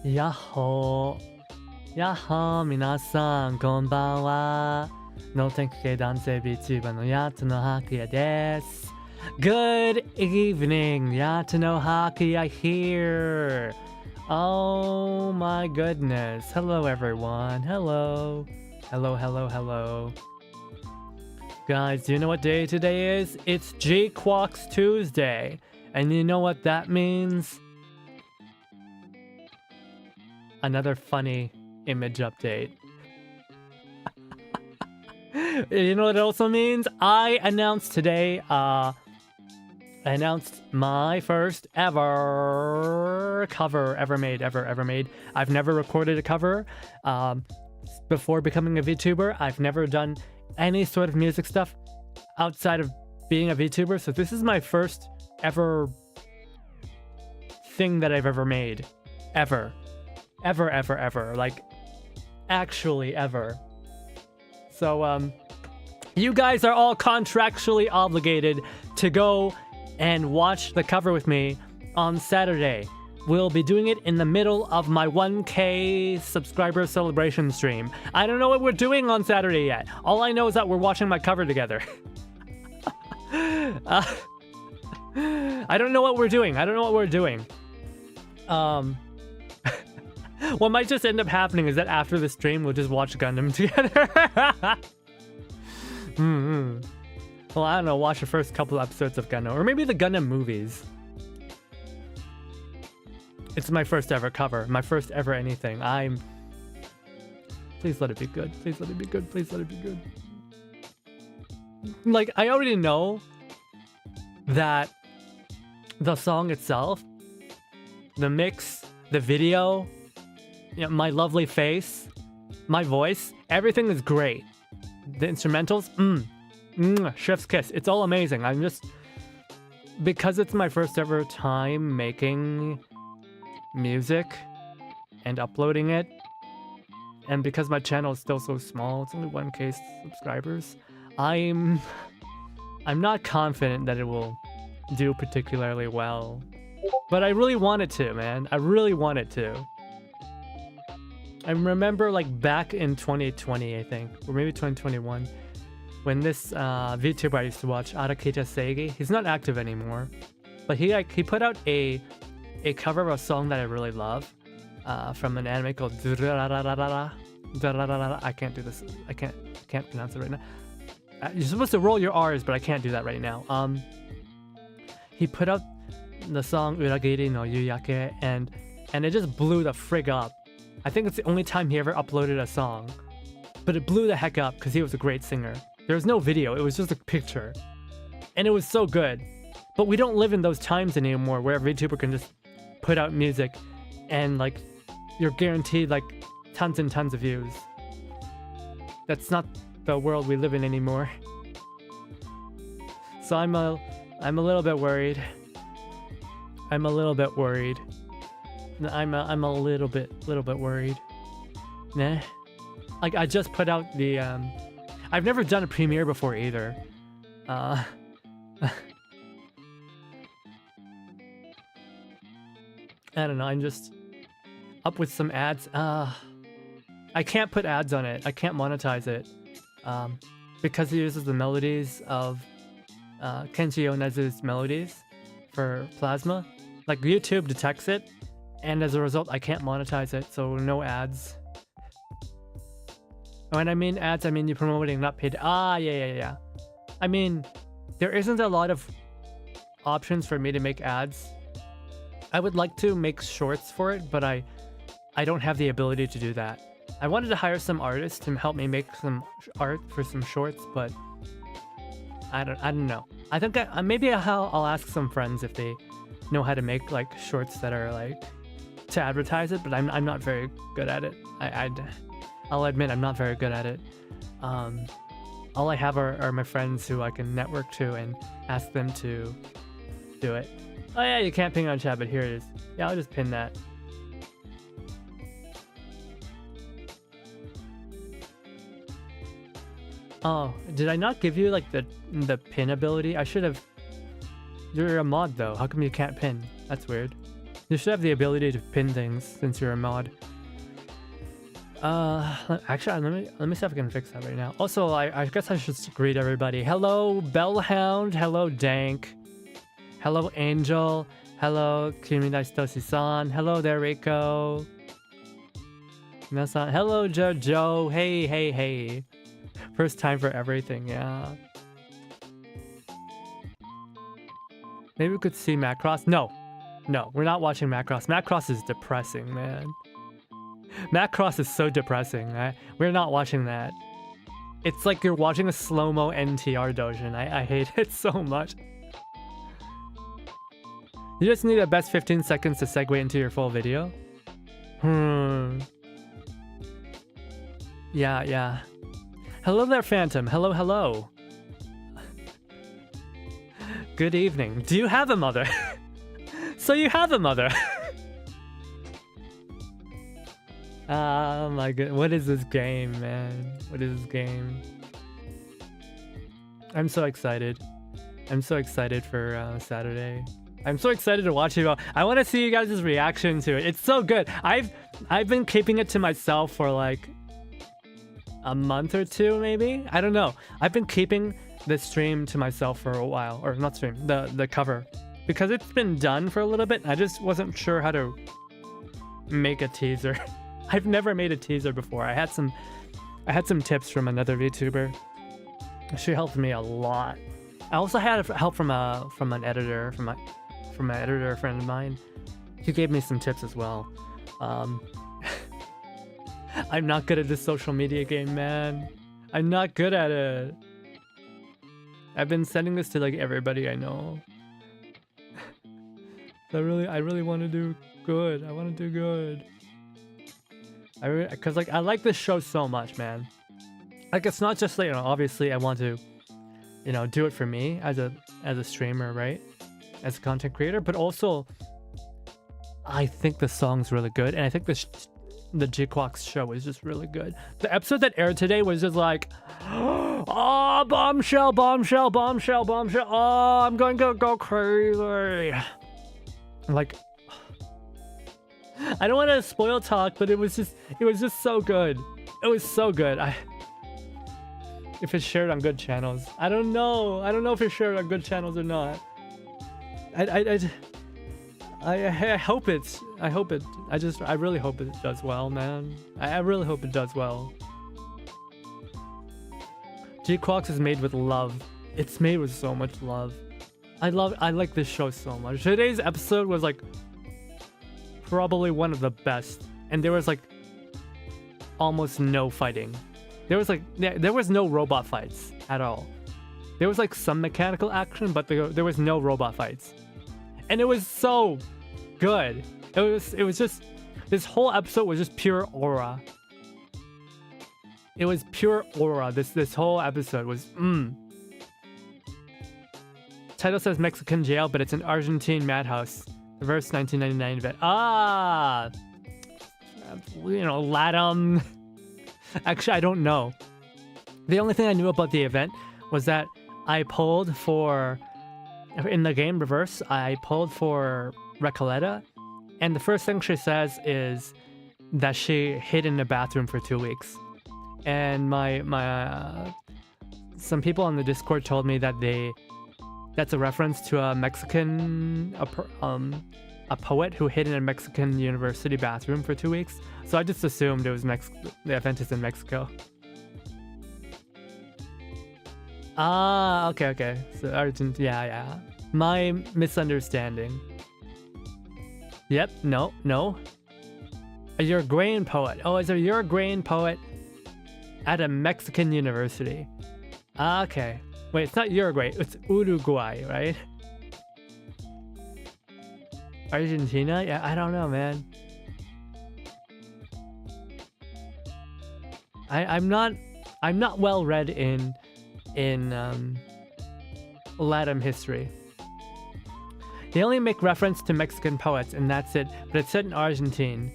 やっほー。やっほー、皆さん、こんばんは。脳天気系男性 Vtuber のやつのはくやです。Good evening, やつのはくや here. Oh my goodness. Hello, everyone. Hello. Hello, hello, hello. Guys, do you know what day today is? It's G-Quox Tuesday. And you know what that means? Another funny image update. You know what it also means? I announced today, I announced my first ever cover ever made. I've never recorded a cover before becoming a VTuber. I've never done any sort of music stuff outside of being a VTuber. So this is my first ever thing that I've ever made. Ever. Like, actually ever. So, you guys are all contractually obligated to go and watch the cover with me on Saturday. We'll be doing it in the middle of my 1K subscriber celebration stream. I don't know what we're doing on Saturday yet. All I know is that we're watching my cover together. I don't know what we're doing. What might just end up happening is that after the stream, we'll just watch Gundam together. Well, I don't know, watch the first couple episodes of Gundam. Or maybe the Gundam movies. It's my first ever cover. My first ever anything. Please let it be good. Please let it be good. Please let it be good. Like, I already know that the song itself, the mix, the video, my lovely face, my voice, everything is great. The instrumentals, chef's kiss. It's all amazing. I'm just... Because it's my first ever time making music and uploading it, and because my channel is still so small, it's only 1K subscribers, I'm not confident that it will do particularly well. But I really want it to, man. I really want it to. I remember, like, back in 2020, I think, or maybe 2021, when this VTuber I used to watch, Arakita Seigi, he's not active anymore, but he put out a cover of a song that I really love, from an anime called I can't do this. I can't pronounce it right now. You're supposed to roll your R's, but I can't do that right now. He put out the song Uragiri no Yuyake, and it just blew the frig up. I think it's the only time he ever uploaded a song, but it blew the heck up because he was a great singer. There was no video, it was just a picture, and it was so good. But we don't live in those times anymore where every VTuber can just put out music and, like, you're guaranteed, like, tons and tons of views. That's not the world we live in anymore. So I'm a little bit worried. I'm a little bit worried. Nah. Like, I just put out the I've never done a premiere before either. I don't know, I'm just up with some ads. I can't put ads on it. I can't monetize it. Because it uses the melodies of Kenshi Yonezu's melodies for Plasma. Like, YouTube detects it, and as a result, I can't monetize it, so no ads. When I mean ads, I mean you promoting, not paid. Yeah. I mean, there isn't a lot of options for me to make ads. I would like to make shorts for it, but I don't have the ability to do that. I wanted to hire some artists to help me make some art for some shorts, but I don't know. I think maybe I'll ask some friends if they know how to make, like, shorts that are, like, to advertise it, but I'm not very good at it. I'll admit I'm not very good at it. All I have are my friends who I can network to and ask them to do it. Oh yeah, you can't ping on chat, but here it is. Yeah, I'll just pin that. Oh, did I not give you, like, the pin ability? I should have. You're a mod though. How come you can't pin? That's weird. You should have the ability to pin things since you're a mod. Actually, let me see if I can fix that right now. Also, I guess I should greet everybody. Hello, Bellhound. Hello, Dank. Hello, Angel. Hello, Kimidaitoshi-san. Hello there, Rico. Hello, Jojo. Hey, hey, hey. First time for everything, yeah. Maybe we could see Macross. No, we're not watching Macross. Macross is depressing, man. Macross is so depressing. We're not watching that. It's like you're watching a slow-mo NTR doujin. I hate it so much. You just need the best 15 seconds to segue into your full video. Yeah. Hello there, Phantom. Hello. Good evening. Do you have a mother? So you have a mother. Oh my god. What is this game, man? What is this game? I'm so excited. I'm so excited for Saturday. I'm so excited to watch it. I want to see you guys' reaction to it. It's so good. I've been keeping it to myself for like a month or two, maybe. I don't know. I've been keeping the stream to myself for a while, or not stream, the cover, because it's been done for a little bit. I just wasn't sure how to make a teaser. I've never made a teaser before. I had some tips from another VTuber. She helped me a lot. I also had help from an editor, from an editor friend of mine. He gave me some tips as well. I'm not good at this social media game, man. I'm not good at it. I've been sending this to like everybody I know. I really want to do good. I want to do good. Cause like I like this show so much, man. Like it's not just like, you know, obviously I want to, you know, do it for me as a streamer, right? As a content creator, but also I think the song's really good, and I think the G-Quack's show is just really good. The episode that aired today was just like, oh, bombshell. Oh, I'm going to go crazy. Like, I don't want to spoil talk, but it was just so good. It was so good. If it's shared on good channels, I don't know if it's shared on good channels or not. I hope it. I really hope it does well, man. I really hope it does well. G-Quax is made with love. It's made with so much love. I like this show so much. Today's episode was like probably one of the best, and there was like almost no fighting. There was no robot fights at all. There was like some mechanical action, but there was no robot fights. And it was so good. It was just, this whole episode was just pure aura. It was pure aura. This whole episode was Title says Mexican jail, but it's an Argentine madhouse. Verse 1999 event. Ah, you know, LATAM. Actually, I don't know. The only thing I knew about the event was that I pulled for, in the game reverse, I pulled for Recoleta, and the first thing she says is that she hid in the bathroom for 2 weeks. And some people on the Discord told me that that's a reference to a Mexican, a poet who hid in a Mexican university bathroom for 2 weeks. So I just assumed it was the event is in Mexico. Ah, okay. So Argent, yeah. My misunderstanding. Yep, no. A Uruguayan poet. Oh, is a Uruguayan poet at a Mexican university. Ah, okay. Wait, it's not Uruguay, it's Uruguay, right? Argentina? Yeah, I don't know, man. I'm not well read in LATAM history. They only make reference to Mexican poets, and that's it. But it's set in Argentina.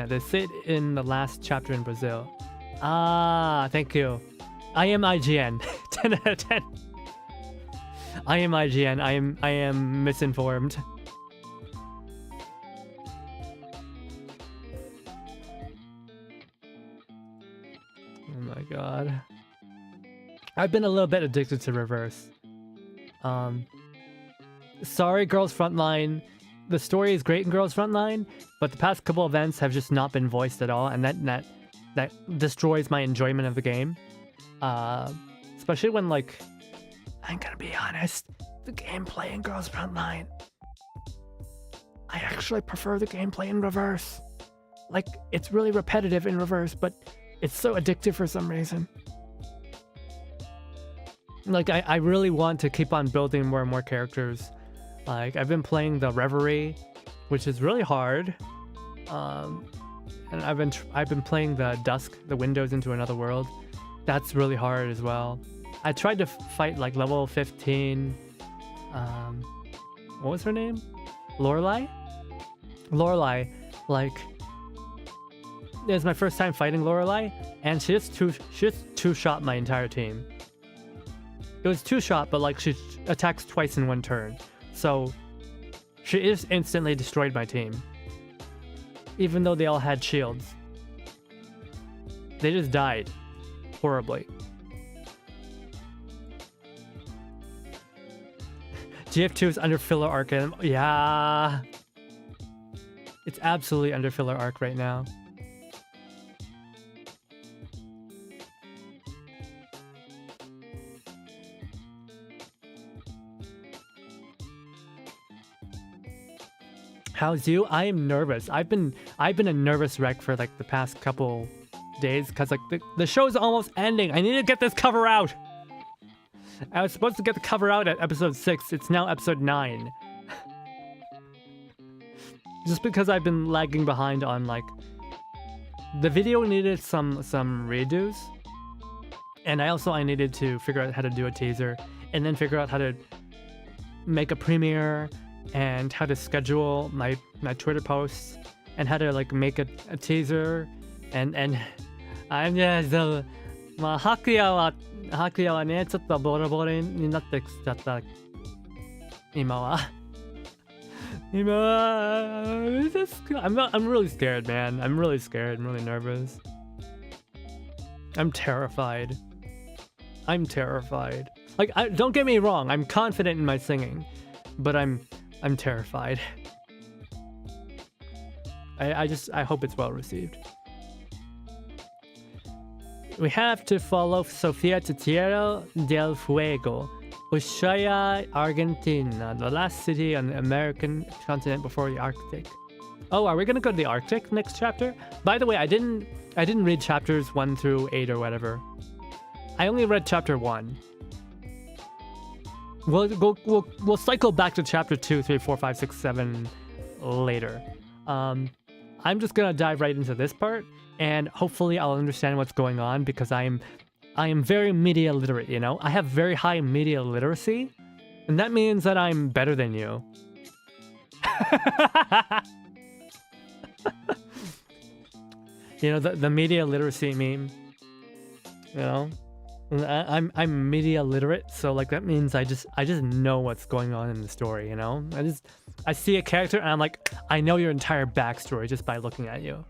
They say it in the last chapter in Brazil. Ah, thank you. I am IGN. 10 out of 10. I am IGN. I am misinformed. Oh my god. I've been a little bit addicted to Reverse. Sorry, Girls Frontline. The story is great in Girls Frontline, but the past couple events have just not been voiced at all, and that destroys my enjoyment of the game. Especially when, like, I'm gonna be honest, the gameplay in Girls Frontline, I actually prefer the gameplay in Reverse. Like, it's really repetitive in Reverse, but it's so addictive for some reason. Like, I really want to keep on building more and more characters. Like, I've been playing the Reverie, which is really hard. And I've been playing the Dusk, the Windows into Another World. That's really hard as well. I tried to fight like level 15. What was her name? Lorelei? Lorelei, like, it was my first time fighting Lorelei, and she just two-shot my entire team. It was two-shot, but like she attacks twice in one turn. So she just instantly destroyed my team. Even though they all had shields. They just died. Horribly. GF2 is under filler arc, and yeah. It's absolutely under filler arc right now. How's you? I am nervous. I've been a nervous wreck for like the past couple days because like the show's almost ending. I need to get this cover out. I was supposed to get the cover out at episode 6. It's now episode 9. Just because I've been lagging behind on like the video needed some redos, and I needed to figure out how to do a teaser, and then figure out how to make a premiere, and how to schedule my Twitter posts, and how to like make a teaser, and I'm just Hakuya wa ne chotto borebore ni natte kichatta ima wa. I'm really scared, man. I'm really scared. I'm really nervous. I'm terrified. I'm terrified. Like, don't get me wrong. I'm confident in my singing, but I'm terrified. I hope it's well received. We have to follow Sofia to Tierra del Fuego, Ushuaia, Argentina, the last city on the American continent before the Arctic. Oh, are we gonna go to the Arctic next chapter? By the way, I didn't read chapters 1 through 8 or whatever. I only read chapter 1. We'll cycle back to chapter 2, 3, 4, 5, 6, 7 later. I'm just gonna dive right into this part, and hopefully I'll understand what's going on because I am very media literate, you know? I have very high media literacy, and that means that I'm better than you. You know, the media literacy meme, you know? I'm media literate, so like that means I just know what's going on in the story, you know? I see a character and I'm like, I know your entire backstory just by looking at you.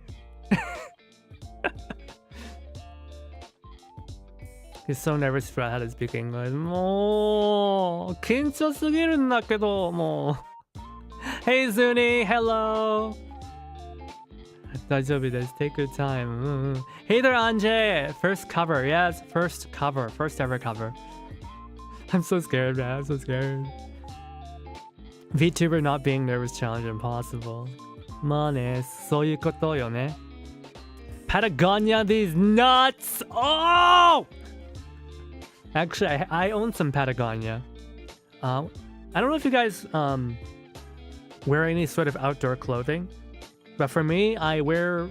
He's so nervous about how to speak English. もう緊張すぎるんだけど、もう。Hey Zuni, hello. 大丈夫です。Take your time. Hey there, Anje. First cover, yes, first cover, first ever cover. I'm so scared, man. I'm so scared. VTuber not being nervous challenge impossible. まあね、そういうことよね。Patagonia, these nuts! Oh! Actually, I own some Patagonia. I don't know if you guys wear any sort of outdoor clothing, but for me, I wear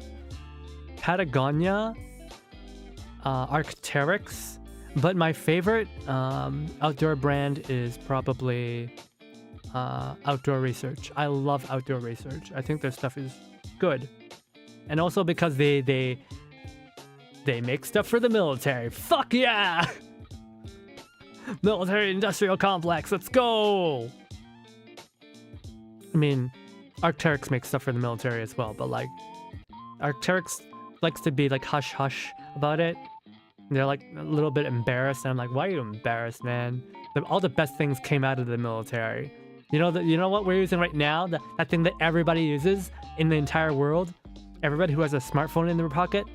Patagonia, Arc'teryx, but my favorite outdoor brand is probably Outdoor Research. I love Outdoor Research. I think their stuff is good. And also because they make stuff for the military. Fuck yeah! Military industrial complex, let's go! I mean, Arc'teryx makes stuff for the military as well, but like, Arc'teryx likes to be like hush-hush about it. They're like a little bit embarrassed, and I'm like, why are you embarrassed, man? All the best things came out of the military. You know what we're using right now? That thing that everybody uses in the entire world? Everybody who has a smartphone in their pocket?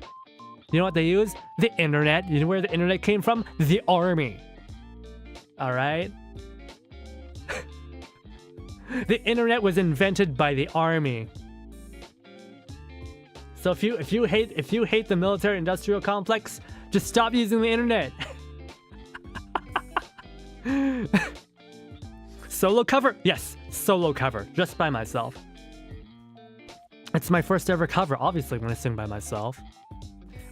You know what they use? The internet. You know where the internet came from? The army. Alright? The internet was invented by the army. So if you hate the military industrial complex, just stop using the internet. Solo cover? Yes, solo cover, just by myself. It's my first ever cover, obviously I'm gonna sing by myself.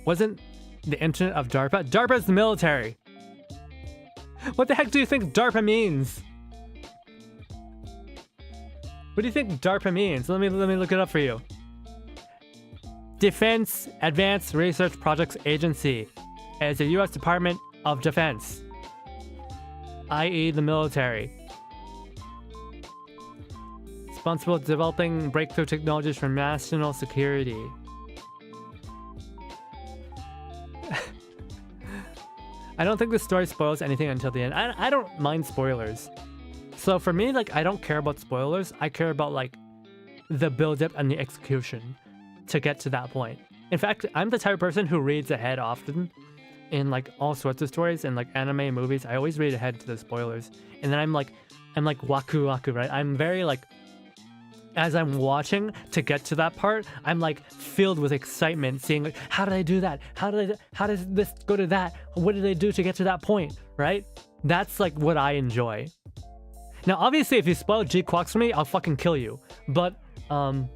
Wasn't the internet of DARPA? DARPA's the military. What the heck do you think DARPA means? What do you think DARPA means? Let me look it up for you. Defense Advanced Research Projects Agency. It's a U.S. Department of Defense, i.e. the military. Responsible for developing breakthrough technologies for national security. I don't think the story spoils anything until the end. I don't mind spoilers. So for me, like, I don't care about spoilers. I care about, like, the build-up and the execution to get to that point. In fact, I'm the type of person who reads ahead often in, like, all sorts of stories and, like, anime movies. I always read ahead to the spoilers. And then I'm like waku waku, right? I'm very, like, as I'm watching to get to that part, I'm like filled with excitement, seeing like, how did I do that? How does this go to that? What did they do to get to that point? Right? That's like what I enjoy. Now, obviously, if you spoil G-Quox for me, I'll fucking kill you. But in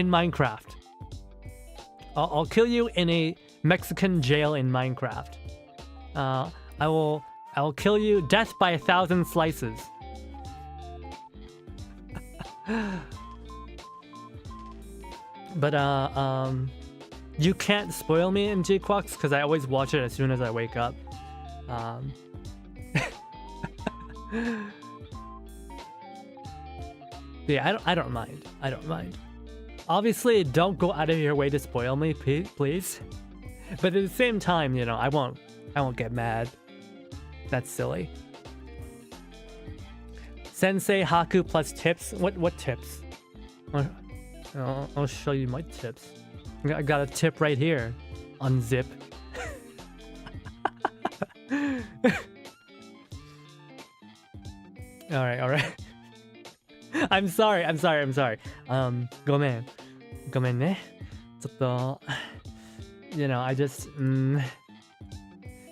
Minecraft, I'll kill you in a Mexican jail in Minecraft. I will kill you death by 1,000 slices. But you can't spoil me in G-Quox because I always watch it as soon as I wake up. Yeah, I don't mind. I don't mind. Obviously, don't go out of your way to spoil me, please. But at the same time, you know, I won't get mad. That's silly. Sensei Haku plus tips. What tips? I'll show you my tips. I got a tip right here. Unzip. All right. I'm sorry. ごめんね。ちょっと you know, I just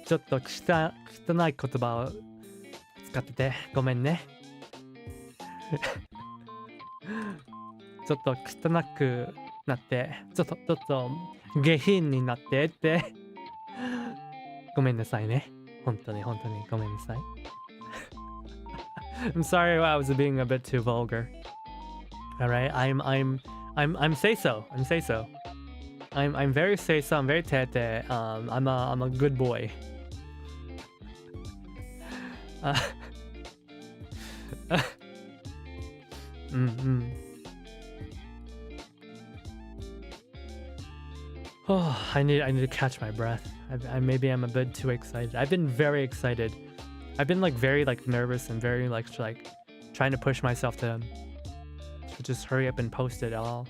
ちょっと汚い言葉を使っててごめんね。ちょっと汚くなってちょっと下品になってってごめんなさいね。本当にごめんなさい。I'm sorry I was being a bit too vulgar. All right, I'm say so. I'm very say so. I'm very tete. I'm a good boy. Oh, I need to catch my breath. Maybe I'm a bit too excited. I've been very excited. I've been like very like nervous and very like trying to push myself to just hurry up and post it all.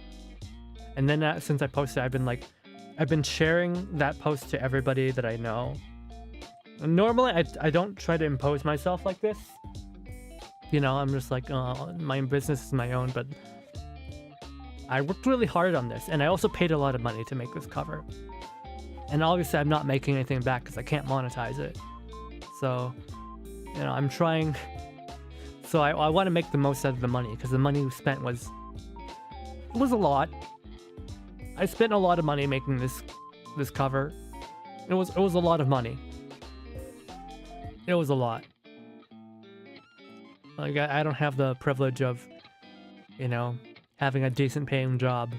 And then since I posted, I've been sharing that post to everybody that I know. Normally, I don't try to impose myself like this. You know, I'm just like, my business is my own, but I worked really hard on this, and I also paid a lot of money to make this cover. And obviously, I'm not making anything back because I can't monetize it. So, you know, I'm trying. So I want to make the most out of the money because the money we spent was a lot. I spent a lot of money making this cover. It was a lot of money. It was a lot. Like I don't have the privilege of, you know, having a decent paying job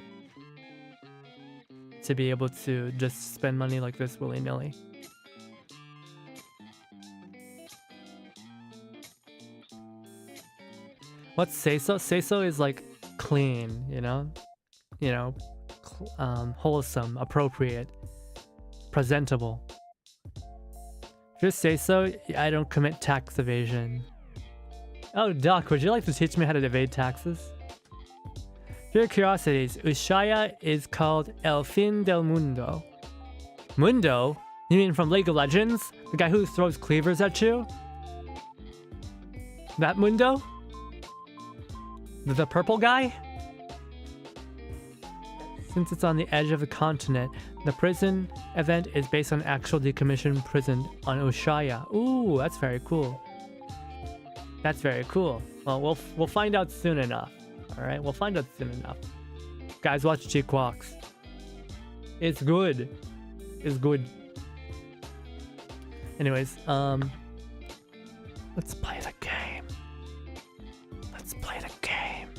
to be able to just spend money like this willy-nilly. What's seiso? Seiso is like clean, you know, wholesome, appropriate, presentable. Just say so, I don't commit tax evasion. Oh, Doc, would you like to teach me how to evade taxes? Pure curiosities, Ushaya is called El Fin del Mundo. Mundo? You mean from League of Legends? The guy who throws cleavers at you? That Mundo? The purple guy? Since it's on the edge of the continent, the prison event is based on actual decommissioned prison on Ushaya. Ooh, that's very cool. That's very cool. Well, we'll find out soon enough. All right, we'll find out soon enough. Guys, watch G-Quox. It's good. It's good. Anyways, let's play the game. Let's play the game.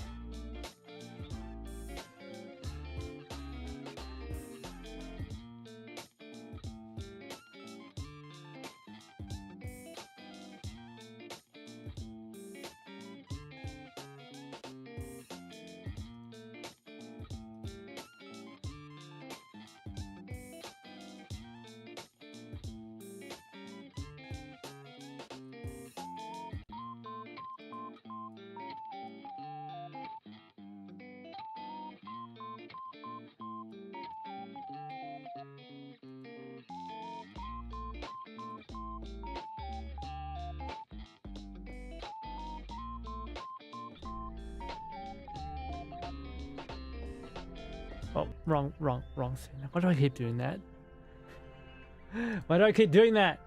Oh, wrong scene. Why do I keep doing that? Why do I keep doing that?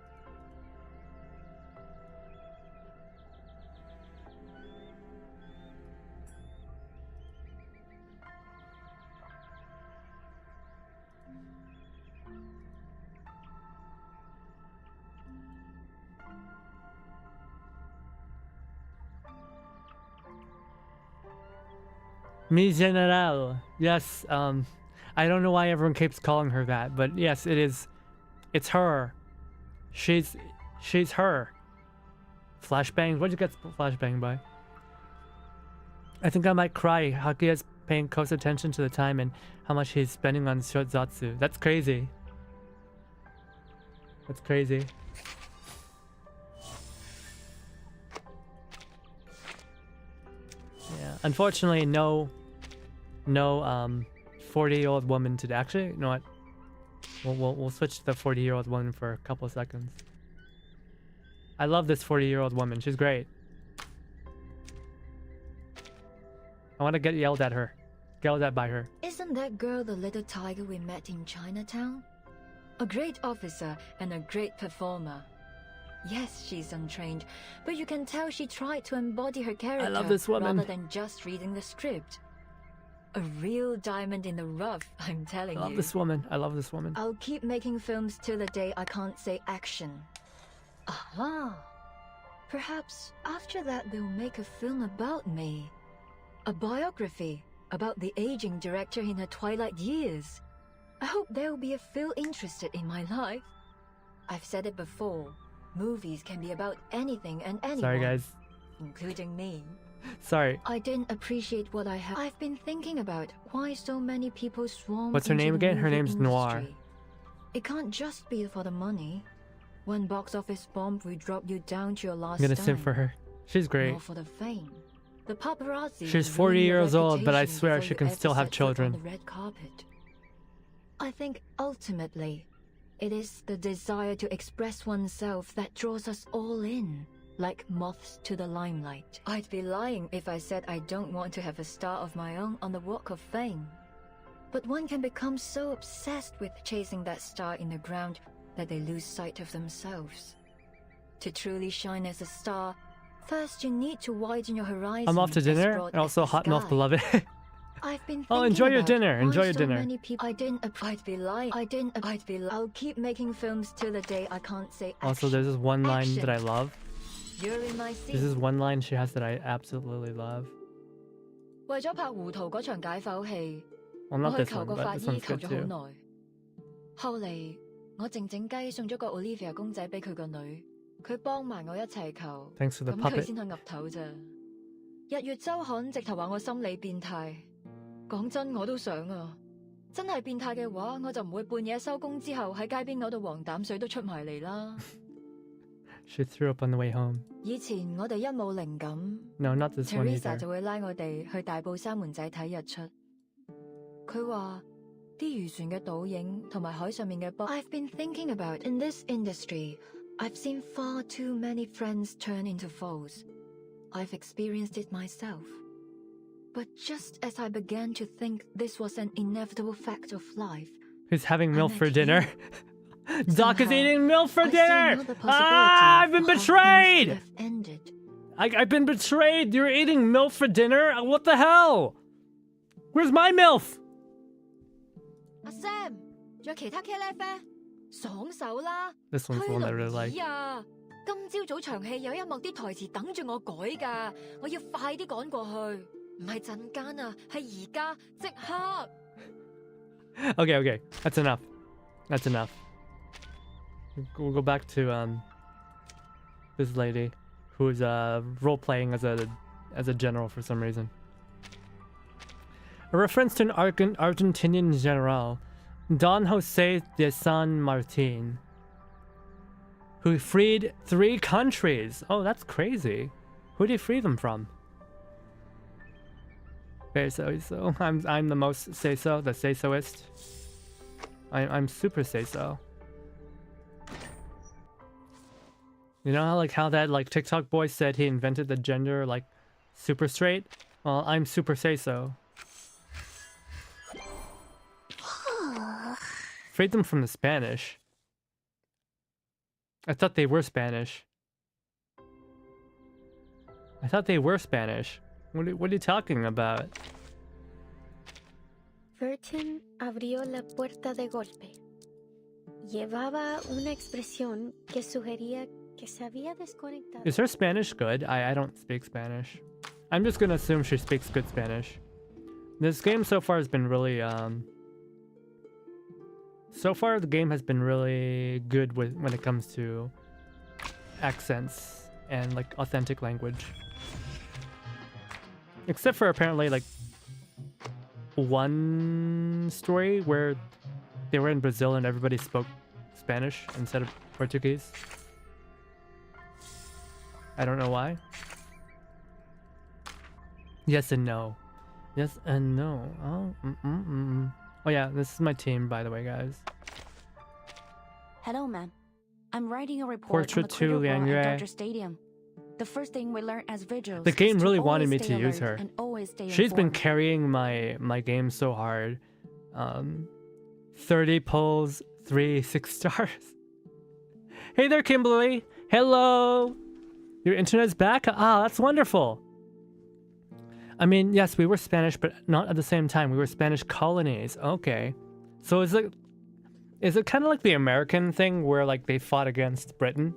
Mi General. Yes, I don't know why everyone keeps calling her that, but yes, it is. It's her. She's her. Flashbang? What'd you get flashbang by? I think I might cry. Haki is paying close attention to the time and how much he's spending on Shotzatsu. That's crazy. That's crazy. Yeah, unfortunately, no 40-year-old woman today. Actually, you know what? We'll switch to the 40-year-old woman for a couple of seconds. I love this 40-year-old woman. She's great. I want to get yelled at by her. Isn't that girl the little tiger we met in Chinatown? A great officer and a great performer. Yes, she's untrained, but you can tell she tried to embody her character. I love this woman. Rather than just reading the script. A real diamond in the rough, I'm telling you. I love this woman. I love this woman. I'll keep making films till the day I can't say action. Aha! Perhaps after that they'll make a film about me. A biography about the aging director in her twilight years. I hope there'll be a few interested in my life. I've said it before. Movies can be about anything and anyone. Sorry, guys. Including me. Sorry. I didn't appreciate what I have. I've been thinking about why so many people swarm. What's her name again? Her name's industry. Noir. It can't just be for the money. One box office bomb will drop you down to your last I'm gonna dime. sing for her. She's great. Nor for the fame. The paparazzi. She's 40 years old, but I swear she can still have children. On the red carpet. I think ultimately, it is the desire to express oneself that draws us all in, like moths to the limelight. I'd be lying if I said I don't want to have a star of my own on the Walk of Fame. But one can become so obsessed with chasing that star in the ground that they lose sight of themselves. To truly shine as a star, first you need to widen your horizon. I'm off to dinner, and also hot milk beloved. I've been oh, enjoy your dinner. Enjoy your so dinner. I'd be lying. I'll keep making films till the day I can't say action. Also, there's this one line that I love. You're in my seat. This is one line she has that I absolutely love. 為咗拍胡桃嗰場解剖戲， Well, not 我 this 去求 one, 個 but 法 this 醫 one's 求 good 咗好 too. 耐。後嚟我靜靜雞送咗個 Olivia 公仔俾佢個女，佢幫埋我一齊求， Thanks for the 咁佢 puppet. 先去岌頭咋。日月週刊直頭話我心理變態，講真我都想啊。真係變態嘅話，我就唔會半夜收工之後喺街邊嗰度黃膽水都出埋嚟啦。She threw up on the way home. 以前我哋一冇靈感 No, not this one ，Teresa either. 就會拉我哋去大埔三門仔睇日出。佢話啲漁船嘅倒影同埋海上面嘅波。I've been thinking about in this industry, I've seen far too many friends turn into foes. I've experienced it myself. But just as I began to think this was an inevitable fact of life, Who's having I milk met for dinner? you. Doc is Somehow, eating milk for I see dinner! another possibility Ah, I've been for how things betrayed! could have ended. I've been betrayed! You're eating milk for dinner? What the hell? Where's my MILF? 阿 Sam，仲有其他茄喱啡，爽手啦！ This one's the one I really like. 啊！今朝早場戲有一幕啲台詞等住我改㗎，我要快啲趕過去，唔係陣間啊，係而家即刻。Okay, that's enough. That's enough. We'll go back to this lady who's role playing as a general for some reason. A reference to an Argentinian general, Don Jose de San Martin, who freed 3 countries. Oh, that's crazy. Who did he free them from? Very so. I'm the most say so, the say soist. I'm super say so. You know how that TikTok boy said he invented the gender super straight? Well, I'm super say so. Freed them from the Spanish. I thought they were Spanish. What are you talking about? Burton abrió la puerta de golpe. Llevaba una expresión que sugería que se había desconectado. Is her Spanish good? I don't speak Spanish. I'm just gonna assume she speaks good Spanish. This game so far has been really so far the game has been really good when it comes to accents and authentic language. Except for apparently one story where they were in Brazil and everybody spoke Spanish instead of Portuguese. I don't know why. Yes and no. Yes and no. Oh, Oh yeah, this is my team, by the way, guys. Hello, ma'am. I'm writing a report Portrait on the to Critter Liang World at Yue. Dodger Stadium. The first thing we learn as vigils The game is really to wanted always me stay to use alert her. and always stay She's been informed. carrying my game so hard. 30 pulls, 3 6 stars. Hey there, Kimberly. Hello. Your internet's back? Ah, that's wonderful. I mean, yes, we were Spanish, but not at the same time. We were Spanish colonies. Okay. So is it kind of like the American thing where they fought against Britain?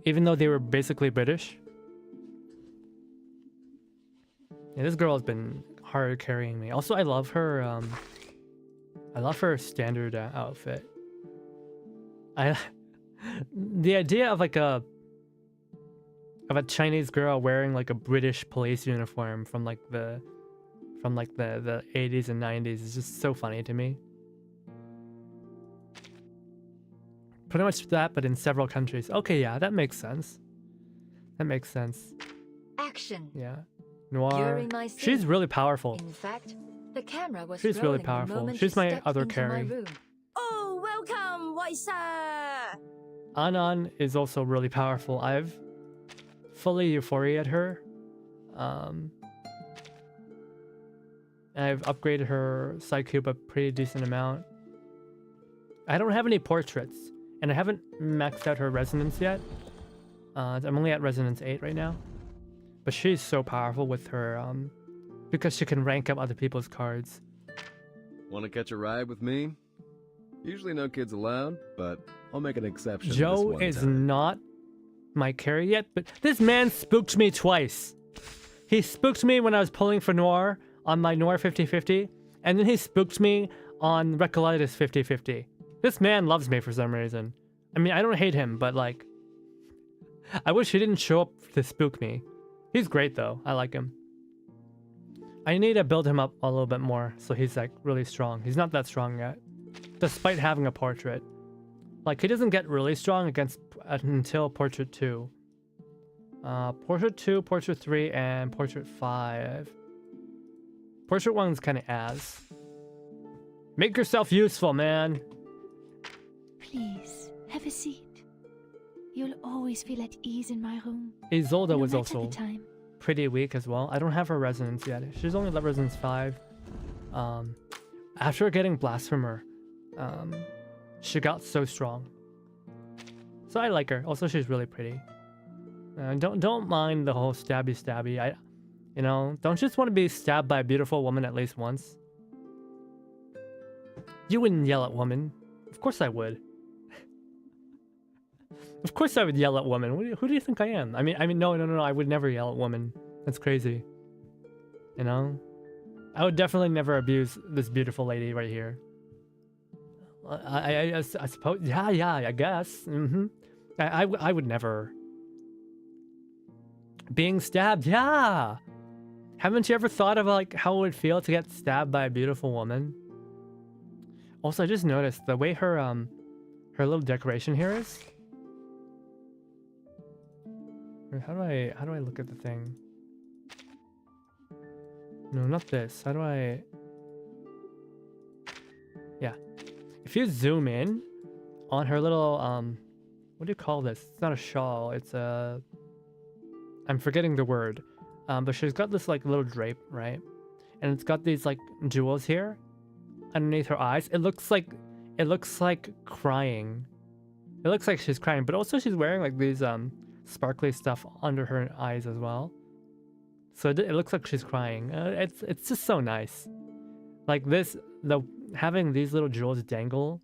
Even though they were basically British? Yeah, this girl has been hard carrying me. Also, I love her standard outfit. The idea of a Chinese girl wearing a British police uniform from the 80s and 90s is just so funny to me. Pretty much that, but in several countries. Okay, yeah, that makes sense. Action. Yeah. Noir. During my scene. She's really powerful. In fact, the camera was She's really rolling the powerful. moment She's she my stepped other into carry. my room. Oh, welcome, white sir! Anan is also really powerful. I've fully euphoriated her. I've upgraded her Psycube a pretty decent amount. I don't have any portraits, and I haven't maxed out her resonance yet. I'm only at resonance 8 right now. But she's so powerful with her, because she can rank up other people's cards. Want to catch a ride with me? Usually no kids allowed, but I'll make an exception. Joe this one is time. not my carry yet, but this man spooked me twice. He spooked me when I was pulling for Noir on my Noir 50-50, and then he spooked me on Recollitis 50-50. This man loves me for some reason. I mean, I don't hate him, but I wish he didn't show up to spook me. He's great though. I like him. I need to build him up a little bit more so he's like really strong. He's not that strong yet, despite having a portrait. Like he doesn't get really strong until portrait 2. Portrait 2, portrait 3, and portrait 5. Portrait 1's kind of ass. Make yourself useful, man. Please, have a seat. You'll always feel at ease in my room. Isolde no was matter also the time. pretty weak as well. I don't have her resonance yet. She's only resonance 5. After getting Blasphemer, she got so strong. So I like her. Also, she's really pretty. Don't mind the whole stabby. Don't just want to be stabbed by a beautiful woman at least once. You wouldn't yell at women. Of course I would. Of course I would yell at women. Who do you think I am? I mean, no. I would never yell at women. That's crazy. I would definitely never abuse this beautiful lady right here. I suppose. Yeah. I guess. I would never. Being stabbed. Yeah. Haven't you ever thought of like how it would feel to get stabbed by a beautiful woman? Also, I just noticed the way her little decoration here is. How do I look at the thing? No, not this. How do I? Yeah. If you zoom in on her little what do you call this? It's not a shawl. It's a. I'm forgetting the word. But she's got this like little drape, right? And it's got these like jewels here underneath her eyes. It looks like crying. It looks like she's crying, but also she's wearing like these sparkly stuff under her eyes as well. So it looks like she's crying. It's just so nice. Like this, having these little jewels dangle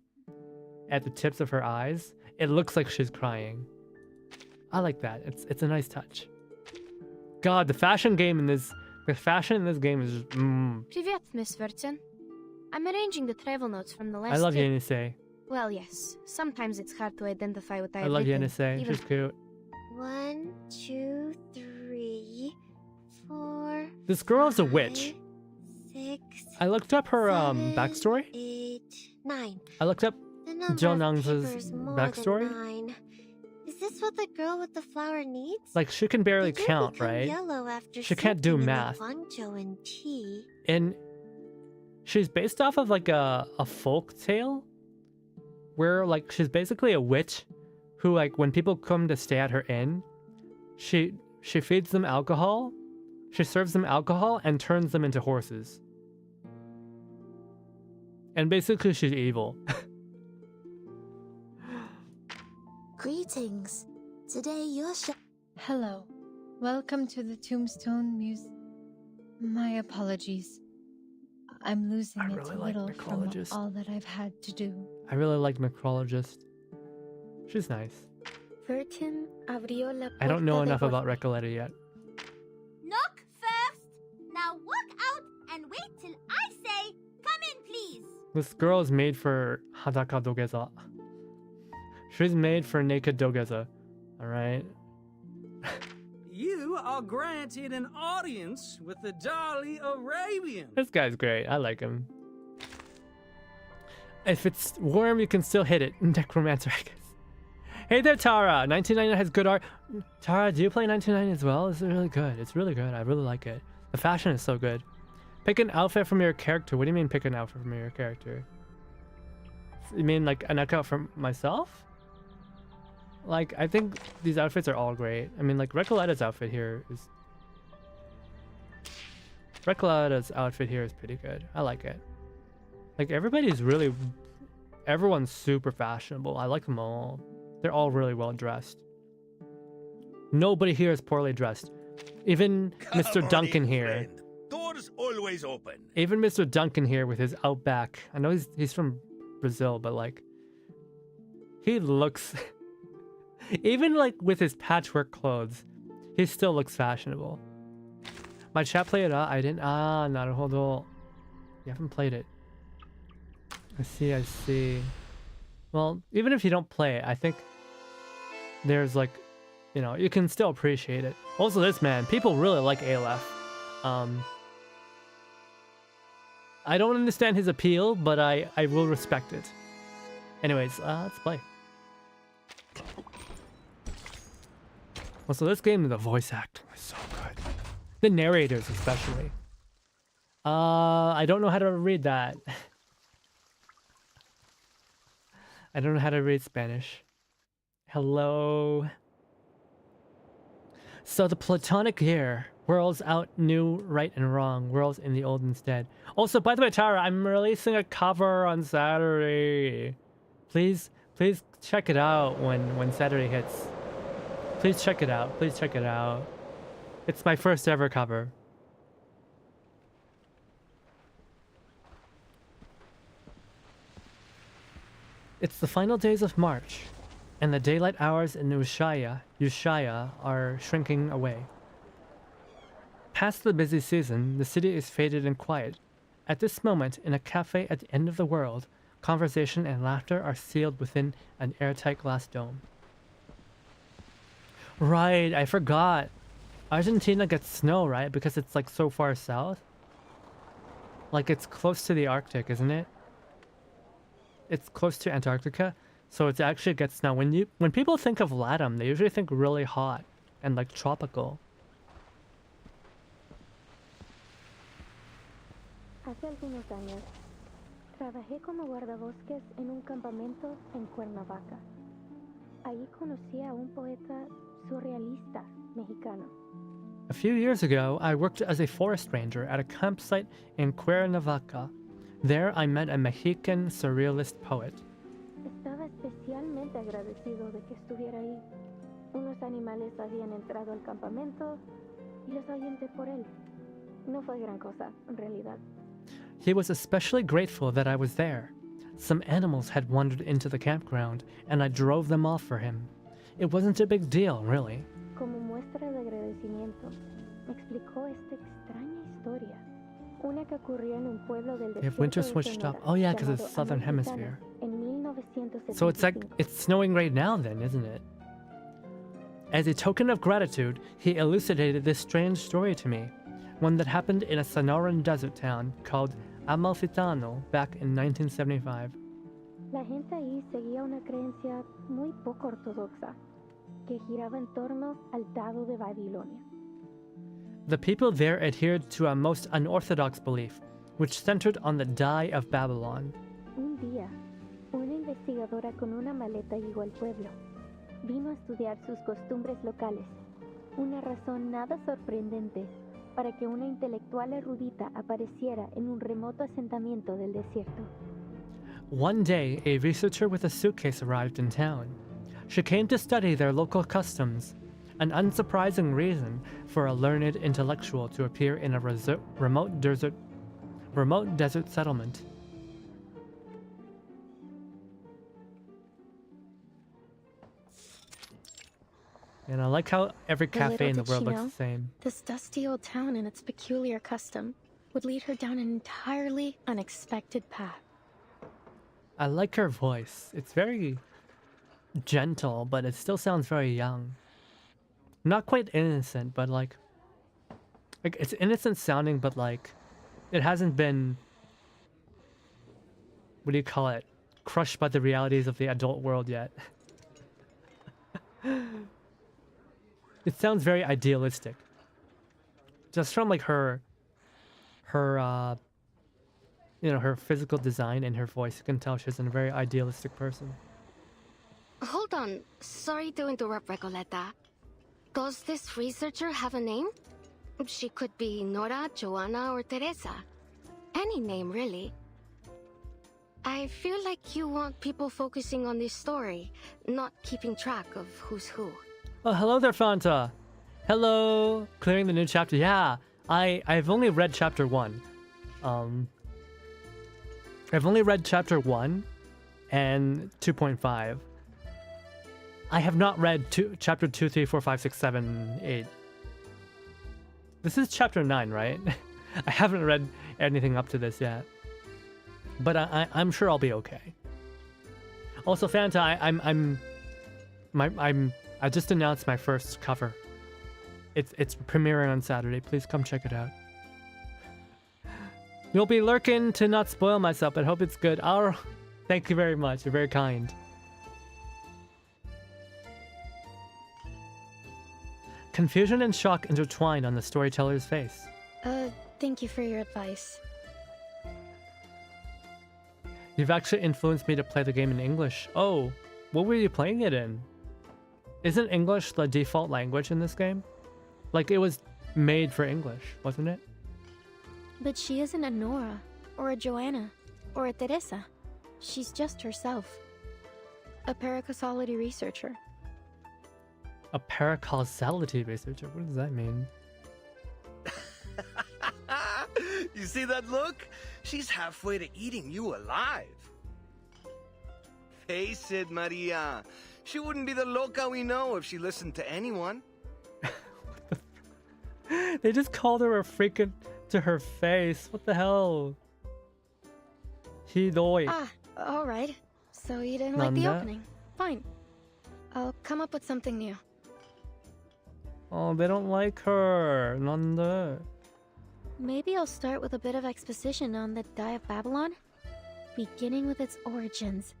at the tips of her eyes. It looks like she's crying. I like that. It's a nice touch. God, the fashion in this game is just, Привет, Miss Verton. I'm arranging the travel notes from the last I love trip. Yenisei. Well, yes. Sometimes it's hard to identify what I love written. Yenisei. Even... She's cute. 1, 2, 3, 4. This girl is a witch. 6. I looked up her 7, backstory. 8, 9. I looked up The number Jo of Nang's papers more backstory. than 9. Is this what the girl with the flower needs? Like she can barely They do count, become right? yellow after She can't do soaking in the math. Guangzhou and tea. And she's based off of like a folk tale where like she's basically a witch who like when people come to stay at her inn, she feeds them alcohol, she serves them alcohol and turns them into horses. And basically she's evil. Greetings. Today you're Hello. Welcome to the Tombstone Muse. My apologies. I'm losing I it really a like little from Necrologist. all that I've had to do. I really like Necrologist. She's nice. Verton abrió la I don't know puerta de enough about golpe. Recoleta yet. Knock first. Now walk out and wait till I say, come in, please. This girl is made for Hadaka Dogeza. She's made for naked Dogeza. Alright? You are granted an audience with the Dali Arabian. This guy's great. I like him. If it's warm, you can still hit it. Necromancer, I guess. Hey there, Tara. 1999 has good art. Tara, do you play 1999 as well? It's really good. It's really good. I really like it. The fashion is so good. Pick an outfit from your character. What do you mean pick an outfit from your character? You mean like an outfit from myself? Like, I think these outfits are all great. I mean, like, Recoleta's outfit here is... Recoleta's outfit here is pretty good. I like it. Like, everybody's really... Everyone's super fashionable. I like them all. They're all really well dressed. Nobody here is poorly dressed. Even Mr. Duncan here. Doors always open. Even Mr. Duncan here with his Outback. I know he's from Brazil, but like... He looks... Even like with his patchwork clothes, he still looks fashionable. My chat played it. I didn't. Naruhodo. You haven't played it. I see. Well, even if you don't play it, I think there's like, you can still appreciate it. Also, this man, people really like ALF. I don't understand his appeal, but I will respect it. Anyways, let's play. Also, this game, the voice acting is so good. The narrators especially. I don't know how to read that. I don't know how to read Spanish. Hello. So the Platonic year. Worlds out new, right and wrong. Worlds in the old instead. Also, by the way, Tara, I'm releasing a cover on Saturday. Please check it out when Saturday hits. Please check it out. Please check it out. It's my first ever cover. It's the final days of March, and the daylight hours in Ushuaia are shrinking away. Past the busy season, the city is faded and quiet. At this moment, in a cafe at the end of the world, conversation and laughter are sealed within an airtight glass dome. Right, I forgot. Argentina gets snow, right? Because it's like so far south. Like it's close to the Arctic, isn't it? It's close to Antarctica, so it actually gets snow. When people think of LATAM, they usually think really hot and like tropical. Hace algunos años, trabajé como guardabosques en un campamento en Cuernavaca. Allí conocí a un poeta surrealista mexicano. A few years ago, I worked as a forest ranger at a campsite in Cuernavaca. There, I met a Mexican surrealist poet. Estaba especialmente agradecido de que estuviera ahí. Unos animales habían entrado al campamento y los ahuyenté por él. No fue gran cosa, en realidad. He was especially grateful that I was there. Some animals had wandered into the campground, and I drove them off for him. It wasn't a big deal, really. Como muestra de agradecimiento, me explicó esta extraña historia. Una que ocurrió en un pueblo del If winter switched up. Oh yeah, because it's southern hemisphere. So it's like, it's snowing right now then, isn't it? As a token of gratitude, he elucidated this strange story to me. One that happened in a Sonoran desert town called Amalfitano back in 1975. La gente ahí seguía una creencia muy poco ortodoxa, que giraba en torno al dado de Babilonia. The people there adhered to a most unorthodox belief, which centered on the die of Babylon. Un día, una investigadora con una maleta llegó al pueblo. Vino a estudiar sus costumbres locales. Una razón nada sorprendente para que una intelectual erudita apareciera en un remoto asentamiento del desierto. One day, a researcher with a suitcase arrived in town. She came to study their local customs, an unsurprising reason for a learned intellectual to appear in a remote desert settlement. And I like how every cafe in the world looks the same. This dusty old town and its peculiar custom would lead her down an entirely unexpected path. I like her voice. It's very gentle, but it still sounds very young. Not quite innocent, but like it's innocent sounding, but like it hasn't been, what do you call it, crushed by the realities of the adult world yet. It sounds very idealistic. Just from like her you know, her physical design and her voice, you can tell she's a very idealistic person. Hold on. Sorry to interrupt, Recoleta. Does this researcher have a name? She could be Nora, Joanna, or Teresa. Any name, really. I feel like you want people focusing on this story, not keeping track of who's who. Oh, hello there, Fanta. Hello. Clearing the new chapter. Yeah, I've only read chapter 1. I've only read chapter 1 and 2.5. I have not read chapter 2, 3, 4, 5, 6, 7, 8. This is chapter 9, right? I haven't read anything up to this yet. But I'm sure I'll be okay. Also, Fanta, I just announced my first cover. It's premiering on Saturday. Please come check it out. You'll be lurking to not spoil myself, but hope it's good. Oh, thank you very much. You're very kind. Confusion and shock intertwined on the storyteller's face. Thank you for your advice. You've actually influenced me to play the game in English. Oh, what were you playing it in? Isn't English the default language in this game? Like, it was made for English, wasn't it? But she isn't a Nora, or a Joanna, or a Teresa. She's just herself. A paracausality researcher. A paracausality researcher? What does that mean? You see that look? She's halfway to eating you alive. Face it, Maria. She wouldn't be the loca we know if she listened to anyone. They just called her a freaking to her face. What the hell? Hidoi. Alright. So you didn't like the opening. Fine. I'll come up with something new. Oh, they don't like her. Nanda. Maybe I'll start with a bit of exposition on the Die of Babylon, beginning with its origins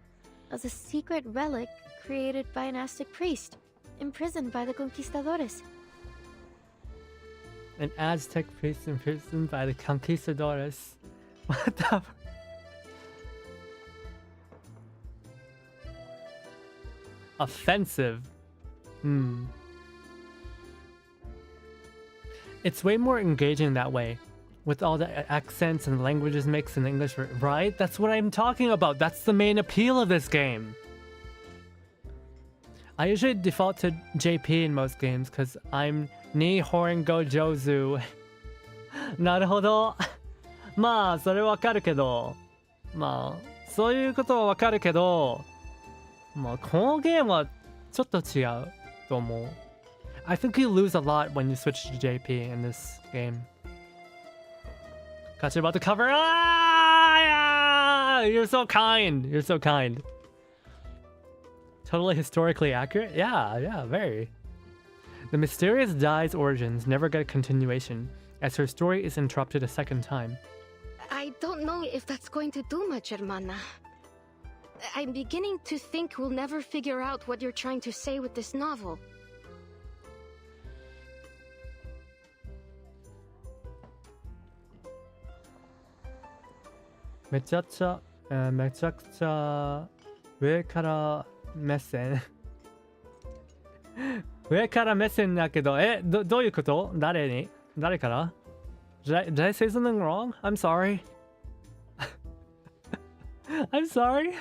as a secret relic created by an Aztec priest, imprisoned by the conquistadores. An Aztec priest imprisoned by the conquistadores. What the? Offensive. It's way more engaging that way, with all the accents and languages mixed in English, right? That's what I'm talking about. That's the main appeal of this game. I usually default to JP in most games because I'm Nihongo Jozu. なるほど。まあ、それわかるけど。まあ、そういうことはわかるけど。まあ、このゲームはちょっと違うと思う。I think you lose a lot when you switch to JP in this game. Got you about the cover. Ah, yeah! You're so kind. You're so kind. Totally historically accurate? Yeah, very. The mysterious Dai's origins never get a continuation, as her story is interrupted a second time. I don't know if that's going to do much, hermana. I'm beginning to think we'll never figure out what you're trying to say with this novel. Mechakucha, 上から目線上から目線だけど、どういうこと？誰から？ Did I say something wrong? I'm sorry. I'm sorry.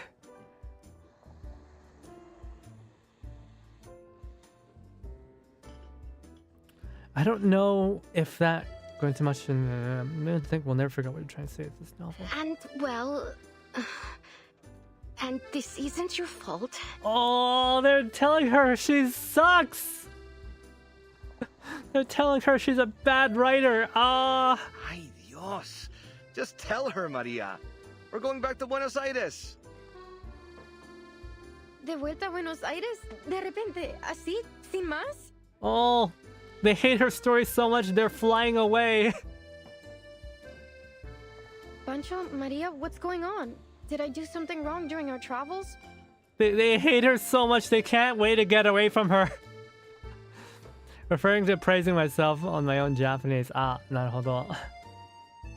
I don't know if that going too much in I'm gonna think we'll never figure out what you're trying to say with this novel. And well, and this isn't your fault. Oh, they're telling her she sucks. They're telling her she's a bad writer. Ay Dios. Just tell her, Maria. We're going back to Buenos Aires. ¿De vuelta a Buenos Aires? ¿De repente? ¿Así? ¿Sin más? Oh, they hate her story so much they're flying away. Pancho, Maria, what's going on? Did I do something wrong during our travels? They hate her so much they can't wait to get away from her. Referring to praising myself on my own Japanese. なるほど。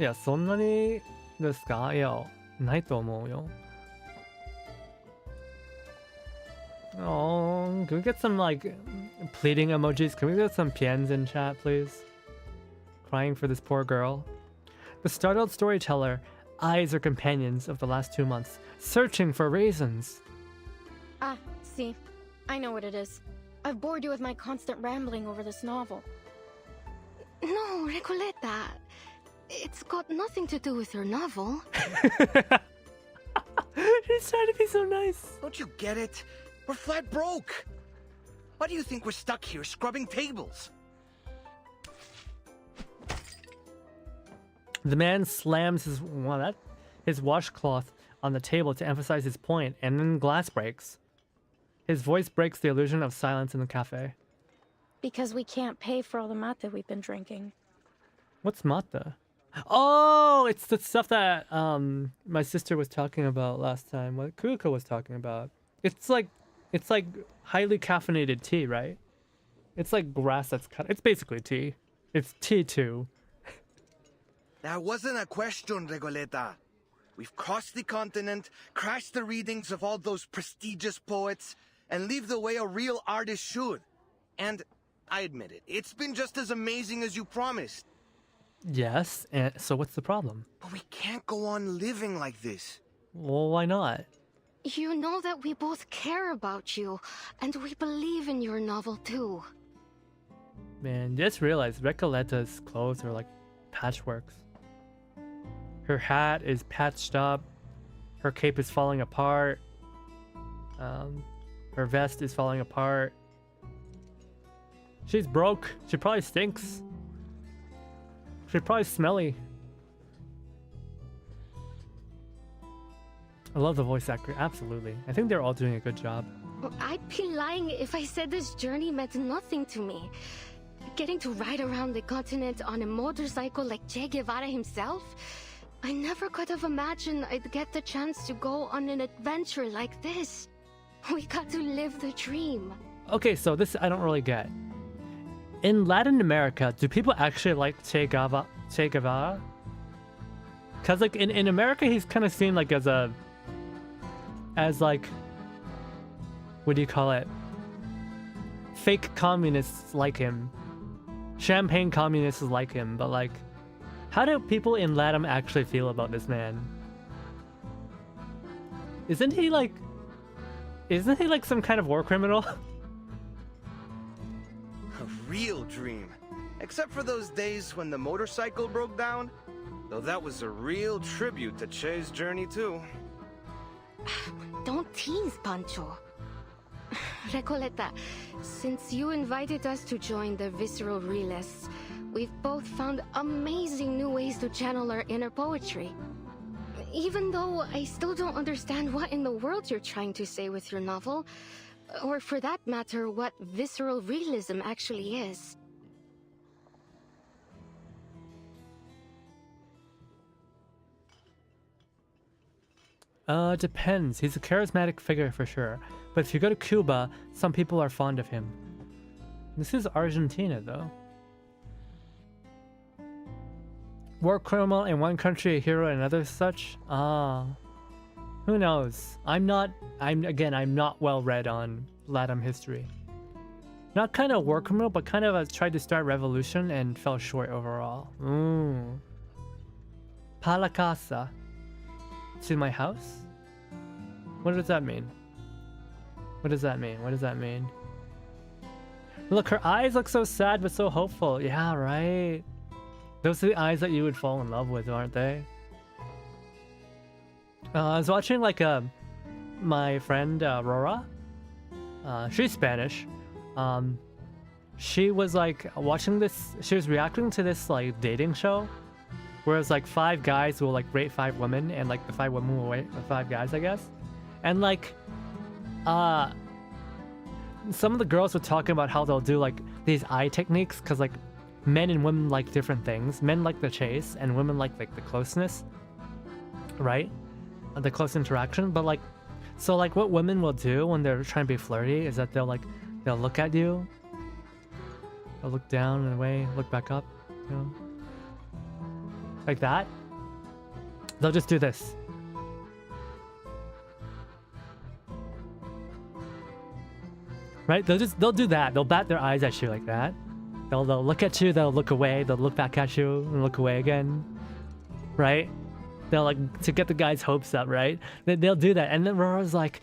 いや、そんなにですか？いや、ないと思うよ。Oh, can we get some, like, pleading emojis? Can we get some piens in chat, please? Crying for this poor girl. The startled storyteller eyes her companions of the last 2 months, searching for reasons. See. I know what it is. I've bored you with my constant rambling over this novel. No, Recoleta. It's got nothing to do with your novel. He's trying to be so nice. Don't you get it? We're flat broke. Why do you think we're stuck here scrubbing tables? The man slams his washcloth on the table to emphasize his point, and then glass breaks. His voice breaks the illusion of silence in the cafe. Because we can't pay for all the mate we've been drinking. What's mate? Oh, it's the stuff that my sister was talking about last time. What Kuko was talking about. It's like highly caffeinated tea, right? It's like grass that's cut. It's basically tea. It's tea too. That wasn't a question, Regoleta. We've crossed the continent, crashed the readings of all those prestigious poets, and leave the way a real artist should. And I admit it, it's been just as amazing as you promised. Yes, and so what's the problem? But we can't go on living like this. Well, why not? You know that we both care about you, and we believe in your novel too. Man, just realized Recoleta's clothes are like patchworks. Her hat is patched up. Her cape is falling apart. Her vest is falling apart. She's broke. She probably stinks. She's probably smelly. I love the voice actor, absolutely. I think they're all doing a good job. I'd be lying if I said this journey meant nothing to me. Getting to ride around the continent on a motorcycle like Che Guevara himself? I never could have imagined I'd get the chance to go on an adventure like this. We got to live the dream. Okay, so this I don't really get. In Latin America, do people actually like Che Guevara? Cause like in America, he's kind of seen like as like, what do you call it? Fake communists like him. Champagne communists like him, but like, how do people in LATAM actually feel about this man? Isn't he like some kind of war criminal? A real dream. Except for those days when the motorcycle broke down. Though that was a real tribute to Che's journey too. Don't tease, Pancho. Recoleta, since you invited us to join the Visceral Realists, we've both found amazing new ways to channel our inner poetry. Even though I still don't understand what in the world you're trying to say with your novel, or for that matter, what visceral realism actually is. Depends. He's a charismatic figure for sure. But if you go to Cuba, some people are fond of him. This is Argentina, though. War criminal in one country, a hero in another such? Who knows? I'm not well read on LATAM history. Not kind of war criminal, but kind of tried to start revolution and fell short overall. Pa la casa. To my house? What does that mean? What does that mean? What does that mean? Look, her eyes look so sad but so hopeful. Yeah, right. Those are the eyes that you would fall in love with, aren't they? I was watching like my friend Rora. She's Spanish. She was like watching this. She was reacting to this like dating show, where it's like 5 guys will like rate 5 women, and like the 5 women will rate the 5 guys, I guess. And like, some of the girls were talking about how they'll do like these eye techniques, because like men and women like different things. Men like the chase, and women like the closeness, right? The close interaction. But like, so like what women will do when they're trying to be flirty is that they'll look at you, they'll look down and away, look back up, you know, like that. They'll just do this. Right? They'll do that. They'll bat their eyes at you like that. They'll look at you, they'll look away, they'll look back at you and look away again. Right? They'll like to get the guy's hopes up, right? They'll do that. And then Rora's like,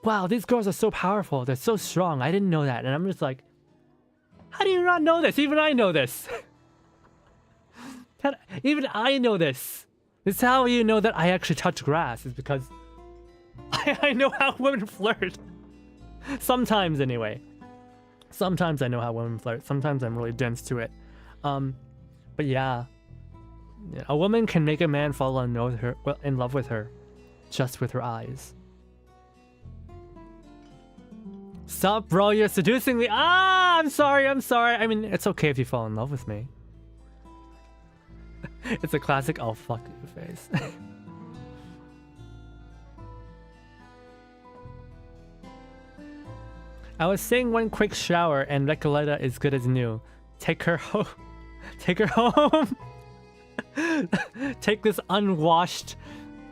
wow, these girls are so powerful. They're so strong. I didn't know that. And I'm just like, how do you not know this? Even I know this. Even I know this. This is how you know that I actually touch grass, is because I know how women flirt. Sometimes, anyway. Sometimes I know how women flirt. Sometimes I'm really dense to it. But yeah. A woman can make a man fall in love with her just with her eyes. Stop, bro. You're seducing me. I'm sorry. I mean, it's okay if you fall in love with me. It's a classic "oh fuck you" face. I was saying one quick shower and Recoleta is good as new. Take her home. Take her home. Take this unwashed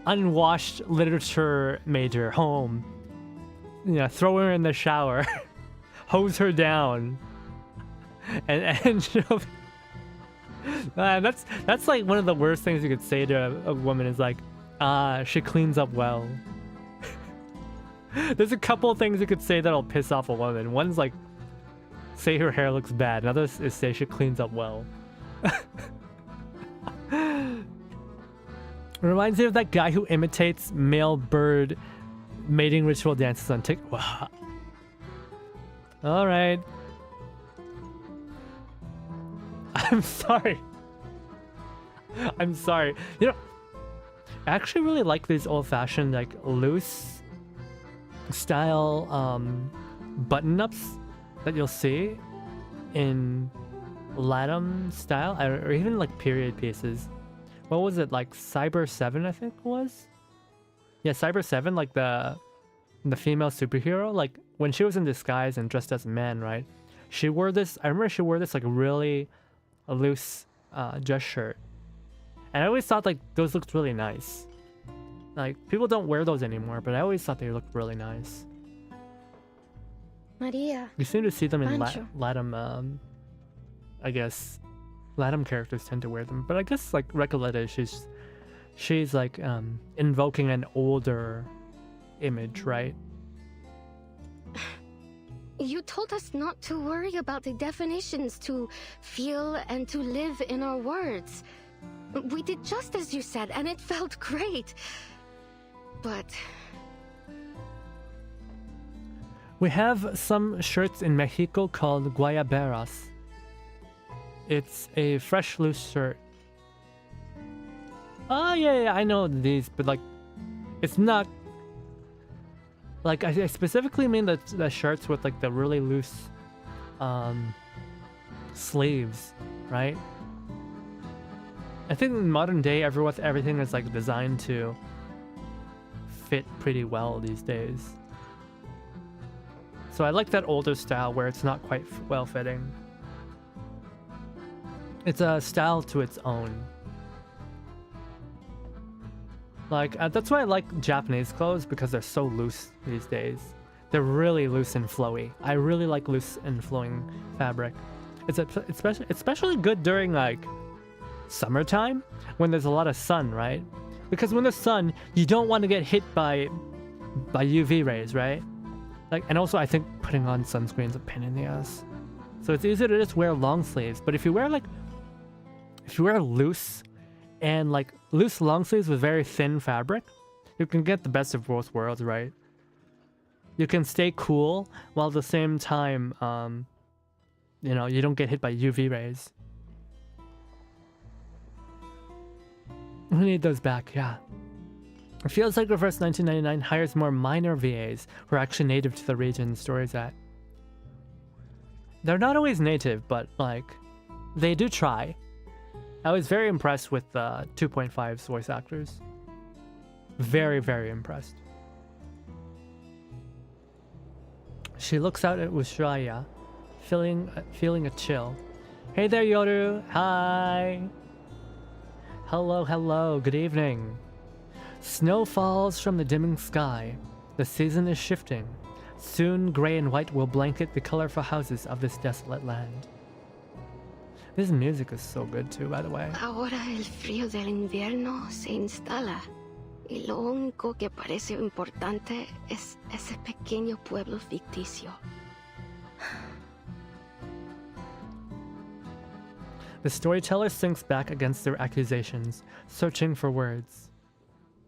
literature major home. Yeah, throw her in the shower. Hose her down. And she'll... that's like one of the worst things you could say to a woman is like, she cleans up well. There's a couple things you could say that'll piss off a woman. One's like, say her hair looks bad. Another is say she cleans up well. Reminds me of that guy who imitates male bird mating ritual dances on TikTok. Wow. All right. I'm sorry. I'm sorry. You know, I actually really like these old-fashioned, like, loose style button-ups that you'll see in LATAM style, or even like period pieces. What was it, like Cyber 7, I think it was? Yeah, Cyber 7, like the female superhero, like when she was in disguise and dressed as a man, right? She wore this, I remember she wore this like really loose dress shirt. And I always thought like those looked really nice. Like people don't wear those anymore, but I always thought they looked really nice. Maria. You seem to see them in Pancho. LATAM, I guess. LATAM characters tend to wear them, but I guess like Recoleta, she's like invoking an older image, right? You told us not to worry about the definitions, to feel and to live in our words. We did just as you said, and it felt great. But... we have some shirts in Mexico called guayaberas. It's a fresh, loose shirt. Oh, yeah, I know these, but like, it's not... Like, I specifically mean the shirts with like the really loose sleeves, right? I think in modern day, everything is like designed to fit pretty well these days. So I like that older style where it's not quite well-fitting. It's a style to its own. Like, that's why I like Japanese clothes, because they're so loose these days. They're really loose and flowy. I really like loose and flowing fabric. It's especially good during, like, summertime, when there's a lot of sun, right? Because when there's sun, you don't want to get hit by UV rays, right? Like, and also I think putting on sunscreen's a pain in the ass. So it's easier to just wear long sleeves. But if you wear loose and like loose long sleeves with very thin fabric, you can get the best of both worlds, right? You can stay cool while at the same time, you know, you don't get hit by UV rays. We need those back, yeah. It feels like Reverse 1999 hires more minor VAs who are actually native to the region the story's at. They're not always native, but like, they do try. I was very impressed with 2.5's voice actors. Very, very impressed. She looks out at Ushuaia, feeling a chill. Hey there, Yoru. Hi. Hello, hello. Good evening. Snow falls from the dimming sky. The season is shifting. Soon, gray and white will blanket the colorful houses of this desolate land. This music is so good too, by the way. Ahora el frío del invierno se instala. Y lo único que parece importante es ese pequeño pueblo ficticio. The storyteller sinks back against their accusations, searching for words.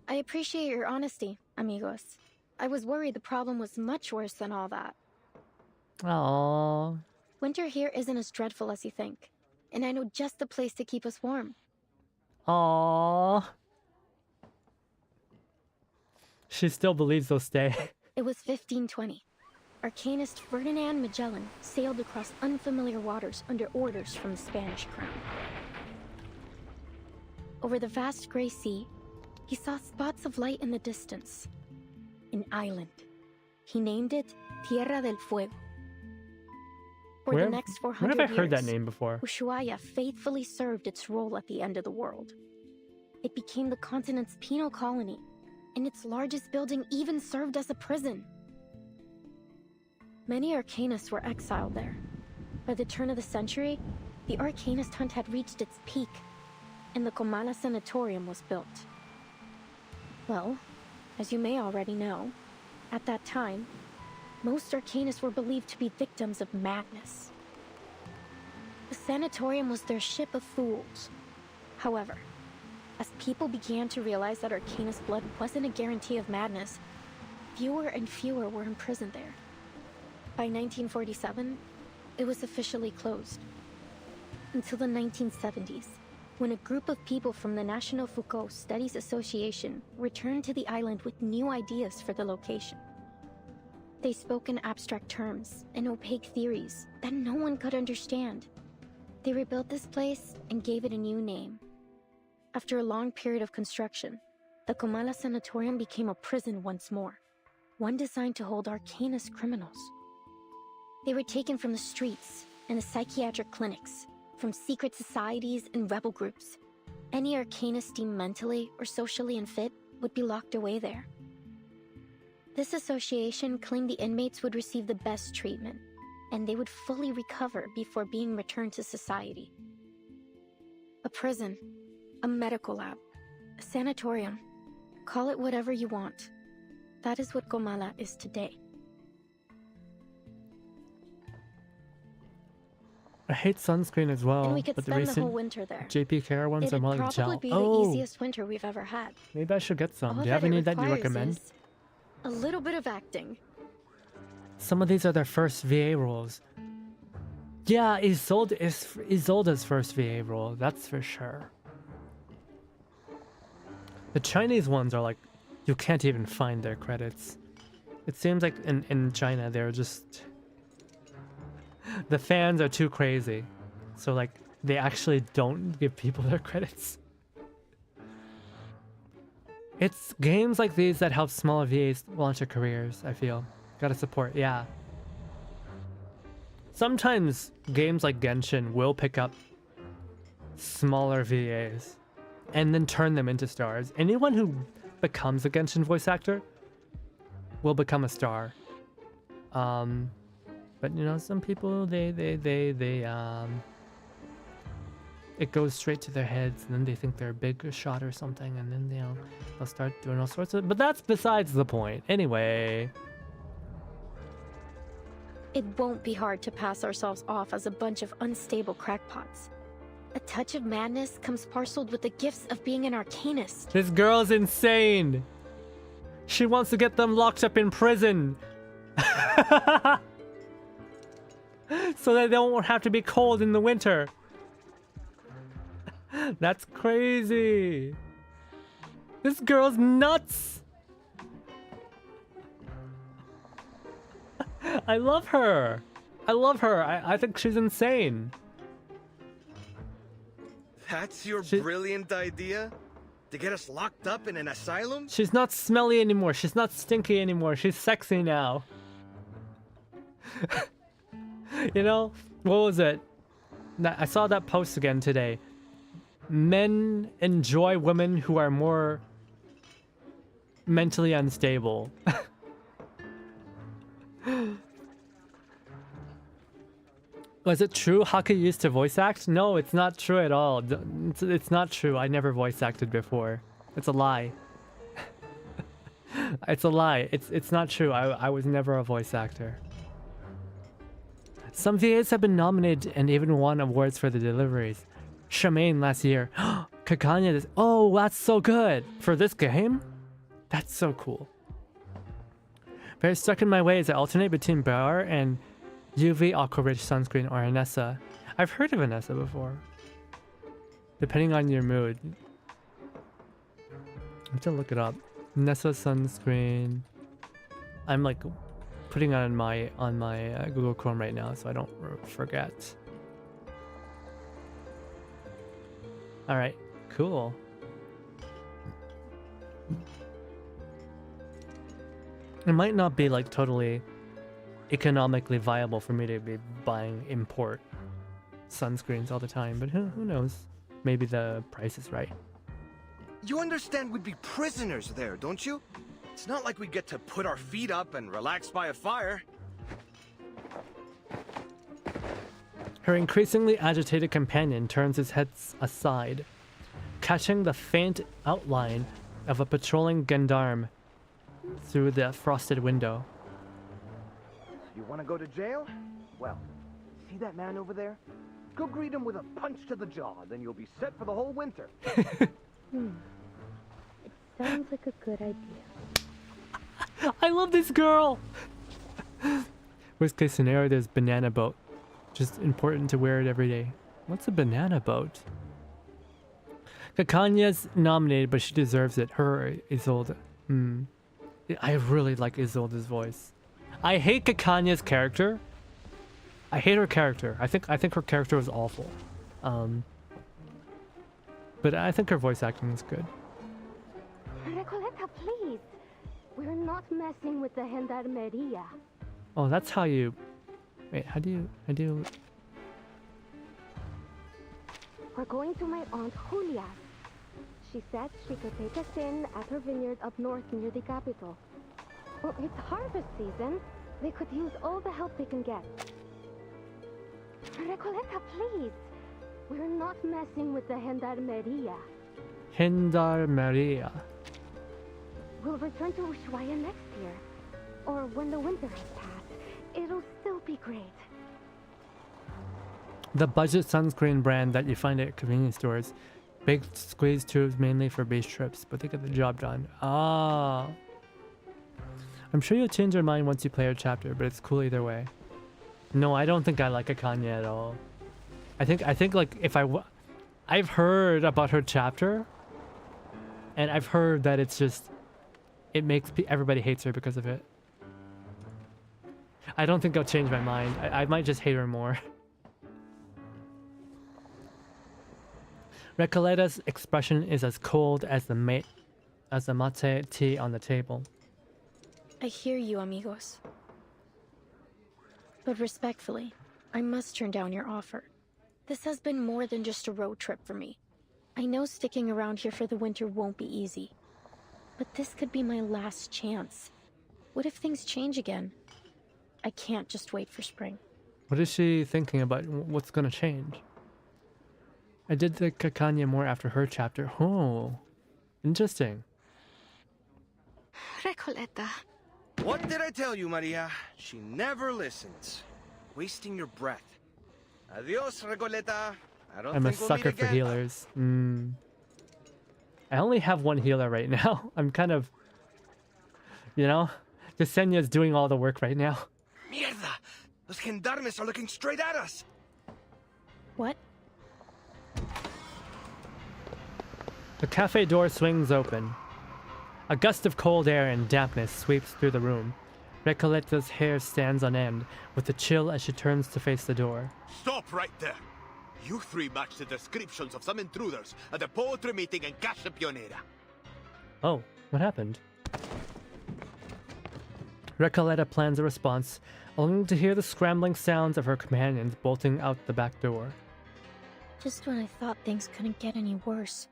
I appreciate your honesty, amigos. I was worried the problem was much worse than all that. Aww. Winter here isn't as dreadful as you think, and I know just the place to keep us warm. Aww. She still believes they'll stay. It was 1520. Arcanist Ferdinand Magellan sailed across unfamiliar waters under orders from the Spanish crown. over the vast gray sea, he saw spots of light in the distance. An island. He named it Tierra del Fuego. For the next 400 where have I heard years, that name before? Ushuaia faithfully served its role at the end of the world. It became the continent's penal colony, and its largest building even served as a prison. Many arcanists were exiled there. By the turn of the century, the arcanist hunt had reached its peak, and the Comala Sanatorium was built. Well, as you may already know, at that time, most arcanists were believed to be victims of madness. The sanatorium was their ship of fools. However, as people began to realize that arcanist blood wasn't a guarantee of madness, fewer and fewer were imprisoned there. By 1947, it was officially closed. Until the 1970s, when a group of people from the National Foucault Studies Association returned to the island with new ideas for the location. They spoke in abstract terms and opaque theories that no one could understand. They rebuilt this place and gave it a new name. After a long period of construction, the Comala Sanatorium became a prison once more, one designed to hold arcanist criminals. They were taken from the streets and the psychiatric clinics, from secret societies and rebel groups. Any arcanist deemed mentally or socially unfit would be locked away there. This association claimed the inmates would receive the best treatment, and they would fully recover before being returned to society. A prison, a medical lab, a sanatorium, call it whatever you want. That is what Comala is today. I hate sunscreen as well, And we could but the spend the whole recent winter there. JPKR ones are It'd more like probably gel. be the Oh, easiest winter we've ever had. maybe I should get some. All Do you have it any that you requires recommend? is a little bit of acting. Some of these are their first VA roles. Yeah, Isolda's first VA role, that's for sure. The Chinese ones are like, you can't even find their credits. It seems like in China they're just... The fans are too crazy. So like, they actually don't give people their credits. It's games like these that help small VAs launch their careers, I feel. Gotta support, yeah. Sometimes games like Genshin will pick up smaller VAs and then turn them into stars. Anyone who becomes a Genshin voice actor will become a star. But you know, some people it goes straight to their heads, and then they think they're a big shot or something, and then they'll start doing all sorts of. But that's besides the point. Anyway, It won't be hard to pass ourselves off as a bunch of unstable crackpots. A touch of madness comes parceled with the gifts of being an arcanist. this girl's insane. She wants to get them locked up in prison. So that they won't have to be cold in the winter. That's crazy. This girl's nuts. I love her. I think she's insane. That's your brilliant idea? To get us locked up in an asylum? She's not smelly anymore. She's not stinky anymore. She's sexy now. You know, what was it? I saw that post again today. Men enjoy women who are more mentally unstable. Was it true Haka used to voice act? No, it's not true at all. It's not true. I never voice acted before. It's a lie. It's a lie. It's not true. I was never a voice actor. Some VAs have been nominated and even won awards for the deliveries. Shamaine last year. Kakanya this. Oh, that's so good. For this game? That's so cool. Very stuck in my ways. I alternate between Bauer and UV Aqua Rich Sunscreen or Anessa. I've heard of Anessa before. Depending on your mood. I have to look it up. Anessa Sunscreen. I'm like putting it on my Google Chrome right now so I don't forget. Alright, cool. It might not be like totally economically viable for me to be buying import sunscreens all the time, but who knows? Maybe the price is right. You understand we'd be prisoners there, don't you? It's not like we get to put our feet up and relax by a fire. Her increasingly agitated companion turns his head aside, catching the faint outline of a patrolling gendarme through the frosted window. You want to go to jail? Well, see that man over there? Go greet him with a punch to the jaw, then you'll be set for the whole winter. It sounds like a good idea. I love this girl! Worst case scenario, there's banana boat. Just important to wear it every day. What's a banana boat? Kakanya's nominated, but she deserves it. Her Isolde. I really like Isolde's voice. I hate Kakanya's character. I hate her character. I think her character was awful. But I think her voice acting is good. Recoleta, please. We're not messing with the gendarmeria. Oh, that's how you... Wait, how do you... We're going to my Aunt Julia's. She said she could take us in at her vineyard up north near the capital. Well, it's harvest season. They could use all the help they can get. Recoleta, please. We're not messing with the gendarmeria. Gendarmeria. We'll return to Ushuaia next year. Or when the winter has passed. It'll still be great. The budget sunscreen brand that you find at convenience stores. Big squeeze tubes mainly for beach trips, but they get the job done. Ah. I'm sure you'll change your mind once you play her chapter, but it's cool either way. No, I don't think I like Akanya at all. I think like if I've heard about her chapter, and I've heard that it's just it makes everybody hates her because of it. I don't think I'll change my mind. I might just hate her more. Recoleta's expression is as cold as the mate tea on the table. I hear you, amigos. But respectfully, I must turn down your offer. This has been more than just a road trip for me. I know sticking around here for the winter won't be easy. But this could be my last chance. What if things change again? I can't just wait for spring. What is she thinking about? What's gonna change? I did like Kakanya more after her chapter. Oh, interesting. Recoleta. What did I tell you, Maria? She never listens. Wasting your breath. Adios, Recoleta. I'm a sucker for healers. I only have one healer right now. I'm kind of, you know, Yseenia's doing all the work right now. Mierda! Those gendarmes are looking straight at us. What? The cafe door swings open. A gust of cold air and dampness sweeps through the room. Recoleta's hair stands on end with a chill as she turns to face the door. Stop right there! You three match the descriptions of some intruders at the poetry meeting in Casa Pionera. Oh, what happened? Recoleta plans a response, only to hear the scrambling sounds of her companions bolting out the back door. Just when I thought things couldn't get any worse.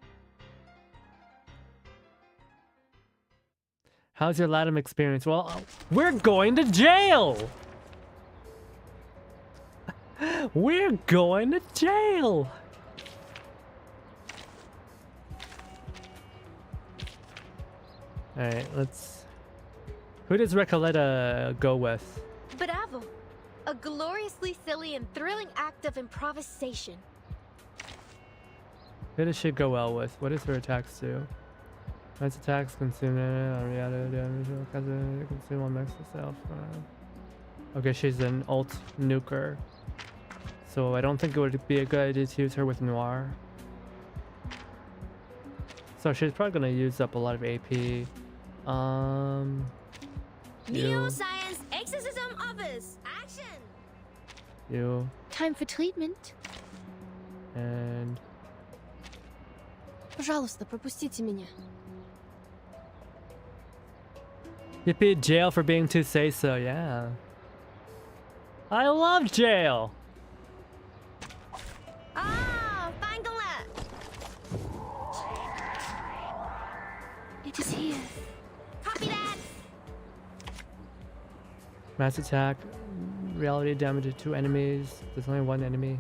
How's your LATAM experience? Well, we're going to jail! We're going to jail! Alright, let's... Who does Recoleta go with? Bravo! A gloriously silly and thrilling act of improvisation. Who does she go well with? What does her attacks do? Nice attacks consume consume one max itself. Okay, she's an alt nuker. So I don't think it would be a good idea to use her with Noir. So she's probably gonna use up a lot of AP. Neuroscience Exorcism Office! Action! You. Time for treatment. And... Пожалуйста, пропустите меня. Yippee, jail for being too say-so, yeah. I love jail! Ah, Bangala! It is here. Copy that! Mass attack, reality damage to enemies. There's only one enemy.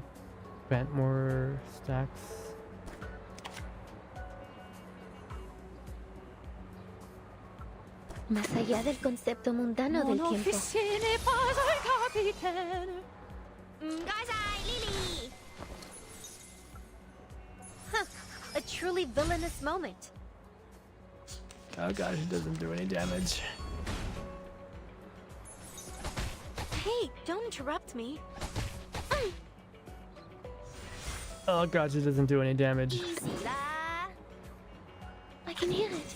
Grant more stacks. Más allá del concepto mundano del tiempo. Lily! Huh, a truly villainous moment. Oh god, he doesn't do any damage. Hey, don't interrupt me. Oh god, she doesn't do any damage. Easy la. I can hear it.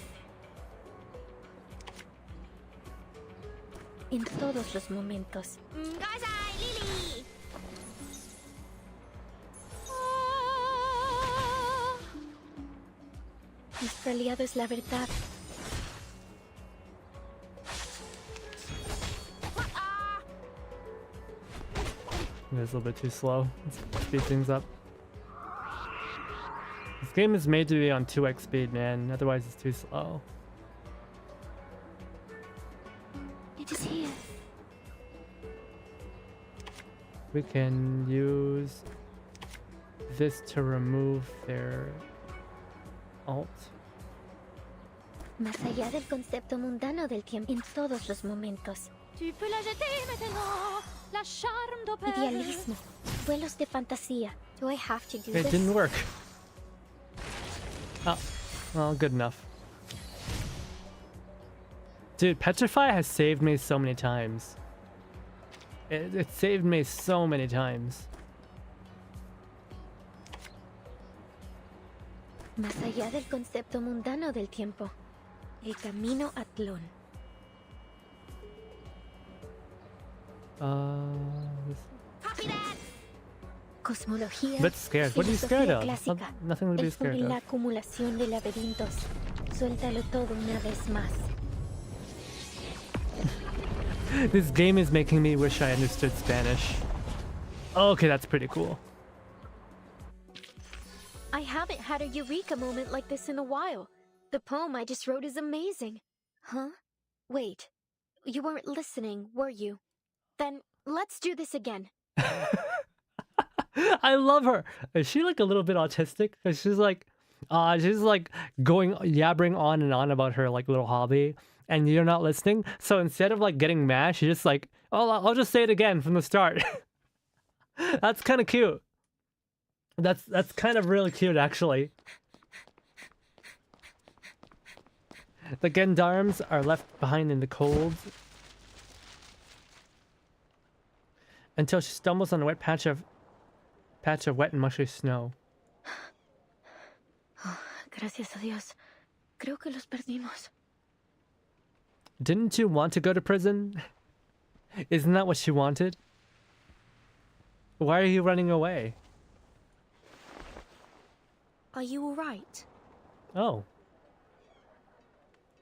En todos los momentos. Lily! Nuestro aliado es la verdad. It's a little bit too slow. Let's speed things up. This game is made to be on 2x speed, man. Otherwise, it's too slow. It is here. We can use this to remove their alt. Más allá del concepto mundano del tiempo. En todos los momentos. Tu peux la jeter maintenant, la charme d'opère. Idealismo. Vuelos de fantasía. Do I have to do It this? didn't work. Oh, well, good enough. Dude, Petrify has saved me so many times. It saved me so many times. Más allá del concepto mundano del tiempo. El camino a Tlón. Copy that! Cosmología. Bit scared. What are you scared of? Clásica. Nothing to be El scared y la of. acumulación de laberintos. Suéltalo todo una vez más. This game is making me wish I understood Spanish. Okay, that's pretty cool. I haven't had a eureka moment like this in a while. The poem I just wrote is amazing. Huh? Wait. You weren't listening, were you? Then let's do this again. I love her. Is she like a little bit autistic? 'Cause she's like going yabbering on and on about her like little hobby, and you're not listening. So instead of like getting mad, she's just like, "Oh, I'll just say it again from the start." That's kind of cute. That's kind of really cute, actually. The gendarmes are left behind in the cold until she stumbles on a wet patch of wet and mushy snow. Oh, gracias a Dios. Creo que los perdimos. Didn't you want to go to prison? Isn't that what she wanted? Why are you running away? Are you alright? Oh.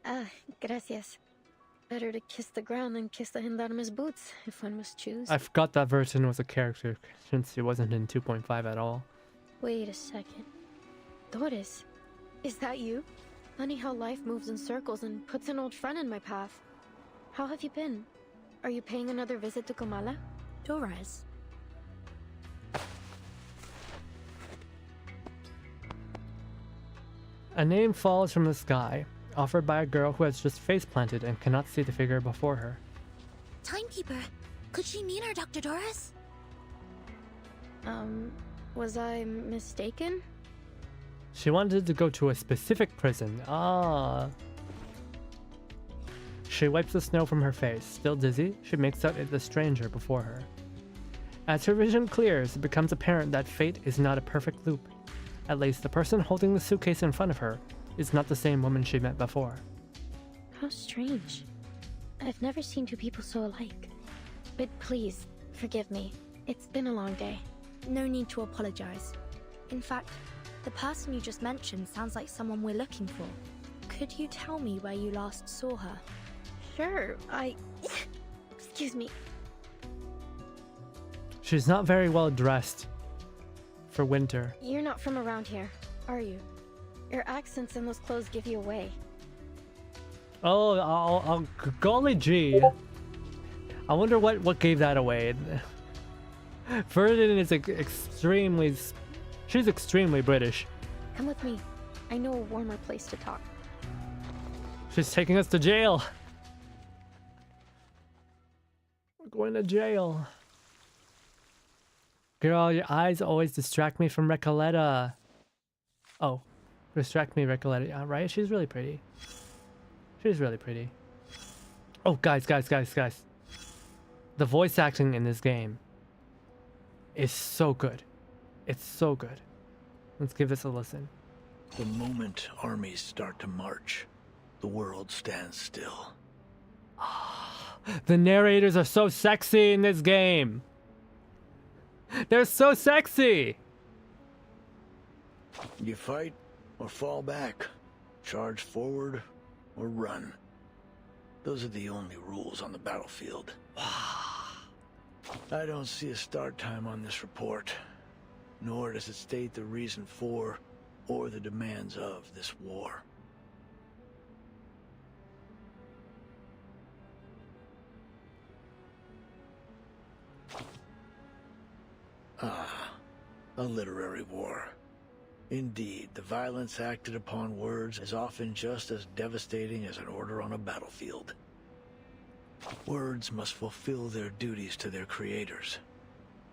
Ah, gracias. Better to kiss the ground than kiss the gendarme's boots, if one must choose. I forgot that version was a character, since it wasn't in 2.5 at all. Wait a second. Doris, is that you? Funny how life moves in circles and puts an old friend in my path. How have you been? Are you paying another visit to Comala? Doris. A name falls from the sky, offered by a girl who has just face planted and cannot see the figure before her. Timekeeper, could she mean her Dr. Doris? Was I mistaken? She wanted to go to a specific prison. Ah. She wipes the snow from her face. Still dizzy, she makes out the stranger before her. As her vision clears, it becomes apparent that fate is not a perfect loop. At least the person holding the suitcase in front of her is not the same woman she met before. How strange. I've never seen two people so alike. But please, forgive me. It's been a long day. No need to apologize. In fact, the person you just mentioned sounds like someone we're looking for. Could you tell me where you last saw her? Sure, Excuse me. She's not very well dressed for winter. You're not from around here, are you? Your accents and those clothes give you away. Oh, golly gee. I wonder what gave that away. Ferdinand is extremely... She's extremely British. Come with me. I know a warmer place to talk. She's taking us to jail. We're going to jail. Girl, your eyes always distract me from Recoleta. Oh, distract me, Recoleta. Right? She's really pretty. She's really pretty. Oh, guys. The voice acting in this game is so good. It's so good. Let's give this a listen. The moment armies start to march, the world stands still. The narrators are so sexy in this game. They're so sexy. You fight or fall back, charge forward or run. Those are the only rules on the battlefield. I don't see a start time on this report, nor does it state the reason for or the demands of this war. A literary war. Indeed, the violence acted upon words is often just as devastating as an order on a battlefield. Words must fulfill their duties to their creators,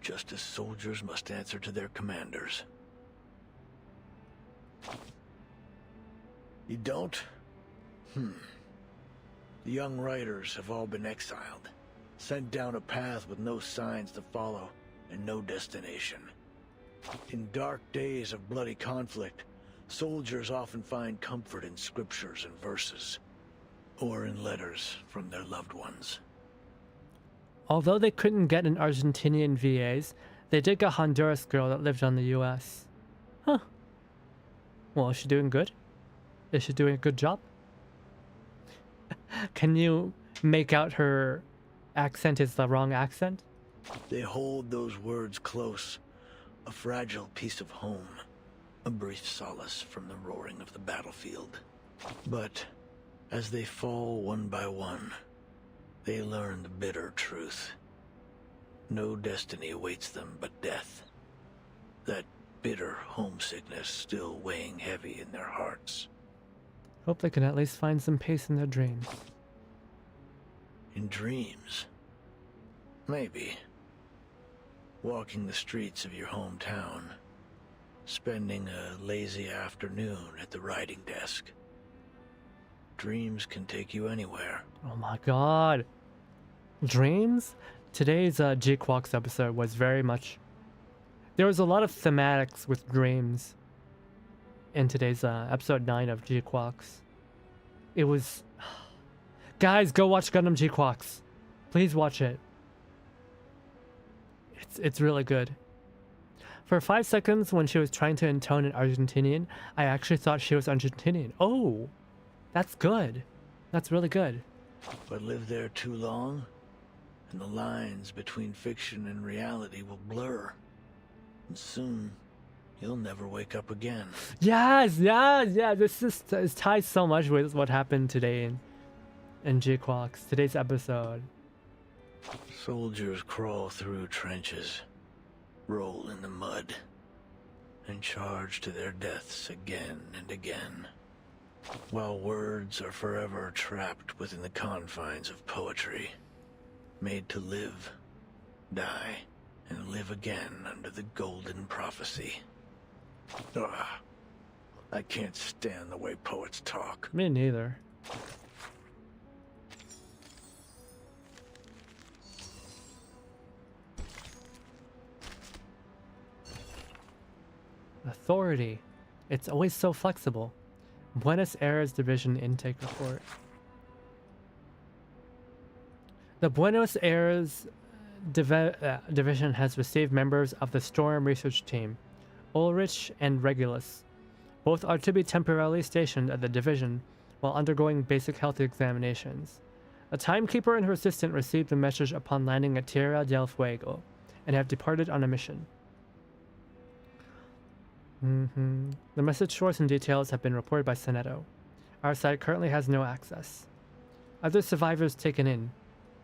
just as soldiers must answer to their commanders. You don't? The young writers have all been exiled, sent down a path with no signs to follow and no destination. In dark days of bloody conflict, soldiers often find comfort in scriptures and verses, or in letters from their loved ones. Although they couldn't get an Argentinian VAs, they did get a Honduras girl that lived on the US. Huh. Well, is she doing good? Is she doing a good job? Can you make out her accent is the wrong accent? They hold those words close, a fragile piece of home, a brief solace from the roaring of the battlefield. But as they fall one by one, they learn the bitter truth. No destiny awaits them but death. That bitter homesickness still weighing heavy in their hearts. Hope they can at least find some peace in their dreams. In dreams? Maybe. Walking the streets of your hometown, spending a lazy afternoon at the writing desk. Dreams can take you anywhere. Oh my god. Dreams? Today's G-Quox episode was very much... There was a lot of thematics with dreams in today's episode 9 of G-Quox. It was... Guys, go watch Gundam G-Quox. Please watch it. It's really good. For 5 seconds when she was trying to intone an Argentinian, I actually thought she was Argentinian. Oh, that's good. That's really good. But live there too long, and the lines between fiction and reality will blur. And soon, you'll never wake up again. Yes. This ties so much with what happened today in G-Quox, today's episode. Soldiers crawl through trenches, roll in the mud, and charge to their deaths again and again, while words are forever trapped within the confines of poetry, made to live, die, and live again under the golden prophecy. I can't stand the way poets talk. Me neither. Authority. It's always so flexible. Buenos Aires Division Intake Report. The Buenos Aires Division has received members of the Storm Research Team, Ulrich and Regulus. Both are to be temporarily stationed at the division while undergoing basic health examinations. The timekeeper and her assistant received the message upon landing at Tierra del Fuego and have departed on a mission. The message source and details have been reported by Seneto. Our site currently has no access. Other survivors taken in.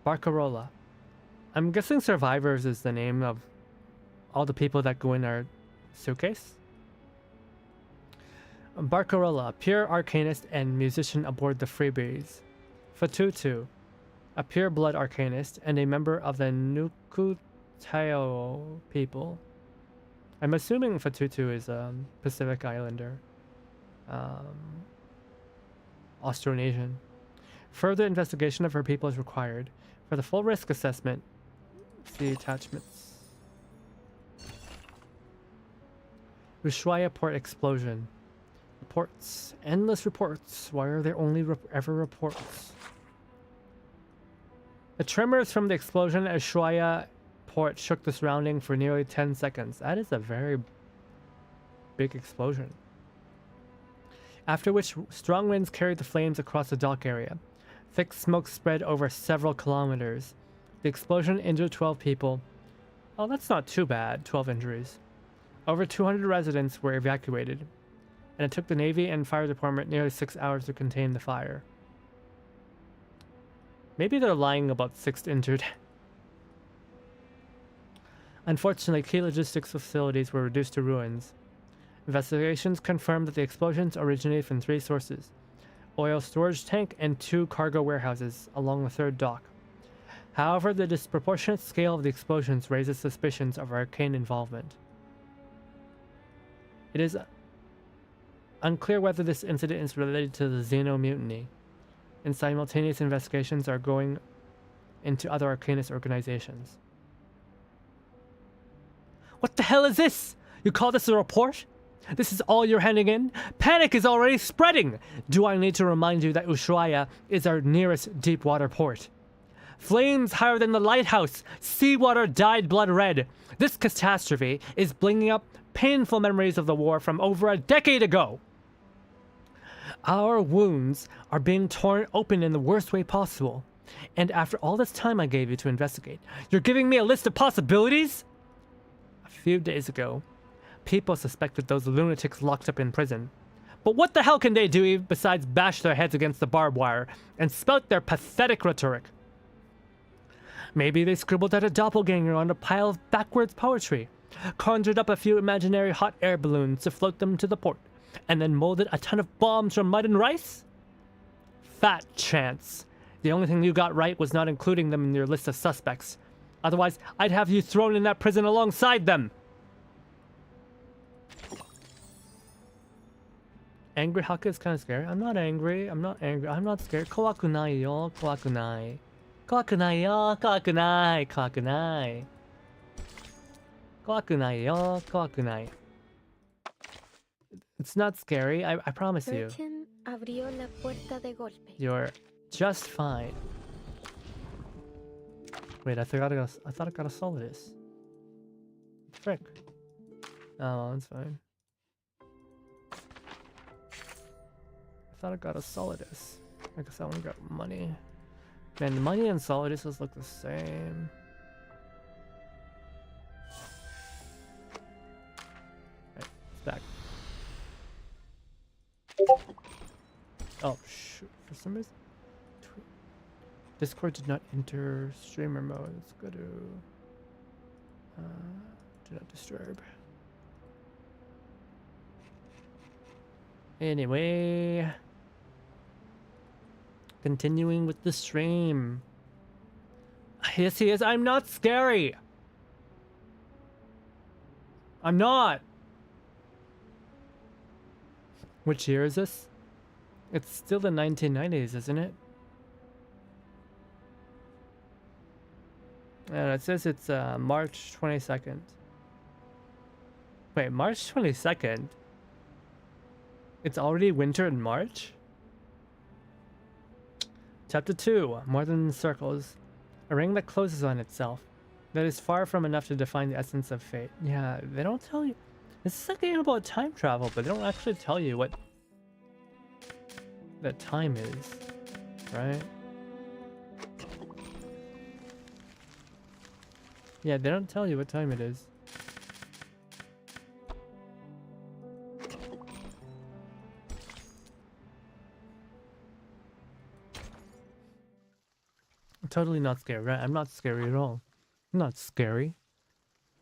Barcarola. I'm guessing survivors is the name of all the people that go in our suitcase. Barcarola, pure arcanist and musician aboard the Freebreeze. Fatutu, a pure blood arcanist and a member of the Nukutao people. I'm assuming Fatutu is a Pacific Islander. Austronesian. Further investigation of her people is required. For the full risk assessment, see attachments. Ushuaia port explosion. Reports. Endless reports. Why are there only ever reports? The tremors from the explosion at Ushuaia port shook the surrounding for nearly 10 seconds. That is a very big explosion. After which, strong winds carried the flames across the dock area. Thick smoke spread over several kilometers. The explosion injured 12 people. Oh, that's not too bad, 12 injuries. Over 200 residents were evacuated, and it took the Navy and Fire Department nearly 6 hours to contain the fire. Maybe they're lying about 6 injured. Unfortunately, key logistics facilities were reduced to ruins. Investigations confirmed that the explosions originated from 3 sources: oil storage tank and 2 cargo warehouses along the 3rd dock. However, the disproportionate scale of the explosions raises suspicions of arcane involvement. It is unclear whether this incident is related to the Xeno mutiny, and simultaneous investigations are going into other arcanist organizations. What the hell is this? You call this a report? This is all you're handing in? Panic is already spreading! Do I need to remind you that Ushuaia is our nearest deep water port? Flames higher than the lighthouse! Seawater dyed blood red! This catastrophe is bringing up painful memories of the war from over a decade ago! Our wounds are being torn open in the worst way possible. And after all this time I gave you to investigate, you're giving me a list of possibilities? A few days ago, people suspected those lunatics locked up in prison. But what the hell can they do besides bash their heads against the barbed wire and spout their pathetic rhetoric? Maybe they scribbled out a doppelganger on a pile of backwards poetry, conjured up a few imaginary hot air balloons to float them to the port, and then molded a ton of bombs from mud and rice? Fat chance. The only thing you got right was not including them in your list of suspects. Otherwise, I'd have you thrown in that prison alongside them. Angry Haka is kind of scary. I'm not angry. I'm not angry. I'm not scared. Kawakunai yo. Kawakunai. Kawakunai yo. Kawakunai. Kawakunai. Kawakunai yo. Kawakunai. It's not scary. I promise you. Abrió la puerta de golpe. You're just fine. Wait, I thought I got a Solidus. Frick. Oh, that's fine. I thought I got a Solidus. I guess that one got money. Man, the money and Soliduses look the same. Right, it's back. Oh, shoot. For some reason, Discord did not enter streamer mode. Let's go to do not disturb. Anyway, continuing with the stream. Yes, he is. I'm not scary. I'm not. Which year is this? It's still the 1990s, isn't it? And it says it's March 22nd. Wait, March 22nd? It's already winter in March? Chapter 2, More Than Circles. A ring that closes on itself. That is far from enough to define the essence of fate. Yeah, they don't tell you. This is a game about time travel, but they don't actually tell you what that time is, right? Yeah, they don't tell you what time it is. I'm totally not scary, right? I'm not scary at all. I'm not scary.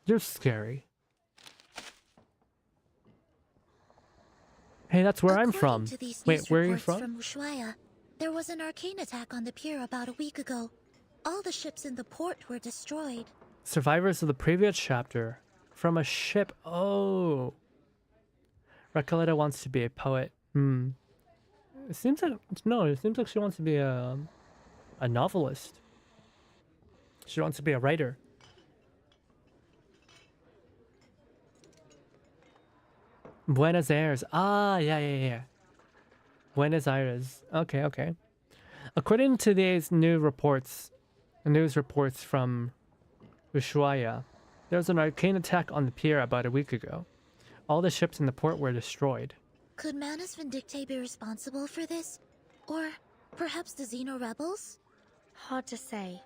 You're scary. Hey, that's where I'm from. Wait, where are you from? Ushuaia, there was an arcane attack on the pier about a week ago. All the ships in the port were destroyed. Survivors of the previous chapter. From a ship. Oh. Recoleta wants to be a poet. It seems like... No, it seems like she wants to be a novelist. She wants to be a writer. Buenos Aires. Ah, yeah. Buenos Aires. Okay. According to these news reports from Ushuaia, there was an arcane attack on the pier about a week ago. All the ships in the port were destroyed. Could Manus Vindictae be responsible for this? Or perhaps the Xeno rebels? Hard to say.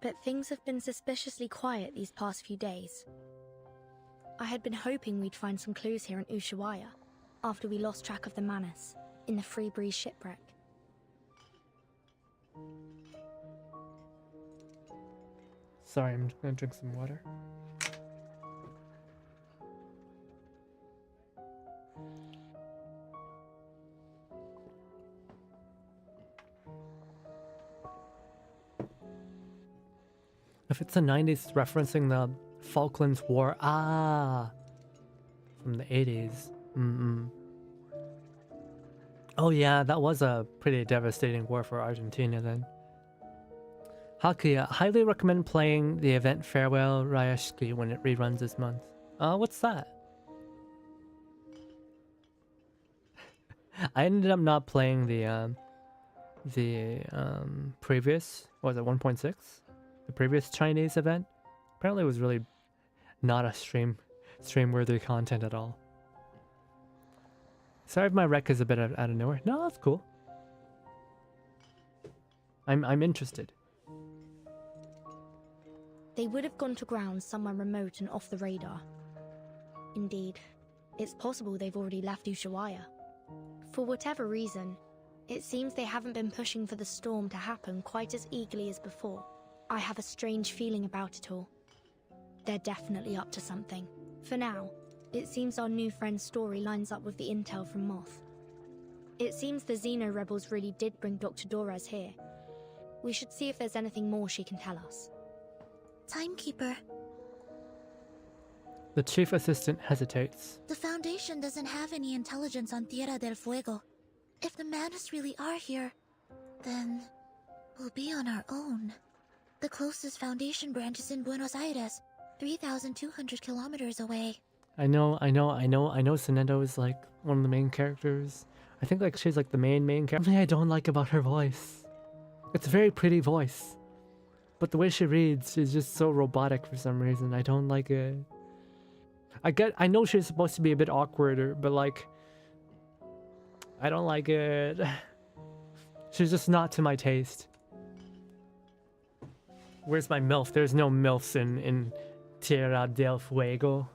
But things have been suspiciously quiet these past few days. I had been hoping we'd find some clues here in Ushuaia, after we lost track of the Manus, in the Free Breeze shipwreck. Sorry, I'm gonna drink some water. If it's the 90s, referencing the Falklands War. Ah! From the 80s. Oh yeah, that was a pretty devastating war for Argentina then. Hakuya, highly recommend playing the event Farewell Rayashiki when it reruns this month. What's that? I ended up not playing the previous, what was it, 1.6? The previous Chinese event. Apparently it was really not a stream-worthy content at all. Sorry if my rec is a bit out of nowhere. No, that's cool. I'm interested. They would have gone to ground somewhere remote and off the radar. Indeed, it's possible they've already left Ushuaia. For whatever reason, it seems they haven't been pushing for the storm to happen quite as eagerly as before. I have a strange feeling about it all. They're definitely up to something. For now, it seems our new friend's story lines up with the intel from Moth. It seems the Xeno rebels really did bring Dr. Dorez here. We should see if there's anything more she can tell us. Timekeeper. The chief assistant hesitates. The Foundation doesn't have any intelligence on Tierra del Fuego. If the Manus really are here, then we'll be on our own. The closest Foundation branch is in Buenos Aires, 3,200 kilometers away. I know Sinendo is like one of the main characters. I think like she's like the main character. Something I don't like about her voice. It's a very pretty voice. But the way she reads, she's just so robotic for some reason. I don't like it. I know she's supposed to be a bit awkward, but like, I don't like it. She's just not to my taste. Where's my MILF? There's no MILFs in Tierra del Fuego.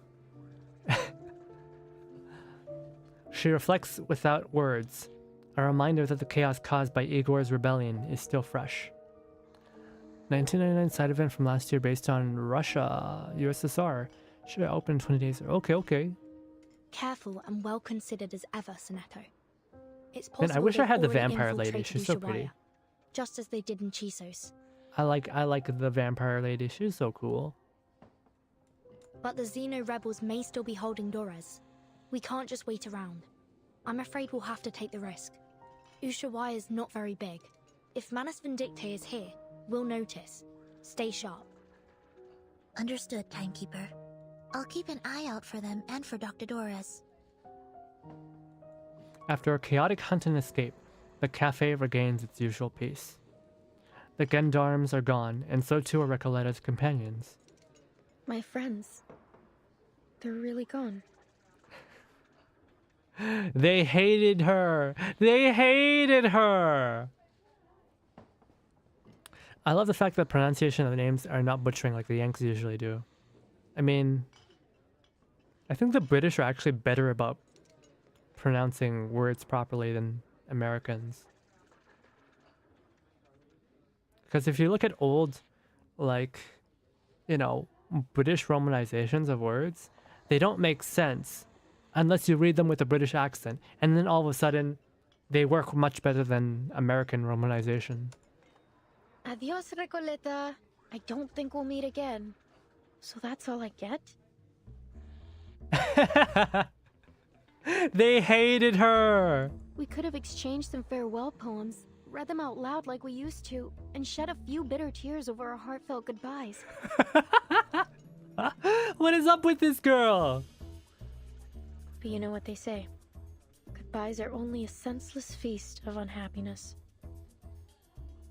She reflects without words, a reminder that the chaos caused by Igor's rebellion is still fresh. 1999 side event from last year based on Russia, USSR. Should have opened 20 days. Okay. Careful and well considered as ever, Soneto. It's possible. Man, I wish I had the already vampire lady. She's so Ushuaia, pretty. Just as they did in Chisos. I like the vampire lady. She's so cool. But the Xeno rebels may still be holding Dorez. We can't just wait around. I'm afraid we'll have to take the risk. Ushuaia is not very big. If Manus Vindictae is here, we'll notice. Stay sharp. Understood, Timekeeper. I'll keep an eye out for them and for Dr. Dorez. After a chaotic hunt and escape, the cafe regains its usual peace. The gendarmes are gone, and so too are Recoleta's companions. My friends. They're really gone. They hated her! They hated her! I love the fact that pronunciation of the names are not butchering like the Yanks usually do. I mean, I think the British are actually better about pronouncing words properly than Americans. Because if you look at old, like, you know, British romanizations of words, they don't make sense unless you read them with a British accent. And then all of a sudden, they work much better than American romanization. Adios, Recoleta. I don't think we'll meet again. So that's all I get? They hated her! We could have exchanged some farewell poems, read them out loud like we used to, and shed a few bitter tears over our heartfelt goodbyes. What is up with this girl? But you know what they say. Goodbyes are only a senseless feast of unhappiness.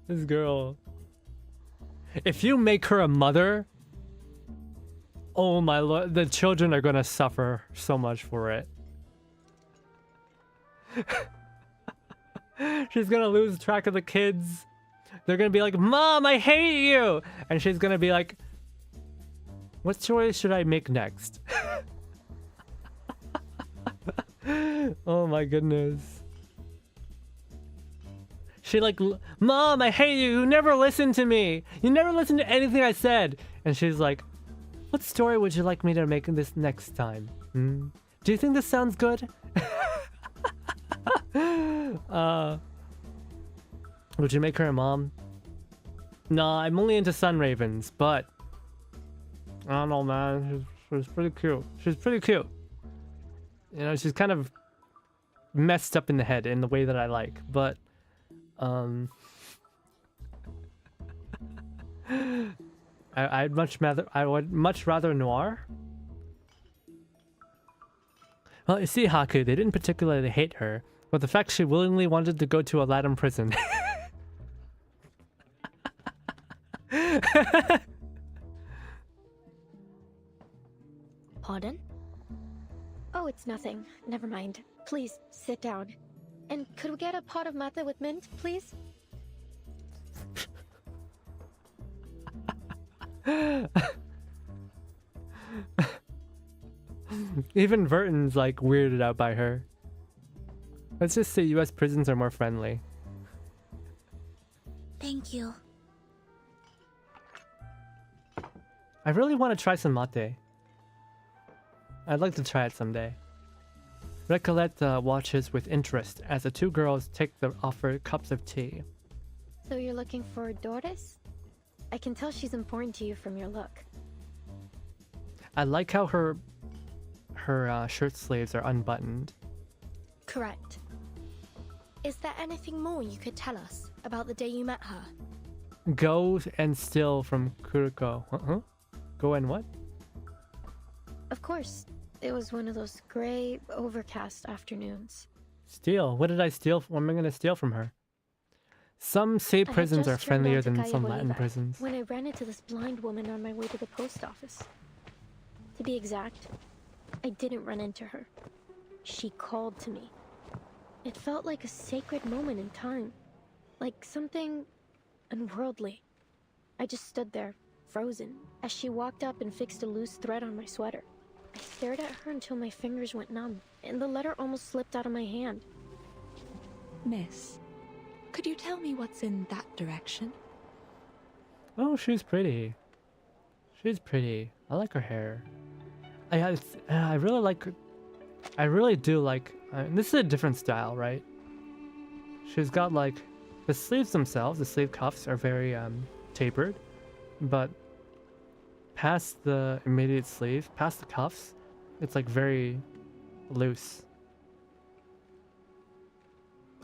This girl. If you make her a mother, oh my lord, the children are gonna suffer so much for it. She's gonna lose track of the kids. They're gonna be like, Mom, I hate you! And she's gonna be like, what choice should I make next? Oh my goodness. She like, Mom, I hate you. You never listened to me. You never listened to anything I said. And she's like, what story would you like me to make this next time? Do you think this sounds good? Would you make her a mom? Nah, I'm only into sun ravens, but I don't know, man. She's pretty cute. She's pretty cute. You know, she's kind of messed up in the head in the way that I like, but I would much rather noir. Well, you see, Haku, they didn't particularly hate her, but the fact she willingly wanted to go to a LATAM prison. Pardon? Oh, it's nothing. Never mind. Please, sit down. And could we get a pot of mate with mint, please? Even Verton's like weirded out by her. Let's just say US prisons are more friendly. Thank you. I really want to try some mate. I'd like to try it someday. Recolette watches with interest as the two girls take the offered cups of tea. So you're looking for Doris? I can tell she's important to you from your look. I like how her shirt sleeves are unbuttoned. Correct. Is there anything more you could tell us about the day you met her? Go and steal from Kuriko. Go and what? Of course. It was one of those gray, overcast afternoons. Steal? What did I steal? What am I going to steal from her? Some say prisons are friendlier than some Latin prisons. When I ran into this blind woman on my way to the post office. To be exact, I didn't run into her. She called to me. It felt like a sacred moment in time. Like something unworldly. I just stood there, frozen, as she walked up and fixed a loose thread on my sweater. I stared at her until my fingers went numb, and the letter almost slipped out of my hand. Miss, could you tell me what's in that direction? Oh, she's pretty. She's pretty. I like her hair. I really like her. I really do like... this is a different style, right? She's got like... The sleeves themselves, the sleeve cuffs are very tapered. But past the immediate sleeve, past the cuffs, it's like very loose.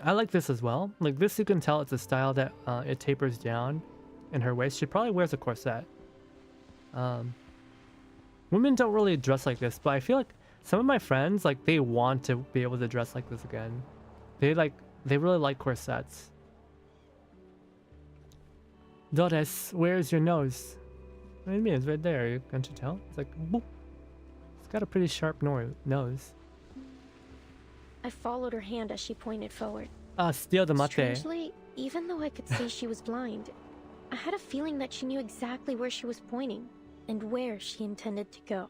I like this as well. Like this, you can tell it's a style that it tapers down in her waist. She probably wears a corset. Women don't really dress like this, but I feel like some of my friends, like, they want to be able to dress like this again. They really like corsets. Doris, where's your nose? What do you mean? It's right there. Can't you tell? It's like, boop. It's got a pretty sharp nose. I followed her hand as she pointed forward. Steal the mate. Strangely, even though I could see she was blind, I had a feeling that she knew exactly where she was pointing and where she intended to go.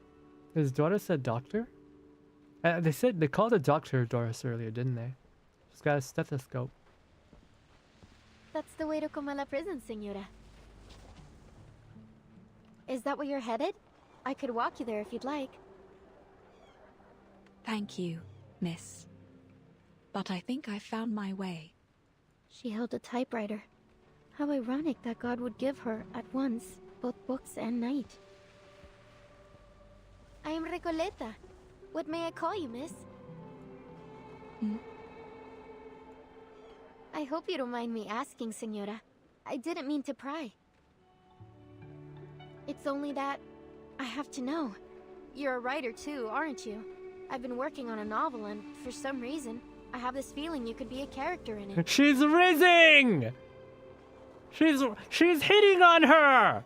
His daughter said doctor? They called a doctor Doris earlier, didn't they? She's got a stethoscope. That's the way to Comala prison, Senora. Is that where you're headed? I could walk you there if you'd like. Thank you, miss. But I think I found my way. She held a typewriter. How ironic that God would give her, at once, both books and night. I am Recoleta. What may I call you, miss? I hope you don't mind me asking, Senora. I didn't mean to pry. It's only that I have to know. You're a writer too, aren't you? I've been working on a novel and, for some reason, I have this feeling you could be a character in it. She's rizzing! She's hitting on her!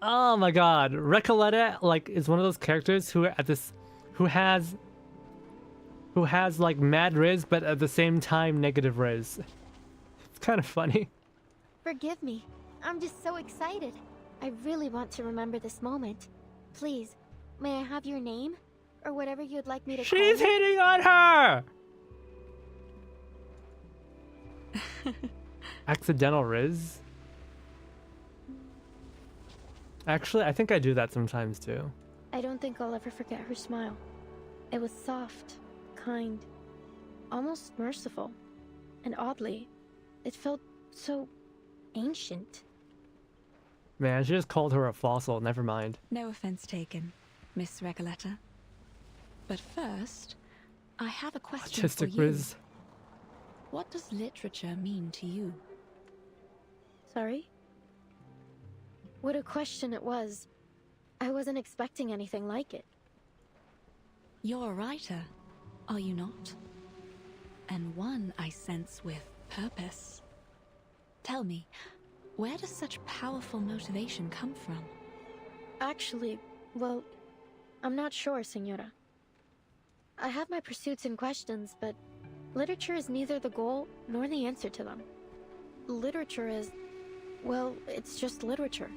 Oh my god, Recoleta like is one of those characters who has like mad riz but at the same time negative riz. It's kind of funny. Forgive me. I'm just so excited. I really want to remember this moment. Please, may I have your name? Or whatever you'd like me to call you? She's hitting on her! Accidental riz? Actually, I think I do that sometimes too. I don't think I'll ever forget her smile. It was soft, kind, almost merciful. And oddly, it felt so ancient. Man, she just called her a fossil, never mind. No offense taken, Miss Recoleta. But first, I have a question Autistic for you. riz. What does literature mean to you? Sorry? What a question it was. I wasn't expecting anything like it. You're a writer, are you not? And one I sense with purpose. Tell me, where does such powerful motivation come from? Actually, well, I'm not sure, Senora. I have my pursuits and questions, but literature is neither the goal nor the answer to them. Literature is, well, it's just literature.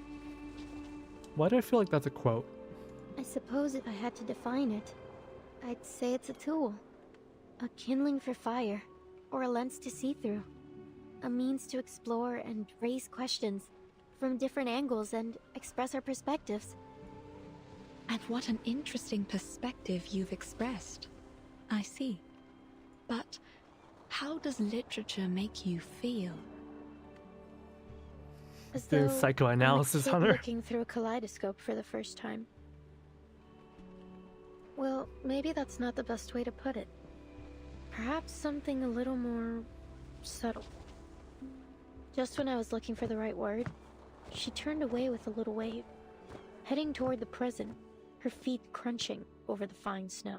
Why do I feel like that's a quote? I suppose if I had to define it, I'd say it's a tool. A kindling for fire, or a lens to see through. A means to explore and raise questions from different angles and express our perspectives. And what an interesting perspective you've expressed. I see. But how does literature make you feel? As Doing though psychoanalysis I'm a on kid her. looking through a kaleidoscope for the first time. Well, maybe that's not the best way to put it. Perhaps something a little more subtle. Just when I was looking for the right word, she turned away with a little wave, heading toward the prison, her feet crunching over the fine snow.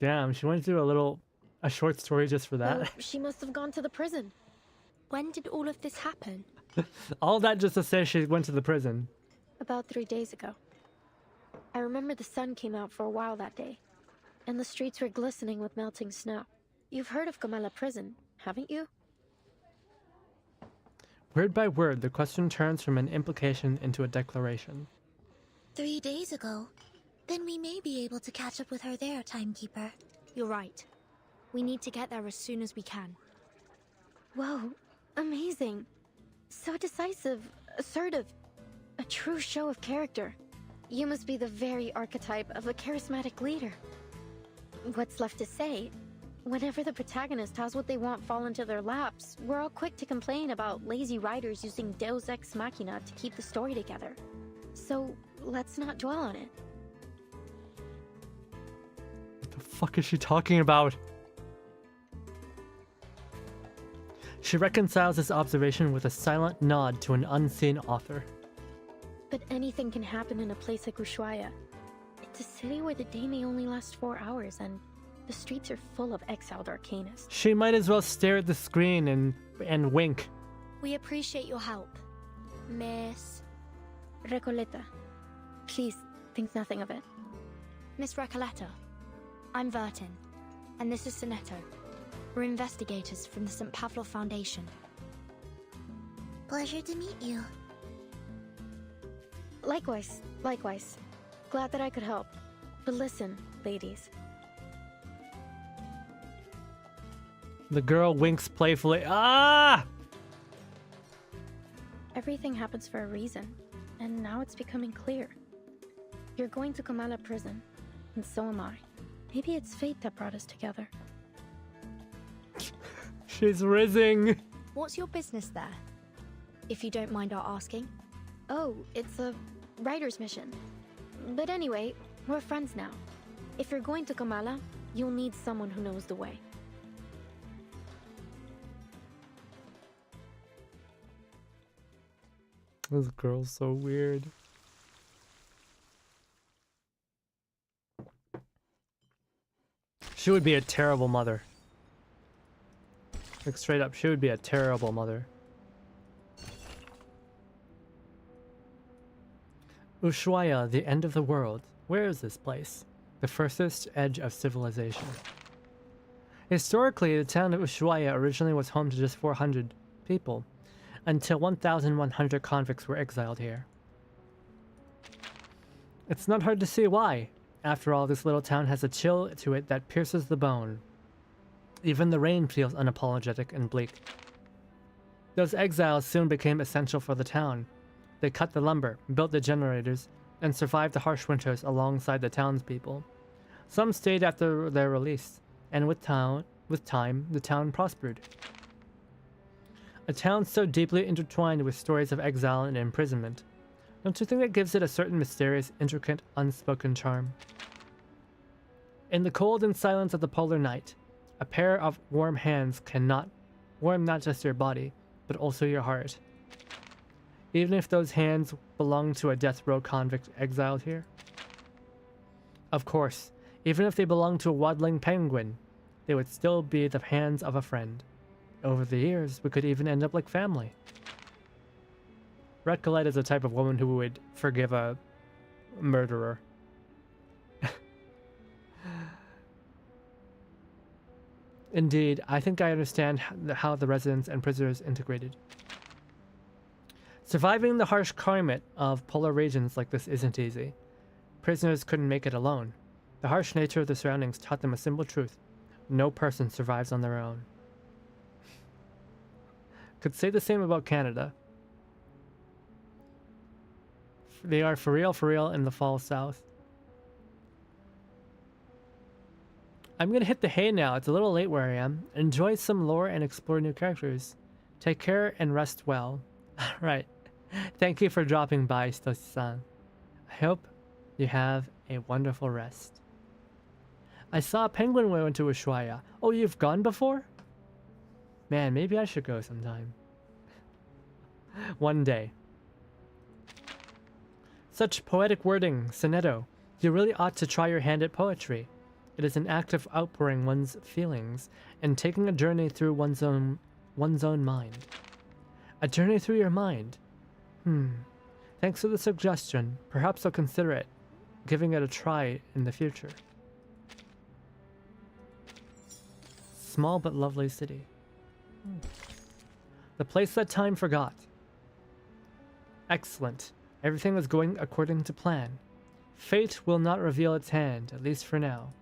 Damn, she went to do a short story just for that. Well, she must have gone to the prison. When did all of this happen? All that just to say she went to the prison. About 3 days ago. I remember the sun came out for a while that day, and the streets were glistening with melting snow. You've heard of Comala prison, haven't you? Word by word, the question turns from an implication into a declaration. 3 days ago. Then we may be able to catch up with her there, Timekeeper. You're right. We need to get there as soon as we can. Whoa, amazing. So decisive, assertive. A true show of character. You must be the very archetype of a charismatic leader. What's left to say? Whenever the protagonist has what they want fall into their laps, we're all quick to complain about lazy writers using Deus Ex Machina to keep the story together. So, let's not dwell on it. What the fuck is she talking about? She reconciles this observation with a silent nod to an unseen author. But anything can happen in a place like Ushuaia. It's a city where the day may only last 4 hours, and the streets are full of exiled arcanists. She might as well stare at the screen and wink. We appreciate your help, Miss... Recoleta. Please, think nothing of it. Miss Recoleta. I'm Vertin, and this is Sonetto. We're investigators from the St. Pavlo Foundation. Pleasure to meet you. Likewise, likewise. Glad that I could help. But listen, ladies. The girl winks playfully. Ah! Everything happens for a reason, and now it's becoming clear. You're going to Kamala prison, and so am I. Maybe it's fate that brought us together. She's rizzing. What's your business there? If you don't mind our asking. Oh, it's a writer's mission. But anyway, we're friends now. If you're going to Kamala, you'll need someone who knows the way. This girl's so weird. She would be a terrible mother. Like straight up, she would be a terrible mother. Ushuaia, the end of the world. Where is this place? The furthest edge of civilization. Historically, the town of Ushuaia originally was home to just 400 people, until 1,100 convicts were exiled here. It's not hard to see why. After all, this little town has a chill to it that pierces the bone. Even the rain feels unapologetic and bleak. Those exiles soon became essential for the town. They cut the lumber, built the generators, and survived the harsh winters alongside the townspeople. Some stayed after their release, and with time, the town prospered. A town so deeply intertwined with stories of exile and imprisonment. Don't you think that gives it a certain mysterious, intricate, unspoken charm? In the cold and silence of the polar night, a pair of warm hands cannot warm not just your body, but also your heart. Even if those hands belong to a death row convict exiled here. Of course, even if they belong to a waddling penguin, they would still be the hands of a friend. Over the years, we could even end up like family. Recolette is the type of woman who would forgive a murderer. Indeed, I think I understand how the residents and prisoners integrated. Surviving the harsh climate of polar regions like this isn't easy. Prisoners couldn't make it alone. The harsh nature of the surroundings taught them a simple truth. No person survives on their own. Could say the same about Canada. They are for real in the fall south. I'm gonna hit the hay now. It's a little late where I am. Enjoy some lore and explore new characters. Take care and rest well. Right. Thank you for dropping by, Stoshi-san. I hope you have a wonderful rest. I saw a penguin when I went to Ushuaia. Oh, you've gone before? Man, maybe I should go sometime. One day. Such poetic wording, Sonetto. You really ought to try your hand at poetry. It is an act of outpouring one's feelings and taking a journey through one's own mind. A journey through your mind. Thanks for the suggestion. Perhaps I'll consider it, giving it a try in the future. Small but lovely city. The place that time forgot. Excellent. Everything is going according to plan. Fate will not reveal its hand, at least for now.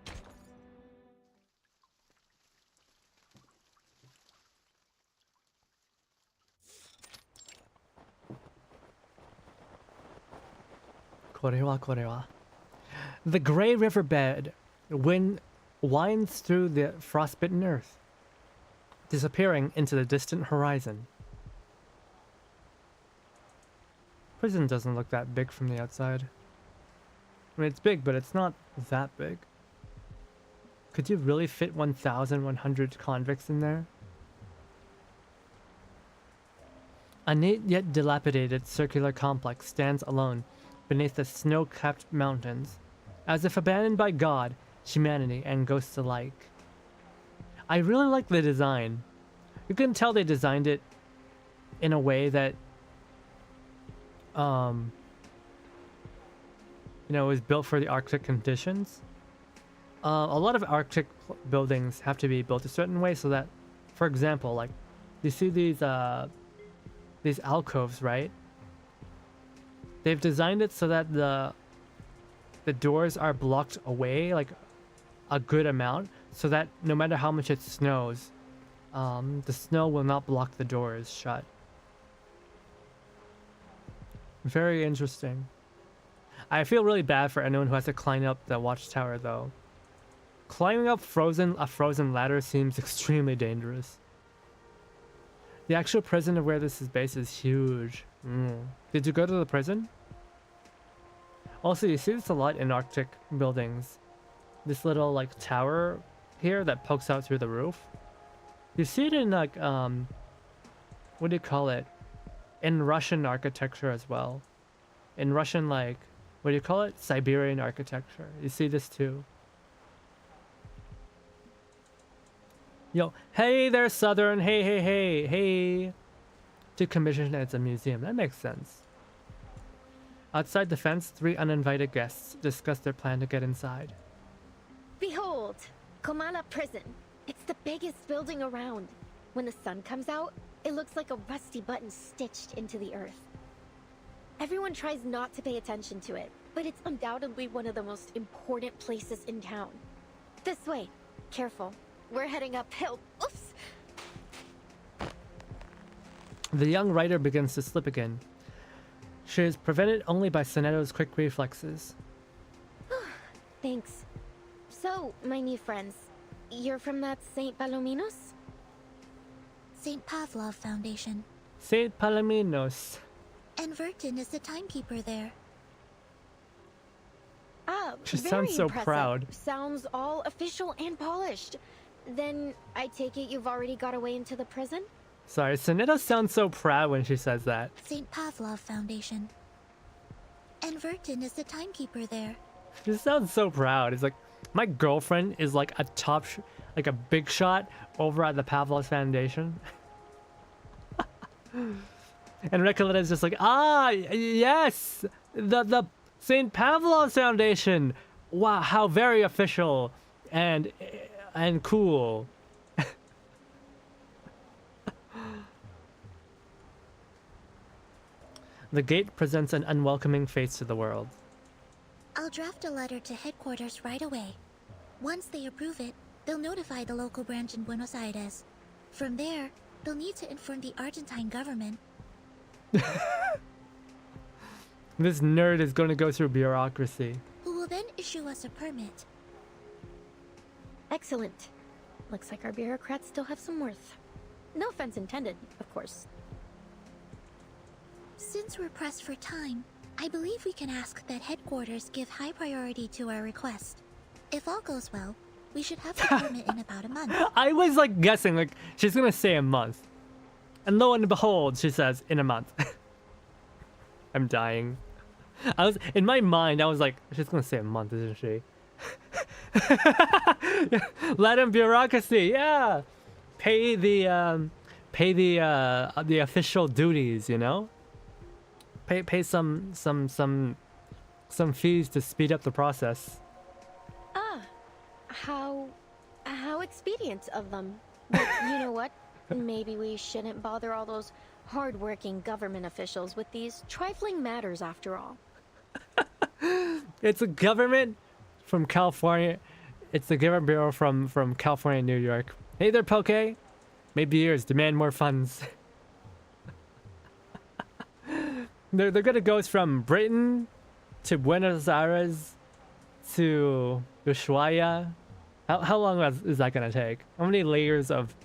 Korewa. The gray riverbed winds through the frostbitten earth, disappearing into the distant horizon. Prison doesn't look that big from the outside. I mean, it's big, but it's not that big. Could you really fit 1,100 convicts in there? A neat yet dilapidated circular complex stands alone beneath the snow-capped mountains, as if abandoned by God, humanity, and ghosts alike. I really like the design. You can tell they designed it in a way that you know, it was built for the Arctic conditions. a lot of Arctic buildings have to be built a certain way so that, for example, like you see these alcoves, right? They've designed it so that the doors are blocked away like a good amount, so that no matter how much it snows, the snow will not block the doors shut. Very interesting. I feel really bad for anyone who has to climb up the watchtower, though. Climbing up a frozen ladder seems extremely dangerous. The actual prison of where this is based is huge. Did you go to the prison? Also, you see this a lot in Arctic buildings. This little like tower here that pokes out through the roof. You see it in like what do you call it? In Russian architecture as well. In Russian, like, what do you call it? Siberian architecture. You see this too. Yo, hey there, Southern. Hey. To commission it as a museum. That makes sense. Outside the fence, 3 uninvited guests discuss their plan to get inside. Behold, Komala Prison. It's the biggest building around. When the sun comes out, it looks like a rusty button stitched into the earth. Everyone tries not to pay attention to it, but it's undoubtedly one of the most important places in town. This way. Careful. We're heading uphill. Oops! The young writer begins to slip again. She is prevented only by Sonetto's quick reflexes. Thanks. So, my new friends, you're from that St. Palominos? St. Pavlov Foundation. St. Palominos. And Vertin is the timekeeper there. Ah, she very sounds so impressive. proud. Sounds all official and polished. Then, I take it you've already got away into the prison? Sorry, Sonetto sounds so proud when she says that. St. Pavlov Foundation. And Vertin is the timekeeper there. She sounds so proud. It's like, my girlfriend is like a like a big shot over at the Pavlov Foundation. And Recoleta is just like, yes! The St. Pavlov Foundation! Wow, how very official and cool. The gate presents an unwelcoming face to the world. I'll draft a letter to headquarters right away. Once they approve it, they'll notify the local branch in Buenos Aires. From there, they'll need to inform the Argentine government. This nerd is going to go through bureaucracy. Who will then issue us a permit. Excellent. Looks like our bureaucrats still have some worth. No offense intended, of course. Since we're pressed for time, I believe we can ask that headquarters give high priority to our request. If all goes well, we should have the permit in about a month. I was like guessing, like she's gonna say a month. And lo and behold, she says in a month. I'm dying. In my mind, I was like, she's gonna say a month, isn't she? LATAM bureaucracy, yeah. Pay the official duties, you know? Pay some fees to speed up the process. How expedient of them. But you know what? Maybe we shouldn't bother all those hard-working government officials with these trifling matters after all. It's a government from California. It's the government bureau from California and New York. Hey there, Poke. Maybe yours. Demand more funds. They're gonna go from Britain to Buenos Aires to Ushuaia. How long is that gonna take? How many layers of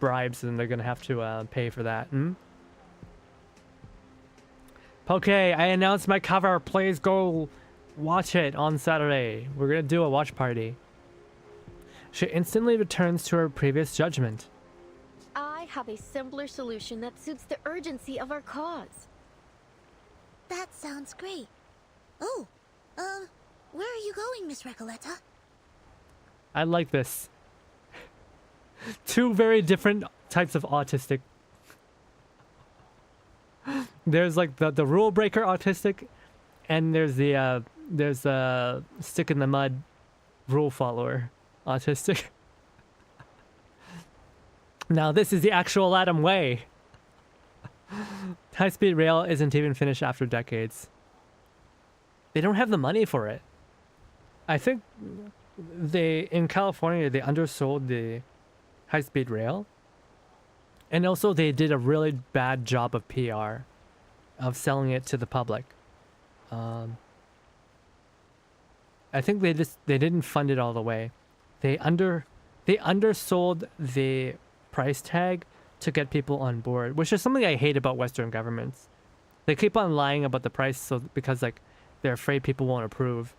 bribes and they're gonna have to pay for that? Poke, I announced my cover. Please go watch it on Saturday. We're gonna do a watch party. She instantly returns to her previous judgment. I have a simpler solution that suits the urgency of our cause. That sounds great. Oh, where are you going, Miss Recoleta? I like this. Two very different types of autistic. There's like the rule breaker autistic, and there's the stick in the mud rule follower. Autistic. Now this is the actual LATAM way. High-speed rail isn't even finished after decades. They don't have the money for it. I think in California, they undersold the high-speed rail. And also they did a really bad job of PR of selling it to the public. I think they didn't fund it all the way. They undersold the price tag to get people on board, which is something I hate about Western governments. They keep on lying about the price because like they're afraid people won't approve.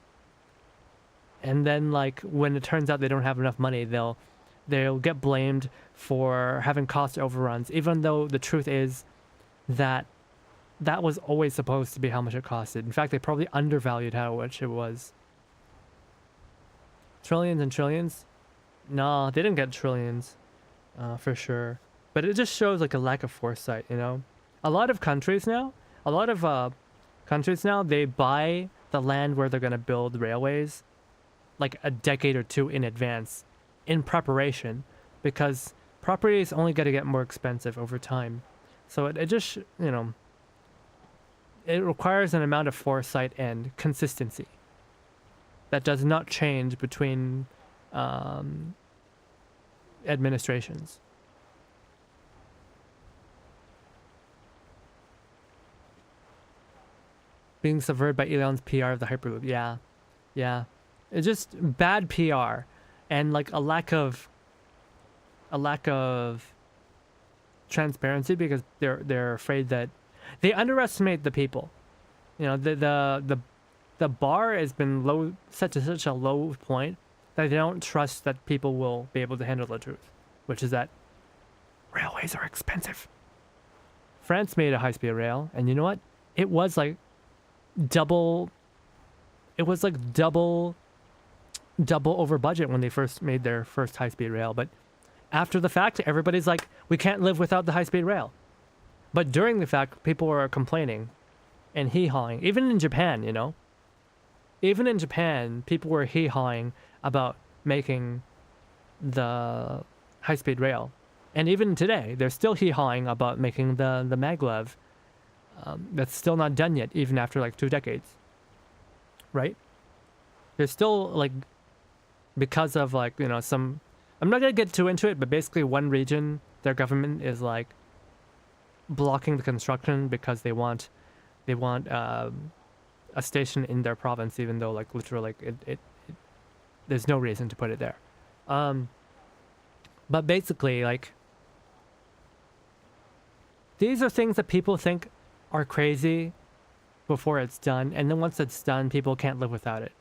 And then like when it turns out they don't have enough money, they'll get blamed for having cost overruns, even though the truth is that was always supposed to be how much it costed. In fact, they probably undervalued how much it was. Trillions and trillions? No, they didn't get trillions, for sure. But it just shows like a lack of foresight, you know? A lot of countries now, they buy the land where they're going to build railways like a decade or two in advance in preparation, because property is only going to get more expensive over time. So it just, you know, it requires an amount of foresight and consistency that does not change between administrations. Being subverted by Elon's PR of the Hyperloop. Yeah. It's just bad PR and like a lack of transparency, because they're afraid that they underestimate the people. You know, the bar has been set to such a low point that they don't trust that people will be able to handle the truth, which is that railways are expensive. France made a high-speed rail, and you know what? It was like double over budget when they first made their first high-speed rail. But after the fact, everybody's like, we can't live without the high-speed rail. But during the fact, people were complaining and hee-hawing. Even in Japan, you know? Even in Japan, people were hee-hawing about making the high-speed rail. And even today, they're still hee-hawing about making the maglev. That's still not done yet, even after like 2 decades. Right? There's still like, because of like, you know, some, I'm not going to get too into it, but basically one region, their government is like blocking the construction because they want a station in their province, even though like literally like it there's no reason to put it there. But basically like, these are things that people think are crazy before it's done, and then once it's done, people can't live without it.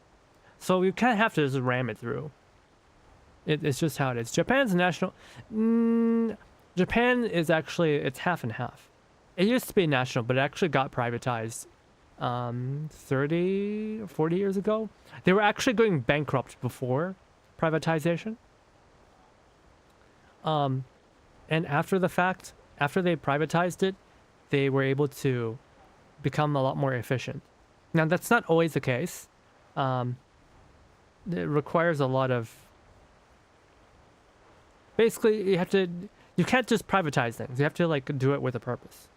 So you kind of have to just ram it through. It's just how it is. Japan's national... Japan is actually... It's half and half. It used to be national, but it actually got privatized 30 or 40 years ago. They were actually going bankrupt before privatization. And after the fact, after they privatized it, they were able to become a lot more efficient. Now, that's not always the case. It requires a lot of... Basically, you can't just privatize things. You have to like do it with a purpose.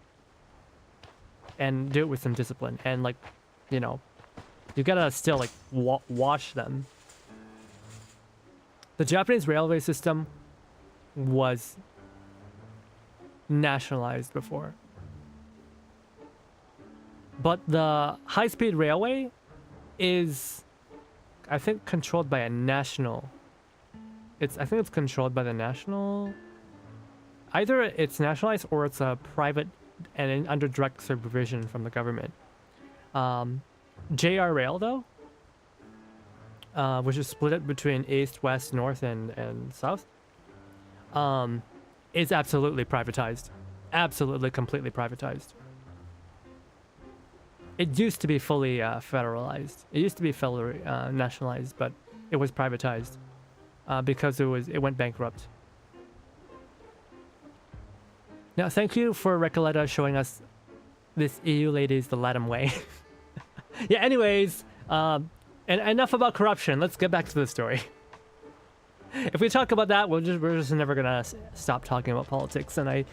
And do it with some discipline. And like, you know, you gotta still like wash them. The Japanese railway system was nationalized before. But the high-speed railway is, I think, controlled by a national... I think it's controlled by the national... Either it's nationalized or it's a private and under direct supervision from the government. JR Rail, though, which is split between east, west, north, and south, is absolutely privatized. Absolutely, completely privatized. It used to be fully federalized. It used to be nationalized, but it was privatized because it went bankrupt. Now, thank you for Recoleta showing us this EU lady's the LATAM way. Yeah, anyways, And enough about corruption. Let's get back to the story. If we talk about that, we're just never gonna stop talking about politics. And I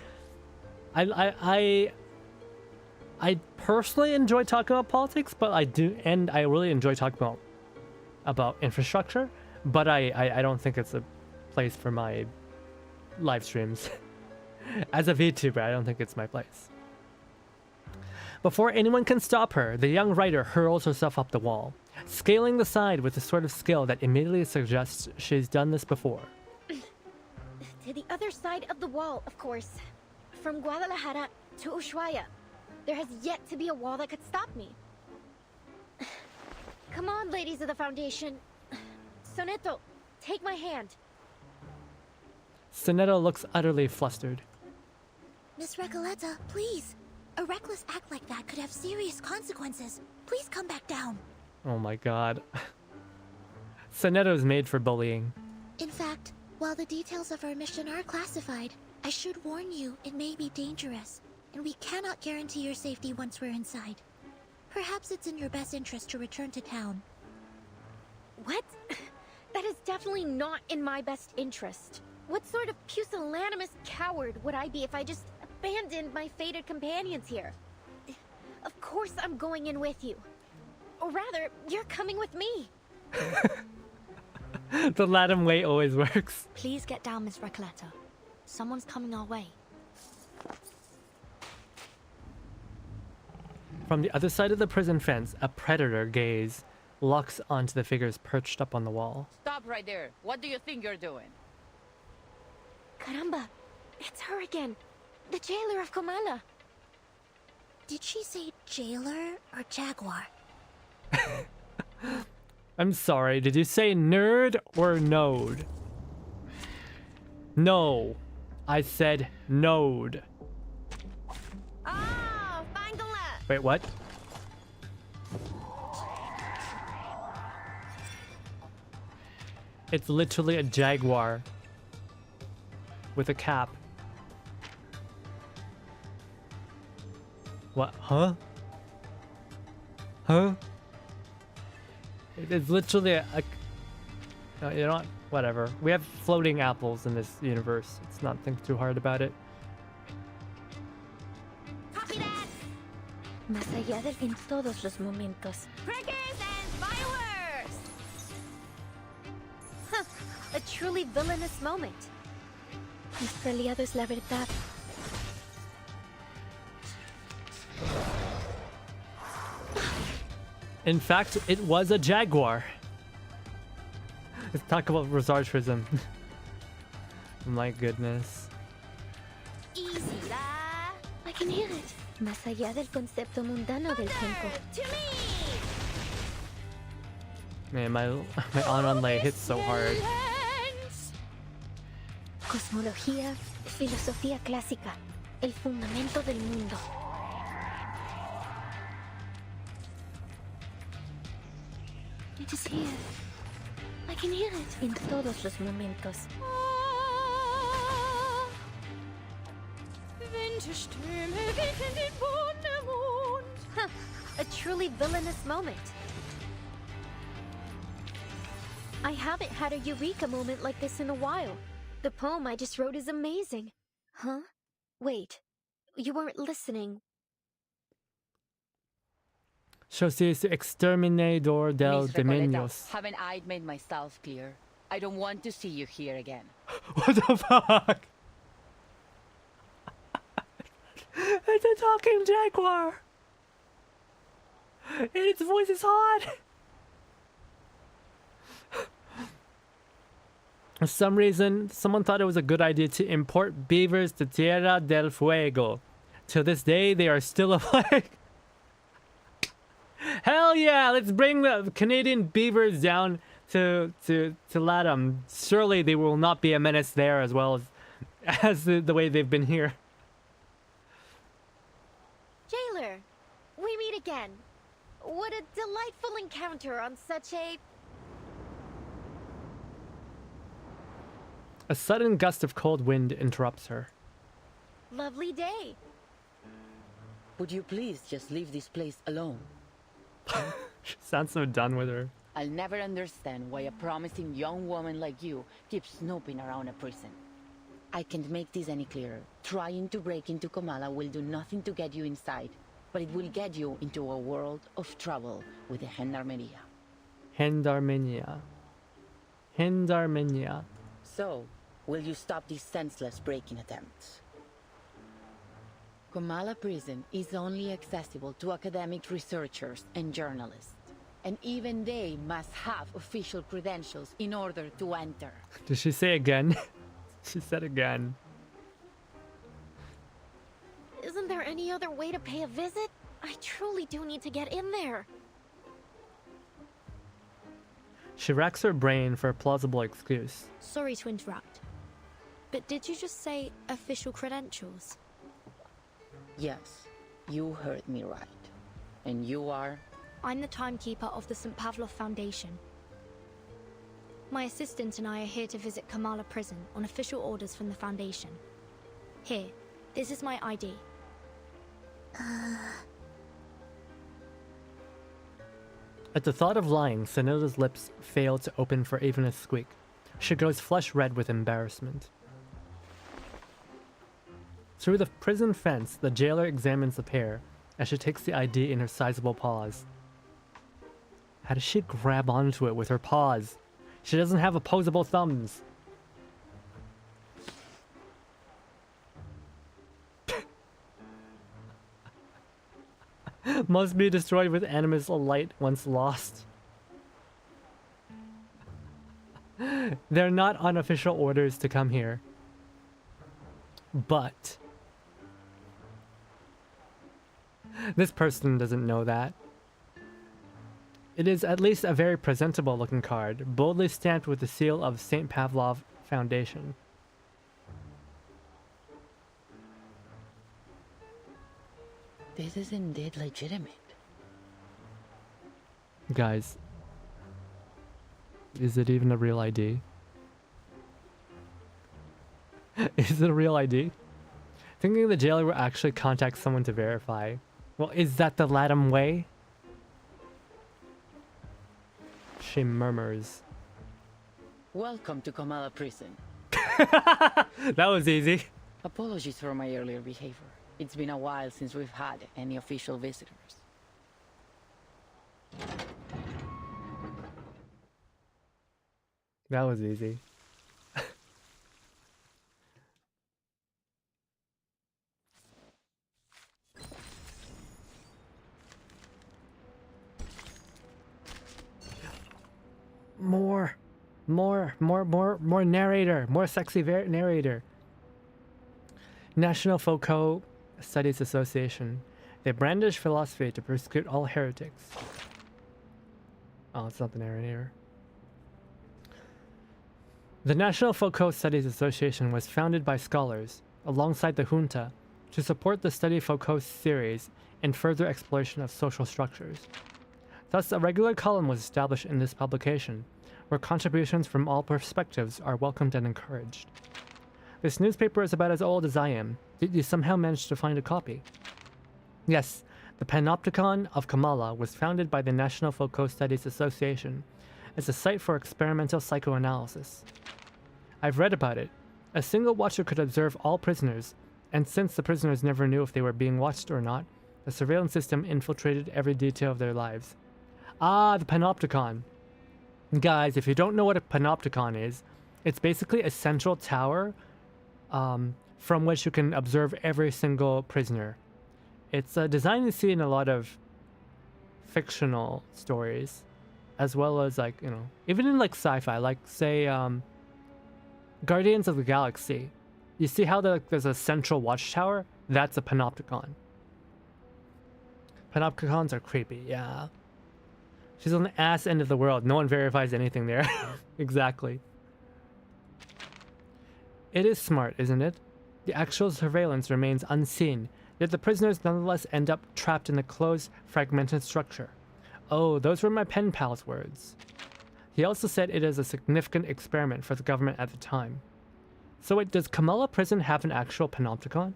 personally enjoy talking about politics, but I really enjoy talking about infrastructure. But I don't think it's a place for my live streams. As a VTuber, I don't think it's my place. Before anyone can stop her, the young writer hurls herself up the wall, scaling the side with a sort of skill that immediately suggests she's done this before. To the other side of the wall, of course. From Guadalajara to Ushuaia. There has yet to be a wall that could stop me. Come on, ladies of the Foundation. Soneto, take my hand. Soneto looks utterly flustered. Miss Recoleta, please. A reckless act like that could have serious consequences. Please come back down. Oh my god. Soneto's made for bullying. In fact, while the details of our mission are classified, I should warn you it may be dangerous, and we cannot guarantee your safety once we're inside. Perhaps it's in your best interest to return to town. What? That is definitely not in my best interest. What sort of pusillanimous coward would I be if I just abandoned my fated companions here? Of course I'm going in with you. Or rather, you're coming with me. The LATAM way always works. Please get down, Miss Recoleta. Someone's coming our way. From the other side of the prison fence, a predator gaze locks onto the figures perched up on the wall. Stop right there. What do you think you're doing? Caramba, it's her again. The jailer of Comala. Did she say jailer or jaguar? I'm sorry, did you say nerd or node? No, I said node. Oh, wait, what? It's literally a jaguar with a cap. What? Huh? Huh? It's literally a no, you know what? Whatever. We have floating apples in this universe. Let's not think too hard about it. Copy that. Más allá en todos los momentos. Crackers and fireworks! Huh. A truly villainous moment. Nuestro aliado es la verdad. In fact, it was a jaguar. Let's talk about Rosartrism. My goodness. Easy la. I can hear it. Más allá del concepto mundano del tiempo. Man, my on-lay hits so hard. Cosmología, filosofía clásica, el fundamento del mundo. It is here. I can hear it in todos los momentos. Huh. A truly villainous moment. I haven't had a eureka moment like this in a while. The poem I just wrote is amazing. Huh? Wait, you weren't listening. Yo soy exterminador del Miss demonios. Recoleta, haven't I made myself clear? I don't want to see you here again. What the fuck? It's a talking jaguar. And its voice is hot. For some reason, someone thought it was a good idea to import beavers to Tierra del Fuego. To this day, they are still a plague. Hell yeah! Let's bring the Canadian beavers down to LATAM. Surely they will not be a menace there as well as the way they've been here. Jailer, we meet again. What a delightful encounter on such a... A sudden gust of cold wind interrupts her. lovely day. Would you please just leave this place alone? She sounds so done with her. I'll never understand why a promising young woman like you keeps snooping around a prison. I can't make this any clearer. Trying to break into Kamala will do nothing to get you inside, but it will get you into a world of trouble with the Gendarmeria. Gendarmeria. So, will you stop these senseless breaking attempts? Kamala Prison is only accessible to academic researchers and journalists, and even they must have official credentials in order to enter. Did she say again? She said again. Isn't there any other way to pay a visit? I truly do need to get in there. She racks her brain for a plausible excuse. Sorry to interrupt, but did you just say official credentials? Yes, you heard me right. And you are? I'm the timekeeper of the St. Pavlov Foundation. My assistant and I are here to visit Kamala Prison on official orders from the Foundation. Here, this is my ID. At the thought of lying, Sonella's lips fail to open for even a squeak. She goes flush red with embarrassment. Through the prison fence, the jailer examines the pair as she takes the ID in her sizable paws. How does she grab onto it with her paws? She doesn't have opposable thumbs. Must be destroyed with animus light once lost. They're not on official orders to come here. But this person doesn't know that. It is at least a very presentable looking card, boldly stamped with the seal of St. Pavlov Foundation. This is indeed legitimate. Guys, is it even a real ID? Is it a real ID? Thinking the jailer will actually contact someone to verify. Well, is that the LATAM way? She murmurs. Welcome to Kamala Prison. That was easy. Apologies for my earlier behavior. It's been a while since we've had any official visitors. That was easy. More narrator, more sexy narrator. National Foucault Studies Association. They brandish philosophy to persecute all heretics. Oh, it's not the narrator. The National Foucault Studies Association was founded by scholars, alongside the junta, to support the study of Foucault's theories and further exploration of social structures. Thus, a regular column was established in this publication, where contributions from all perspectives are welcomed and encouraged. This newspaper is about as old as I am. Did you somehow manage to find a copy? Yes, the Panopticon of Kamala was founded by the National Foucault Studies Association as a site for experimental psychoanalysis. I've read about it. A single watcher could observe all prisoners, and since the prisoners never knew if they were being watched or not, the surveillance system infiltrated every detail of their lives. Ah, the Panopticon. Guys, if you don't know what a Panopticon is, it's basically a central tower from which you can observe every single prisoner. It's a design you see in a lot of fictional stories, as well as, like, you know, even in like sci-fi, like say Guardians of the Galaxy. You see how there's a central watchtower? That's a Panopticon. Panopticons are creepy, yeah. She's on the ass end of the world. No one verifies anything there. Exactly. It is smart, isn't it? The actual surveillance remains unseen, yet the prisoners nonetheless end up trapped in a closed, fragmented structure. Oh, those were my pen pal's words. He also said it is a significant experiment for the government at the time. So wait, does Kamala Prison have an actual Panopticon?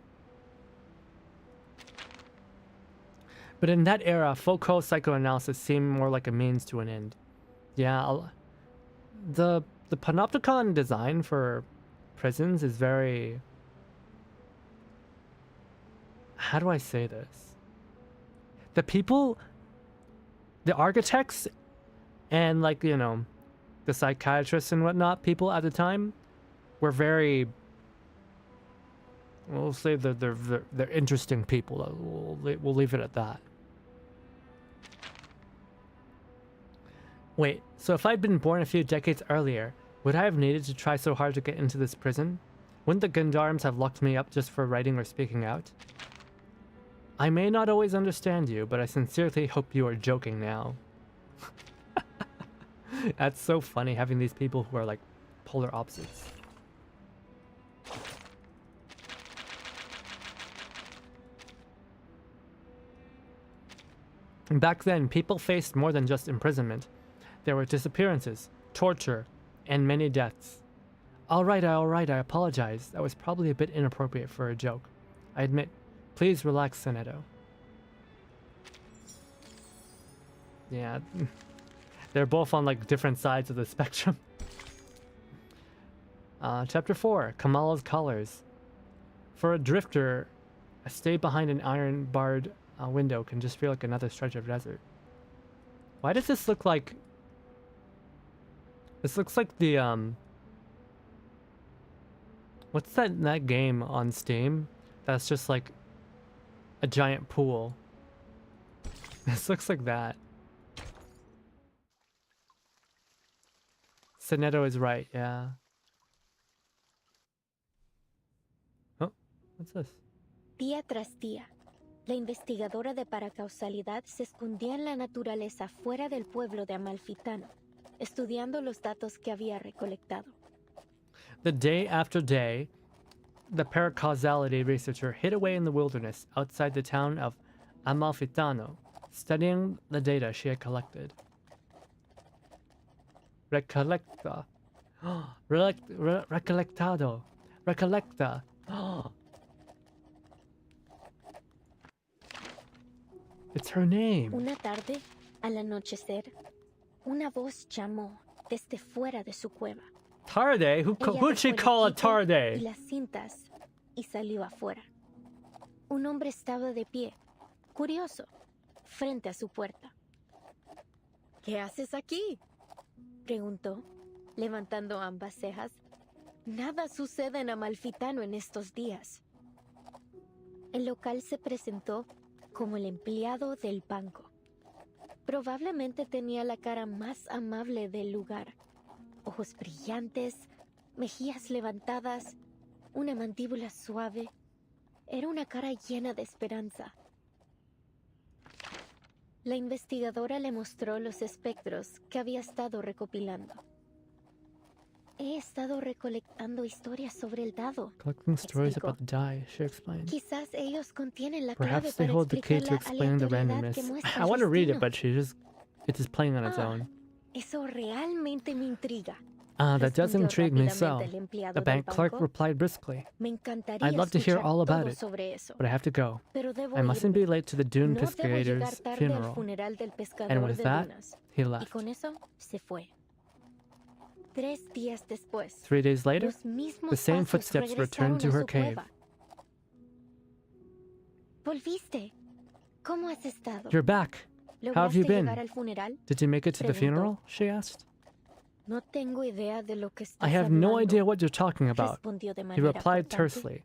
But in that era, Foucault psychoanalysis seemed more like a means to an end. Yeah, the panopticon design for prisons is very... How do I say this? The people, the architects, and like, you know, the psychiatrists and whatnot, people at the time were very... We'll say they're interesting people. We'll leave it at that. Wait, so if I'd been born a few decades earlier, would I have needed to try so hard to get into this prison? Wouldn't the Gendarmes have locked me up just for writing or speaking out? I may not always understand you, but I sincerely hope you are joking now. That's so funny, having these people who are like polar opposites. Back then, people faced more than just imprisonment. There were disappearances, torture, and many deaths. Alright, I apologize. That was probably a bit inappropriate for a joke. I admit. Please relax, Seneto. Yeah, they're both on like different sides of the spectrum. Chapter 4, Kamala's Collars. For a drifter, a stay behind an iron-barred window can just feel like another stretch of desert. Why does this look like... This looks like the, what's that game on Steam? That's just like a giant pool. This looks like that. Seneto is right, yeah. Oh, what's this? Día tras día, la investigadora de paracausalidad se escondía en la naturaleza fuera del pueblo de Amalfitano, estudiando los datos que había recolectado. The day after day, the paracausality researcher hid away in the wilderness outside the town of Amalfitano, studying the data she had collected. Recolecta. Recolectado. Recolecta. It's her name. Una tarde, al anochecer, una voz llamó desde fuera de su cueva. Tarde? Who'd she call a tarde? Y las cintas, y salió afuera. Un hombre estaba de pie, curioso, frente a su puerta. ¿Qué haces aquí?, preguntó, levantando ambas cejas. Nada sucede en Amalfitano en estos días. El local se presentó como el empleado del banco. Probablemente tenía la cara más amable del lugar. Ojos brillantes, mejillas levantadas, una mandíbula suave. Era una cara llena de esperanza. La investigadora le mostró los espectros que había estado recopilando. He estado recolectando historias sobre el dado. Collecting stories about the die, she explained. Quizás ellos contienen la clave Perhaps they para hold the key explicar to la explain the aleatoriedad randomness. que muestra I el want to read it, destino. but it's just playing on its own. Eso realmente me intriga. That does Respondió intrigue me so. rápidamente el empleado The del bank clerk banco. replied briskly. Me encantaría I'd love to hear escuchar all about todo it, sobre eso. but I have to go. Pero debo I mustn't be irme. late to the Dune No debo llegar Pescator's tarde al funeral. funeral del pescador And with de that, dunas. he Y left. con eso se fue. 3 días después, 3 days later, los mismos the same pasos footsteps returned regresaron to a her su cave. cueva. Volviste. ¿Cómo has estado? You're back. How have you ¿Lograste been? llegar al funeral? Did you make it to the Preguntó. funeral? She asked. No tengo idea de lo que I estás have no hablando, idea what you're talking about. respondió de He manera replied cortante. tersely.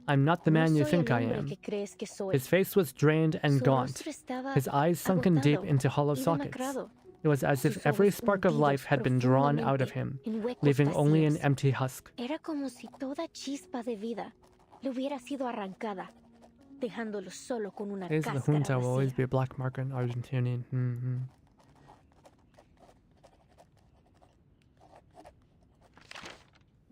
I'm not the man No you soy think el I hombre am. que crees que soy. His face was drained and Su gaunt, rostro estaba his eyes sunken deep agotado into hollow y sockets. demacrado. It was as if Sus every ojos spark of life had been drawn out of him, en huecos leaving only an vacíos. empty husk. Era como si toda chispa de vida le hubiera sido arrancada, dejándolo solo con una Days of the cáscara junta will always vacía. be a black mark in Argentinian.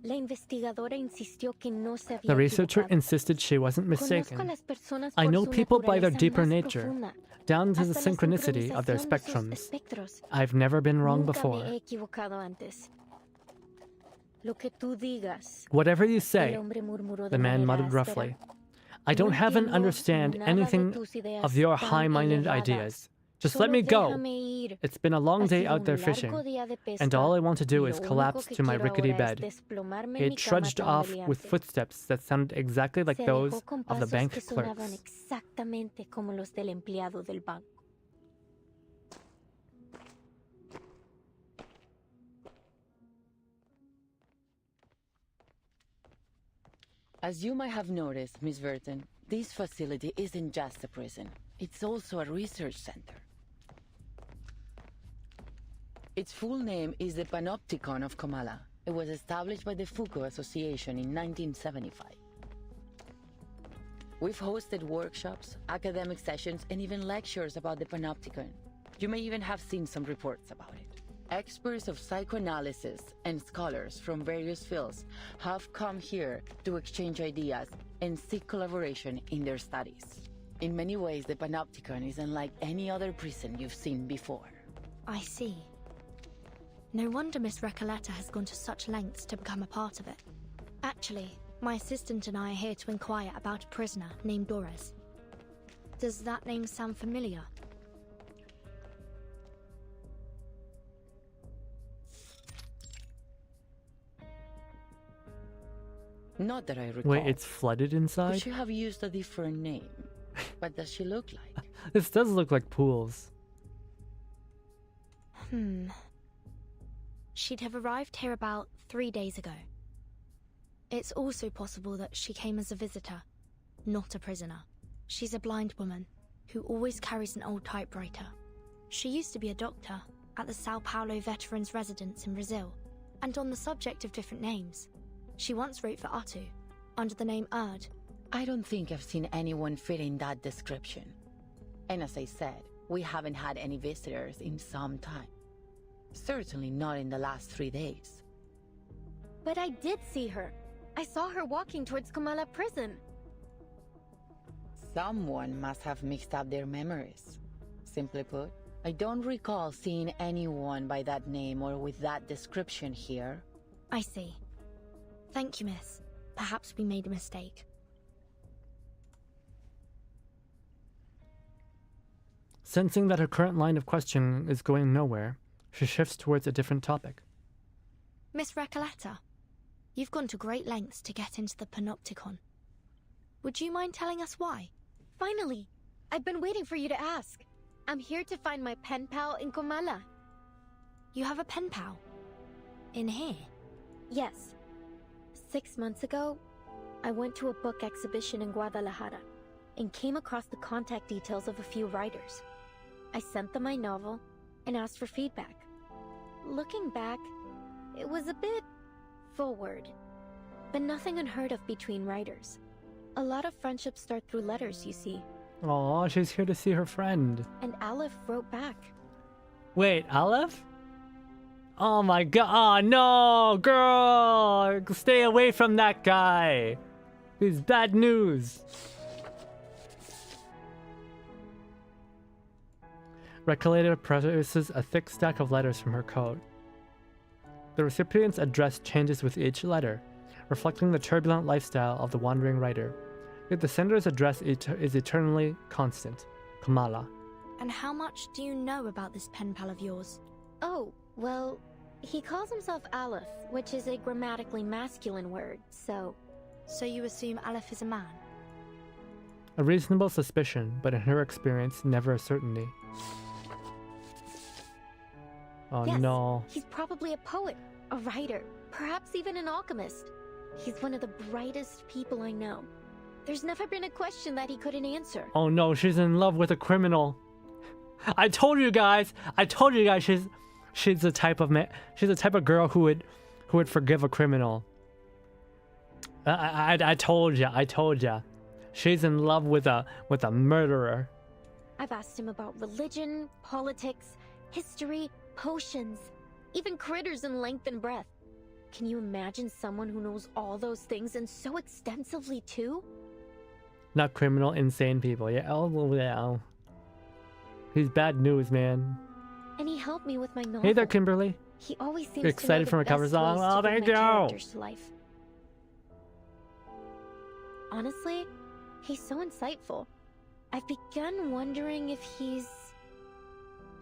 La investigadora insistió que no se había The researcher equivocado. insisted she wasn't Conozco a mistaken. las personas I por know su people by their naturaleza deeper más nature, profunda, down to the hasta la synchronicity of their sincronización de sus spectrums. espectros. I've never been wrong Nunca before. me he equivocado antes. Lo que tú digas, Whatever you el say, hombre murmuró de the man manera muttered áspera. roughly. I don't have an entiendo understand nada de anything tus ideas of your tan high-minded elevadas. ideas. Just let me go. It's been a long day out there fishing, and all I want to do is collapse to my rickety bed. It trudged off with footsteps that sounded exactly like those of the bank clerks. As you might have noticed, Miss Verton, this facility isn't just a prison. It's also a research center. Its full name is the Panopticon of Kamala. It was established by the Foucault Association in 1975. We've hosted workshops, academic sessions, and even lectures about the Panopticon. You may even have seen some reports about it. Experts of psychoanalysis and scholars from various fields have come here to exchange ideas and seek collaboration in their studies. In many ways, the Panopticon is unlike any other prison you've seen before. I see. No wonder Miss Recoleta has gone to such lengths to become a part of it. Actually, my assistant and I are here to inquire about a prisoner named Doris. Does that name sound familiar? Not that I recall. Wait, it's flooded inside? Could she have used a different name? What does she look like? This does look like pools. She'd have arrived here about 3 days ago. It's also possible that she came as a visitor, not a prisoner. She's a blind woman who always carries an old typewriter. She used to be a doctor at the Sao Paulo Veterans Residence in Brazil, and on the subject of different names, she once wrote for Atu, under the name Erd. I don't think I've seen anyone fit in that description. And as I said, we haven't had any visitors in some time. Certainly not in the last 3 days. But I did see her. I saw her walking towards Kamala prison. Someone must have mixed up their memories. Simply put, I don't recall seeing anyone by that name or with that description here. I see. Thank you, miss. Perhaps we made a mistake. Sensing that her current line of questioning is going nowhere, she shifts towards a different topic. Miss Recoleta, you've gone to great lengths to get into the Panopticon. Would you mind telling us why? Finally! I've been waiting for you to ask. I'm here to find my pen pal in Comala. You have a pen pal? In here? Yes. 6 months ago, I went to a book exhibition in Guadalajara and came across the contact details of a few writers. I sent them my novel and asked for feedback. Looking back, it was a bit forward, but nothing unheard of between writers. A lot of friendships start through letters, you see. Aw, she's here to see her friend. And Aleph wrote back. Wait, Aleph? Oh my god, oh, no, girl! Stay away from that guy! He's bad news. Recoleta produces a thick stack of letters from her coat. The recipient's address changes with each letter, reflecting the turbulent lifestyle of the wandering writer. Yet the sender's address is eternally constant, Kamala. And how much do you know about this pen pal of yours? Oh, well, he calls himself Aleph, which is a grammatically masculine word, so... So you assume Aleph is a man? A reasonable suspicion, but in her experience, never a certainty. Oh yes, no. He's probably a poet, a writer, perhaps even an alchemist. He's one of the brightest people I know. There's never been a question that he couldn't answer. Oh no, she's in love with a criminal. I told you guys she's the type of she's the type of girl who would forgive a criminal. I told ya. She's in love with a murderer. I've asked him about religion, politics, history, potions, even critters in length and breadth. Can you imagine someone who knows all those things and so extensively too? Not criminal, insane people. Yeah, oh yeah. He's bad news, man. And he helped me with my novel. Hey there, Kimberly. He always seems excited from a cover song. Oh, thank you. Life. Honestly, he's so insightful. I've begun wondering if he's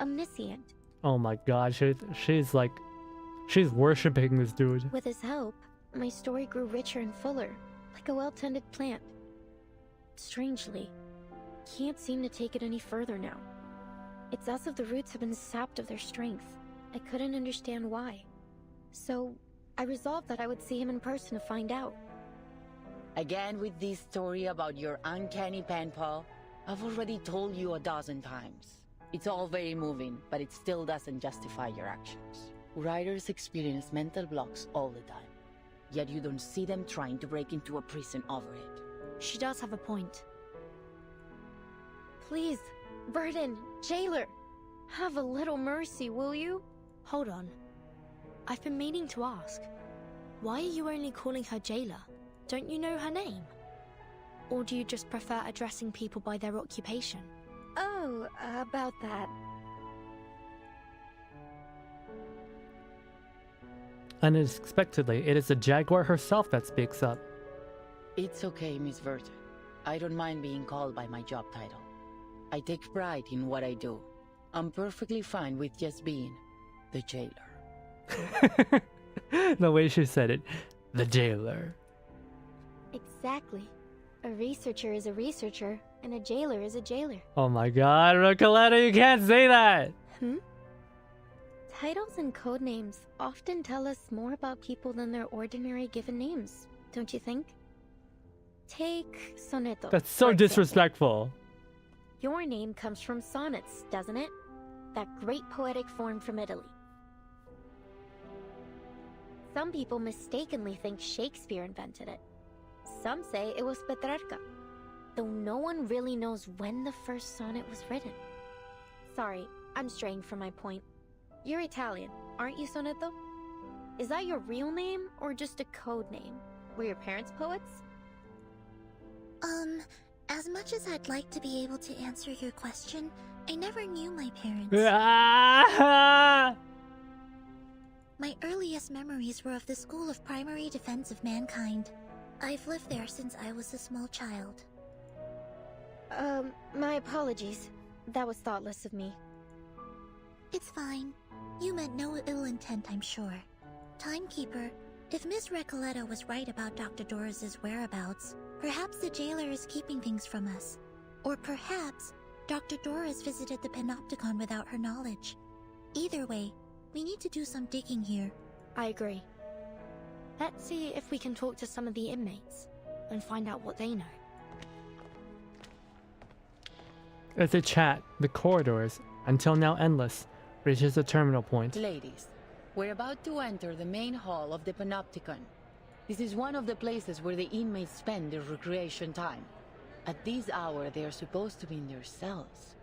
omniscient. Oh my god, she's like... She's worshipping this dude. With his help, my story grew richer and fuller, like a well-tended plant. Strangely, can't seem to take it any further now. It's as if the roots have been sapped of their strength. I couldn't understand why. So, I resolved that I would see him in person to find out. Again with this story about your uncanny pen pal? I've already told you 1,000 times. It's all very moving, but it still doesn't justify your actions. Writers experience mental blocks all the time, yet you don't see them trying to break into a prison over it. She does have a point. Please, Burden, jailer, have a little mercy, will you? Hold on. I've been meaning to ask. Why are you only calling her jailer? Don't you know her name? Or do you just prefer addressing people by their occupation? Oh, about that. Unexpectedly, it is the Jaguar herself that speaks up. It's okay, Miss Verton. I don't mind being called by my job title. I take pride in what I do. I'm perfectly fine with just being the jailer. The way she said it. The jailer. Exactly. A researcher is a researcher, and a jailer is a jailer. Oh my god, Recoleta, you can't say that! Titles and code names often tell us more about people than their ordinary given names, don't you think? Take Soneto. That's so disrespectful. Your name comes from sonnets, doesn't it? That great poetic form from Italy. Some people mistakenly think Shakespeare invented it. Some say it was Petrarca, though no one really knows when the first sonnet was written. Sorry, I'm straying from my point. You're Italian, aren't you, Soneto? Is that your real name, or just a code name? Were your parents poets? As much as I'd like to be able to answer your question, I never knew my parents. My earliest memories were of the School of Primary Defense of Mankind. I've lived there since I was a small child. My apologies. That was thoughtless of me. It's fine. You meant no ill intent, I'm sure. Timekeeper, if Miss Recoleta was right about Dr. Doris's whereabouts, perhaps the jailer is keeping things from us. Or perhaps Dr. Doris visited the Panopticon without her knowledge. Either way, we need to do some digging here. I agree. Let's see if we can talk to some of the inmates and find out what they know. As they chat, the corridors, until now endless, reaches a terminal point. Ladies, we're about to enter the main hall of the Panopticon. This is one of the places where the inmates spend their recreation time. At this hour, they are supposed to be in their cells.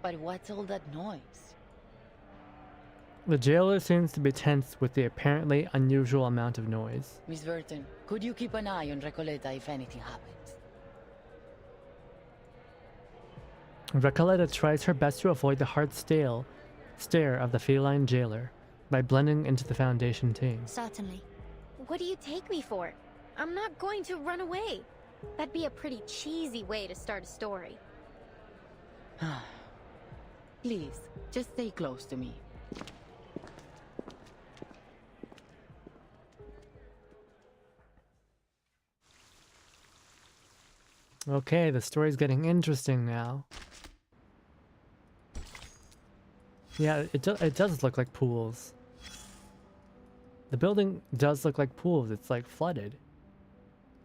But what's all that noise? The jailer seems to be tense with the apparently unusual amount of noise. Miss Verton, could you keep an eye on Recoleta if anything happens? Recoleta tries her best to avoid the hard stare of the feline jailer by blending into the Foundation team. Certainly. What do you take me for? I'm not going to run away. That'd be a pretty cheesy way to start a story. Please, just stay close to me. Okay, the story's getting interesting now. Yeah, it does look like pools. The building does look like pools. It's like flooded.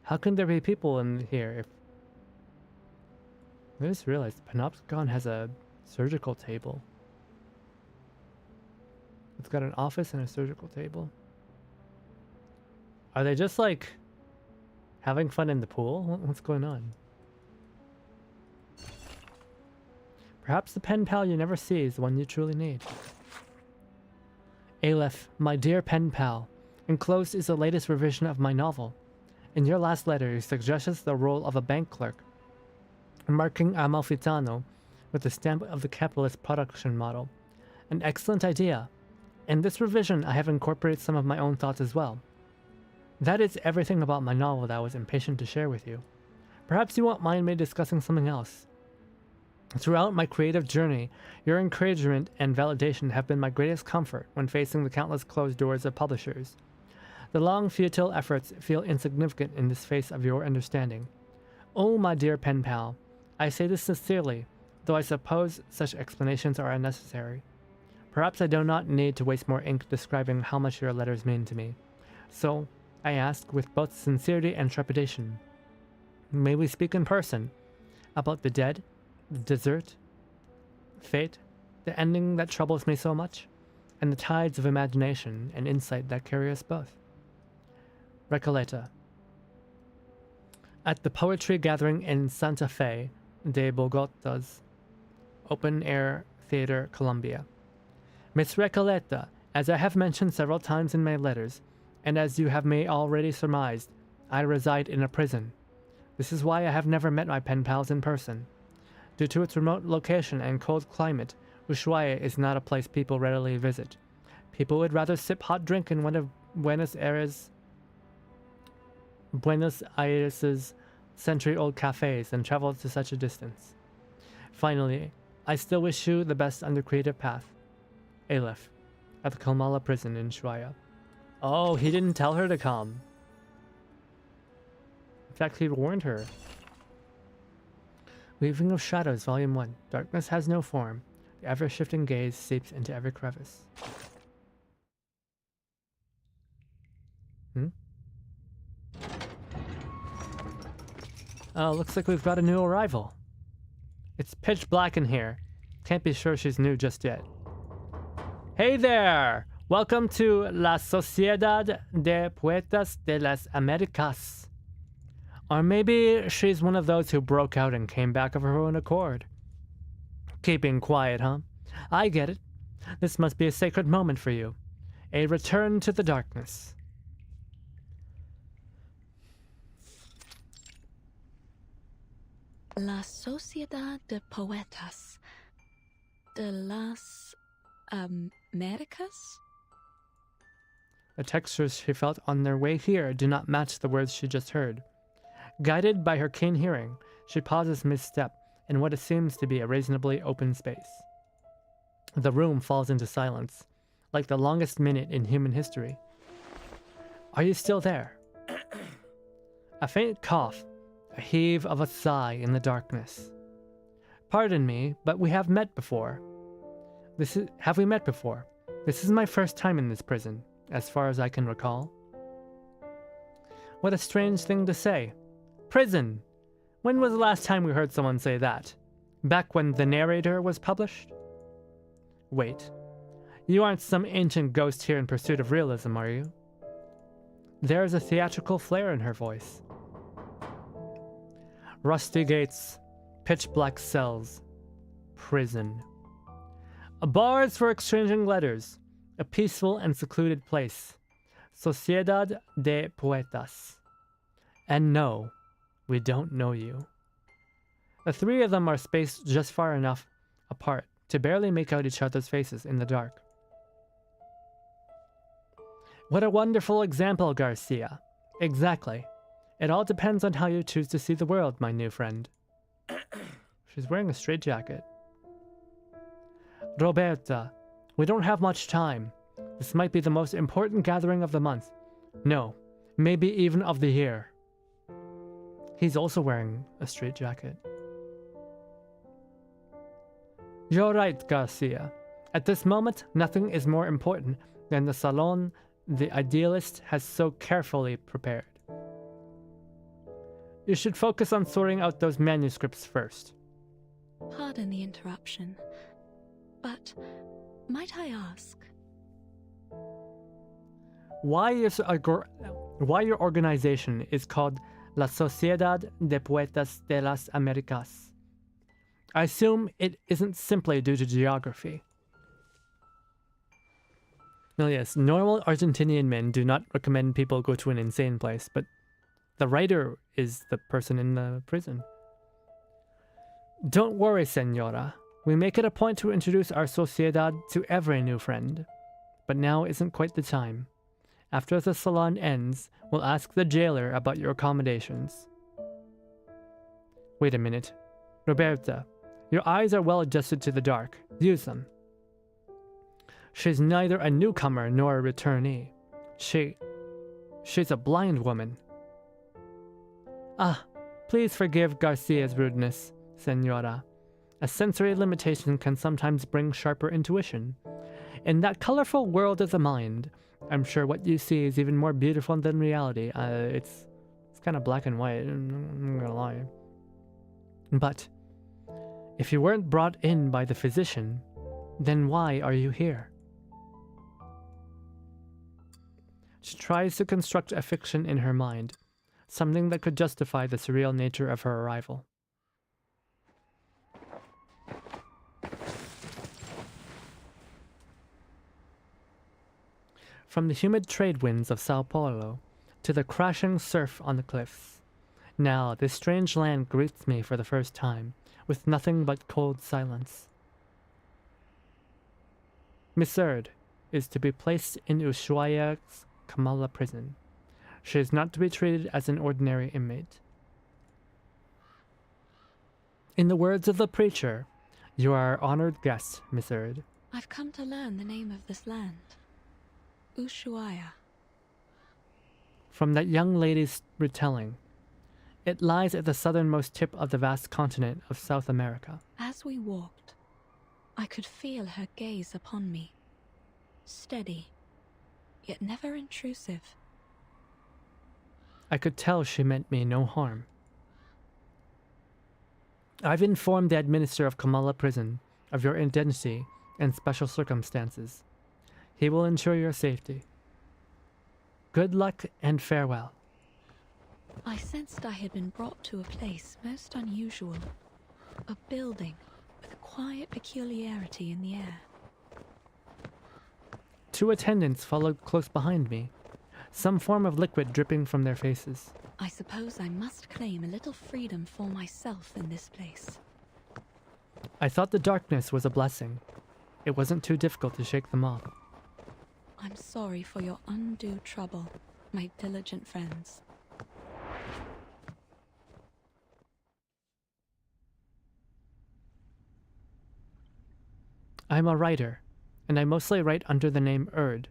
How can there be people in here if... I just realized the Panopticon has a surgical table. It's got an office and a surgical table. Are they just like having fun in the pool? What's going on? Perhaps the pen pal you never see is the one you truly need. Aleph, my dear pen pal, enclosed is the latest revision of my novel. In your last letter, you suggested the role of a bank clerk, marking Amalfitano with the stamp of the capitalist production model. An excellent idea. In this revision, I have incorporated some of my own thoughts as well. That is everything about my novel that I was impatient to share with you. Perhaps you won't mind me discussing something else. Throughout my creative journey, your encouragement and validation have been my greatest comfort when facing the countless closed doors of publishers. The long, futile efforts feel insignificant in this face of your understanding. Oh, my dear pen pal, I say this sincerely, though I suppose such explanations are unnecessary. Perhaps I do not need to waste more ink describing how much your letters mean to me. So, I ask with both sincerity and trepidation, may we speak in person about the dead, the desert, fate, the ending that troubles me so much, and the tides of imagination and insight that carry us both. Recoleta. At the poetry gathering in Santa Fe de Bogota's Open Air Theater, Colombia. Miss Recoleta, as I have mentioned several times in my letters, and as you have may already surmised, I reside in a prison. This is why I have never met my pen pals in person. Due to its remote location and cold climate, Ushuaia is not a place people readily visit. People would rather sip hot drink in one of Buenos Aires' century-old cafes than travel to such a distance. Finally, I still wish you the best on the creative path. Aleph, at the Kamala prison in Ushuaia. Oh, he didn't tell her to come. In fact, he warned her. Weaving of Shadows, Volume 1. Darkness has no form. The ever-shifting gaze seeps into every crevice. Oh, looks like we've got a new arrival. It's pitch black in here. Can't be sure she's new just yet. Hey there! Welcome to La Sociedad de Poetas de las Americas. Or maybe she's one of those who broke out and came back of her own accord. Keeping quiet, huh? I get it. This must be a sacred moment for you. A return to the darkness. La Sociedad de Poetas de las Americas? The textures she felt on their way here do not match the words she just heard. Guided by her keen hearing, she pauses mid-step in what seems to be a reasonably open space. The room falls into silence, like the longest minute in human history. Are you still there? A faint cough, a heave of a sigh in the darkness. Pardon me, but we have met before. Have we met before? This is my first time in this prison, as far as I can recall. What a strange thing to say. Prison! When was the last time we heard someone say that? Back when The Narrator was published? Wait. You aren't some ancient ghost here in pursuit of realism, are you? There is a theatrical flair in her voice. Rusty gates, pitch-black cells, prison. Bars for exchanging letters, a peaceful and secluded place. Sociedad de Poetas. And no, we don't know you. The three of them are spaced just far enough apart to barely make out each other's faces in the dark. What a wonderful example, Garcia. Exactly. It all depends on how you choose to see the world, my new friend. She's wearing a straitjacket. Roberta, we don't have much time. This might be the most important gathering of the month. No, maybe even of the year. He's also wearing a straitjacket. You're right, Garcia. At this moment, nothing is more important than the salon the idealist has so carefully prepared. You should focus on sorting out those manuscripts first. Pardon the interruption, but might I ask? Why your organization is called La Sociedad de Poetas de las Americas? I assume it isn't simply due to geography. Now yes, normal Argentinian men do not recommend people go to an insane place, but the writer is the person in the prison. Don't worry, senora. We make it a point to introduce our sociedad to every new friend. But now isn't quite the time. After the salon ends, we'll ask the jailer about your accommodations. Wait a minute. Roberta, Your eyes are well adjusted to the dark. Use them. She's neither a newcomer nor a returnee. She's a blind woman. Ah, please forgive Garcia's rudeness, Senora. A sensory limitation can sometimes bring sharper intuition. In that colorful world of the mind, I'm sure what you see is even more beautiful than reality. It's kind of black and white, I'm not gonna lie. But if you weren't brought in by the physician, then why are you here? She tries to construct a fiction in her mind, something that could justify the surreal nature of her arrival. From the humid trade winds of Sao Paulo to the crashing surf on the cliffs, now this strange land greets me for the first time, with nothing but cold silence. Miss Erd is to be placed in Ushuaia's Kamala prison. She is not to be treated as an ordinary inmate. In the words of the preacher, you are our honored guest, Miss Erd. I've come to learn the name of this land. Ushuaia. From that young lady's retelling, it lies at the southernmost tip of the vast continent of South America. As we walked, I could feel her gaze upon me. Steady, yet never intrusive. I could tell she meant me no harm. I've informed the administrator of Kamala Prison of your identity and special circumstances. He will ensure your safety. Good luck and farewell. I sensed I had been brought to a place most unusual. A building with a quiet peculiarity in the air. Two attendants followed close behind me, some form of liquid dripping from their faces. I suppose I must claim a little freedom for myself in this place. I thought the darkness was a blessing. It wasn't too difficult to shake them off. I'm sorry for your undue trouble, my diligent friends. I'm a writer, and I mostly write under the name Erd.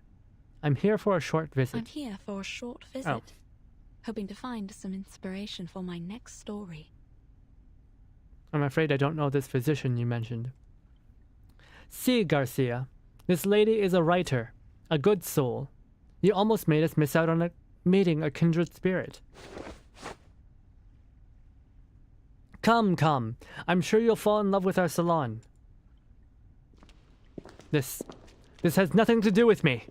I'm here for a short visit. I'm here for a short visit, hoping to find some inspiration for my next story. I'm afraid I don't know this physician you mentioned. See, Garcia, this lady is a writer, a good soul. You almost made us miss out on meeting a kindred spirit. Come, I'm sure you'll fall in love with our salon. This has nothing to do with me.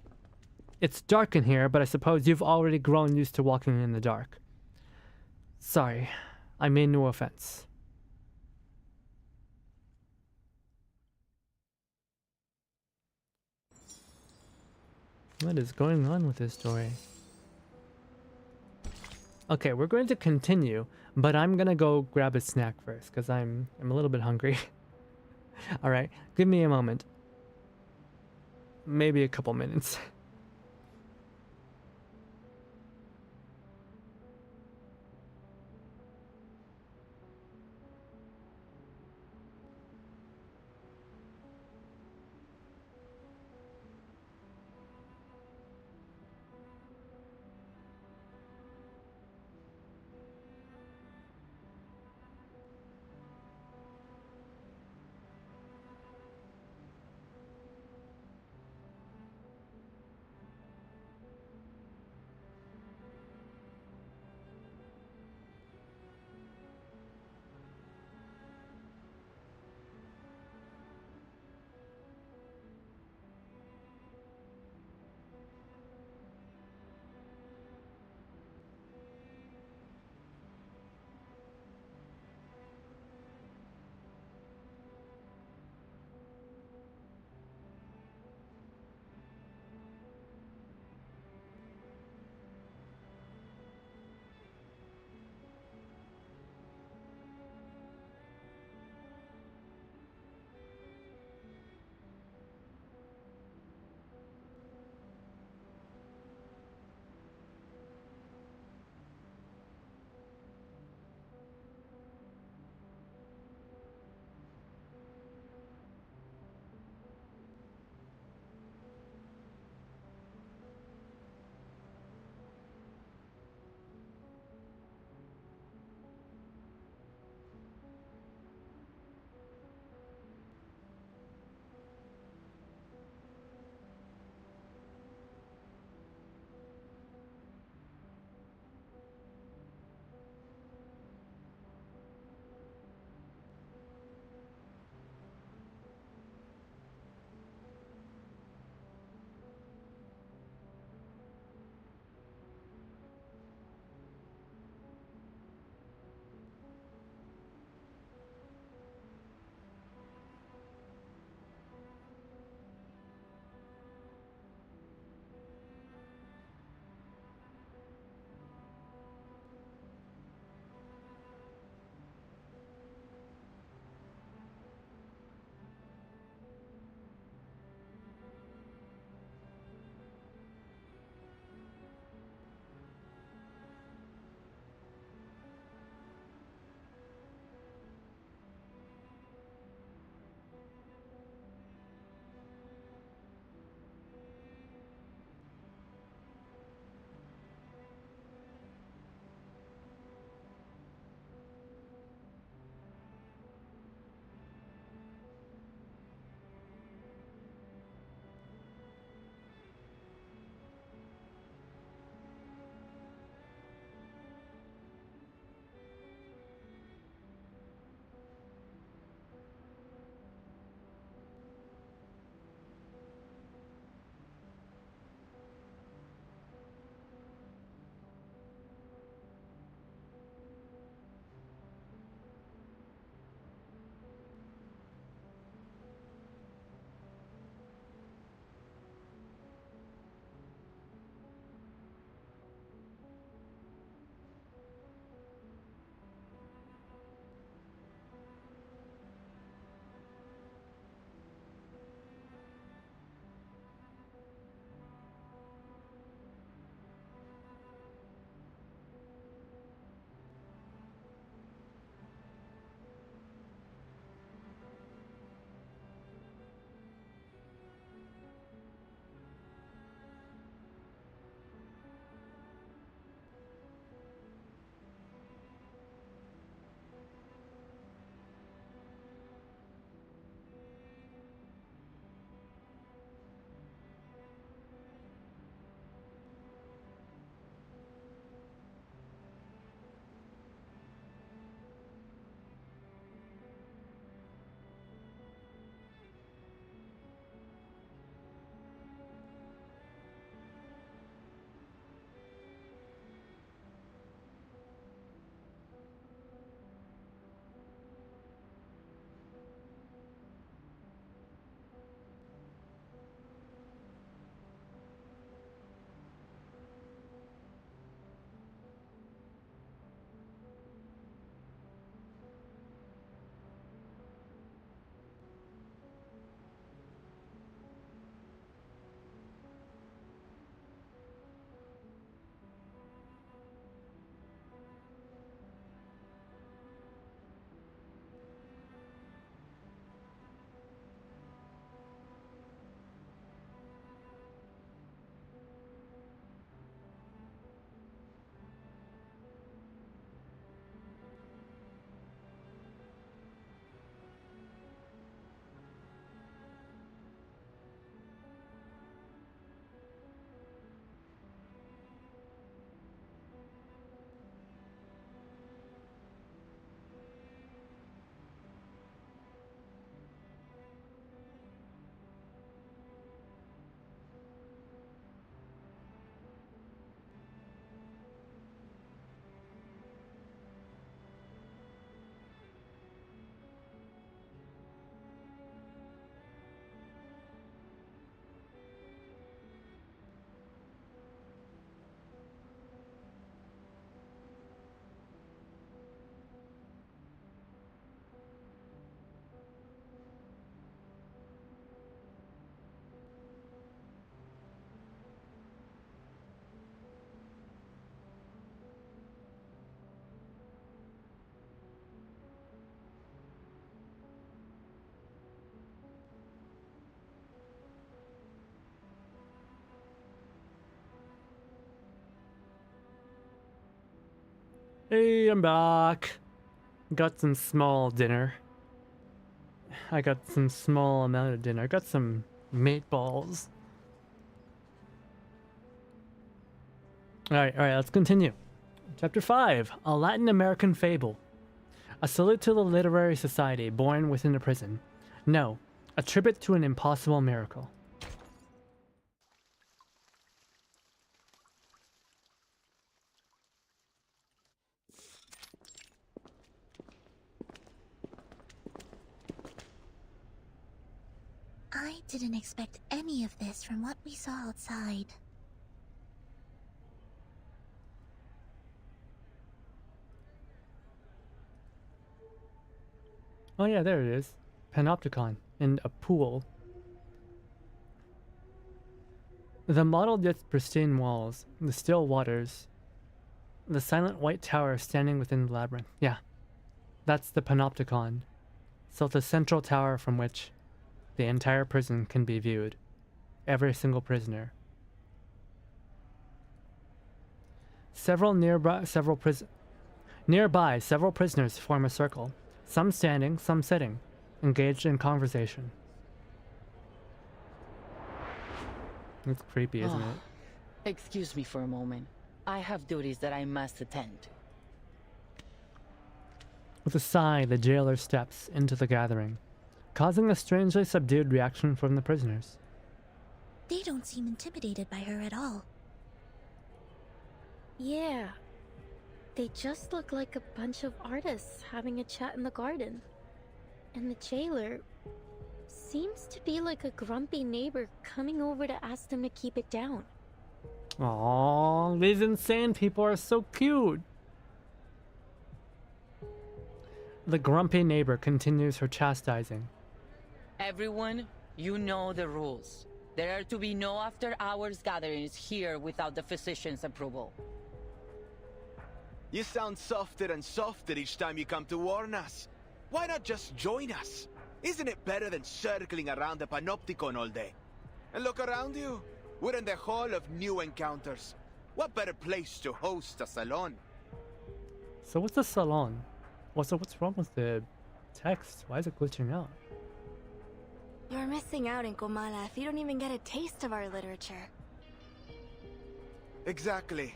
It's dark in here, but I suppose you've already grown used to walking in the dark. Sorry, I mean no offense. What is going on with this story? Okay, we're going to continue, but I'm gonna go grab a snack first, because I'm a little bit hungry. Alright, give me a moment. Maybe a couple minutes. Hey, I'm back. Got some small dinner. I got some small amount of dinner. I got some meatballs. Alright, let's continue. Chapter 5, A Latin American Fable. A salute to the literary society born within a prison. No, a tribute to an impossible miracle. I didn't expect any of this from what we saw outside. Oh yeah, there it is. Panopticon in a pool. The mottled yet pristine walls, the still waters, the silent white tower standing within the labyrinth. Yeah, that's the Panopticon. So the central tower from which the entire prison can be viewed. Every single prisoner. Nearby, several prisoners form a circle. Some standing, some sitting, engaged in conversation. It's creepy, isn't it? Excuse me for a moment. I have duties that I must attend. With a sigh, the jailer steps into the gathering, causing a strangely subdued reaction from the prisoners. They don't seem intimidated by her at all. Yeah. They just look like a bunch of artists having a chat in the garden. And the jailer seems to be like a grumpy neighbor coming over to ask them to keep it down. Aww, these insane people are so cute. The grumpy neighbor continues her chastising. Everyone, you know the rules. There are to be no after-hours gatherings here without the physician's approval. You sound softer and softer each time you come to warn us. Why not just join us? Isn't it better than circling around the Panopticon all day? And look around you. We're in the Hall of New Encounters. What better place to host a salon? So what's a salon? What's wrong with the text? Why is it glitching out? You're missing out in Comala if you don't even get a taste of our literature. Exactly.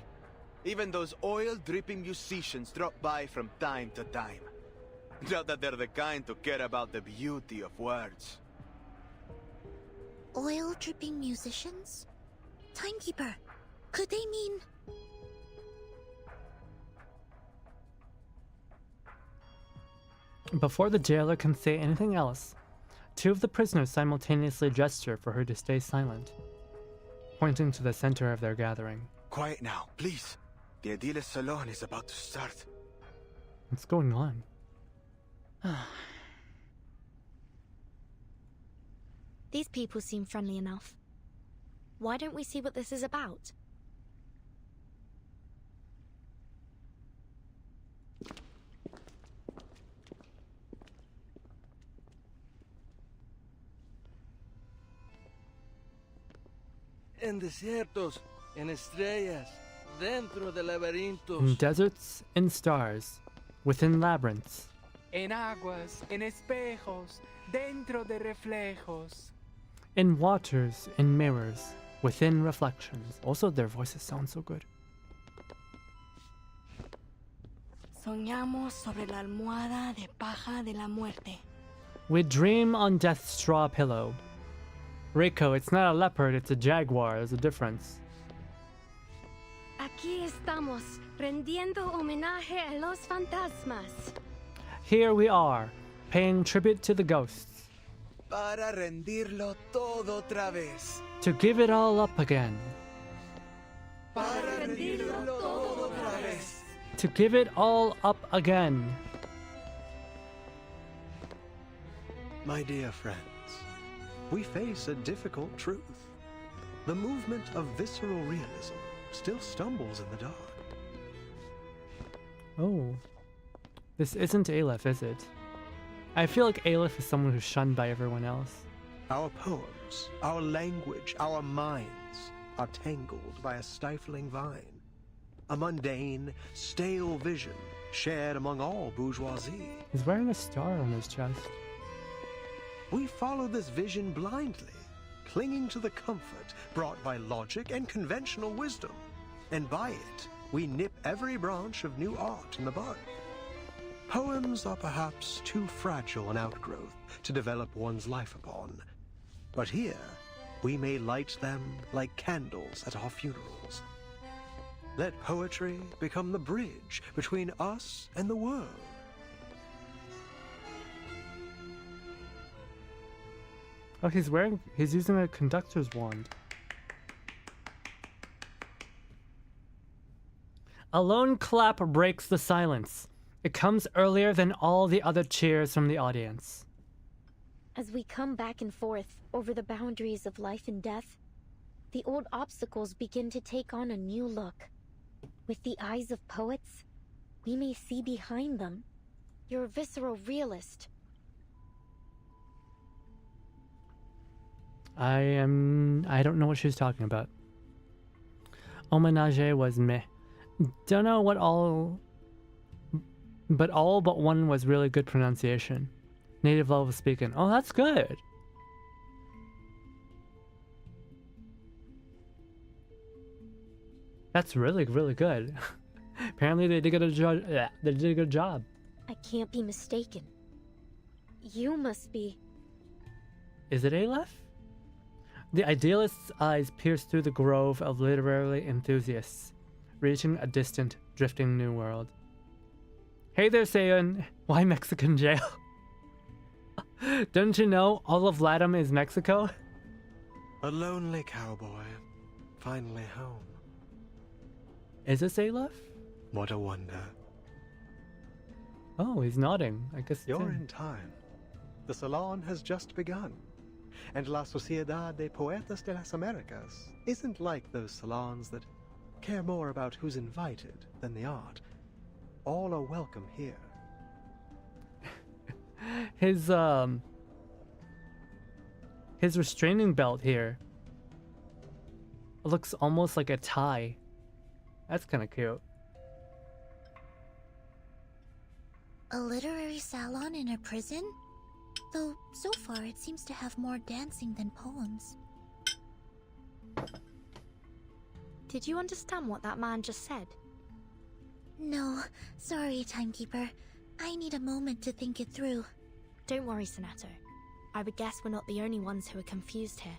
Even those oil-dripping musicians drop by from time to time. Not that they're the kind to care about the beauty of words. Oil-dripping musicians? Timekeeper, could they mean... Before the jailer can say anything else, two of the prisoners simultaneously gesture for her to stay silent, pointing to the center of their gathering. Quiet now, please. The Edile's salon is about to start. What's going on? These people seem friendly enough. Why don't we see what this is about? En desiertos, en estrellas, dentro de laberintos. In deserts, in stars, within labyrinths. En aguas, en espejos, dentro de reflejos. In waters, in mirrors, within reflections. Also, their voices sound so good. Soñamos sobre la almohada de paja de la muerte. We dream on death's straw pillow. Reiko, it's not a leopard, it's a jaguar. There's a difference. Aquí estamos, rendiendo homenaje a los fantasmas. Here we are, paying tribute to the ghosts. Para rendirlo todo otra vez. To give it all up again. Para rendirlo todo otra vez. To give it all up again. My dear friends, we face a difficult truth. The movement of visceral realism still stumbles in the dark. Oh. This isn't Aleph, is it? I feel like Aleph is someone who's shunned by everyone else. Our poems, our language, our minds are tangled by a stifling vine. a mundane, stale vision shared among all bourgeoisie. He's wearing a star on his chest. We follow this vision blindly, clinging to the comfort brought by logic and conventional wisdom, and by it, we nip every branch of new art in the bud. Poems are perhaps too fragile an outgrowth to develop one's life upon, but here, we may light them like candles at our funerals. Let poetry become the bridge between us and the world. Oh, he's using a conductor's wand. A lone clap breaks the silence. It comes earlier than all the other cheers from the audience. As we come back and forth over the boundaries of life and death, the old obstacles begin to take on a new look. With the eyes of poets, we may see behind them. You're a visceral realist. I don't know what she's talking about. Homenage was meh. Don't know what all... But all but one was really good pronunciation. Native level speaking. Oh, that's good. That's really, really good. Apparently they did a good job. I can't be mistaken. You must be... Is it Aleph? The idealist's eyes pierce through the grove of literary enthusiasts, reaching a distant, drifting new world. Hey there, Sayon. Why Mexican jail? Don't you know all of LATAM is Mexico? A lonely cowboy, finally home. Is this Aleph? What a wonder. Oh, he's nodding. I guess you're in time. The salon has just begun. And La Sociedad de Poetas de las Americas isn't like those salons that care more about who's invited than the art. All are welcome here. His restraining belt here looks almost like a tie. That's kind of cute. A literary salon in a prison? Though, so far it seems to have more dancing than poems. Did you understand what that man just said? No, sorry, Timekeeper. I need a moment to think it through. Don't worry, Sonato. I would guess we're not the only ones who are confused here.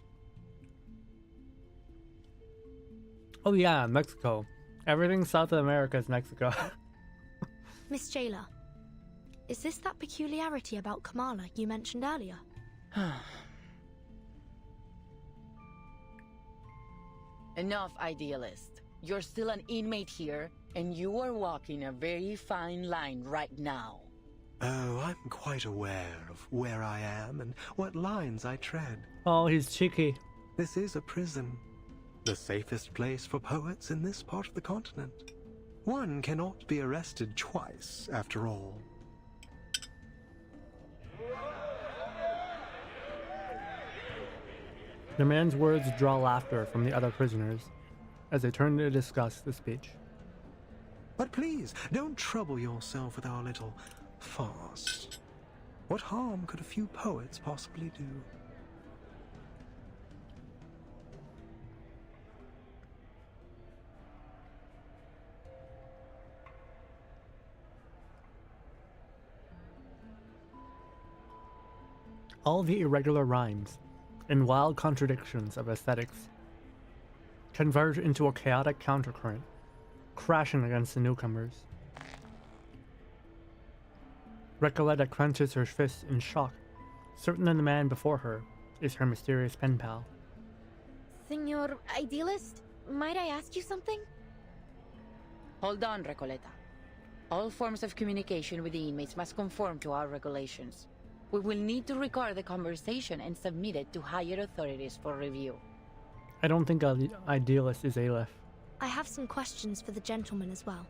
Oh yeah, Mexico. Everything south of America is Mexico. Miss Jailer, is this that peculiarity about Kamala you mentioned earlier? Enough, idealist. You're still an inmate here, and you are walking a very fine line right now. Oh, I'm quite aware of where I am and what lines I tread. Oh, he's cheeky. This is a prison. The safest place for poets in this part of the continent. One cannot be arrested twice, after all. The man's words draw laughter from the other prisoners as they turn to discuss the speech. But please, don't trouble yourself with our little farce. What harm could a few poets possibly do? All the irregular rhymes and wild contradictions of aesthetics converge into a chaotic countercurrent, crashing against the newcomers. Recoleta clenches her fist in shock, certain that the man before her is her mysterious pen pal. Senor Idealist, might I ask you something? Hold on, Recoleta. All forms of communication with the inmates must conform to our regulations. We will need to record the conversation and submit it to higher authorities for review. I don't think Idealist is Aleph. I have some questions for the gentleman as well,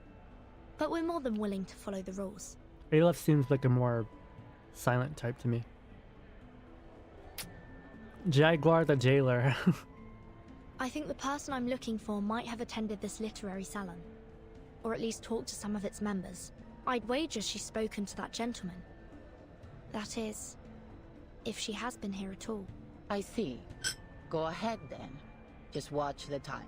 but we're more than willing to follow the rules. Aleph seems like a more silent type to me. Jaguar the jailer. I think the person I'm looking for might have attended this literary salon. or at least talk to some of its members. I'd wager she's spoken to that gentleman. That is, if she has been here at all. I see. Go ahead then. Just watch the time.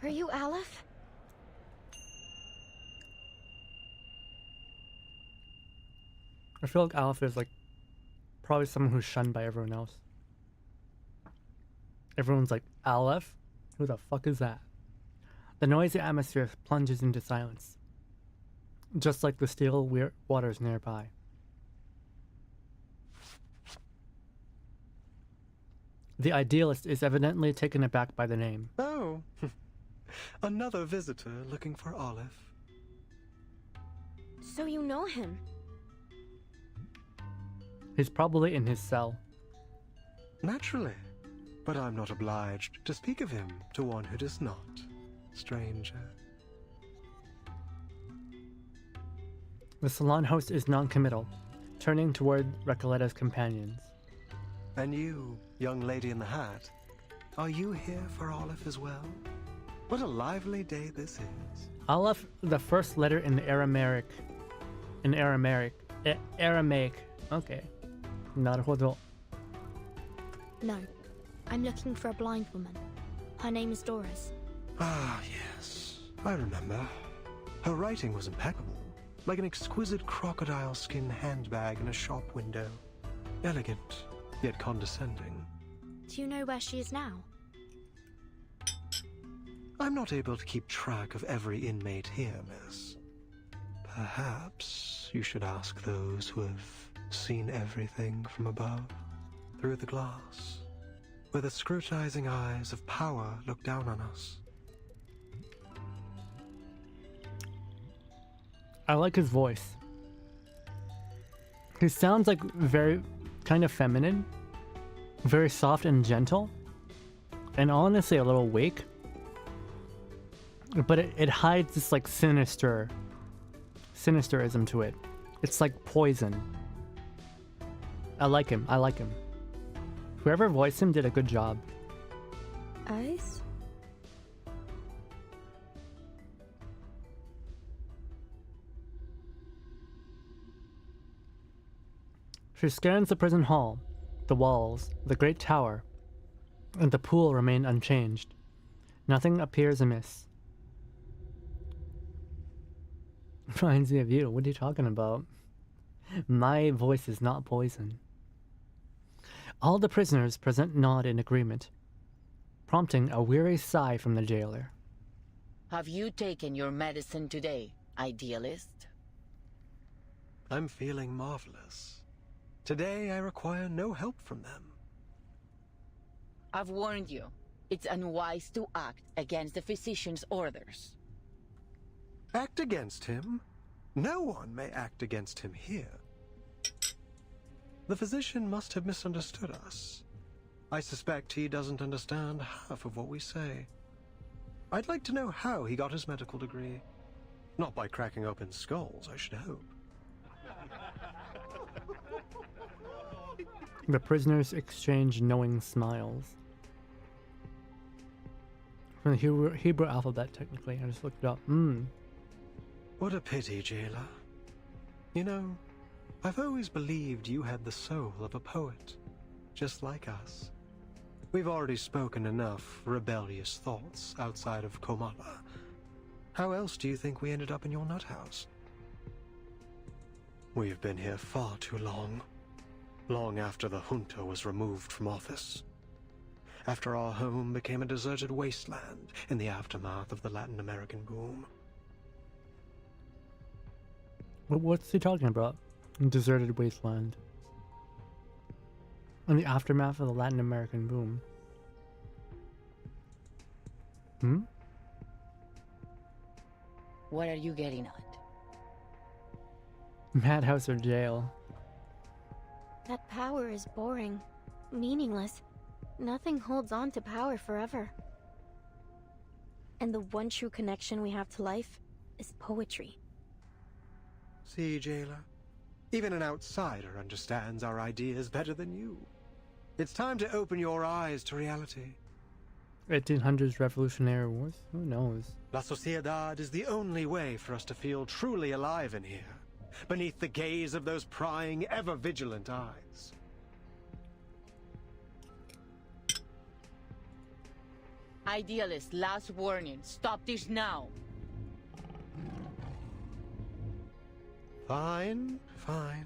Are you Aleph? I feel like Aleph is like probably someone who's shunned by everyone else. Everyone's like, Aleph? Who the fuck is that? The noisy atmosphere plunges into silence, just like the still waters nearby. The idealist is evidently taken aback by the name. Oh, another visitor looking for Aleph. So you know him? He's probably in his cell. Naturally, but I'm not obliged to speak of him to one who does not, stranger. The salon host is non-committal, turning toward Recoletta's companions. And you, young lady in the hat, are you here for Aleph as well? What a lively day this is. Aleph, the first letter in the Aramaic. Okay. Naruhodo. No. I'm looking for a blind woman. Her name is Doris. Ah, yes. I remember. Her writing was impeccable, like an exquisite crocodile skin handbag in a shop window. Elegant, yet condescending. Do you know where she is now? I'm not able to keep track of every inmate here, miss. Perhaps you should ask those who have seen everything from above, through the glass, where the scrutinizing eyes of power look down on us. I like his voice. He sounds like very kind of feminine, very soft and gentle, and honestly a little weak. But it hides this like sinisterism to it. It's like poison. I like him. Whoever voiced him did a good job. Ice? She scans the prison hall, the walls, the great tower, and the pool remain unchanged. Nothing appears amiss. Reminds me of you. What are you talking about? My voice is not poison. All the prisoners present nod in agreement, prompting a weary sigh from the jailer. Have you taken your medicine today, idealist? I'm feeling marvelous. Today I require no help from them. I've warned you. It's unwise to act against the physician's orders. Act against him? No one may act against him here. The physician must have misunderstood us. I suspect he doesn't understand half of what we say. I'd like to know how he got his medical degree. Not by cracking open skulls, I should hope. The prisoners exchange knowing smiles. From the Hebrew alphabet, technically. I just looked it up. What a pity, jailer. You know, I've always believed you had the soul of a poet, just like us. We've already spoken enough rebellious thoughts outside of Komala. How else do you think we ended up in your nut house? We've been here far too long. Long after the junta was removed from office. After our home became a deserted wasteland in the aftermath of the Latin American boom. What's he talking about? Deserted wasteland. In the aftermath of the Latin American boom. What are you getting at? Madhouse or jail? That power is boring, meaningless. Nothing holds on to power forever. And the one true connection we have to life is poetry. See, jailer, Even an outsider understands our ideas better than you. It's time to open your eyes to reality. 1800s Revolutionary Wars? Who knows? La Sociedad is the only way for us to feel truly alive in here, beneath the gaze of those prying, ever-vigilant eyes. Idealist, last warning. Stop this now. Fine, fine.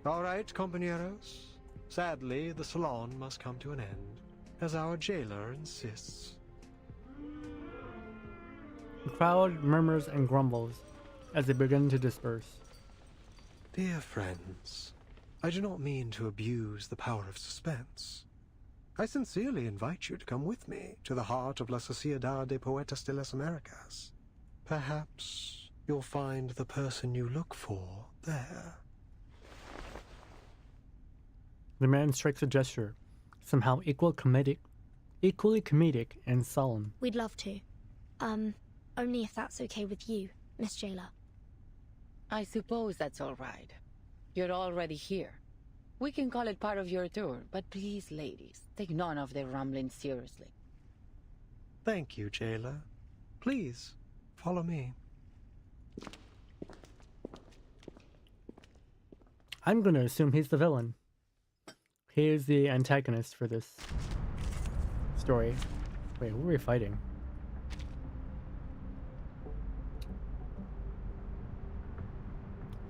All right, compañeros. Sadly, the salon must come to an end, as our jailer insists. The crowd murmurs and grumbles as they begin to disperse. Dear friends, I do not mean to abuse the power of suspense. I sincerely invite you to come with me to the heart of La Sociedad de Poetas de las Americas. Perhaps you'll find the person you look for there. The man strikes a gesture, somehow equally comedic and solemn. We'd love to. Only if that's okay with you, Miss Jailer. I suppose that's all right. You're already here. We can call it part of your tour, but please, ladies, take none of their ramblings seriously. Thank you, Jailer. Please, follow me. I'm gonna assume he's the villain. He is the antagonist for this story. Wait, who are we fighting?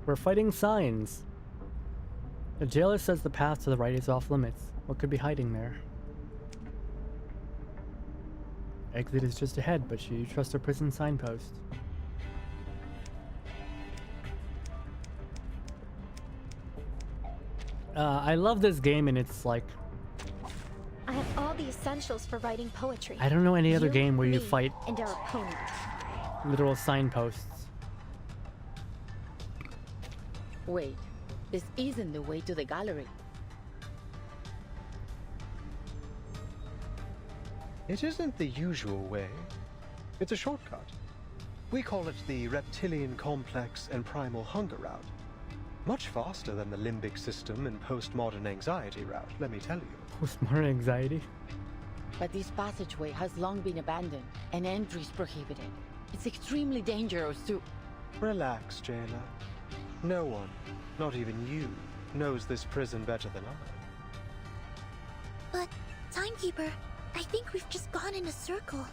We're fighting signs. The jailer says the path to the right is off limits. What could be hiding there? Exit is just ahead, but should you trust a prison signpost? I love this game, and it's like... I have all the essentials for writing poetry. I don't know any other game where you fight and our opponent. literal signposts. Wait, this isn't the way to the gallery. It isn't the usual way. It's a shortcut. We call it the reptilian complex and primal hunger route. Much faster than the limbic system and postmodern anxiety route, let me tell you. Postmodern anxiety? But this passageway has long been abandoned, and entry is prohibited. It's extremely dangerous too. Relax, Jailer. No one, not even you, knows this prison better than I. But, Timekeeper, I think we've just gone in a circle.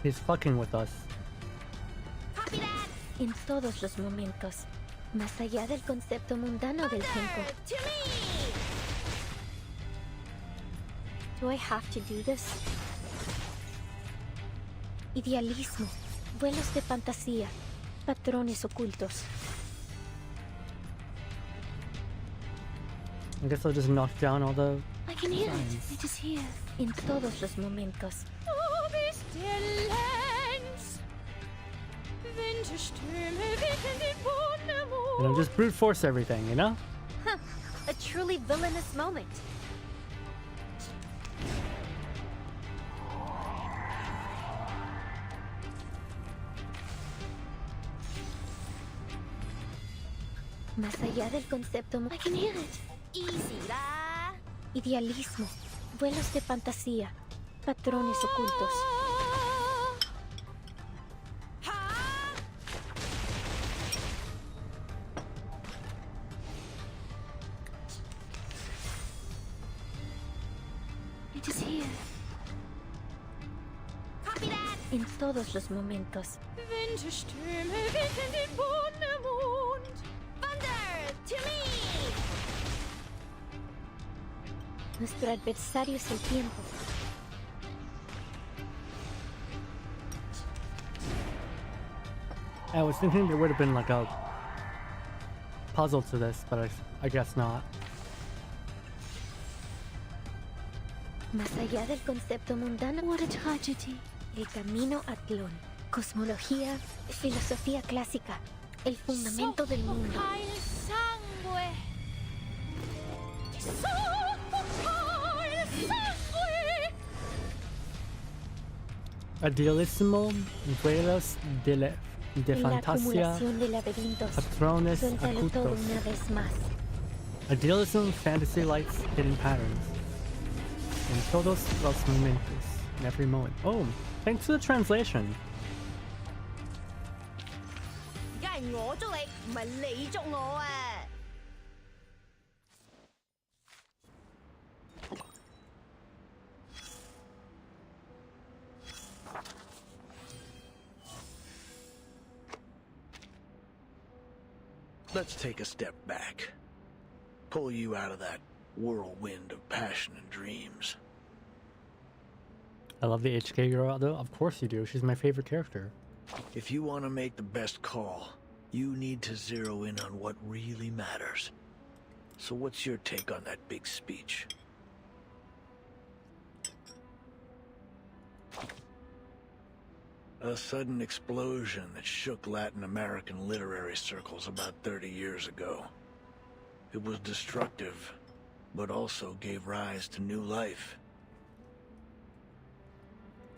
He's fucking with us. En todos los momentos, más allá del concepto mundano del tiempo. Do I have to do this? Idealismo, vuelos de fantasía, patrones ocultos. I guess I'll just knock down all the I can hear signs. it. It is here. En todos los momentos. You know, just brute force everything, you know? Huh, a truly villainous moment. Más allá del concepto. I can hear it. Easy, da. Idealismo, vuelos de fantasía, patrones ocultos. It is here. Copy that. En todos los momentos. Thunder, to me. Nuestro adversario es el tiempo. I was thinking there would have been like a puzzle to this, but I guess not. Más allá del concepto mundano. What a tragedy. El camino a Tlón. Cosmología, filosofía clásica. El fundamento del mundo. Soffoca il sangue. Soffoca il sangue. Idealissimo vuelos de De En la fantasia acumulación de laberintos, patrones suéltalo todo ocultos. una vez más. Idealism, fantasy lights, hidden patterns. En todos los momentos, in every moment. Oh, thanks for the translation. 梗係我捉你，唔係你捉我啊！ Let's take a step back. Pull you out of that whirlwind of passion and dreams. I love the HK girl, though. Of course you do. She's my favorite character. If you want to make the best call, you need to zero in on what really matters. So what's your take on that big speech? A sudden explosion that shook Latin American literary circles about 30 years ago. It was destructive, but also gave rise to new life.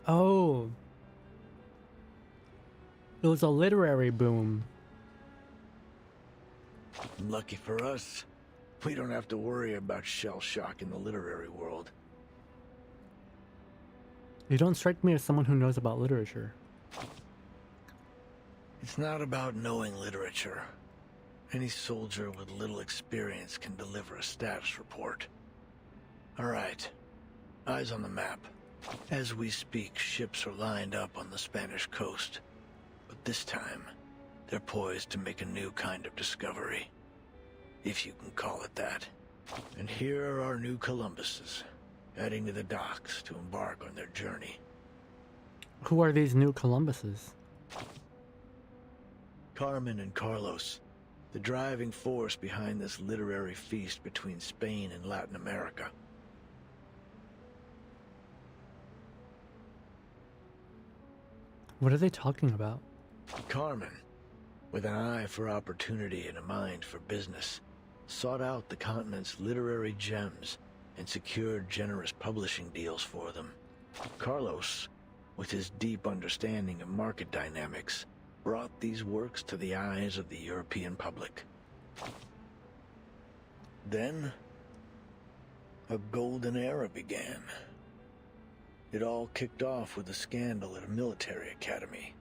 Oh. It was a literary boom. Lucky for us, we don't have to worry about shell shock in the literary world. You don't strike me as someone who knows about literature. It's not about knowing literature. Any soldier with little experience can deliver a status report. All right, eyes on the map. As we speak, ships are lined up on the Spanish coast. But this time, they're poised to make a new kind of discovery. If you can call it that. And here are our new Columbuses, heading to the docks to embark on their journey. Who are these new Columbuses? Carmen and Carlos, the driving force behind this literary feast between Spain and Latin America. What are they talking about? Carmen, with an eye for opportunity and a mind for business, sought out the continent's literary gems and secured generous publishing deals for them. Carlos, with his deep understanding of market dynamics, brought these works to the eyes of the European public. Then, a golden era began. It all kicked off with a scandal at a military academy.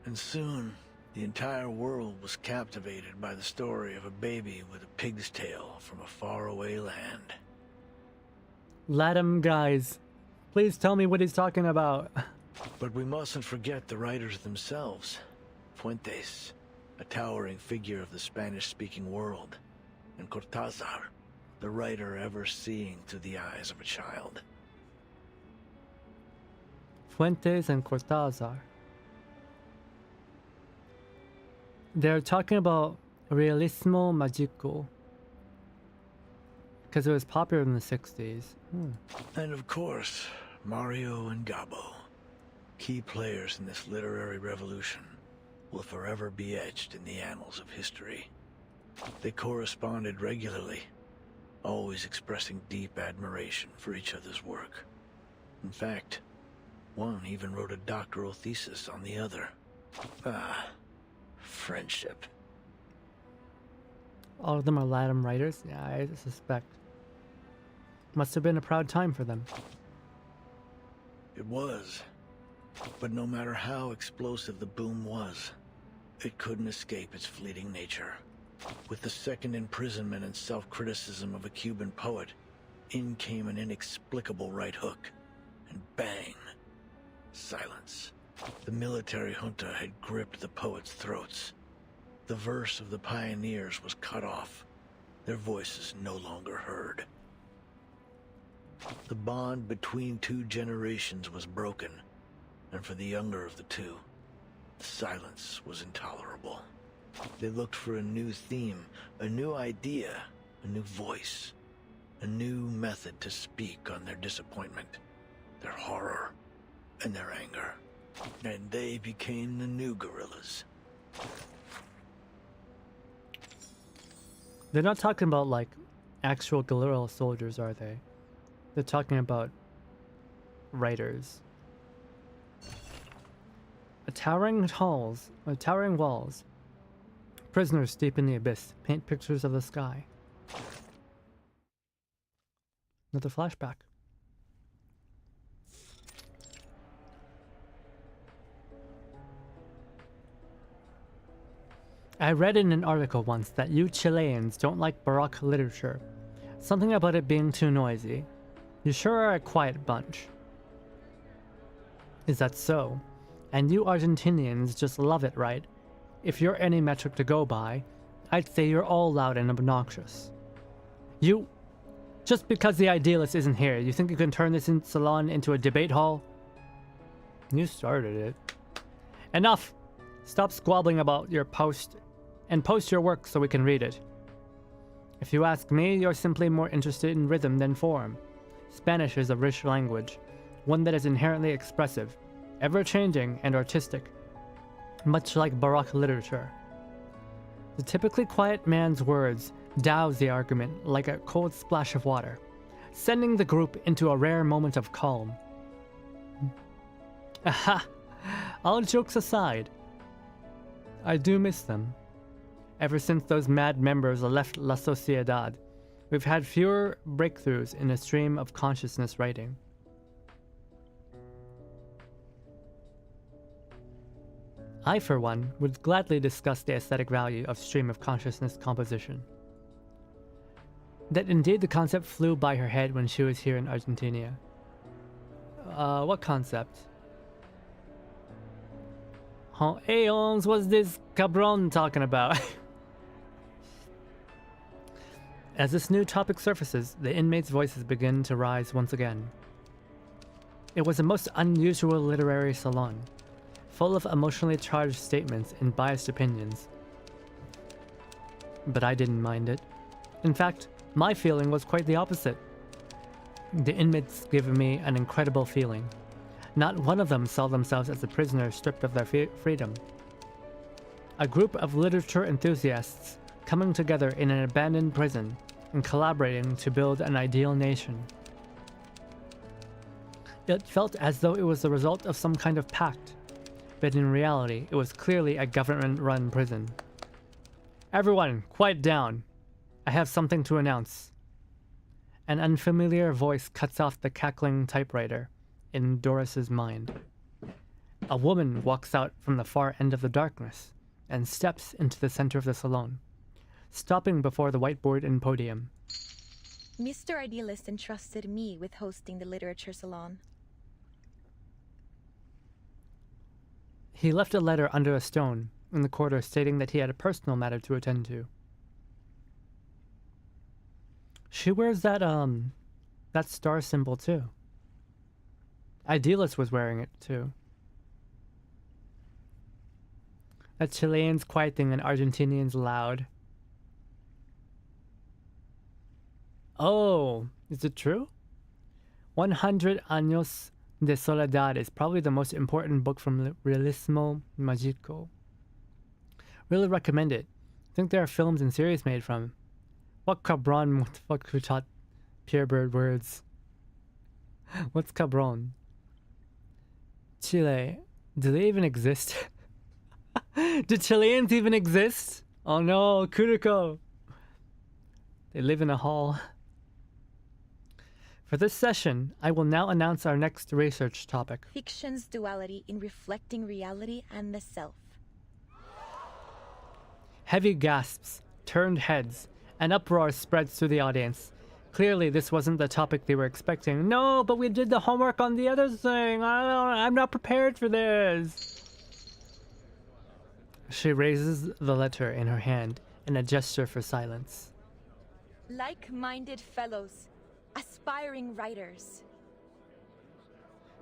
And soon, the entire world was captivated by the story of a baby with a pig's tail from a faraway land. LATAM guys, please tell me what he's talking about. But we mustn't forget the writers themselves. Fuentes, a towering figure of the Spanish-speaking world, and Cortázar, the writer ever seeing through the eyes of a child. Fuentes and Cortázar. They're talking about realismo magico because it was popular in the 60s. And of course, Mario and Gabo, key players in this literary revolution, will forever be etched in the annals of history. They corresponded regularly, always expressing deep admiration for each other's work. In fact, one even wrote a doctoral thesis on the other. Ah, friendship. All of them are LATAM writers? Yeah, I suspect. Must have been a proud time for them. It was. But no matter how explosive the boom was, it couldn't escape its fleeting nature. With the second imprisonment and self-criticism of a Cuban poet, in came an inexplicable right hook, and bang! Silence. The military junta had gripped the poets' throats. The verse of the pioneers was cut off, their voices no longer heard. The bond between two generations was broken, and for the younger of the two, the silence was intolerable. They looked for a new theme, a new idea, a new voice, a new method to speak on their disappointment, their horror, and their anger. And they became the new guerrillas. They're not talking about, like, actual guerrilla soldiers, are they? They're talking about writers. Towering walls. Prisoners deep in the abyss paint pictures of the sky. Another flashback. I read in an article once that you Chileans don't like Baroque literature. Something about it being too noisy. You sure are a quiet bunch. Is that so? And you Argentinians just love it, right? If you're any metric to go by, I'd say you're all loud and obnoxious. You... Just because the idealist isn't here, you think you can turn this salon into a debate hall? You started it. Enough! Stop squabbling about your post and post your work so we can read it. If you ask me, you're simply more interested in rhythm than form. Spanish is a rich language, one that is inherently expressive, ever-changing and artistic, much like Baroque literature. The typically quiet man's words douse the argument like a cold splash of water, sending the group into a rare moment of calm. Aha! All jokes aside, I do miss them. Ever since those mad members left La Sociedad, we've had fewer breakthroughs in a stream of consciousness writing. I, for one, would gladly discuss the aesthetic value of stream of consciousness composition. That indeed the concept flew by her head when she was here in Argentina. What concept? Huh, aeons was this cabron talking about? As this new topic surfaces, the inmates' voices begin to rise once again. It was a most unusual literary salon, full of emotionally charged statements and biased opinions. But I didn't mind it. In fact, my feeling was quite the opposite. The inmates gave me an incredible feeling. Not one of them saw themselves as a prisoner stripped of their freedom. A group of literature enthusiasts coming together in an abandoned prison and collaborating to build an ideal nation. It felt as though it was the result of some kind of pact, but in reality, it was clearly a government-run prison. Everyone, quiet down. I have something to announce. An unfamiliar voice cuts off the cackling typewriter in Doris's mind. A woman walks out from the far end of the darkness and steps into the center of the salon, stopping before the whiteboard and podium. Mr. Idealist entrusted me with hosting the literature salon. He left a letter under a stone in the corridor stating that he had a personal matter to attend to. She wears that star symbol too. Idealist was wearing it too. That Chilean's quieting and Argentinians loud. Oh, is it true? 100 Años de Soledad is probably the most important book from Realismo Mágico. Really recommend it. I think there are films and series made from. What cabron? What the fuck who taught purebird words? What's cabron? Chile. Do they even exist? Do Chileans even exist? Oh no, Kuriko. They live in a hall. For this session, I will now announce our next research topic. Fiction's duality in reflecting reality and the self. Heavy gasps, turned heads, an uproar spreads through the audience. Clearly, this wasn't the topic they were expecting. No, but we did the homework on the other thing. I'm not prepared for this. She raises the letter in her hand in a gesture for silence. Like-minded fellows, aspiring writers.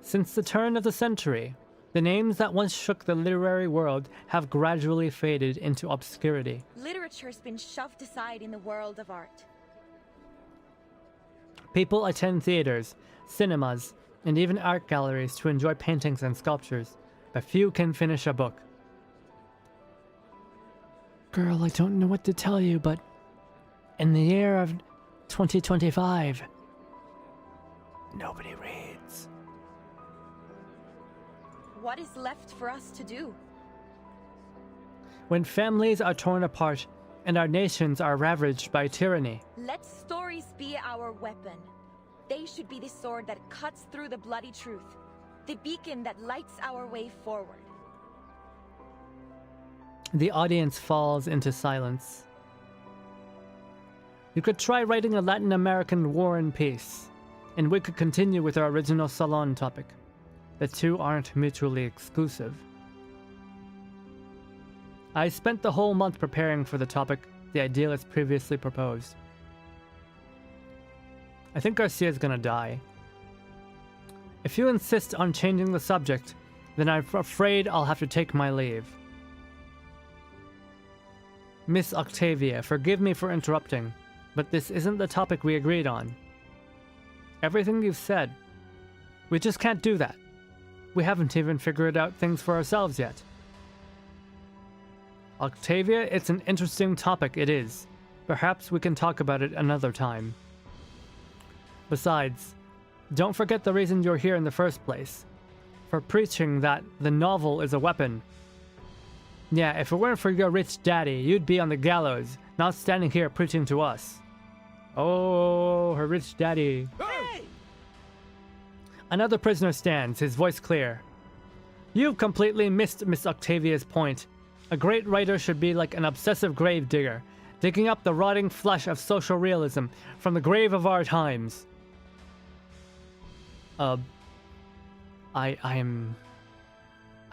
Since the turn of the century, the names that once shook the literary world have gradually faded into obscurity. Literature's been shoved aside in the world of art. People attend theaters, cinemas, and even art galleries to enjoy paintings and sculptures, but few can finish a book. Girl, I don't know what to tell you, but in the year of 2025, nobody reads. What is left for us to do? When families are torn apart and our nations are ravaged by tyranny. Let stories be our weapon. They should be the sword that cuts through the bloody truth, the beacon that lights our way forward. The audience falls into silence. You could try writing a Latin American war and peace, and we could continue with our original salon topic. The two aren't mutually exclusive. I spent the whole month preparing for the topic the idealist previously proposed. I think Garcia's gonna die. If you insist on changing the subject, then I'm afraid I'll have to take my leave. Miss Octavia, forgive me for interrupting, but this isn't the topic we agreed on. Everything you've said, we just can't do that. We haven't even figured out things for ourselves yet. Octavia, it's an interesting topic, it is. Perhaps we can talk about it another time. Besides, don't forget the reason you're here in the first place. For preaching that the novel is a weapon. Yeah, if it weren't for your rich daddy, you'd be on the gallows, not standing here preaching to us. Oh, her rich daddy. Hey! Another prisoner stands, his voice clear. You've completely missed Miss Octavia's point. A great writer should be like an obsessive grave digger, digging up the rotting flesh of social realism from the grave of our times. I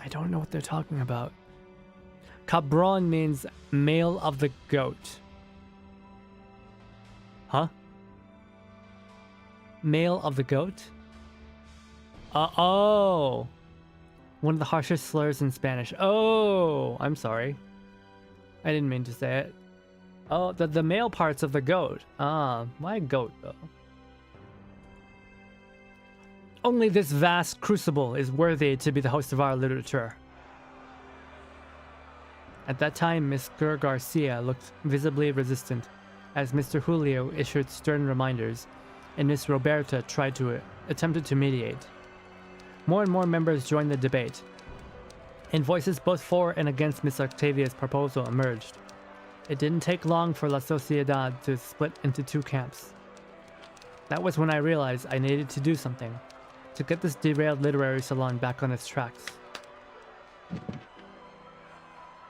don't know what they're talking about. Cabron means male of the goat. Huh? Male of the goat? Oh! One of the harshest slurs in Spanish. Oh! I'm sorry. I didn't mean to say it. Oh, the male parts of the goat. Ah, why goat though? Only this vast crucible is worthy to be the host of our literature. At that time, Miss Garcia looked visibly resistant, as Mr. Julio issued stern reminders, and Miss Roberta attempted to mediate. More and more members joined the debate, and voices both for and against Miss Octavia's proposal emerged. It didn't take long for La Sociedad to split into two camps. That was when I realized I needed to do something, to get this derailed literary salon back on its tracks.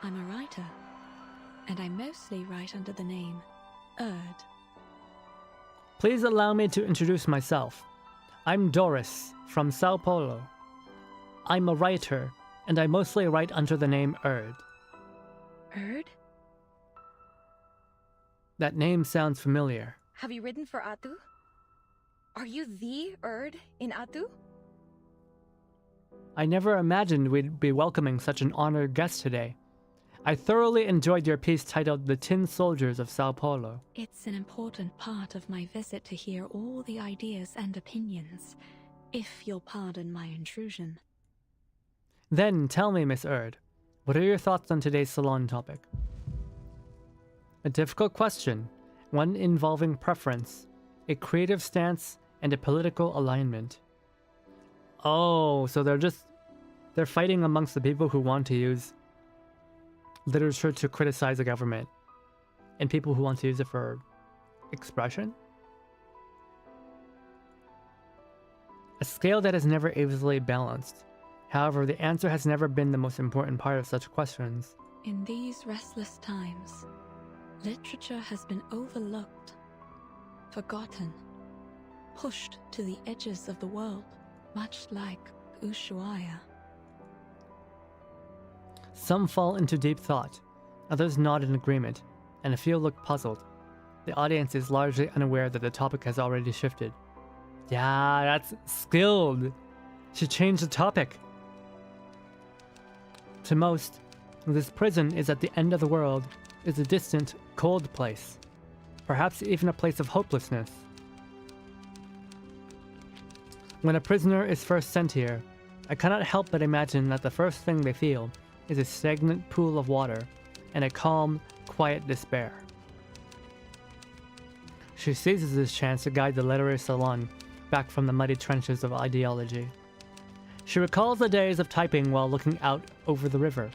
I'm a writer, and I mostly write under the name Erd. Please allow me to introduce myself. I'm Doris, from Sao Paulo. I'm a writer, and I mostly write under the name Erd. Erd? That name sounds familiar. Have you written for Atu? Are you the Erd in Atu? I never imagined we'd be welcoming such an honored guest today. I thoroughly enjoyed your piece titled The Tin Soldiers of Sao Paulo. It's an important part of my visit to hear all the ideas and opinions, if you'll pardon my intrusion. Then tell me, Miss Erd, what are your thoughts on today's salon topic? A difficult question, one involving preference, a creative stance, and a political alignment. Oh, so they're fighting amongst the people who want to use literature to criticize the government, and people who want to use it for expression? A scale that is never easily balanced. However, the answer has never been the most important part of such questions. In these restless times, literature has been overlooked, forgotten, pushed to the edges of the world, much like Ushuaia. Some fall into deep thought, others nod in agreement, and a few look puzzled. The audience is largely unaware that the topic has already shifted. Yeah, that's skilled. She changed the topic. To most, this prison is at the end of the world, is a distant, cold place. Perhaps even a place of hopelessness. When a prisoner is first sent here, I cannot help but imagine that the first thing they feel is a stagnant pool of water and a calm, quiet despair. She seizes this chance to guide the literary salon back from the muddy trenches of ideology. She recalls the days of typing while looking out over the river,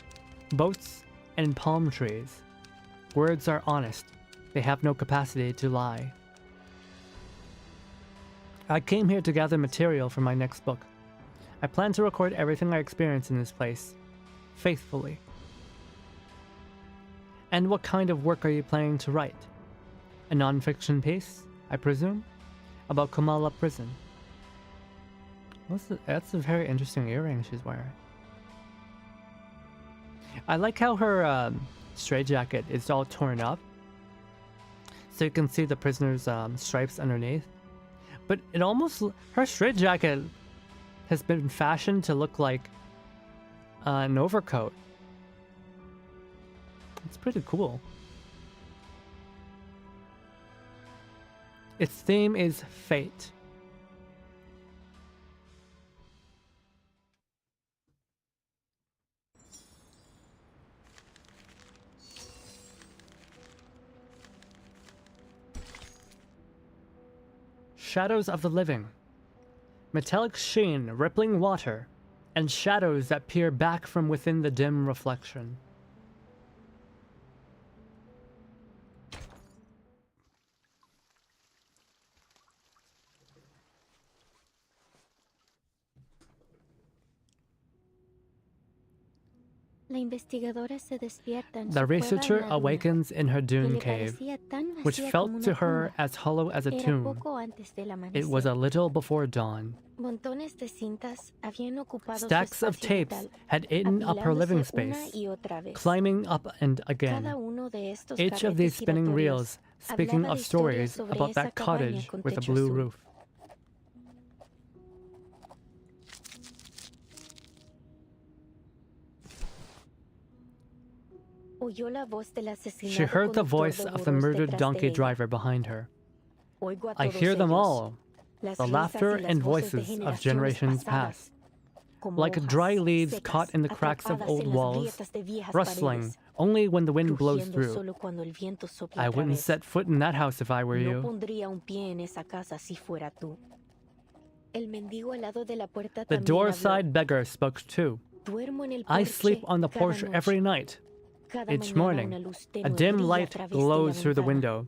boats, and palm trees. Words are honest. They have no capacity to lie. I came here to gather material for my next book. I plan to record everything I experience in this place, faithfully. And what kind of work are you planning to write? A non-fiction piece, I presume? About Kamala Prison. That's a very interesting earring she's wearing. I like how her straitjacket is all torn up, so you can see the prisoner's stripes underneath. But it almost... her straitjacket has been fashioned to look like an overcoat. It's pretty cool. Its theme is fate. Shadows of the living. Metallic sheen, rippling water, and shadows that peer back from within the dim reflection. The researcher awakens in her dune cave, which felt to her as hollow as a tomb. It was a little before dawn. Stacks of tapes had eaten up her living space, climbing up and again. Each of these spinning reels speaking of stories about that cottage with a blue roof. She heard the voice of the murdered donkey driver behind her. I hear them all, the laughter and voices of generations past, like dry leaves caught in the cracks of old walls, rustling only when the wind blows through. I wouldn't set foot in that house if I were you. The door-side beggar spoke too. I sleep on the porch every night. Each morning, a dim light glows through the window,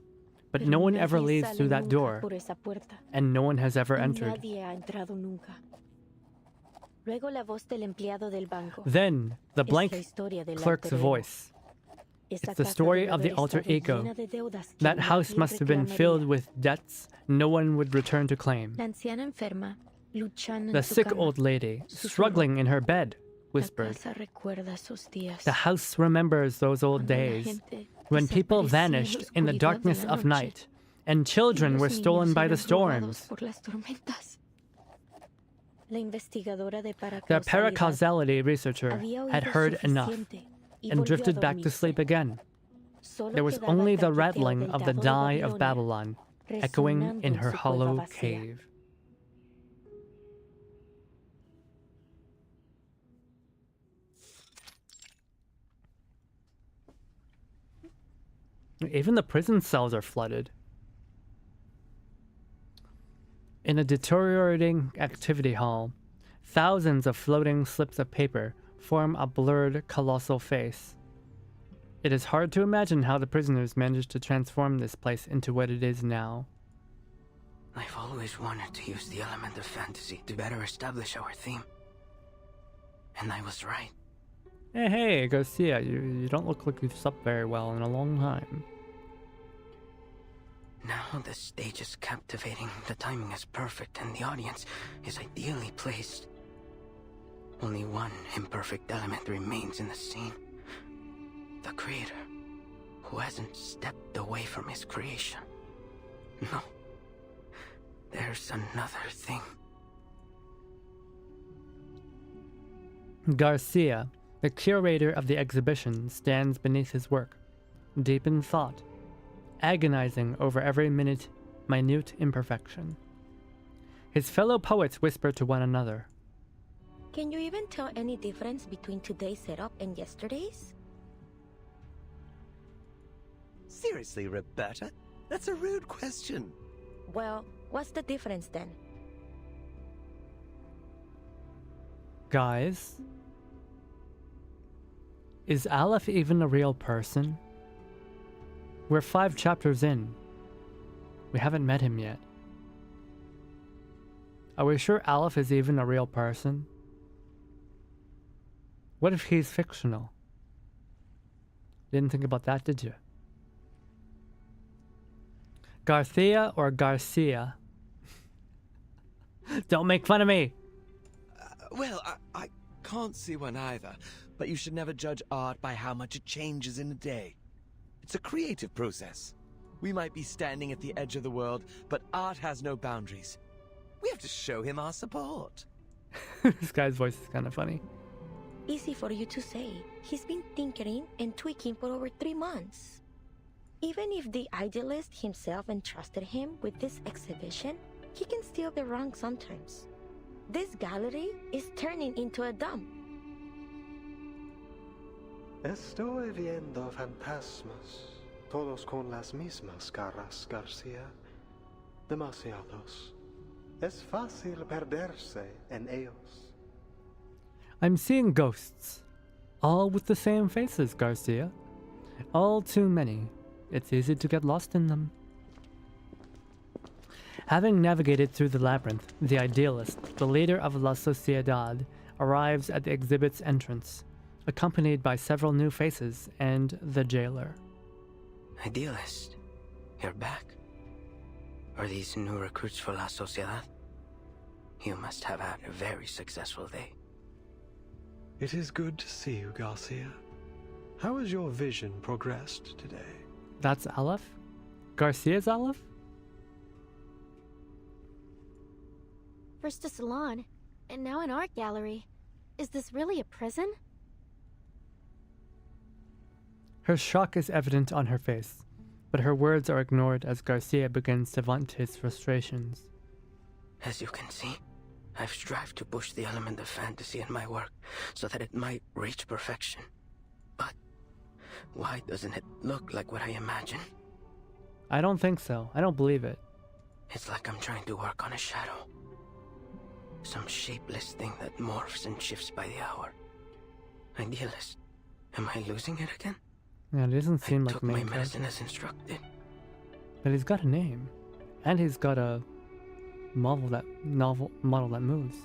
but no one ever leaves through that door, and no one has ever entered. Then, the blank clerk's voice. It's the story of the alter ego. That house must have been filled with debts no one would return to claim. The sick old lady, struggling in her bed, whispered. The house remembers those old days, when people vanished in the darkness of night, and children were stolen by the storms. The paracausality researcher had heard enough, and drifted back to sleep again. There was only the rattling of the die of Babylon, echoing in her hollow cave. Even the prison cells are flooded. In a deteriorating activity hall, thousands of floating slips of paper form a blurred, colossal face. It is hard to imagine how the prisoners managed to transform this place into what it is now. I've always wanted to use the element of fantasy to better establish our theme. And I was right. Hey, Garcia, you don't look like you've slept very well in a long time. Now the stage is captivating, the timing is perfect, and the audience is ideally placed. Only one imperfect element remains in the scene. The creator, who hasn't stepped away from his creation. No. There's another thing. Garcia, the curator of the exhibition, stands beneath his work, deep in thought, agonizing over every minute imperfection. His fellow poets whisper to one another. Can you even tell any difference between today's setup and yesterday's? Seriously, Roberta? That's a rude question. Well, what's the difference then? Guys, is Aleph even a real person? We're 5 chapters in. We haven't met him yet. Are we sure Aleph is even a real person? What if he's fictional? Didn't think about that, did you? Garcia or Garcia? Don't make fun of me! Well, I can't see one either, but you should never judge art by how much it changes in a day. It's a creative process. We might be standing at the edge of the world, but art has no boundaries. We have to show him our support. This guy's voice is kind of funny. Easy for you to say. He's been tinkering and tweaking for over 3 months. Even if the idealist himself entrusted him with this exhibition, he can still be wrong sometimes. This gallery is turning into a dump. Estoy viendo fantasmas, todos con las mismas caras, Garcia. Demasiados. Es fácil perderse en ellos. I'm seeing ghosts, all with the same faces, Garcia. All too many. It's easy to get lost in them. Having navigated through the labyrinth, the idealist, the leader of La Sociedad, arrives at the exhibit's entrance, accompanied by several new faces and the jailer. Idealist, you're back. Are these new recruits for La Sociedad? You must have had a very successful day. It is good to see you, Garcia. How has your vision progressed today? That's Aleph? Garcia's Aleph? First a salon, and now an art gallery. Is this really a prison? Her shock is evident on her face, but her words are ignored as Garcia begins to vent his frustrations. As you can see, I've strived to push the element of fantasy in my work so that it might reach perfection. But why doesn't it look like what I imagine? I don't think so. I don't believe it. It's like I'm trying to work on a shadow. Some shapeless thing that morphs and shifts by the hour. Idealist, am I losing it again? Yeah, it doesn't seem like took main my medicine character. as instructed. But he's got a name. And he's got a model that moves.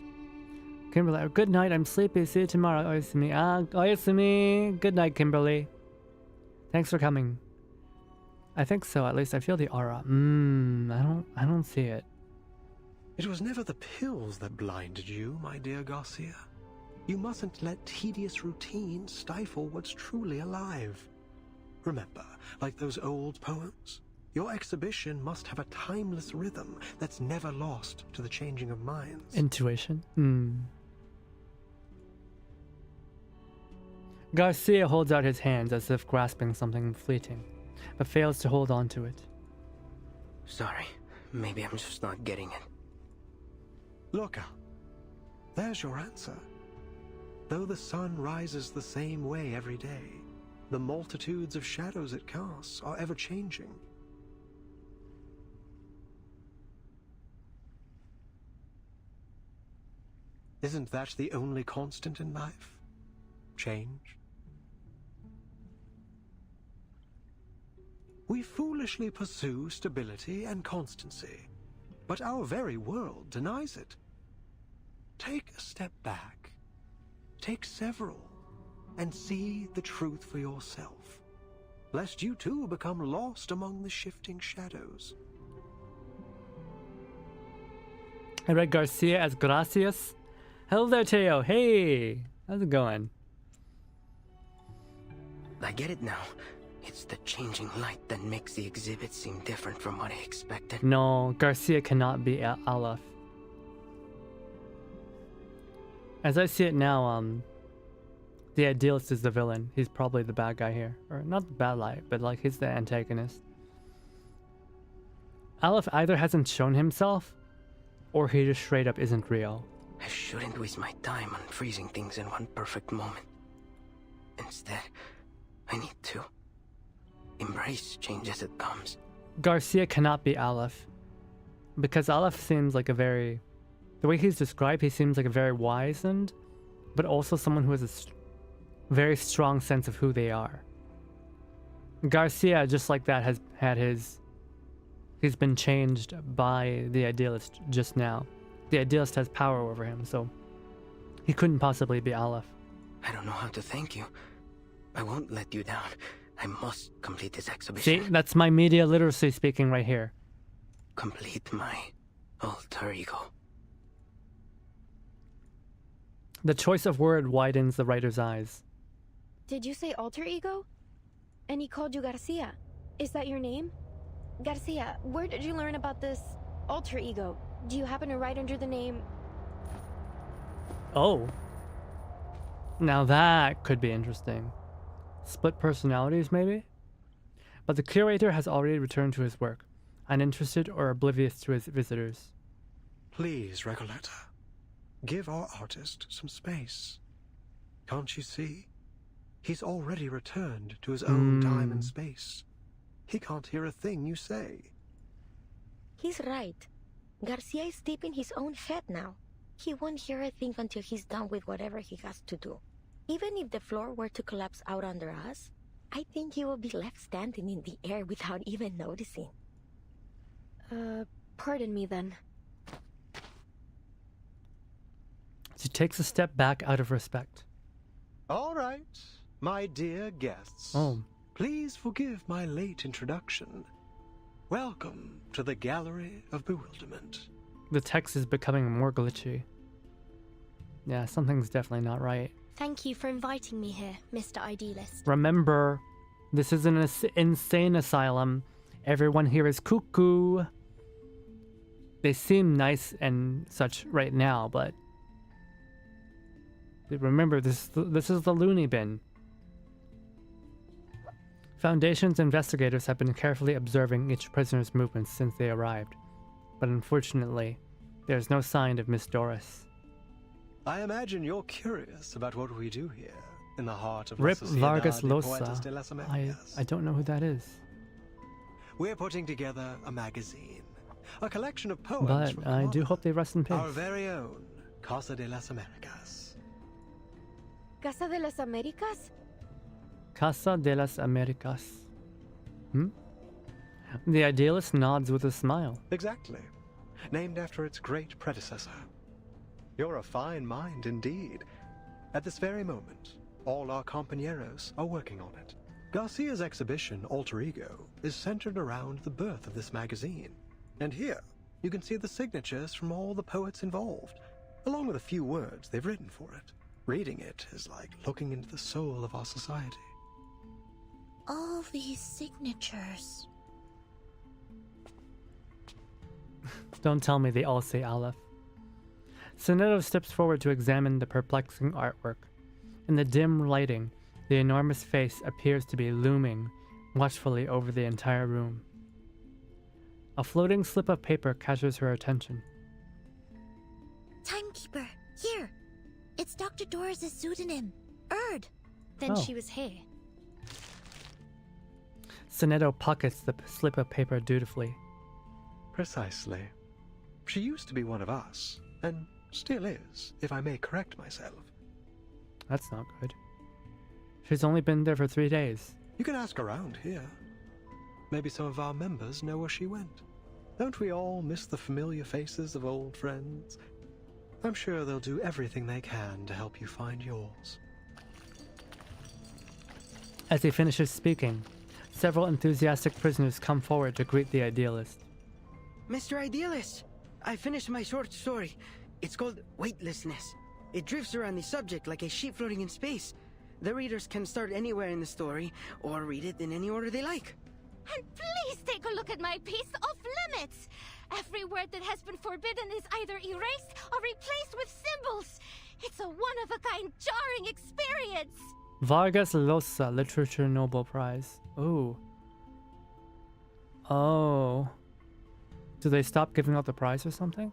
Kimberly, good night, I'm sleepy. See you tomorrow. Oyasumi. Oyasumi. Good night, Kimberly. Thanks for coming. I think so, at least I feel the aura. I don't see it. It was never the pills that blinded you, my dear Garcia. You mustn't let tedious routine stifle what's truly alive. Remember, like those old poems, your exhibition must have a timeless rhythm that's never lost to the changing of minds. Intuition? Garcia holds out his hands as if grasping something fleeting, but fails to hold on to it. Sorry, maybe I'm just not getting it. Look, there's your answer. Though the sun rises the same way every day, the multitudes of shadows it casts are ever changing. Isn't that the only constant in life? Change? We foolishly pursue stability and constancy, but our very world denies it. Take a step back. Take several, and see the truth for yourself, lest you too become lost among the shifting shadows. I read Garcia as Gracias. Hello there, Teo. Hey, how's it going? I get it now. It's the changing light that makes the exhibit seem different from what I expected. No, Garcia cannot be Aleph. As I see it now, the idealist is the villain. He's probably the bad guy here. Or not the bad guy, but like he's the antagonist. Aleph either hasn't shown himself, or he just straight up isn't real. I shouldn't waste my time on freezing things in one perfect moment. Instead, I need to embrace change as it comes. Garcia cannot be Aleph. Because Aleph seems like a very... The way he's described, he seems like a very wise and but also someone who has a very strong sense of who they are. Garcia, just like that, has had he's been changed by the idealist just now. The idealist has power over him, so he couldn't possibly be Aleph. I don't know how to thank you. I won't let you down. I must complete this exhibition. See, that's my media literacy speaking right here. Complete my alter ego. The choice of word widens the writer's eyes. Did you say alter ego? And he called you Garcia. Is that your name? Garcia, where did you learn about this alter ego? Do you happen to write under the name... Oh. Now that could be interesting. Split personalities, maybe? But the curator has already returned to his work, uninterested or oblivious to his visitors. Please, Recoleta, give our artist some space. Can't you see? He's already returned to his own time and space. He can't hear a thing you say. He's right. Garcia is deep in his own head now. He won't hear a thing until he's done with whatever he has to do. Even if the floor were to collapse out under us, I think he will be left standing in the air without even noticing. Pardon me then. She takes a step back out of respect. All right, my dear guests. Oh. Please forgive my late introduction. Welcome to the Gallery of Bewilderment. The text is becoming more glitchy. Yeah, something's definitely not right. Thank you for inviting me here, Mr. Idealist. Remember, this is an insane asylum. Everyone here is cuckoo. They seem nice and such right now, but remember, this is the loony bin. Foundation's investigators have been carefully observing each prisoner's movements since they arrived, but unfortunately, there's no sign of Miss Doris. I imagine you're curious about what we do here in the heart of Rip La Sociedad Vargas de Llosa. Poetas de las Americas. I don't know who that is. We're putting together a magazine, a collection of poems But from I do hope they rest in peace. our very own Casa de las Americas. Casa de las Americas? Casa de las Americas. The idealist nods with a smile. Exactly. Named after its great predecessor. You're a fine mind indeed. At this very moment, all our compañeros are working on it. Garcia's exhibition, Alter Ego, is centered around the birth of this magazine. And here, you can see the signatures from all the poets involved, along with a few words they've written for it. Reading it is like looking into the soul of our society. All these signatures. Don't tell me they all say Aleph. Soneto steps forward to examine the perplexing artwork. In the dim lighting, the enormous face appears to be looming watchfully over the entire room. A floating slip of paper catches her attention. Timekeeper, here. It's Dr. Doris' pseudonym, Erd. Then Oh. she was here. Soneto pockets the slip of paper dutifully. Precisely. She used to be one of us, and still is, if I may correct myself. That's not good. She's only been there for 3 days. You can ask around here. Maybe some of our members know where she went. Don't we all miss the familiar faces of old friends? I'm sure they'll do everything they can to help you find yours. As he finishes speaking, several enthusiastic prisoners come forward to greet the idealist. Mr. Idealist, I finished my short story. It's called Weightlessness. It drifts around the subject like a sheep floating in space. The readers can start anywhere in the story, or read it in any order they like. And please take a look at my piece off limits. Every word that has been forbidden is either erased or replaced with symbols. It's a one-of-a-kind jarring experience. Vargas Llosa Literature Nobel Prize. Ooh. Oh. Do they stop giving out the prize or something?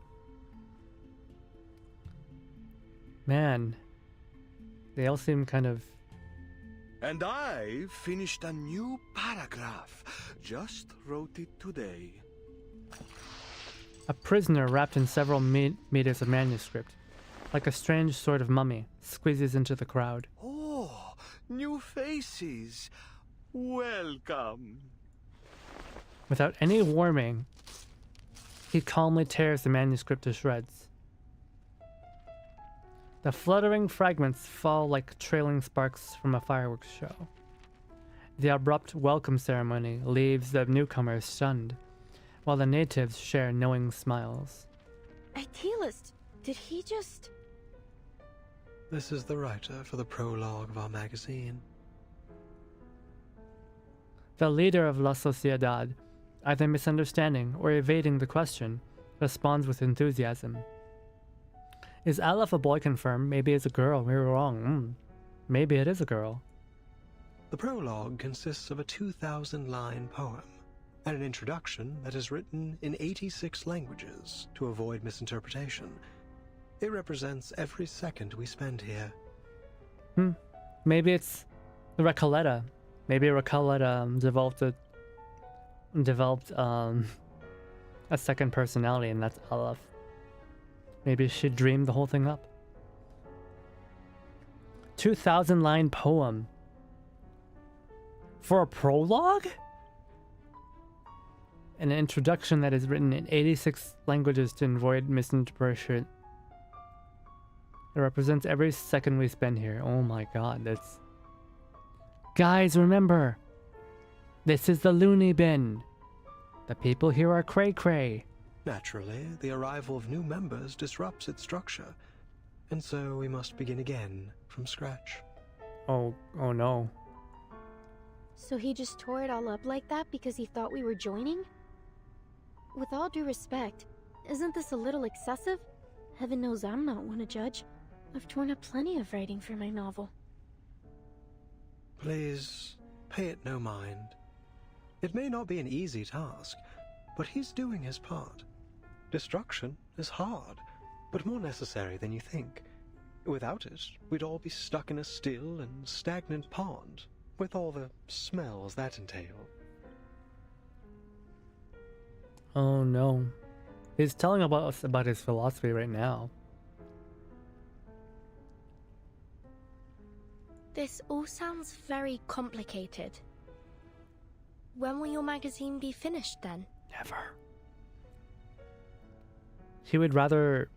Man. They all seem kind of... And I finished a new paragraph. Just wrote it today. A prisoner wrapped in several meters of manuscript like a strange sort of mummy, squeezes into the crowd. Oh, new faces. Welcome. Without any warning, he calmly tears the manuscript to shreds. The fluttering fragments fall like trailing sparks from a fireworks show. The abrupt welcome ceremony leaves the newcomers stunned, while the natives share knowing smiles. Idealist, did he just... This is the writer for the prologue of our magazine. The leader of La Sociedad, either misunderstanding or evading the question, responds with enthusiasm. Is Aleph a boy confirmed? Maybe it's a girl. We were wrong. Maybe it is a girl. The prologue consists of a 2,000-line poem and an introduction that is written in 86 languages to avoid misinterpretation. It represents every second we spend here. Maybe it's the Recoleta. Maybe Recoleta developed a second personality, and that's Aleph. Maybe she dreamed the whole thing up. 2,000-line poem. For a prologue? An introduction that is written in 86 languages to avoid misinterpretation. It represents every second we spend here. Oh my god, that's... Guys, remember! This is the loony bin. The people here are cray-cray. Naturally, the arrival of new members disrupts its structure, and so we must begin again from scratch. Oh no. So he just tore it all up like that because he thought we were joining? With all due respect, isn't this a little excessive? Heaven knows I'm not one to judge. I've torn up plenty of writing for my novel. Please, pay it no mind. It may not be an easy task, but he's doing his part. Destruction is hard, but more necessary than you think. Without it, we'd all be stuck in a still and stagnant pond, with all the smells that entail. Oh no. He's telling us about his philosophy right now. This all sounds very complicated. When will your magazine be finished then? Never. He would rather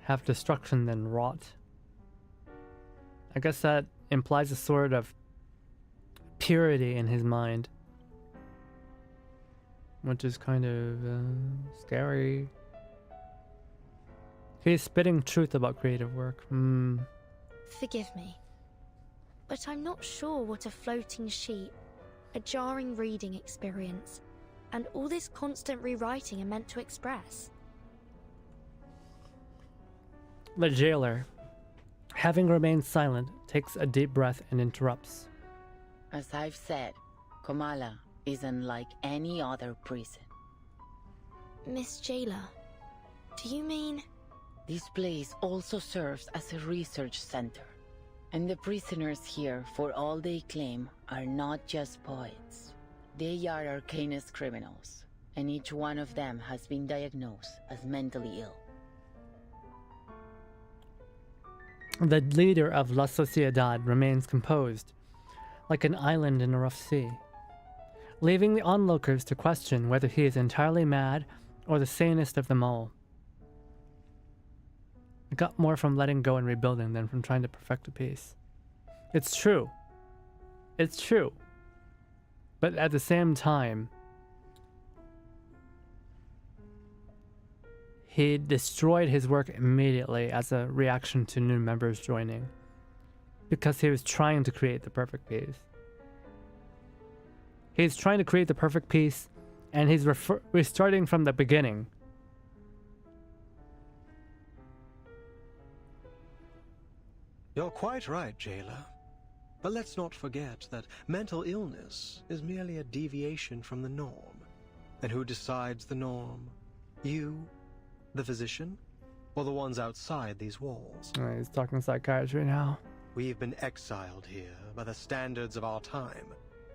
have destruction than rot. I guess that implies a sort of purity in his mind, which is kind of scary. He's spitting truth about creative work. Forgive me, but I'm not sure what a floating sheet, a jarring reading experience, and all this constant rewriting are meant to express. The jailer, having remained silent, takes a deep breath and interrupts. As I've said, Komala isn't like any other prison. Miss Jailer, do you mean... This place also serves as a research center. And the prisoners here, for all they claim, are not just poets. They are arcanist criminals, and each one of them has been diagnosed as mentally ill. The leader of La Sociedad remains composed, like an island in a rough sea, leaving the onlookers to question whether he is entirely mad or the sanest of them all. I got more from letting go and rebuilding than from trying to perfect a piece. It's true. It's true. But at the same time, he destroyed his work immediately as a reaction to new members joining, because he was trying to create the perfect piece. He's trying to create the perfect piece, and he's restarting from the beginning. You're quite right, Jailer. But let's not forget that mental illness is merely a deviation from the norm. And who decides the norm? You, the physician, or the ones outside these walls? He's talking psychiatry now. We've been exiled here by the standards of our time,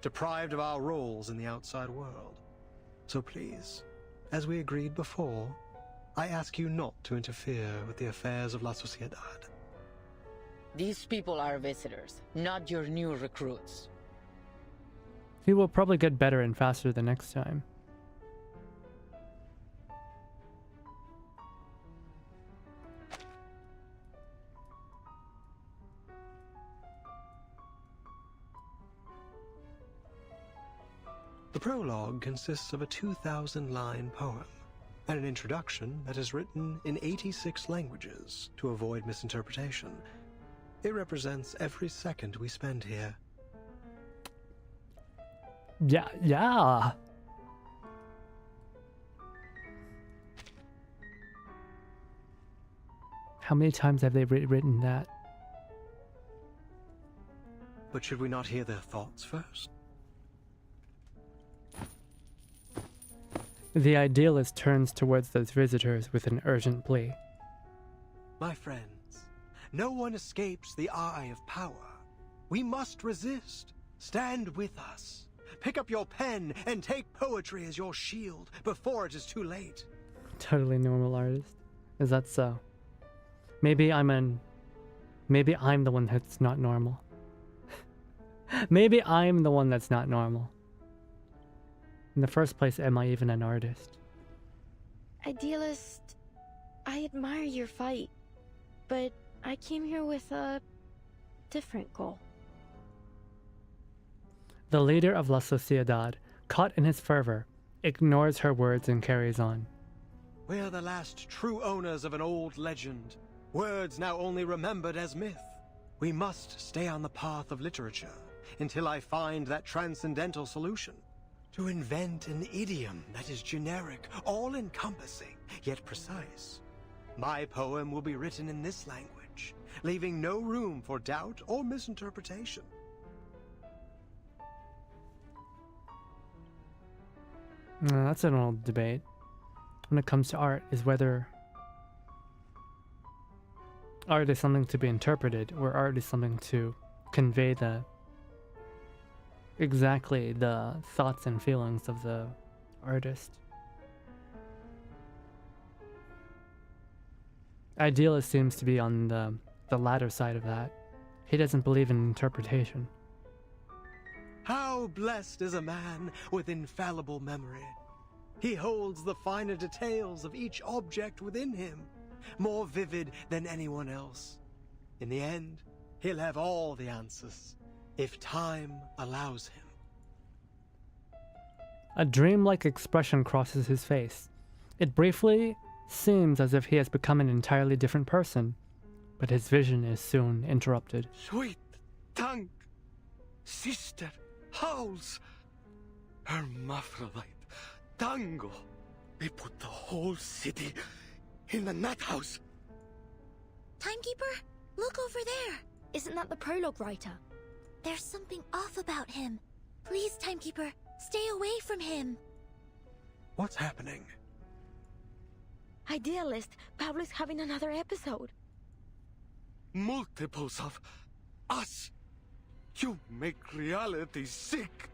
deprived of our roles in the outside world. So please, as we agreed before, I ask you not to interfere with the affairs of La Sociedad. These people are visitors, not your new recruits. He will probably get better and faster the next time. The prologue consists of a 2,000-line poem and an introduction that is written in 86 languages to avoid misinterpretation. It represents every second we spend here. Yeah. How many times have they written that? But should we not hear their thoughts first? The idealist turns towards those visitors with an urgent plea. My friends, no one escapes the eye of power. We must resist. Stand with us. Pick up your pen and take poetry as your shield before it is too late. Totally normal artist. Is that so? Maybe I'm the one that's not normal. Maybe I'm the one that's not normal. In the first place, am I even an artist? Idealist, I admire your fight, but I came here with a different goal. The leader of La Sociedad, caught in his fervor, ignores her words and carries on. We're the last true owners of an old legend, words now only remembered as myth. We must stay on the path of literature until I find that transcendental solution. To invent an idiom that is generic, all-encompassing, yet precise. My poem will be written in this language, leaving no room for doubt or misinterpretation. That's an old debate when it comes to art, is whether art is something to be interpreted or art is something to convey exactly the thoughts and feelings of the artist. Idealist seems to be on the latter side of that. He doesn't believe in interpretation. How blessed is a man with infallible memory. He holds the finer details of each object within him, more vivid than anyone else. In the end, he'll have all the answers, if time allows him. A dreamlike expression crosses his face. It briefly seems as if he has become an entirely different person, but his vision is soon interrupted. Sweet tongue, sister, howls, hermaphrodite, tango. They put the whole city in the nut house. Timekeeper, look over there. Isn't that the prologue writer? There's something off about him. Please, Timekeeper, stay away from him. What's happening? Idealist, Pablo's having another episode. Multiples of us. You make reality sick.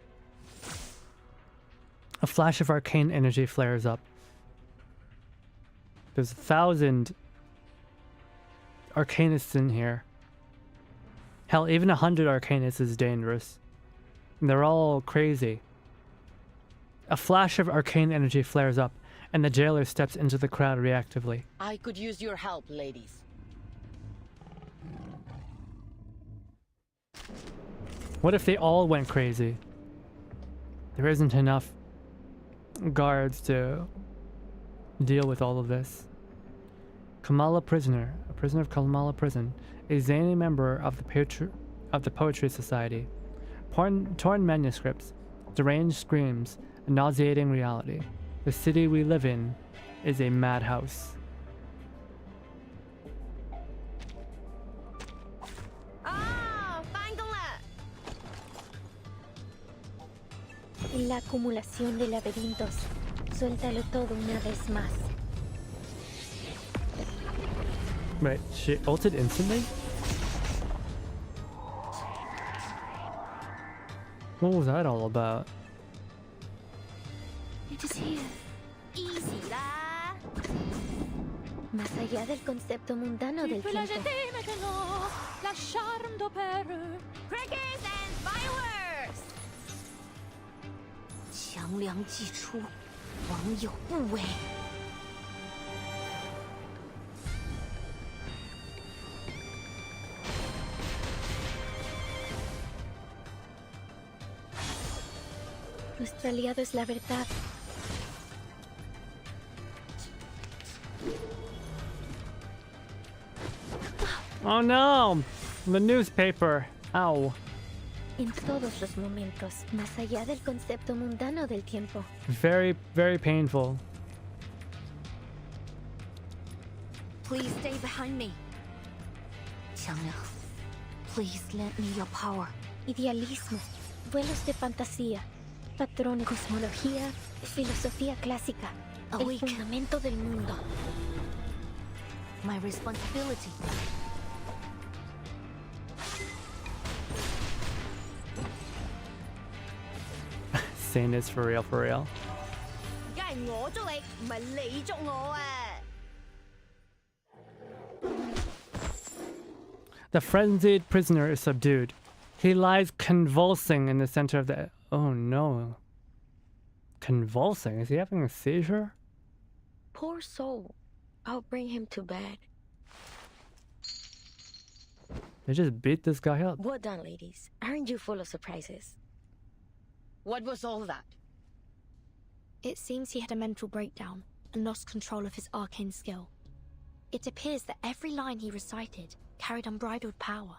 A flash of arcane energy flares up. There's 1,000 arcanists in here. Hell, even 100 arcanists is dangerous. And they're all crazy. A flash of arcane energy flares up, and the jailer steps into the crowd reactively. I could use your help, ladies. What if they all went crazy? There isn't enough guards to deal with all of this. Kamala Prisoner, a prisoner of Kamala Prison, a zany member of the Poetry Society. Torn manuscripts, deranged screams, a nauseating reality. The city we live in is a madhouse. La acumulación de laberintos. Suéltalo todo una vez más. Wait, she ulted instantly? What was that all about? It is here. Easy, lah. allá del concepto mundano del tiempo. Crickets and fireworks! 强梁既出，王有不为。Nuestro aliado es la verdad. Oh no! The newspaper. Ow. En todos los momentos, más allá del concepto mundano del tiempo. Very, very painful. Please stay behind me. 强梁, please lend me your power. Idealismo, vuelos de fantasía, patrón, cosmología, filosofía clásica, el fundamento del mundo. My responsibility. Saying this for real, for real. 梗係我捉你，唔係你捉我啊！ The frenzied prisoner is subdued. He lies convulsing in the center of the... Oh no. Convulsing? Is he having a seizure? Poor soul. I'll bring him to bed. They just beat this guy up. Well done, ladies. Aren't you full of surprises? What was all that? It seems he had a mental breakdown and lost control of his arcane skill. It appears that every line he recited carried unbridled power.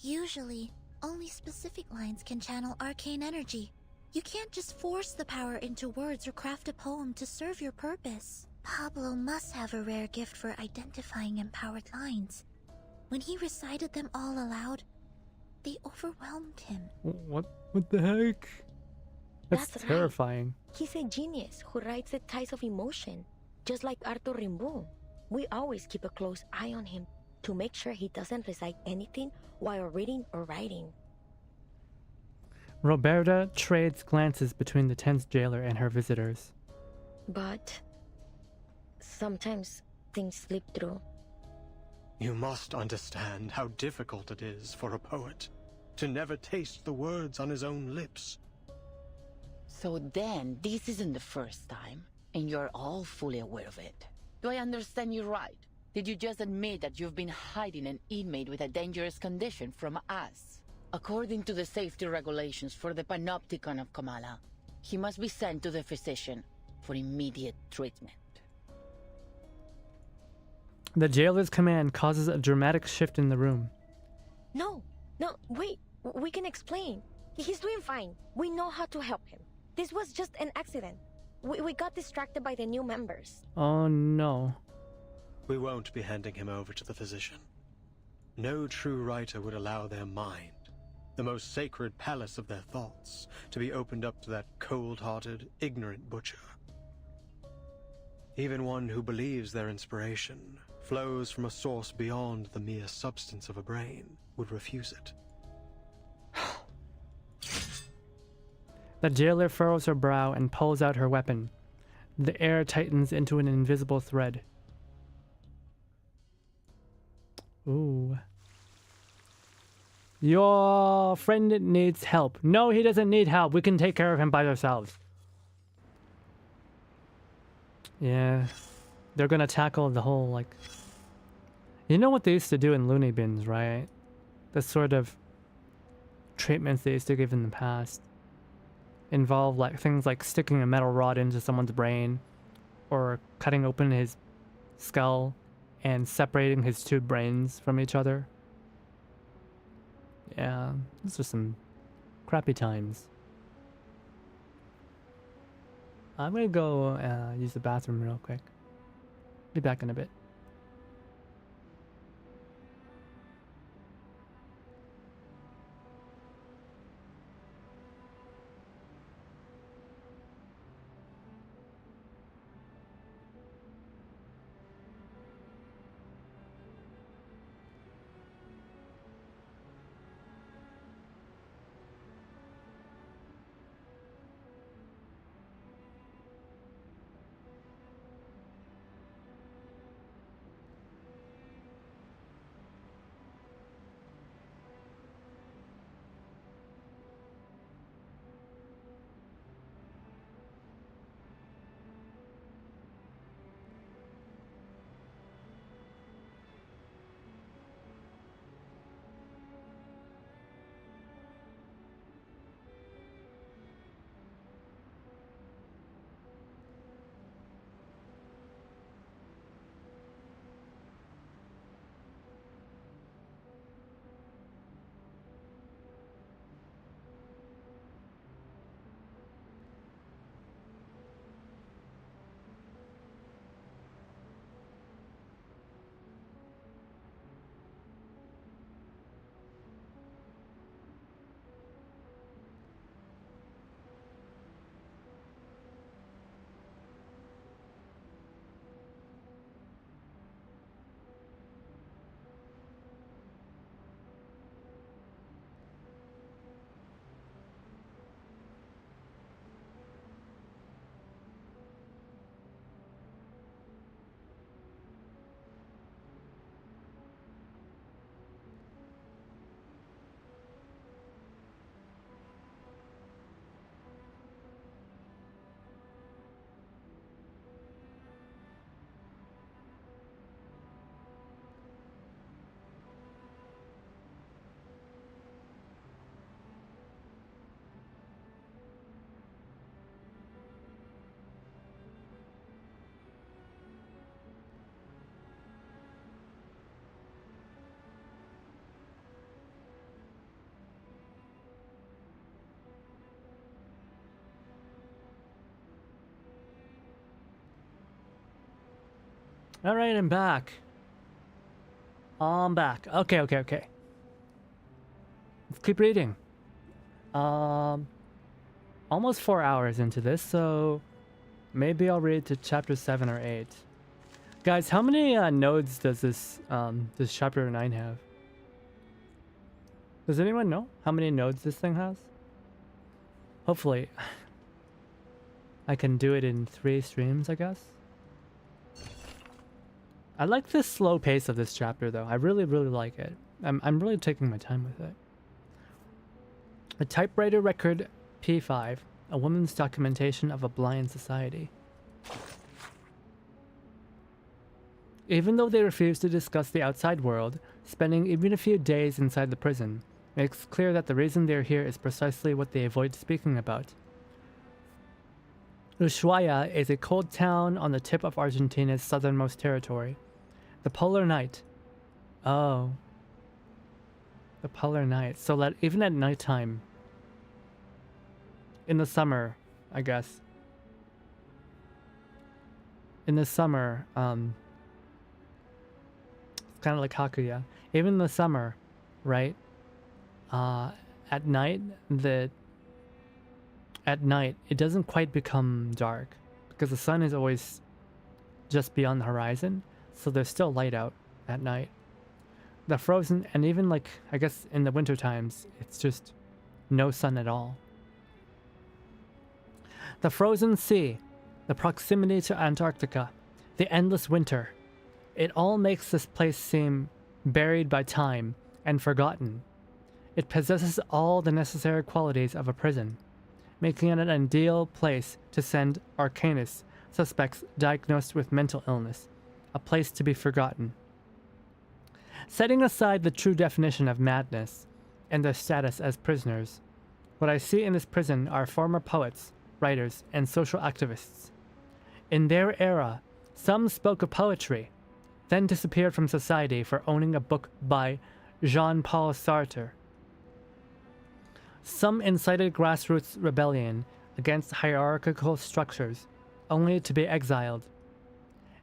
Usually, only specific lines can channel arcane energy. You can't just force the power into words or craft a poem to serve your purpose. Pablo must have a rare gift for identifying empowered lines. When he recited them all aloud, they overwhelmed him. What the heck? That's terrifying. Right. He's a genius who writes the tides of emotion, just like Arthur Rimbaud. We always keep a close eye on him to make sure he doesn't recite anything while reading or writing. Roberta trades glances between the tense jailer and her visitors. But sometimes things slip through. You must understand how difficult it is for a poet to never taste the words on his own lips. So then, this isn't the first time, and you're all fully aware of it. Do I understand you right? Did you just admit that you've been hiding an inmate with a dangerous condition from us? According to the safety regulations for the Panopticon of Kamala, he must be sent to the physician for immediate treatment. The jailer's command causes a dramatic shift in the room. No, wait, we can explain. He's doing fine. We know how to help him. This was just an accident. We got distracted by the new members. Oh no. We won't be handing him over to the physician. No true writer would allow their mind, the most sacred palace of their thoughts, to be opened up to that cold-hearted, ignorant butcher. Even one who believes their inspiration flows from a source beyond the mere substance of a brain would refuse it. The jailer furrows her brow and pulls out her weapon. The air tightens into an invisible thread. Ooh. Your friend needs help. No, he doesn't need help. We can take care of him by ourselves. Yeah. They're gonna tackle the whole, like... You know what they used to do in Looney Bins, right? The sort of treatments they used to give in the past involve like things like sticking a metal rod into someone's brain or cutting open his skull and separating his two brains from each other. Yeah, those are some crappy times. I'm gonna go use the bathroom real quick. Be back in a bit. Alright, I'm back. I'm back. Okay. Let's keep reading. Almost 4 hours into this, so maybe I'll read to chapter 7 or 8. Guys, how many nodes does this chapter 9 have? Does anyone know how many nodes this thing has? Hopefully I can do it in 3 streams, I guess. I like the slow pace of this chapter though. I really like it. I'm really taking my time with it. A typewriter record P5, a woman's documentation of a blind society. Even though they refuse to discuss the outside world, spending even a few days inside the prison makes clear that the reason they're here is precisely what they avoid speaking about. Ushuaia is a cold town on the tip of Argentina's southernmost territory. The polar night. Oh. The polar night. So that even at nighttime, in the summer, I guess. In the summer, it's kind of like Hakuya. Even in the summer, right? At night, it doesn't quite become dark because the sun is always just beyond the horizon, so there's still light out at night. The frozen, and even like, I guess in the winter times, it's just no sun at all. The frozen sea, the proximity to Antarctica, the endless winter, it all makes this place seem buried by time and forgotten. It possesses all the necessary qualities of a prison, making it an ideal place to send arcanists, suspects diagnosed with mental illness, a place to be forgotten. Setting aside the true definition of madness and their status as prisoners, what I see in this prison are former poets, writers, and social activists. In their era, some spoke of poetry, then disappeared from society for owning a book by Jean-Paul Sartre. Some incited grassroots rebellion against hierarchical structures, only to be exiled.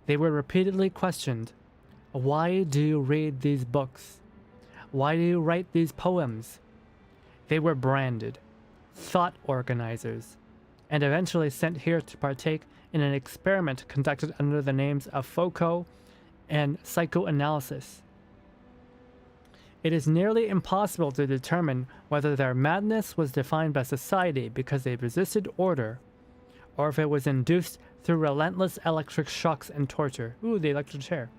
They were repeatedly questioned. Why do you read these books? Why do you write these poems? They were branded, thought organizers, and eventually sent here to partake in an experiment conducted under the names of Foucault and psychoanalysis. It is nearly impossible to determine whether their madness was defined by society because they resisted order, or if it was induced through relentless electric shocks and torture. Ooh, the electric chair.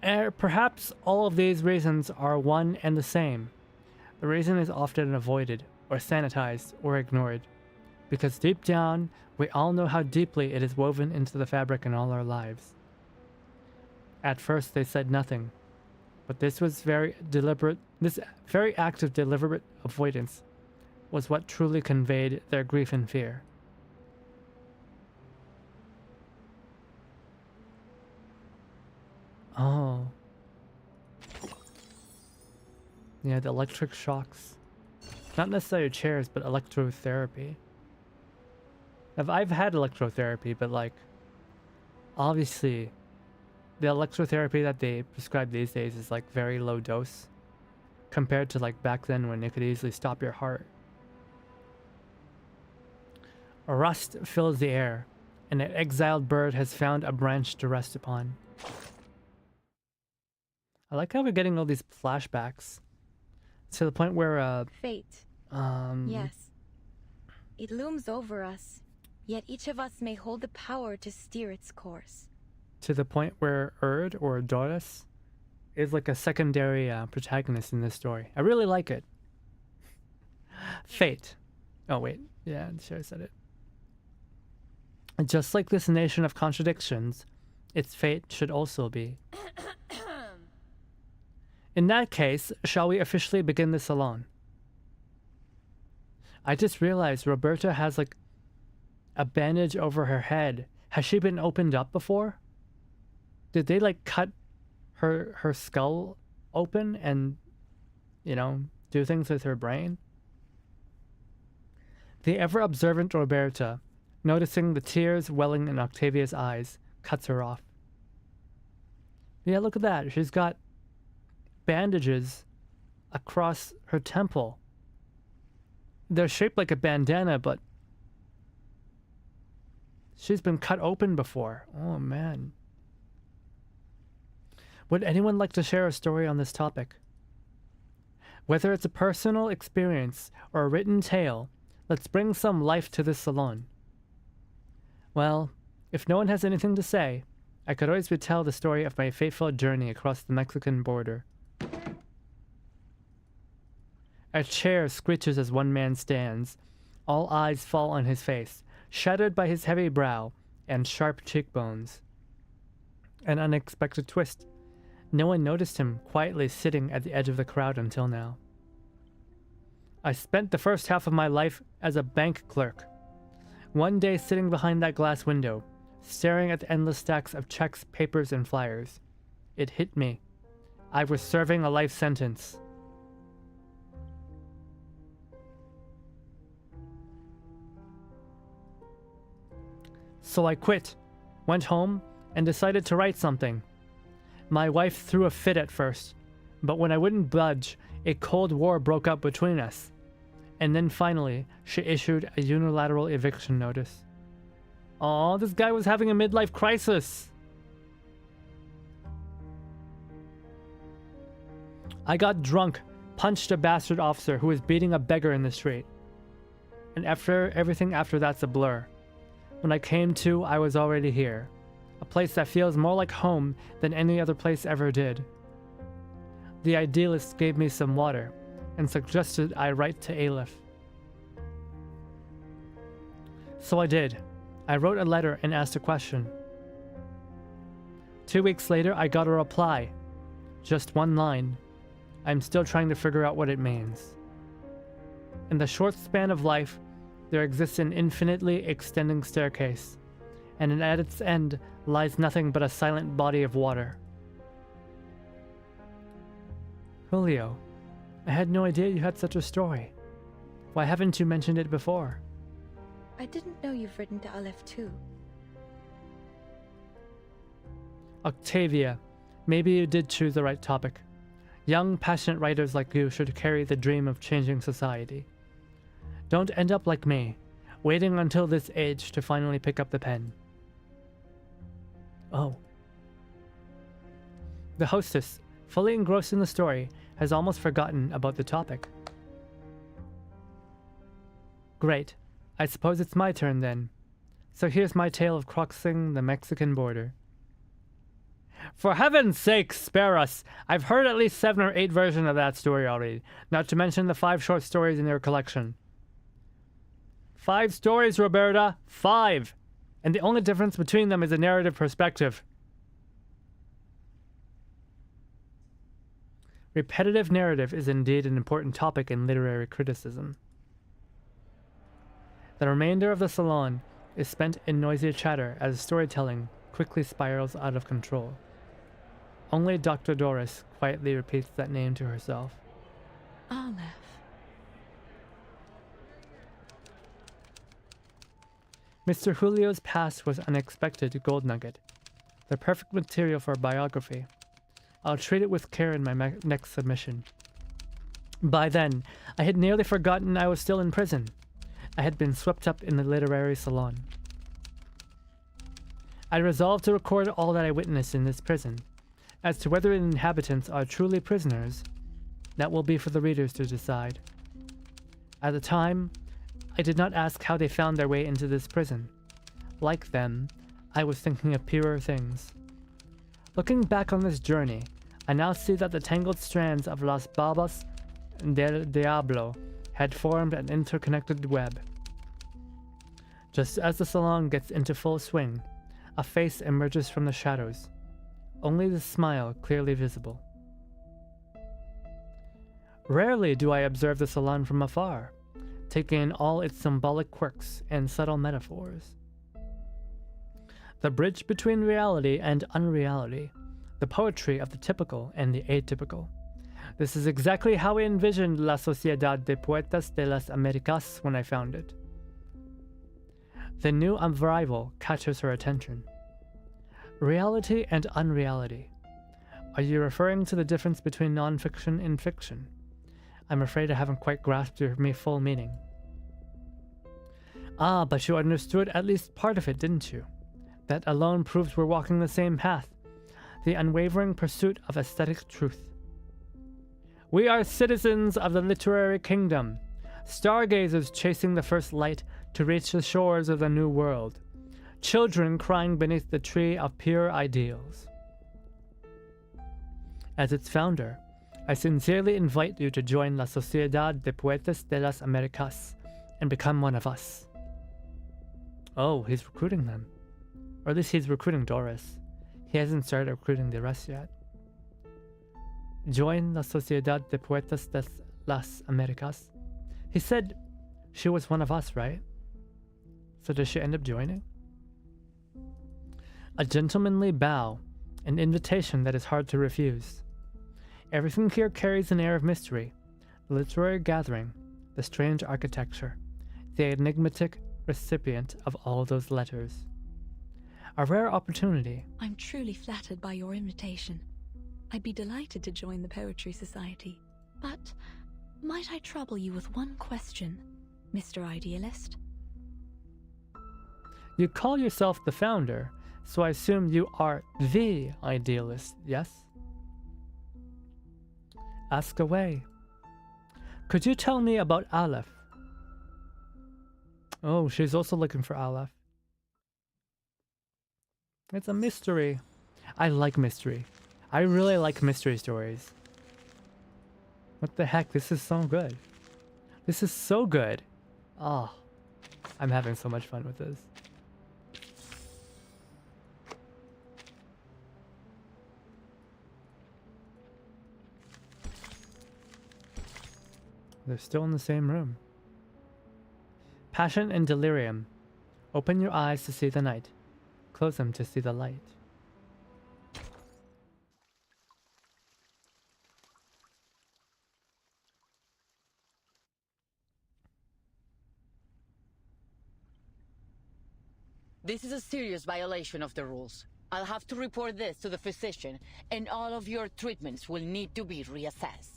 Perhaps all of these reasons are one and the same. The reason is often avoided, or sanitized, or ignored, because deep down, we all know how deeply it is woven into the fabric in all our lives. At first, they said nothing. But this was very act of deliberate avoidance was what truly conveyed their grief and fear. Oh. Yeah, the electric shocks. Not necessarily chairs, but electrotherapy. I've had electrotherapy, but like, obviously, the electrotherapy that they prescribe these days is like very low dose compared to like back then when it could easily stop your heart. A rust fills the air, and an exiled bird has found a branch to rest upon. I like how we're getting all these flashbacks to the point where fate. Yes. It looms over us, yet each of us may hold the power to steer its course. To the point where Erd, or Doris, is like a secondary protagonist in this story. I really like it. Fate. Oh wait, yeah, I'm sure I said it. Just like this nation of contradictions, its fate should also be. In that case, shall we officially begin the salon? I just realized Roberta has like a bandage over her head. Has she been opened up before? Did they like cut her skull open and, you know, do things with her brain? The ever-observant Roberta, noticing the tears welling in Octavia's eyes, cuts her off. Yeah, look at that. She's got bandages across her temple. They're shaped like a bandana, but she's been cut open before. Oh, man. Would anyone like to share a story on this topic? Whether it's a personal experience or a written tale, let's bring some life to this salon. Well, if no one has anything to say, I could always retell the story of my fateful journey across the Mexican border. A chair screeches as one man stands. All eyes fall on his face, shadowed by his heavy brow and sharp cheekbones. An unexpected twist. No one noticed him quietly sitting at the edge of the crowd until now. I spent the first half of my life as a bank clerk. One day sitting behind that glass window, staring at the endless stacks of checks, papers, and flyers. It hit me. I was serving a life sentence. So I quit, went home, and decided to write something. My wife threw a fit at first, but when I wouldn't budge, a cold war broke up between us. And then finally, she issued a unilateral eviction notice. Aw, this guy was having a midlife crisis. I got drunk, punched a bastard officer who was beating a beggar in the street. And everything after that's a blur. When I came to, I was already here. A place that feels more like home than any other place ever did. The idealist gave me some water and suggested I write to Aleph. So I did. I wrote a letter and asked a question. 2 weeks later, I got a reply. Just one line. I'm still trying to figure out what it means. In the short span of life, there exists an infinitely extending staircase, and at its end lies nothing but a silent body of water. Julio, I had no idea you had such a story. Why haven't you mentioned it before? I didn't know you've written to Aleph too. Octavia, maybe you did choose the right topic. Young, passionate writers like you should carry the dream of changing society. Don't end up like me, waiting until this age to finally pick up the pen. Oh. The hostess, fully engrossed in the story, has almost forgotten about the topic. Great. I suppose it's my turn then. So here's my tale of crossing the Mexican border. For heaven's sake, spare us! I've heard at least 7 or 8 versions of that story already, not to mention the 5 short stories in your collection. 5 stories, Roberta! 5! And the only difference between them is a narrative perspective. Repetitive narrative is indeed an important topic in literary criticism. The remainder of the salon is spent in noisy chatter as storytelling quickly spirals out of control. Only Dr. Doris quietly repeats that name to herself. Aleph. Mr. Julio's past was unexpected gold nugget, the perfect material for a biography. I'll treat it with care in my next submission. By then, I had nearly forgotten I was still in prison. I had been swept up in the literary salon. I resolved to record all that I witnessed in this prison. As to whether the inhabitants are truly prisoners, that will be for the readers to decide. At the time, I did not ask how they found their way into this prison. Like them, I was thinking of purer things. Looking back on this journey, I now see that the tangled strands of Las Babas del Diablo had formed an interconnected web. Just as the salon gets into full swing, a face emerges from the shadows, only the smile clearly visible. Rarely do I observe the salon from afar, taking in all its symbolic quirks and subtle metaphors. The bridge between reality and unreality, the poetry of the typical and the atypical. This is exactly how I envisioned La Sociedad de Poetas de las Americas when I found it. The new arrival catches her attention. Reality and unreality. Are you referring to the difference between non-fiction and fiction? I'm afraid I haven't quite grasped your full meaning. Ah, but you understood at least part of it, didn't you? That alone proves we're walking the same path. The unwavering pursuit of aesthetic truth. We are citizens of the literary kingdom, stargazers chasing the first light to reach the shores of the new world, children crying beneath the tree of pure ideals. As its founder, I sincerely invite you to join La Sociedad de Poetas de las Americas and become one of us. Oh, he's recruiting them. Or at least he's recruiting Doris. He hasn't started recruiting the rest yet. Join La Sociedad de Poetas de las Americas. He said she was one of us, right? So does she end up joining? A gentlemanly bow, an invitation that is hard to refuse. Everything here carries an air of mystery. The literary gathering, the strange architecture, the enigmatic recipient of all those letters. A rare opportunity. I'm truly flattered by your invitation. I'd be delighted to join the Poetry Society. But might I trouble you with one question, Mr. Idealist? You call yourself the founder, so I assume you are the idealist, yes? Ask away. Could you tell me about Aleph? Oh, she's also looking for Aleph. It's a mystery. I like mystery. I really like mystery stories. What the heck? This is so good. This is so good. Oh, I'm having so much fun with this. They're still in the same room. Passion and delirium. Open your eyes to see the night. Close them to see the light. This is a serious violation of the rules. I'll have to report this to the physician, and all of your treatments will need to be reassessed.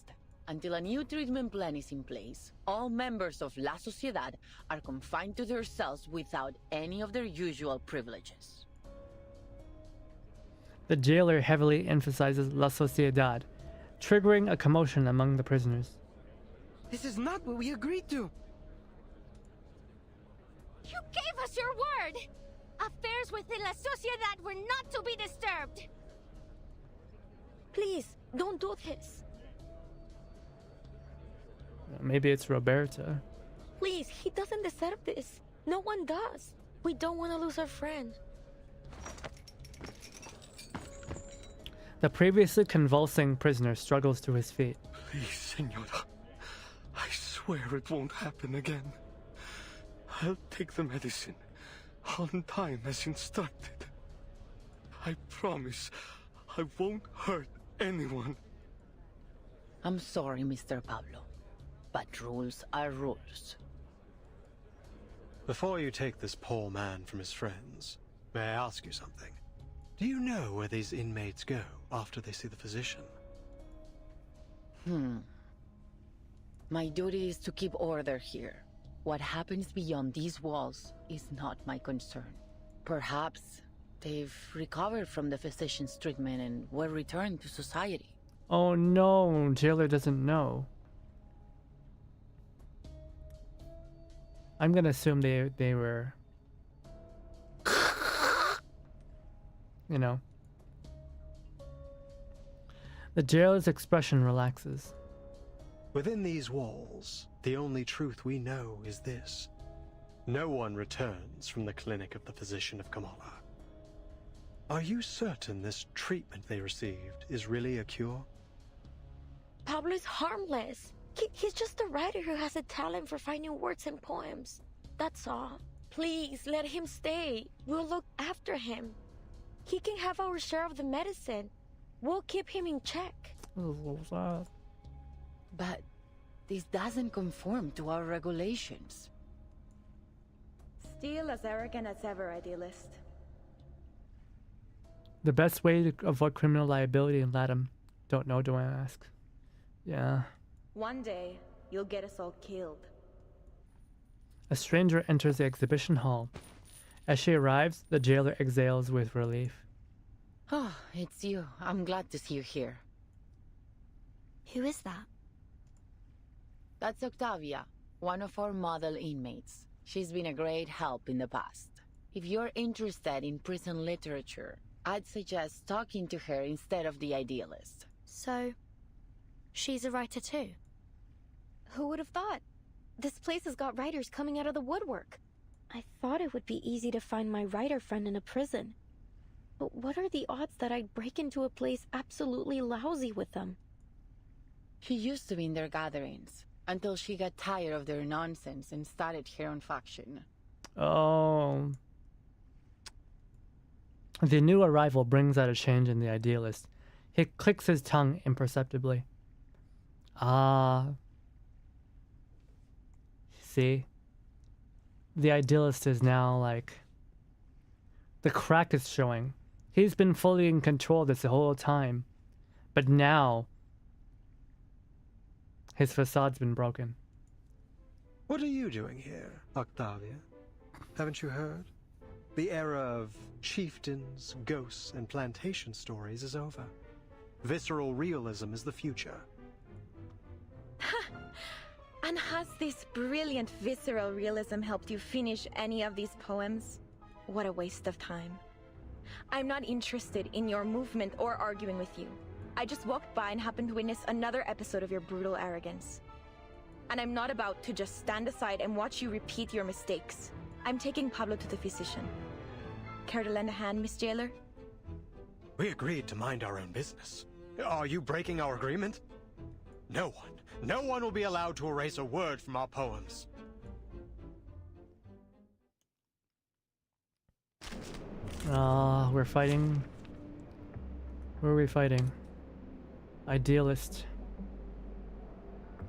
Until a new treatment plan is in place, all members of La Sociedad are confined to their cells without any of their usual privileges. The jailer heavily emphasizes La Sociedad, triggering a commotion among the prisoners. This is not what we agreed to. You gave us your word! Affairs within La Sociedad were not to be disturbed! Please, don't do this. Maybe it's Roberta. Please, he doesn't deserve this. No one does. We don't want to lose our friend. The previously convulsing prisoner struggles to his feet. Please, Senora. I swear it won't happen again. I'll take the medicine on time as instructed. I promise I won't hurt anyone. I'm sorry, Mr. Pablo, but rules are rules. Before you take this poor man from his friends, may I ask you something? Do you know where these inmates go after they see the physician? My duty is to keep order here. What happens beyond these walls is not my concern. Perhaps they've recovered from the physician's treatment and were returned to society. Oh no, jailer doesn't know. I'm gonna assume they were... you know. The jailer's expression relaxes. Within these walls, the only truth we know is this. No one returns from the clinic of the physician of Kamala. Are you certain this treatment they received is really a cure? Pablo is harmless. He's just a writer who has a talent for finding words and poems. That's all. Please, let him stay. We'll look after him. He can have our share of the medicine. We'll keep him in check. But this doesn't conform to our regulations. Still as arrogant as ever, Idealist. The best way to avoid criminal liability in LATAM. Don't know, do I ask? Yeah. One day, you'll get us all killed. A stranger enters the exhibition hall. As she arrives, the jailer exhales with relief. Oh, it's you. I'm glad to see you here. Who is that? That's Octavia, one of our model inmates. She's been a great help in the past. If you're interested in prison literature, I'd suggest talking to her instead of the idealist. So, she's a writer too? Who would have thought? This place has got writers coming out of the woodwork. I thought it would be easy to find my writer friend in a prison. But what are the odds that I'd break into a place absolutely lousy with them? She used to be in their gatherings, until she got tired of their nonsense and started her own faction. Oh. The new arrival brings out a change in the idealist. He clicks his tongue imperceptibly. Ah. See? The idealist is now like... The crack is showing. He's been fully in control this whole time. But now... his facade's been broken. What are you doing here, Octavia? Haven't you heard? The era of chieftains, ghosts, and plantation stories is over. Visceral realism is the future. And has this brilliant visceral realism helped you finish any of these poems? What a waste of time. I'm not interested in your movement or arguing with you. I just walked by and happened to witness another episode of your brutal arrogance. And I'm not about to just stand aside and watch you repeat your mistakes. I'm taking Pablo to the physician. Care to lend a hand, Miss Jailer? We agreed to mind our own business. Are you breaking our agreement? No one will be allowed to erase a word from our poems. We're fighting. Who are we fighting? Idealist.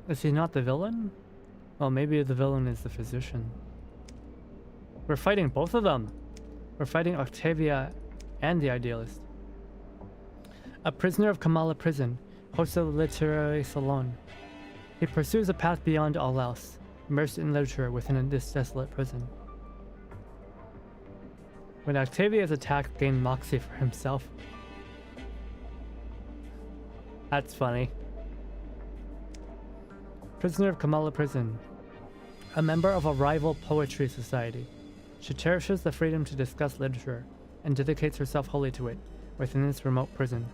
Is he not the villain? Well, maybe the villain is the physician. We're fighting both of them. We're fighting Octavia and the idealist. A prisoner of Kamala prison hosts a literary salon. He pursues a path beyond all else, immersed in literature within this desolate prison. When Octavia's attack gained moxie for himself. That's funny. Prisoner of Kamala prison. A member of a rival poetry society. She cherishes the freedom to discuss literature and dedicates herself wholly to it within this remote prison.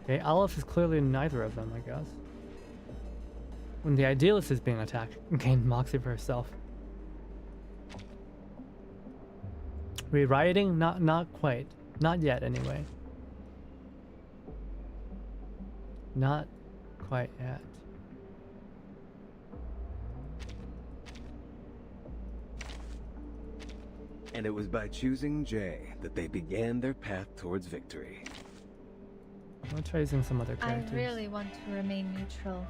Okay, Aleph is clearly neither of them, I guess. When the idealist is being attacked, gained moxie for herself. Rewriting? Not quite. Not yet, anyway. Not quite yet. And it was by choosing Jay that they began their path towards victory. I'll try using some other characters. I really want to remain neutral.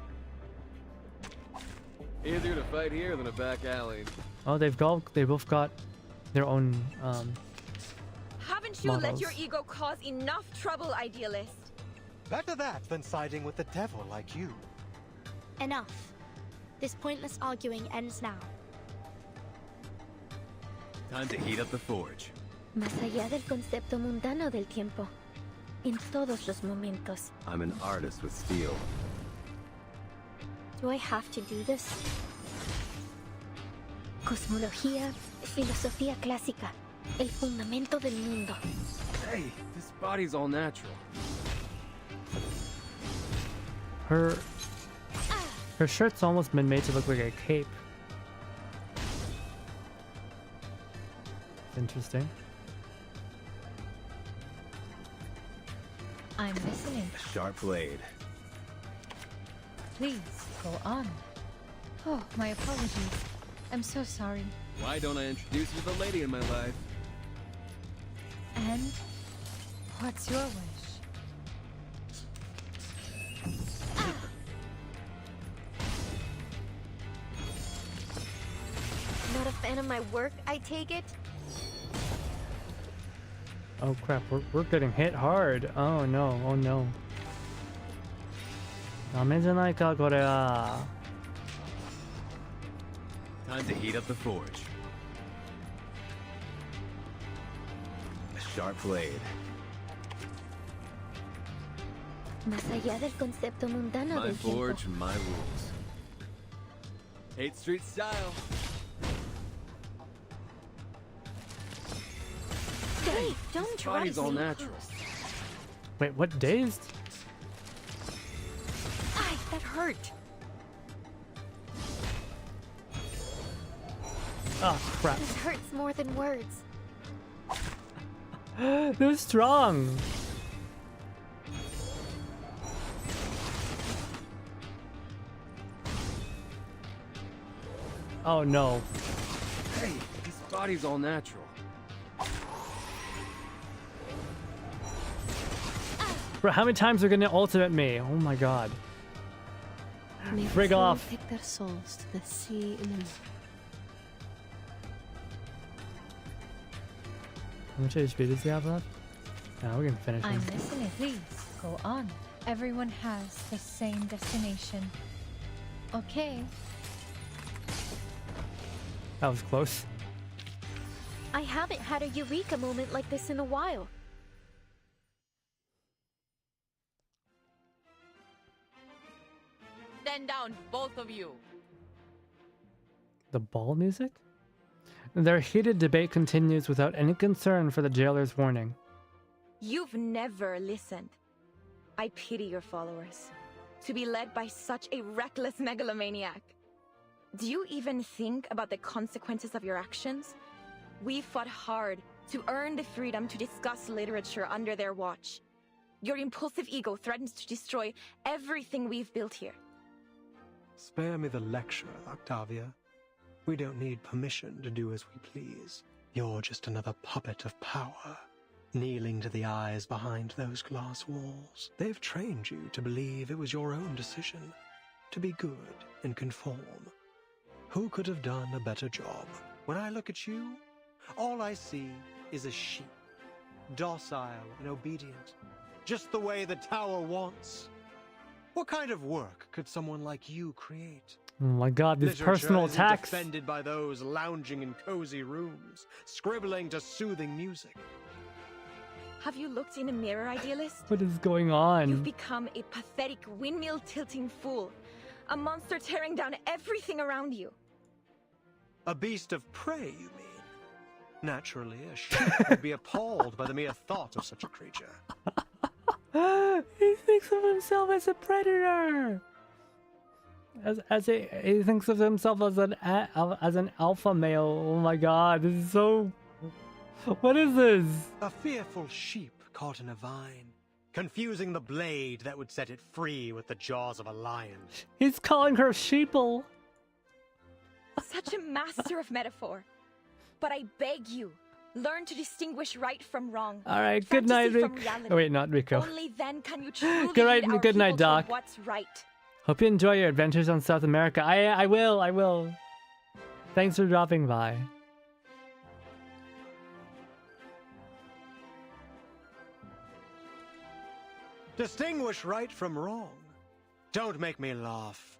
Easier to fight here than a back alley. Oh, they both got their own Haven't you models. let your ego cause enough trouble, idealist? Better that than siding with the devil like you. Enough. This pointless arguing ends now. Time to heat up the forge. Más allá del concepto mundano del tiempo. En todos los momentos. I'm an artist with steel. Do I have to do this? Cosmología, filosofía clásica, el fundamento del mundo. Hey, this body's all natural. Her shirt's almost been made to look like a cape. Interesting. I'm listening. A sharp blade. Please, go on. Oh, my apologies. I'm so sorry. Why don't I introduce you to the lady in my life? And what's your wish? Not a fan of my work, I take it? Oh crap, we're getting hit hard. Oh no, oh no. ダメじゃないかこれは。Time to heat up the forge. A sharp blade. Más allá del concepto mundano My del tiempo. forge, my rules. 8th Street style. Hey, don't try Body's all so natural. Wait, what dazed? Ay, that hurt. Oh crap. This hurts more than words. They're strong. Oh no. Hey, this body's all natural. Bro, how many times are gonna ultimate me? Oh my god. May Frig the off. Take their souls to the sea in the... How much HP does he have left? Now we can finish him. I'm listening. Please, go on. Everyone has the same destination. Okay. That was close. I haven't had a eureka moment like this in a while. Stand down, both of you. The ball music? Their heated debate continues without any concern for the jailer's warning. You've never listened. I pity your followers. To be led by such a reckless megalomaniac. Do you even think about the consequences of your actions? We fought hard to earn the freedom to discuss literature under their watch. Your impulsive ego threatens to destroy everything we've built here. Spare me the lecture, Octavia. We don't need permission to do as we please. You're just another puppet of power, kneeling to the eyes behind those glass walls. They've trained you to believe it was your own decision, to be good and conform. Who could have done a better job? When I look at you, all I see is a sheep, docile and obedient, just the way the tower wants. What kind of work could someone like you create? Oh my god, these Literature personal isn't attacks. defended by those lounging in cozy rooms, scribbling to soothing music. Have you looked in a mirror, idealist? What is going on? You've become a pathetic windmill-tilting fool. A monster tearing down everything around you. A beast of prey, you mean? Naturally, a sheep would be appalled by the mere thought of such a creature. He thinks of himself as a predator. He thinks of himself as an alpha male. Oh my god, this is so. What is this? A fearful sheep caught in a vine, confusing the blade that would set it free with the jaws of a lion. He's calling her sheeple. Such a master of metaphor. But I beg you, learn to distinguish right from wrong. All right, good night, Fantasy from Rick. reality. Oh wait, not Rico. Only then can you truly Good night, lead our good night, people Doc. to what's right. Hope you enjoy your adventures on South America. I will. Thanks for dropping by. Distinguish right from wrong. Don't make me laugh.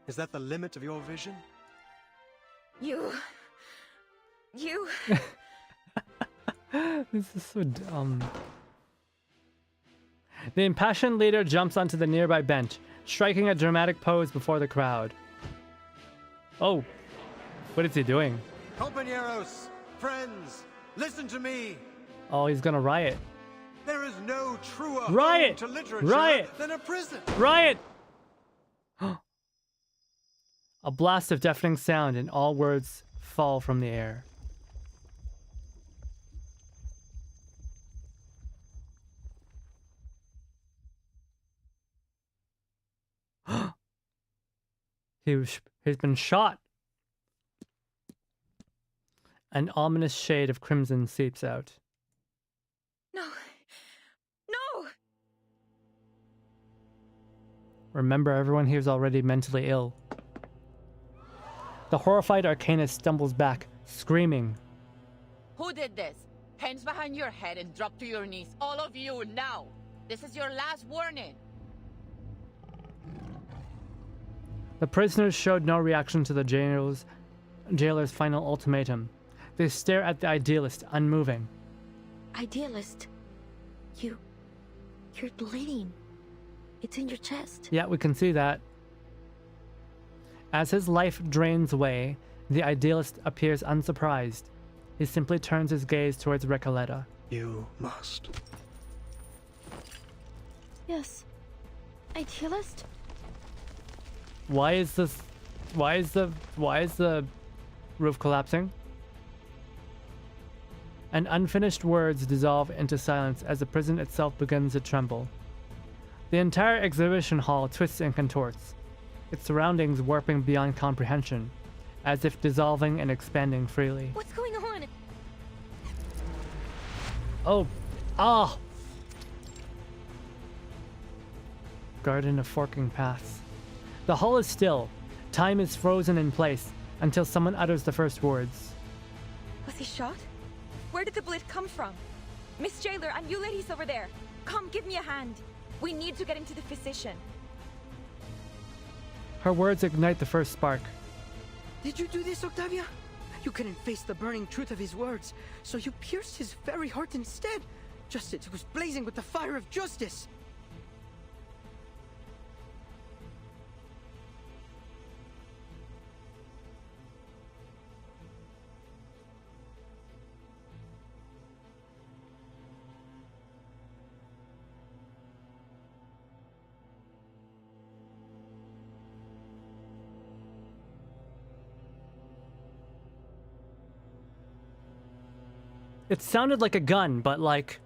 Is that the limit of your vision? You... This is so dumb. The impassioned leader jumps onto the nearby bench, striking a dramatic pose before the crowd. Oh, what is he doing? Compañeros, friends, listen to me. Oh, he's gonna riot. There is no truer Riot! home to literature Riot! than a prison. Riot! A blast of deafening sound and all words fall from the air. He's been shot. An ominous shade of crimson seeps out. No. No! Remember, everyone here is already mentally ill. The horrified Arcanist stumbles back, screaming. Who did this? hands behind your head and drop to your knees. All of you, now! This is your last warning. The prisoners showed no reaction to the jailer's final ultimatum. They stare at the idealist, unmoving. Idealist, you're bleeding. It's in your chest. Yeah, we can see that. As his life drains away, the idealist appears unsurprised. He simply turns his gaze towards Recoleta. You must. Yes. Idealist? Why is the roof collapsing? And unfinished words dissolve into silence as the prison itself begins to tremble. The entire exhibition hall twists and contorts, its surroundings warping beyond comprehension, as if dissolving and expanding freely. What's going on? Oh, ah! Garden of forking paths. The hall is still. Time is frozen in place until someone utters the first words. Was he shot? Where did the bleed come from? Miss Jailer and you ladies over there, come give me a hand. We need to get into the physician. Her words ignite the first spark. Did you do this, Octavia? You couldn't face the burning truth of his words, so you pierced his very heart instead, just as it was blazing with the fire of justice. It sounded like a gun, but like,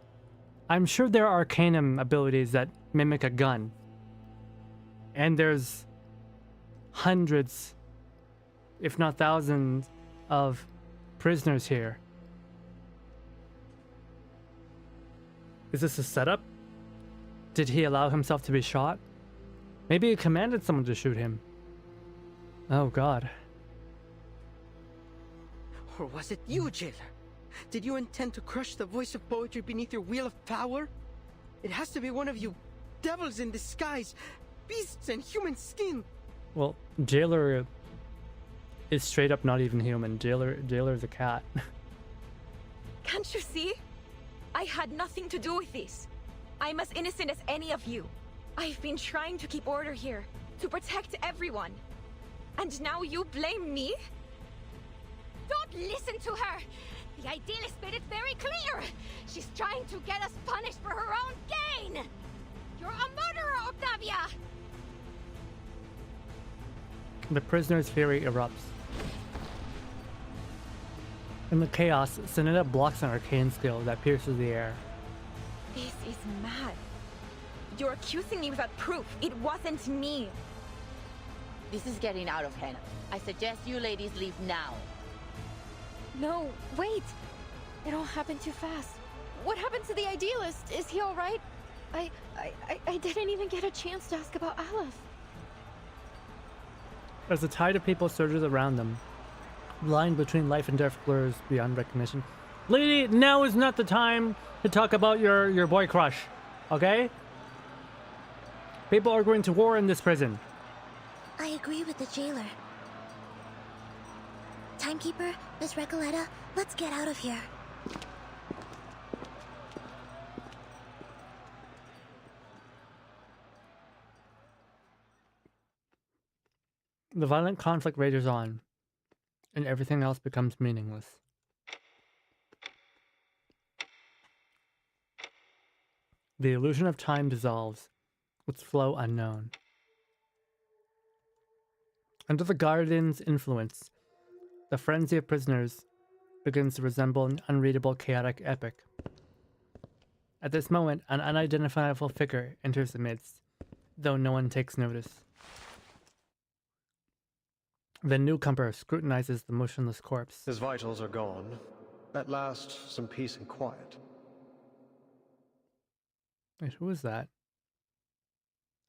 I'm sure there are arcanum abilities that mimic a gun. And there's hundreds, if not thousands, of prisoners here. Is this a setup? Did he allow himself to be shot? Maybe he commanded someone to shoot him. Oh God. Or was it you, Jailer? Did you intend to crush the voice of poetry beneath your wheel of power? It has to be one of you devils in disguise, beasts in human skin. Well, Jailer is straight up not even human. Jailer is a cat. Can't you see? I had nothing to do with this. I'm as innocent as any of you. I've been trying to keep order here, to protect everyone. And now you blame me? Don't listen to her! The idealist made it very clear! She's trying to get us punished for her own gain! You're a murderer, Octavia! The prisoner's fury erupts. In the chaos, Seneta blocks an arcane skill that pierces the air. This is mad. You're accusing me without proof. It wasn't me. This is getting out of hand. I suggest you ladies leave now. No, wait! It all happened too fast. What happened to the idealist? Is he alright? I didn't even get a chance to ask about Aleph. As the tide of people surges around them, the line between life and death blurs beyond recognition. Lady, now is not the time to talk about your boy crush, okay? People are going to war in this prison. I agree with the jailer. Timekeeper, Miss Recoleta, let's get out of here. The violent conflict rages on, and everything else becomes meaningless. The illusion of time dissolves, its flow unknown. Under the Guardian's influence, the frenzy of prisoners begins to resemble an unreadable chaotic epic. At this moment, an unidentifiable figure enters the midst, though no one takes notice. The newcomer scrutinizes the motionless corpse. His vitals are gone. At last, some peace and quiet. Wait, who is that?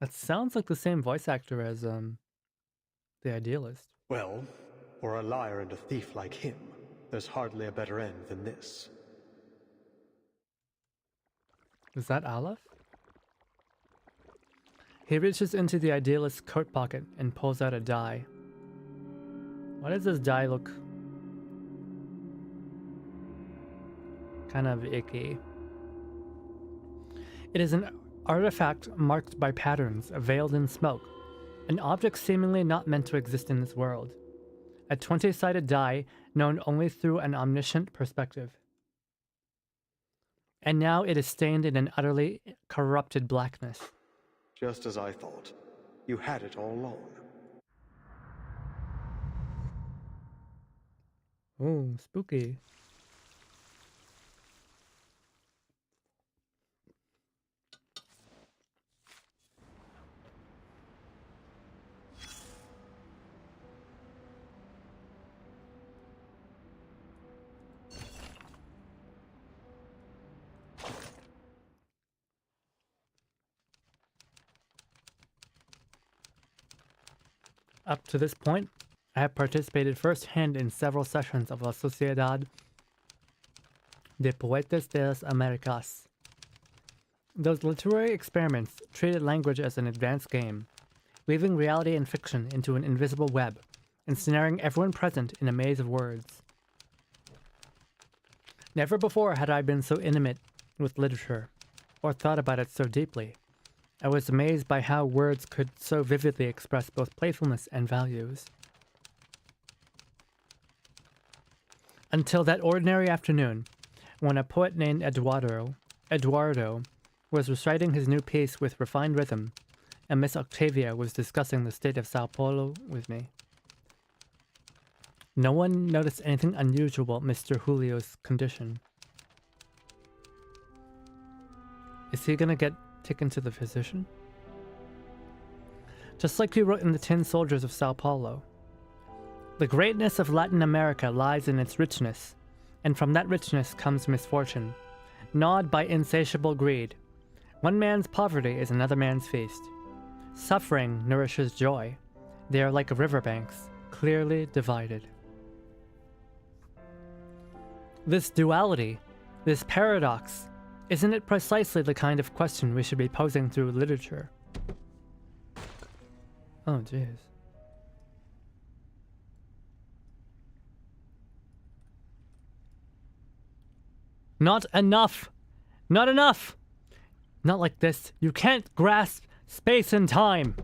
That sounds like the same voice actor as, the idealist. Well, for a liar and a thief like him, there's hardly a better end than this. Is that Aleph? He reaches into the idealist's coat pocket and pulls out a die. Why does this die look kind of icky? It is an artifact marked by patterns, veiled in smoke, an object seemingly not meant to exist in this world. A 20-sided die known only through an omniscient perspective. And now it is stained in an utterly corrupted blackness. Just as I thought. You had it all along. Ooh, spooky. Up to this point, I have participated firsthand in several sessions of La Sociedad de Poetas de las Americas. Those literary experiments treated language as an advanced game, weaving reality and fiction into an invisible web, ensnaring everyone present in a maze of words. Never before had I been so intimate with literature, or thought about it so deeply. I was amazed by how words could so vividly express both playfulness and values. Until that ordinary afternoon, when a poet named Eduardo was reciting his new piece with refined rhythm, and Miss Octavia was discussing the state of Sao Paulo with me. No one noticed anything unusual about Mr. Julio's condition. Is he gonna get taken to the physician? Just like you wrote in the Tin Soldiers of Sao Paulo. The greatness of Latin America lies in its richness, and from that richness comes misfortune, gnawed by insatiable greed. One man's poverty is another man's feast. Suffering nourishes joy. They are like riverbanks, clearly divided. This duality, this paradox, isn't it precisely the kind of question we should be posing through literature? Oh, jeez. Not enough! Not enough! Not like this. You can't grasp space and time.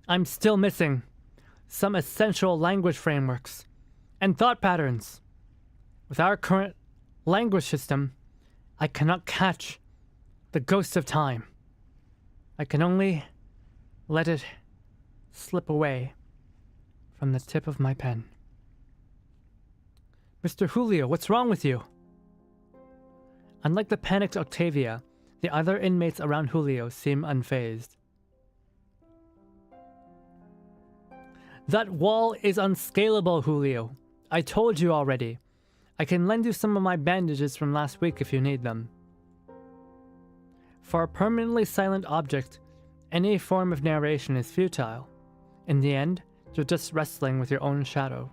I'm still missing some essential language frameworks and thought patterns. With our current language system, I cannot catch the ghost of time. I can only let it slip away from the tip of my pen. Mr. Julio, what's wrong with you? Unlike the panicked Octavia, the other inmates around Julio seem unfazed. That wall is unscalable, Julio. I told you already. I can lend you some of my bandages from last week if you need them. For a permanently silent object, any form of narration is futile. In the end, you're just wrestling with your own shadow.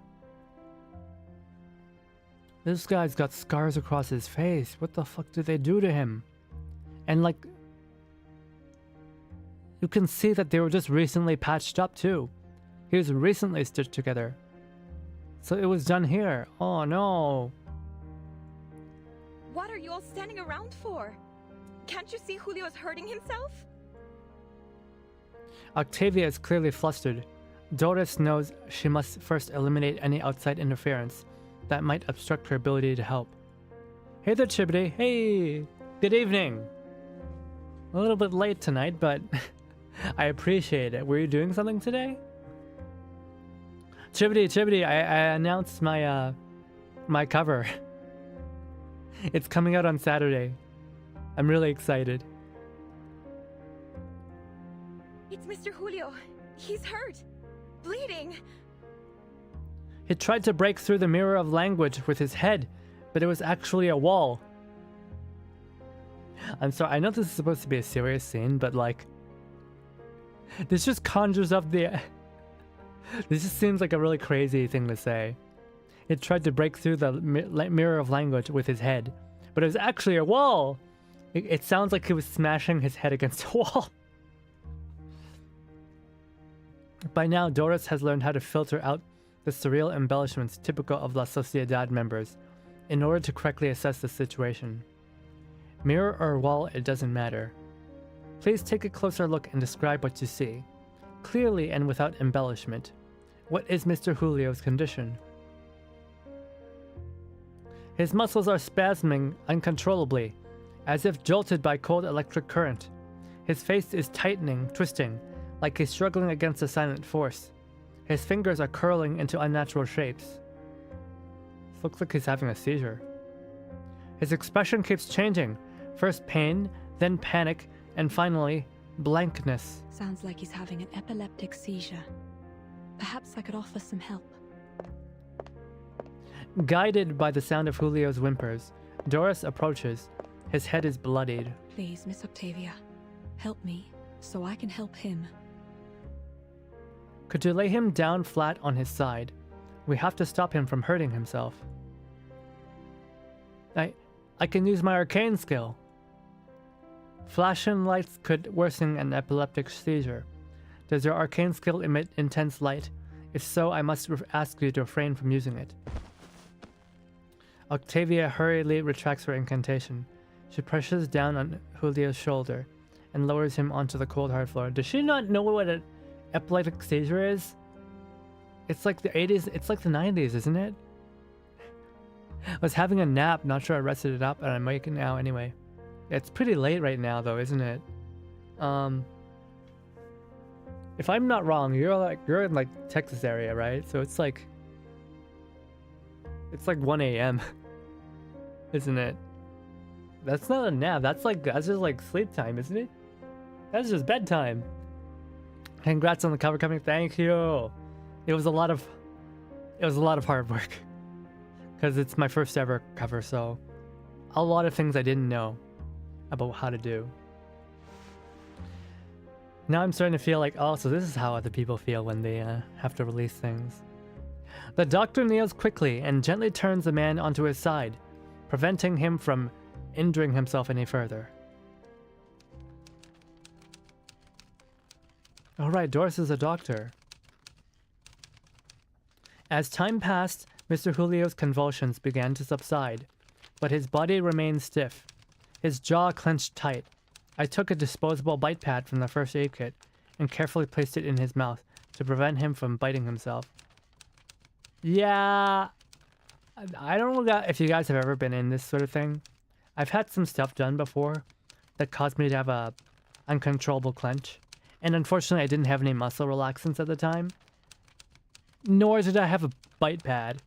This guy's got scars across his face. What the fuck did they do to him? And like, you can see that they were just recently patched up too. He was recently stitched together. So it was done here. Oh no. What are you all standing around for? Can't you see Julio's hurting himself? Octavia is clearly flustered. Doris knows she must first eliminate any outside interference that might obstruct her ability to help. Hey there, Chibity. Hey! Good evening! A little bit late tonight, but I appreciate it. Were you doing something today? Chibity, I announced my my cover. It's coming out on Saturday. I'm really excited. It's Mr. Julio. He's hurt. Bleeding. He tried to break through the mirror of language with his head, but it was actually a wall. I'm sorry, I know this is supposed to be a serious scene, but like, this just conjures up the... This just seems like a really crazy thing to say. He tried to break through the mirror of language with his head, but it was actually a wall. It sounds like he was smashing his head against a wall. By now, Doris has learned how to filter out the surreal embellishments typical of La Sociedad members in order to correctly assess the situation. Mirror or wall, it doesn't matter. Please take a closer look and describe what you see, clearly and without embellishment. What is Mr. Julio's condition? His muscles are spasming uncontrollably, as if jolted by cold electric current. His face is tightening, twisting, like he's struggling against a silent force. His fingers are curling into unnatural shapes. This looks like he's having a seizure. His expression keeps changing. First pain, then panic, and finally, blankness. Sounds like he's having an epileptic seizure. Perhaps I could offer some help. Guided by the sound of Julio's whimpers, Doris approaches. His head is bloodied. Please, Miss Octavia, help me so I can help him. Could you lay him down flat on his side? We have to stop him from hurting himself. I can use my arcane skill. Flashing lights could worsen an epileptic seizure. Does your arcane skill emit intense light? If so, I must ask you to refrain from using it. Octavia hurriedly retracts her incantation. She presses down on Julio's shoulder and lowers him onto the cold hard floor. Does she not know what an epileptic seizure is? It's like the 80s, it's like the 90s, isn't it? I was having a nap, not sure I rested it up, and I'm waking now anyway. It's pretty late right now though, isn't it? If I'm not wrong, you're in like Texas area, right? So it's like 1 a.m. isn't it? That's not a nap. That's just like sleep time, isn't it? That's just bedtime. Congrats on the cover coming. Thank you. It was a lot of hard work because it's my first ever cover, so a lot of things I didn't know about how to do. Now I'm starting to feel like, oh, so this is how other people feel when they have to release things. The doctor kneels quickly and gently turns the man onto his side, preventing him from injuring himself any further. Alright, Doris is a doctor. As time passed, Mr. Julio's convulsions began to subside, but his body remained stiff. His jaw clenched tight. I took a disposable bite pad from the first aid kit and carefully placed it in his mouth to prevent him from biting himself. Yeah, I don't know if you guys have ever been in this sort of thing. I've had some stuff done before that caused me to have a uncontrollable clench. And unfortunately, I didn't have any muscle relaxants at the time. Nor did I have a bite pad.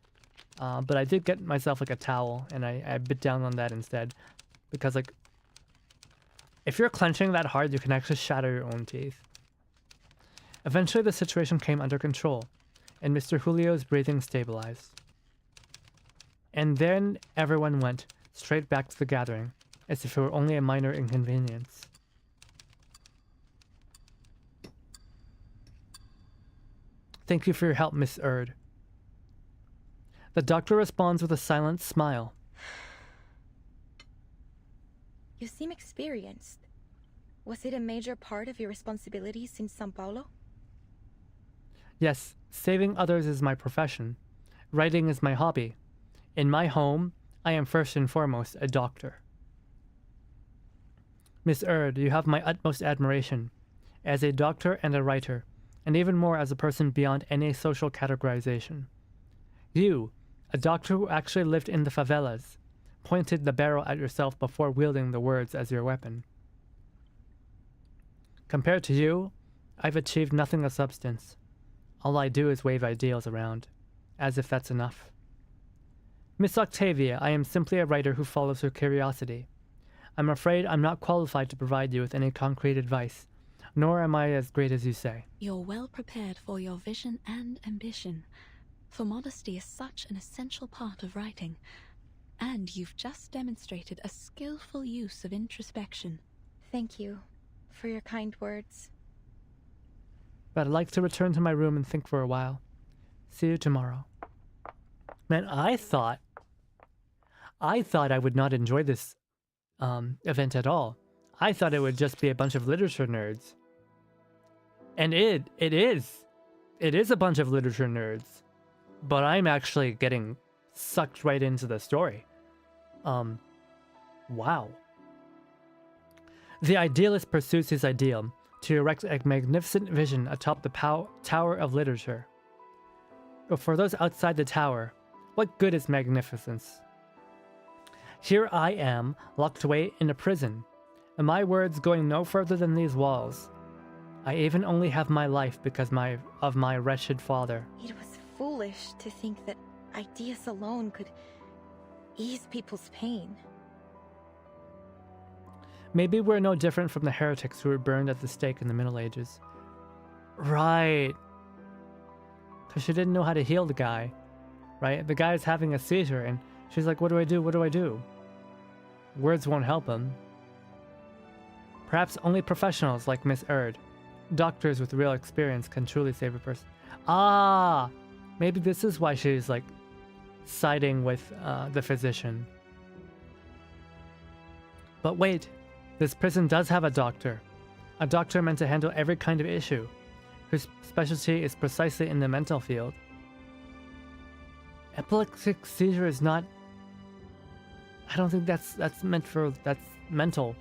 But I did get myself like a towel, and I bit down on that instead. Because like, if you're clenching that hard, you can actually shatter your own teeth. Eventually, the situation came under control, and Mr. Julio's breathing stabilized. And then everyone went straight back to the gathering, as if it were only a minor inconvenience. Thank you for your help, Miss Erd. The doctor responds with a silent smile. You seem experienced. Was it a major part of your responsibilities in Sao Paulo? Yes, saving others is my profession. Writing is my hobby. In my home, I am first and foremost a doctor. Miss Erd, you have my utmost admiration. As a doctor and a writer, and even more as a person beyond any social categorization. You, a doctor who actually lived in the favelas, pointed the barrel at yourself before wielding the words as your weapon. Compared to you, I've achieved nothing of substance. All I do is wave ideals around, as if that's enough. Miss Octavia, I am simply a writer who follows her curiosity. I'm afraid I'm not qualified to provide you with any concrete advice, nor am I as great as you say. You're well prepared for your vision and ambition, for modesty is such an essential part of writing, and you've just demonstrated a skillful use of introspection. Thank you for your kind words. But I'd like to return to my room and think for a while. See you tomorrow. Man, I thought I would not enjoy this event at all. I thought it would just be a bunch of literature nerds. And it is. It is a bunch of literature nerds. But I'm actually getting sucked right into the story. Wow. The idealist pursues his ideal to erect a magnificent vision atop the tower of literature. But for those outside the tower, what good is magnificence? Here I am, locked away in a prison, and my words going no further than these walls. I even only have my life because of my wretched father. It was foolish to think that ideas alone could ease people's pain. Maybe we're no different from the heretics who were burned at the stake in the Middle Ages. Right. Because she didn't know how to heal the guy. Right? The guy's having a seizure and she's like, what do I do? What do I do? Words won't help him. Perhaps only professionals like Miss Erd, doctors with real experience, can truly save a person. Ah! Maybe this is why she's like siding with the physician. But wait. This prison does have a doctor meant to handle every kind of issue, whose specialty is precisely in the mental field. Epileptic seizure is not... I don't think that's mental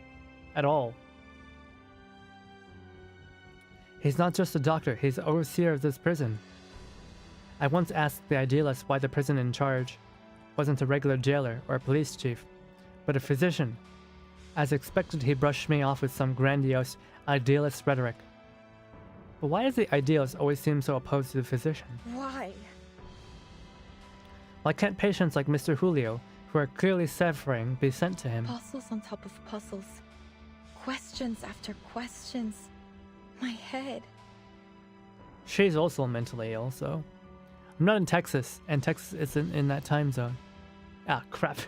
at all. He's not just a doctor, he's the overseer of this prison. I once asked the idealist why the prison in charge wasn't a regular jailer or a police chief, but a physician. As expected, he brushed me off with some grandiose, idealist rhetoric. But why does the idealist always seem so opposed to the physician? Why? Why can't patients like Mr. Julio, who are clearly suffering, be sent to him? Puzzles on top of puzzles. Questions after questions. My head. She's also mentally ill, so... I'm not in Texas, and Texas isn't in that time zone. Ah, crap.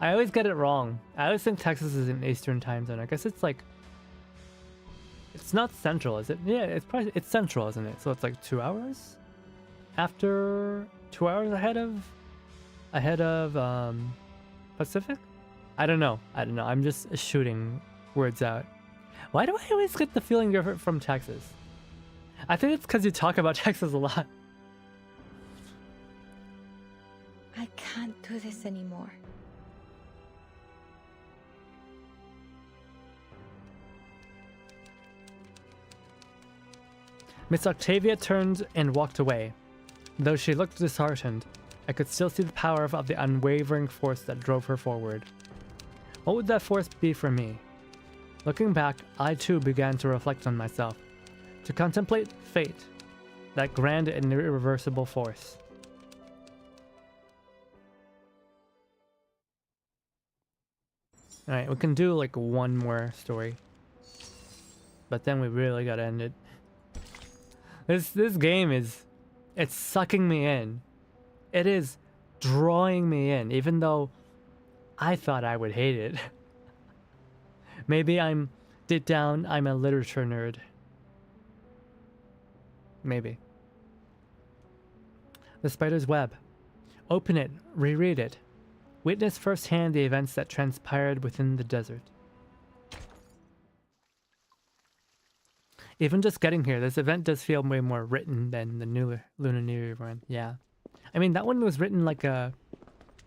I always get it wrong. I always think Texas is in Eastern time zone. I guess it's like... It's not central, is it? Yeah, it's central, isn't it? So it's like 2 hours? After... 2 hours ahead of Pacific? I don't know. I'm just shooting words out. Why do I always get the feeling you're from Texas? I think it's because you talk about Texas a lot. I can't do this anymore. Miss Octavia turned and walked away. Though she looked disheartened, I could still see the power of the unwavering force that drove her forward. What would that force be for me? Looking back, I too began to reflect on myself, to contemplate fate, that grand and irreversible force. Alright, we can do like one more story. But then we really gotta end it. This game is... It's sucking me in. It is drawing me in, even though I thought I would hate it. Maybe deep down, I'm a literature nerd. Maybe. The Spider's Web. Open it, reread it. Witness firsthand the events that transpired within the desert. Even just getting here, this event does feel way more written than the new Lunar New Year one. Yeah. I mean, that one was written like a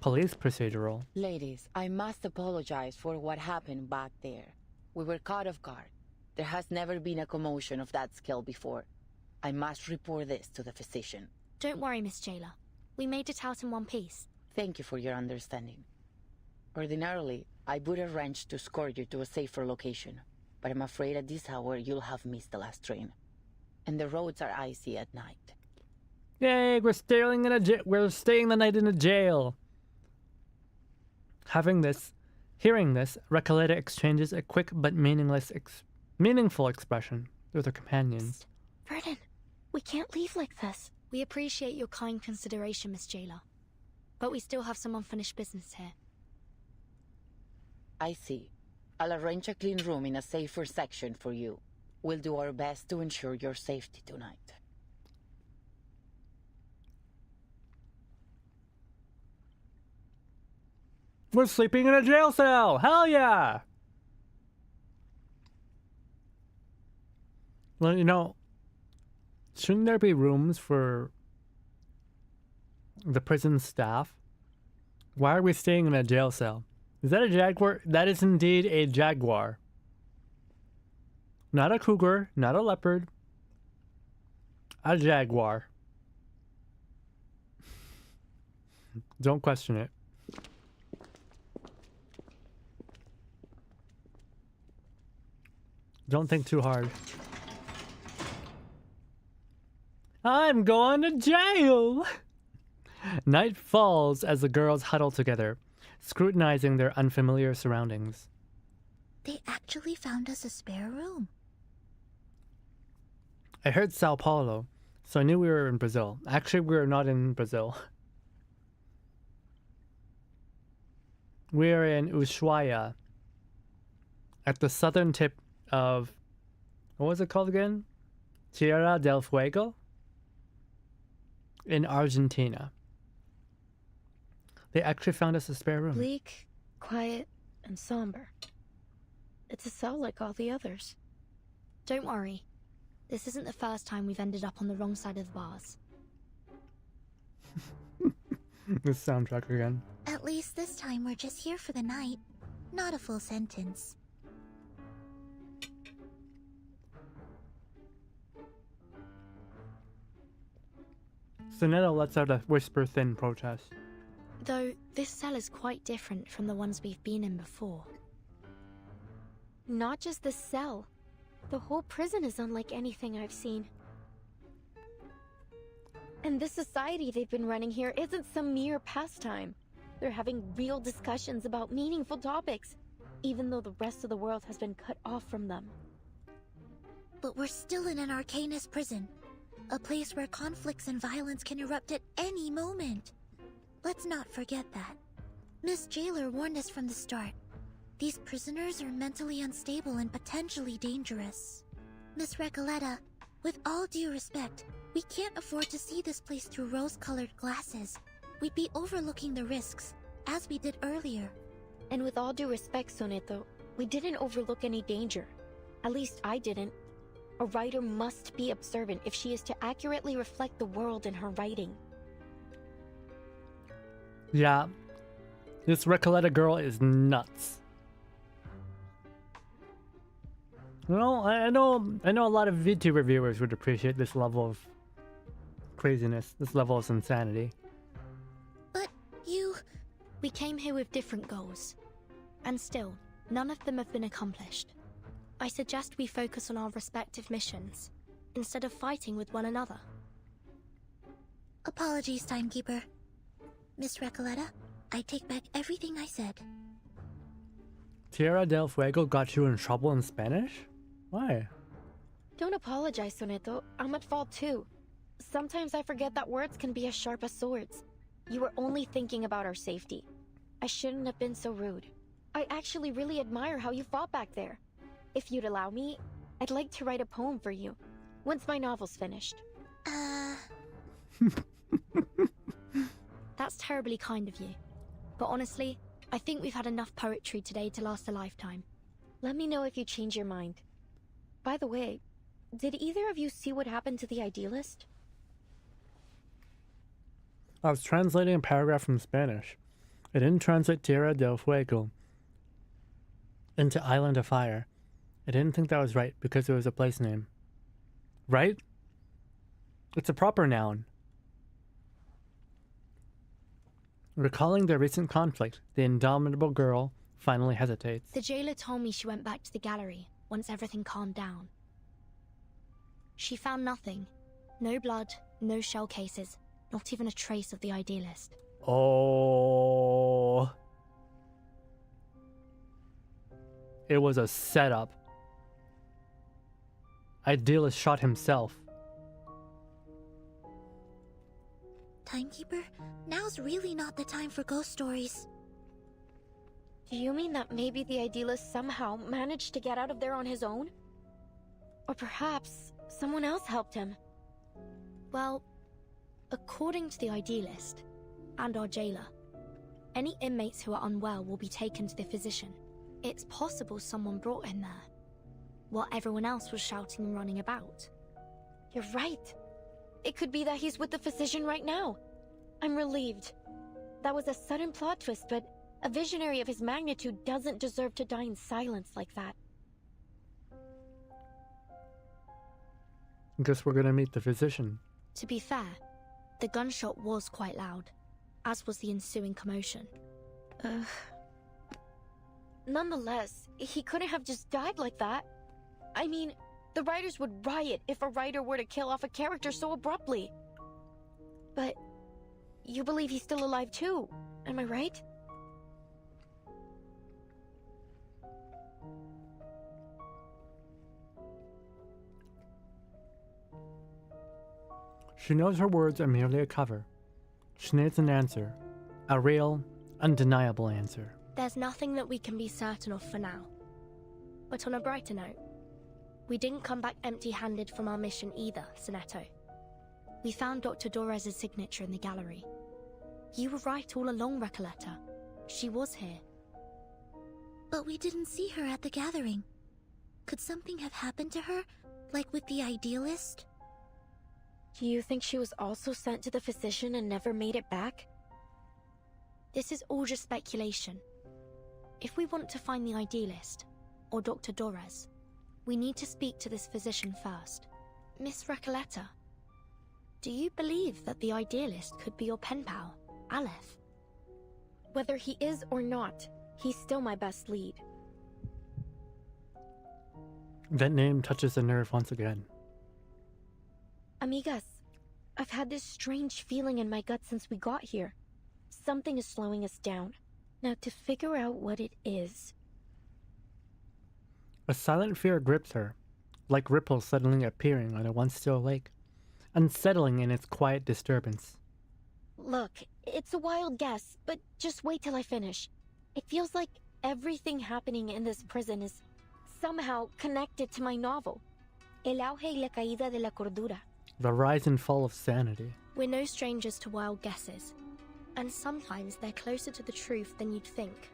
police procedural. Ladies, I must apologize for what happened back there. We were caught off guard. There has never been a commotion of that scale before. I must report this to the physician. Don't worry, Miss Jailer. We made it out in one piece. Thank you for your understanding. Ordinarily, I would arrange to escort you to a safer location, but I'm afraid at this hour you'll have missed the last train. And the roads are icy at night. Yay, we're staying the night in a jail. Hearing this, Recoleta exchanges a quick but meaningful expression with her companions. Verdun, we can't leave like this. We appreciate your kind consideration, Miss Jailer. But we still have some unfinished business here. I see. I'll arrange a clean room in a safer section for you. We'll do our best to ensure your safety tonight. We're sleeping in a jail cell! Hell yeah! Well, you know, shouldn't there be rooms for the prison staff? Why are we staying in a jail cell? Is that a jaguar? That is indeed a jaguar. Not a cougar, not a leopard. A jaguar. Don't question it. Don't think too hard. I'm going to jail! Night falls as the girls huddle together, scrutinizing their unfamiliar surroundings. They actually found us a spare room. I heard Sao Paulo, so I knew we were in Brazil. Actually, we are not in Brazil. We are in Ushuaia, at the southern tip of, what was it called again? Tierra del Fuego? In Argentina. They actually found us a spare room. Bleak, quiet, and somber. It's a cell like all the others. Don't worry. This isn't the first time we've ended up on the wrong side of the bars. This soundtrack again. At least this time we're just here for the night, not a full sentence. Sonetto lets out a whisper-thin protest. Though, this cell is quite different from the ones we've been in before. Not just the cell. The whole prison is unlike anything I've seen. And the society they've been running here isn't some mere pastime. They're having real discussions about meaningful topics, even though the rest of the world has been cut off from them. But we're still in an Arcanist prison. A place where conflicts and violence can erupt at any moment. Let's not forget that. Miss Jailer warned us from the start. These prisoners are mentally unstable and potentially dangerous. Miss Recoleta, with all due respect, we can't afford to see this place through rose-colored glasses. We'd be overlooking the risks, as we did earlier. And with all due respect, Sonetto, we didn't overlook any danger. At least I didn't. A writer must be observant if she is to accurately reflect the world in her writing. Yeah, this Recoleta girl is nuts. Well, I know a lot of Vtuber viewers would appreciate this level of craziness, this level of insanity. But you... We came here with different goals. And still, none of them have been accomplished. I suggest we focus on our respective missions, instead of fighting with one another. Apologies, Timekeeper. Miss Recoleta, I take back everything I said. Tierra del Fuego got you in trouble in Spanish? Why? Don't apologize, Sonetto. I'm at fault too. Sometimes I forget that words can be as sharp as swords. You were only thinking about our safety. I shouldn't have been so rude. I actually really admire how you fought back there. If you'd allow me, I'd like to write a poem for you, once my novel's finished. That's terribly kind of you. But honestly, I think we've had enough poetry today to last a lifetime. Let me know if you change your mind. By the way, did either of you see what happened to the idealist? I was translating a paragraph from Spanish. I didn't translate Tierra del Fuego into Island of Fire. I didn't think that was right because it was a place name. Right? It's a proper noun. Recalling their recent conflict, the indomitable girl finally hesitates. The jailer told me she went back to the gallery once everything calmed down. She found nothing. No blood, no shell cases, not even a trace of the idealist. Oh. It was a setup. Idealist shot himself. Timekeeper, now's really not the time for ghost stories. Do you mean that maybe the idealist somehow managed to get out of there on his own? Or perhaps someone else helped him? Well, according to the idealist and our jailer, Any inmates who are unwell will be taken to the physician. It's possible someone brought him there, while everyone else was shouting and running about. You're right. It could be that he's with the physician right now. I'm relieved. That was a sudden plot twist, but a visionary of his magnitude doesn't deserve to die in silence like that. Guess we're gonna meet the physician. To be fair, the gunshot was quite loud, as was the ensuing commotion. Nonetheless, he couldn't have just died like that. I mean, the writers would riot if a writer were to kill off a character so abruptly. But you believe he's still alive too, am I right? She knows her words are merely a cover. She needs an answer. A real, undeniable answer. There's nothing that we can be certain of for now. But on a brighter note, we didn't come back empty-handed from our mission either, Sonetto. We found Dr. Dorez's signature in the gallery. You were right all along, Recoleta. She was here. But we didn't see her at the gathering. Could something have happened to her, like with the idealist? Do you think she was also sent to the physician and never made it back? This is all just speculation. If we want to find the idealist, or Dr. Dorez, we need to speak to this physician first. Miss Recoleta, do you believe that the idealist could be your pen pal, Aleph? Whether he is or not, he's still my best lead. That name touches the nerve once again. Amigas, I've had this strange feeling in my gut since we got here. Something is slowing us down. Now to figure out what it is. A silent fear grips her, like ripples suddenly appearing on a once still lake, unsettling in its quiet disturbance. Look, it's a wild guess, but just wait till I finish. It feels like everything happening in this prison is somehow connected to my novel. El auge y la caída de la cordura. The rise and fall of sanity. We're no strangers to wild guesses, and sometimes they're closer to the truth than you'd think.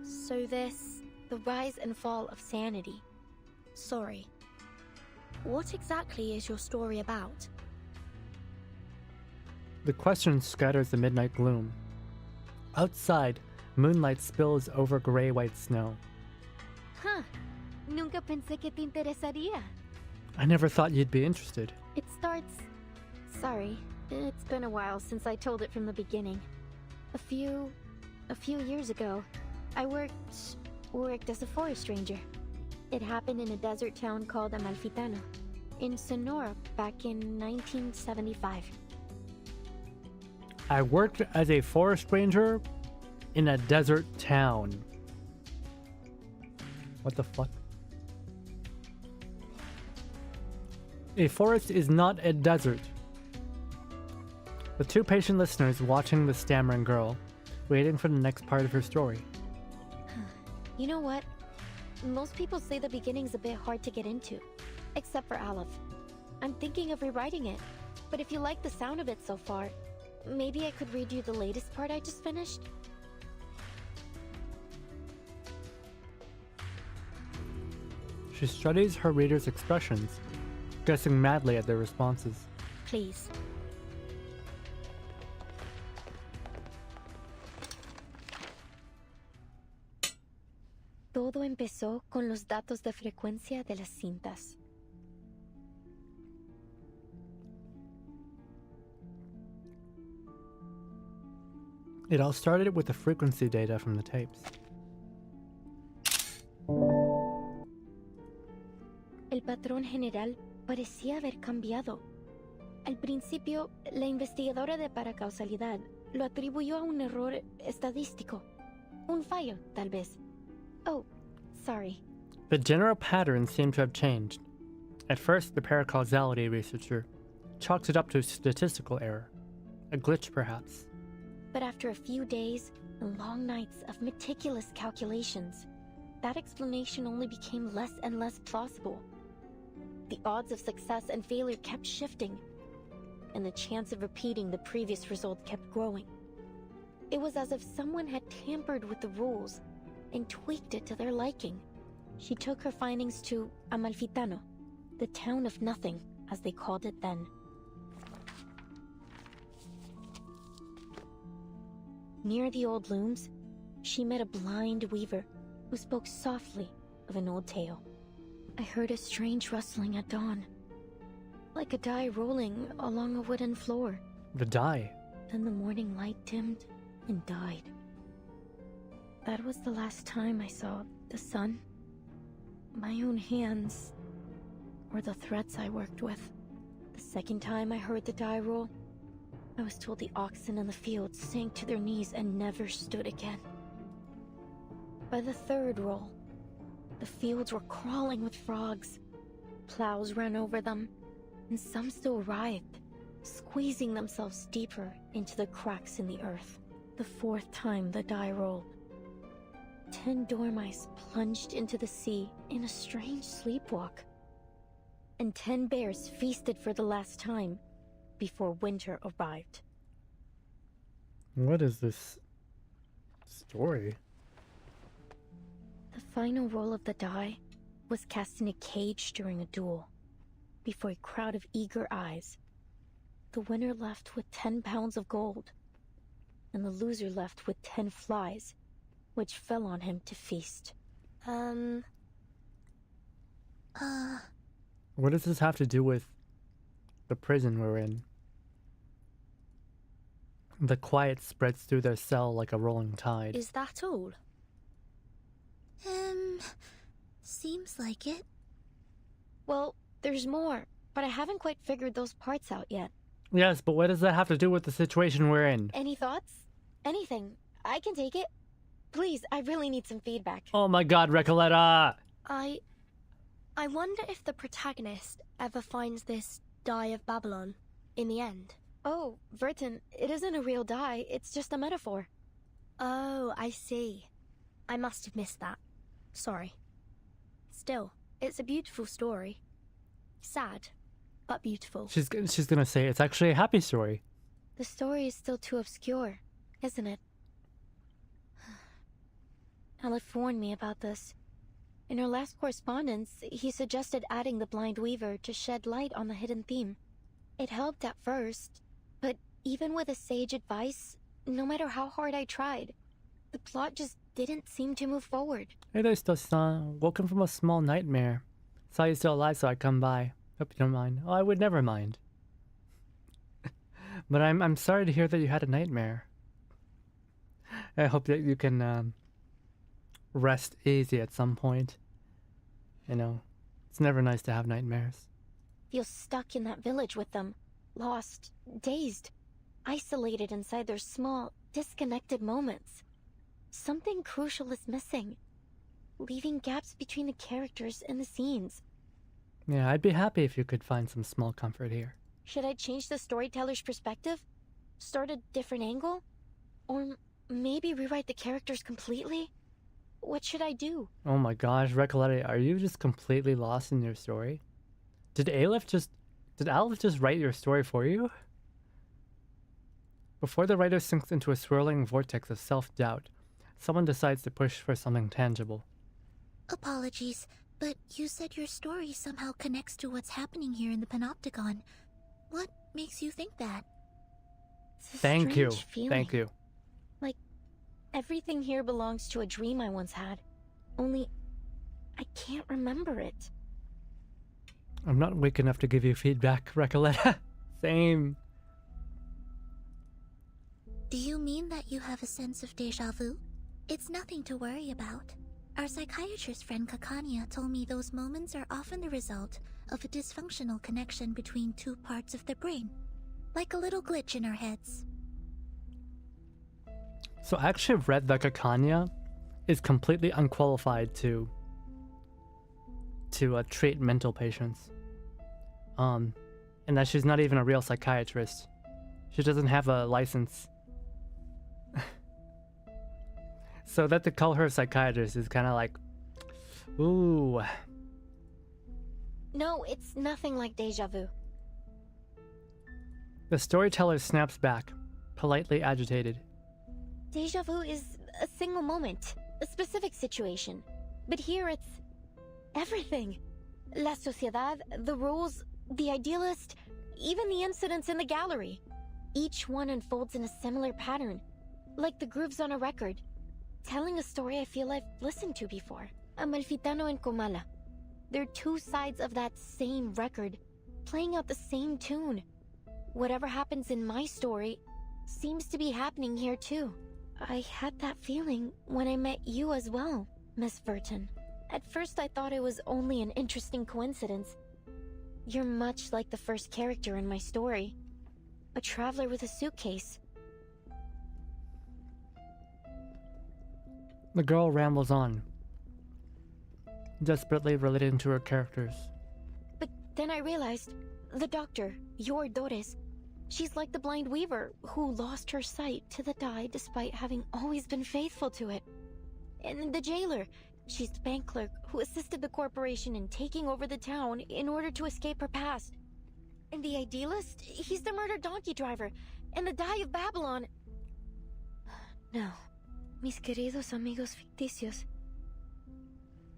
So this, the rise and fall of sanity. Sorry. What exactly is your story about? The question scatters the midnight gloom. Outside, moonlight spills over gray-white snow. Huh. Nunca pensé que te interesaría. I never thought you'd be interested. It starts... Sorry, it's been a while since I told it from the beginning. A few years ago, I worked as a forest ranger. It happened in a desert town called Amalfitano, in Sonora back in 1975. I worked as a forest ranger in a desert town. What the fuck? A forest is not a desert. The two patient listeners watching the stammering girl, waiting for the next part of her story. You know what? Most people say the beginning's a bit hard to get into, except for Aleph. I'm thinking of rewriting it, but if you like the sound of it so far, maybe I could read you the latest part I just finished? She studies her readers' expressions, guessing madly at their responses. Please. Todo empezó con los datos de frecuencia de las cintas. It all started with the frequency data from the tapes. El patrón general parecía haber cambiado. Al principio, la investigadora de paracausalidad lo atribuyó a un error estadístico. Un fallo, tal vez. Oh, sorry. The general pattern seemed to have changed. At first, the paracausality researcher chalked it up to statistical error. A glitch, perhaps. But after a few days and long nights of meticulous calculations, that explanation only became less and less plausible. The odds of success and failure kept shifting, and the chance of repeating the previous result kept growing. It was as if someone had tampered with the rules and tweaked it to their liking. She took her findings to Amalfitano, the town of nothing, as they called it then. Near the old looms, she met a blind weaver who spoke softly of an old tale. I heard a strange rustling at dawn, like a die rolling along a wooden floor. The die? Then the morning light dimmed and died. That was the last time I saw the sun, my own hands, or the threads I worked with. The second time I heard the die roll, I was told the oxen in the fields sank to their knees and never stood again. By the third roll, the fields were crawling with frogs. Plows ran over them, and some still writhed, squeezing themselves deeper into the cracks in the earth. The fourth time the die rolled, 10 dormice plunged into the sea in a strange sleepwalk. And 10 bears feasted for the last time before winter arrived. What is this story? The final roll of the die was cast in a cage during a duel. Before a crowd of eager eyes, the winner left with 10 pounds of gold, and the loser left with 10 flies, which fell on him to feast. What does this have to do with the prison we're in? The quiet spreads through their cell like a rolling tide. Is that all? Seems like it. Well, there's more, but I haven't quite figured those parts out yet. Yes, but what does that have to do with the situation we're in? Any thoughts? Anything. I can take it. Please, I really need some feedback. Oh my god, Recoleta! I wonder if the protagonist ever finds this die of Babylon in the end. Oh, Verton, it isn't a real die, it's just a metaphor. Oh, I see. I must have missed that. Sorry. Still, it's a beautiful story. Sad, but beautiful. She's gonna say it's actually a happy story. The story is still too obscure, isn't it? Aleph warned me about this. In our last correspondence, he suggested adding the blind weaver to shed light on the hidden theme. It helped at first, but even with a sage advice, no matter how hard I tried, the plot just didn't seem to move forward. Hey there, Stosan. Woken from a small nightmare. Saw you still alive, so I come by. Hope you don't mind. Oh, I would never mind. But I'm sorry to hear that you had a nightmare. I hope that you can rest easy at some point. You know, it's never nice to have nightmares. Feel stuck in that village with them, lost, dazed, isolated inside their small, disconnected moments. Something crucial is missing, leaving gaps between the characters and the scenes. Yeah, I'd be happy if you could find some small comfort here. Should I change the storyteller's perspective? Start a different angle? Or maybe rewrite the characters completely? What should I do? Oh my gosh, Recoleta, are you just completely lost in your story? Did Aleph just write your story for you? Before the writer sinks into a swirling vortex of self-doubt, someone decides to push for something tangible. Apologies, but you said your story somehow connects to what's happening here in the Panopticon. What makes you think that? Thank you. Feeling. Thank you. Like, everything here belongs to a dream I once had. Only, I can't remember it. I'm not weak enough to give you feedback, Recoleta. Same. Do you mean that you have a sense of déjà vu? It's nothing to worry about. Our psychiatrist friend Kakania told me those moments are often the result of a dysfunctional connection between two parts of the brain. Like a little glitch in our heads. So I actually read that Kakania is completely unqualified to treat mental patients. And that she's not even a real psychiatrist. She doesn't have a license. So that to call her a psychiatrist is kind of like, ooh. No, it's nothing like déjà vu. The storyteller snaps back, politely agitated. Deja vu is a single moment, a specific situation. But here it's everything. La sociedad, the rules, the idealist, even the incidents in the gallery. Each one unfolds in a similar pattern, like the grooves on a record, telling a story I feel I've listened to before. Amalfitano and Comala. They're two sides of that same record, playing out the same tune. Whatever happens in my story seems to be happening here too. I had that feeling when I met you as well, Miss Verton. At first I thought it was only an interesting coincidence. You're much like the first character in my story. A traveler with a suitcase. The girl rambles on, desperately relating to her characters. But then I realized, the doctor, your Doris, she's like the blind weaver who lost her sight to the die despite having always been faithful to it. And the jailer, she's the bank clerk who assisted the corporation in taking over the town in order to escape her past. And the idealist, he's the murdered donkey driver, and the die of Babylon. No, mis queridos amigos ficticios.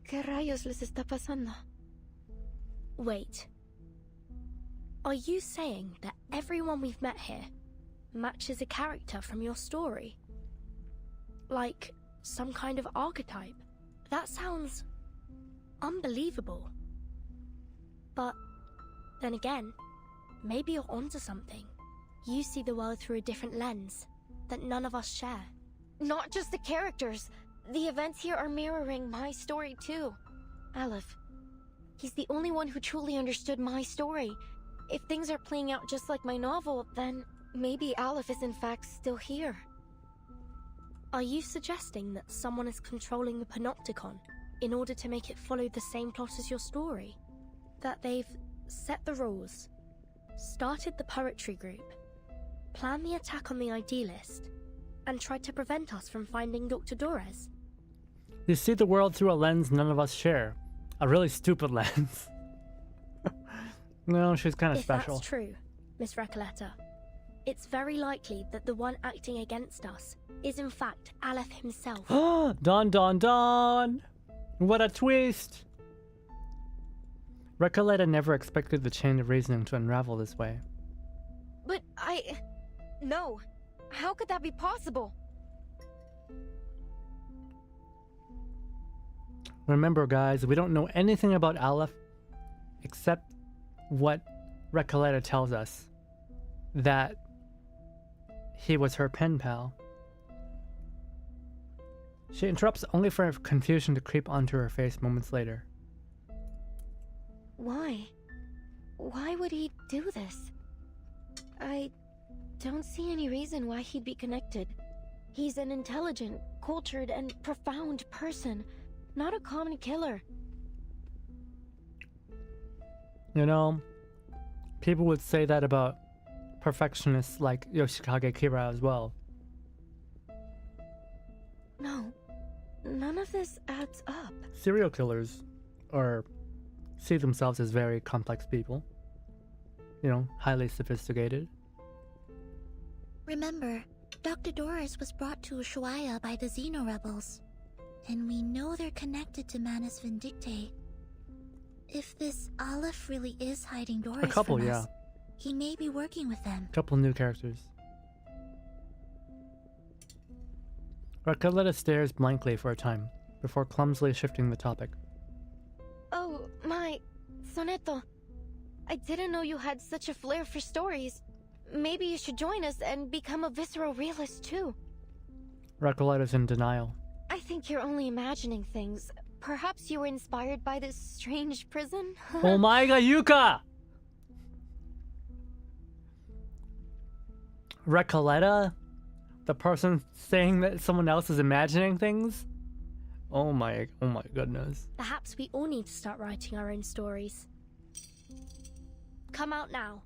¿Qué rayos les está pasando? Wait. Are you saying that everyone we've met here matches a character from your story? Like some kind of archetype? That sounds unbelievable. But then again, maybe you're onto something. You see the world through a different lens that none of us share. Not just the characters. The events here are mirroring my story too. Aleph. He's the only one who truly understood my story. If things are playing out just like my novel, then maybe Aleph is in fact still here. Are you suggesting that someone is controlling the Panopticon in order to make it follow the same plot as your story? That they've set the rules, started the poetry group, planned the attack on the Idealist, and tried to prevent us from finding Dr. Dores? You see the world through a lens none of us share. A really stupid lens. No, she's kind of special. If that's true, Miss Recoleta, it's very likely that the one acting against us is in fact Aleph himself. Don, Don, Don! What a twist! Recoleta never expected the chain of reasoning to unravel this way. But no. How could that be possible? Remember, guys, we don't know anything about Aleph except what Recoleta tells us. That he was her pen pal. She interrupts only for confusion to creep onto her face moments later. Why? Why would he do this? I don't see any reason why he'd be connected. He's an intelligent, cultured, and profound person, not a common killer. You know, people would say that about perfectionists like Yoshikage Kira as well. No, none of this adds up. Serial killers see themselves as very complex people. You know, highly sophisticated. Remember, Dr. Doris was brought to Ushuaia by the Xeno rebels. And we know they're connected to Manus Vindicte. If this Aleph really is hiding Doris from us, he may be working with them. A couple new characters. Recoleta stares blankly for a time, before clumsily shifting the topic. Oh, my... Soneto. I didn't know you had such a flair for stories. Maybe you should join us and become a visceral realist too. Recoleta's in denial. I think you're only imagining things. Perhaps you were inspired by this strange prison? Oh my god, Yuka! Recoleta? The person saying that someone else is imagining things? Oh my goodness. Perhaps we all need to start writing our own stories. Come out now.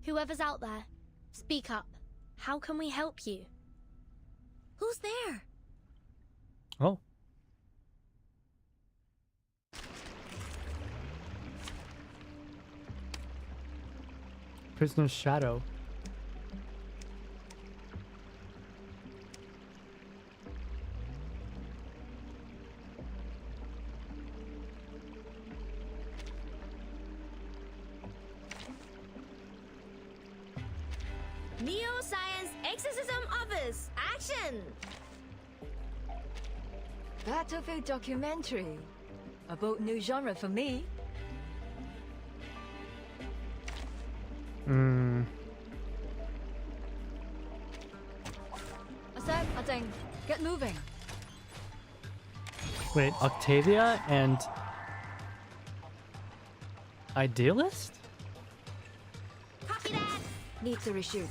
Whoever's out there, speak up. How can we help you? Who's there? Oh. Prisoner's shadow. Neo-science exorcism office, action! Battlefield documentary. About new genre for me. I think, get moving. Wait, Octavia and Idealist? Copy that! Need to reshoot.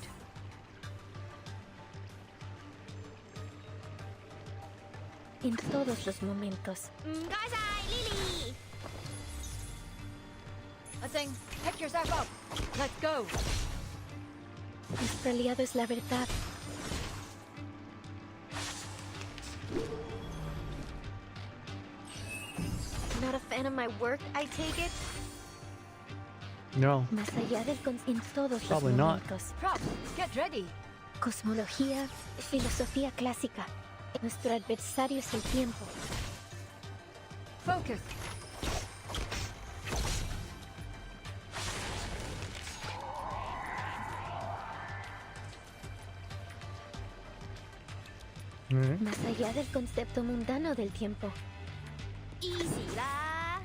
En todos los momentos. Lily! I think, pick yourself up. Let's go. Nuestro aliado es la verdad. Not a fan of my work, I take it? No. Más allá del en todos Probably los not. momentos. Prop, get ready. Cosmología, filosofía clásica. Nuestro adversario es el tiempo. Focus. Más allá del concepto mundano del tiempo. Easy la!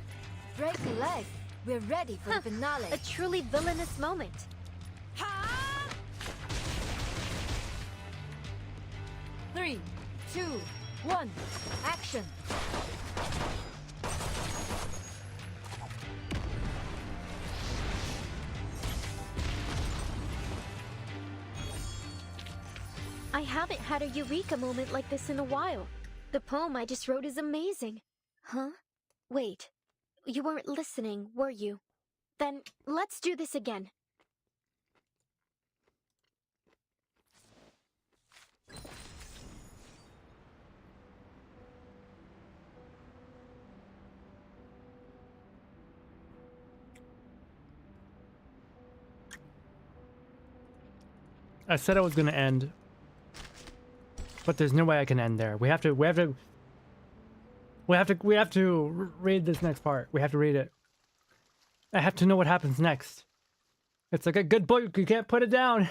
Break a leg. We're ready for the finale. A truly villainous moment. Ha! 3, 2, 1, action. I haven't had a eureka moment like this in a while. The poem I just wrote is amazing. Huh? Wait. You weren't listening, were you? Then let's do this again. I said I was gonna end, but there's no way I can end there. We have to read this next part. We have to read it. I have to know what happens next. It's like a good book. You can't put it down.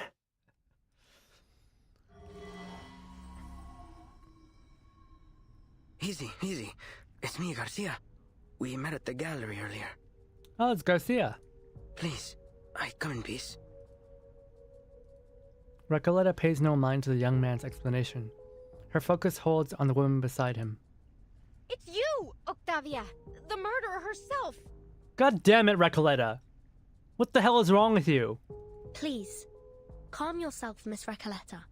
Easy, easy. It's me, Garcia. We met at the gallery earlier. Oh, it's Garcia. Please, I come in peace. Recoleta pays no mind to the young man's explanation. Her focus holds on the woman beside him. It's you, Octavia! The murderer herself! God damn it, Recoleta! What the hell is wrong with you? Please, calm yourself, Miss Recoleta.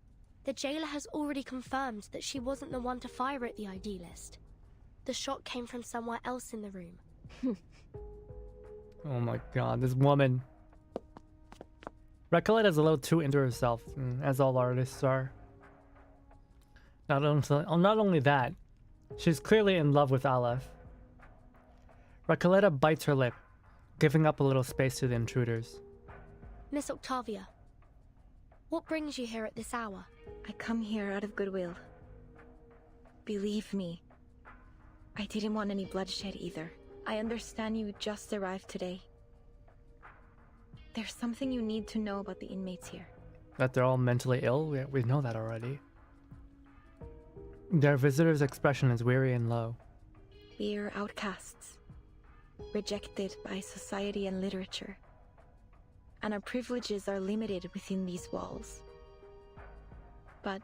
The jailer has already confirmed that she wasn't the one to fire at the idealist. The shot came from somewhere else in the room. Oh my god, this woman. Recoleta's a little too into herself, as all artists are. Not only that, she's clearly in love with Aleph. Recoleta bites her lip, giving up a little space to the intruders. Miss Octavia, what brings you here at this hour? I come here out of goodwill. Believe me, I didn't want any bloodshed either. I understand you just arrived today. There's something you need to know about the inmates here. That they're all mentally ill? We know that already. Their visitor's expression is weary and low. We're outcasts, rejected by society and literature, and our privileges are limited within these walls. But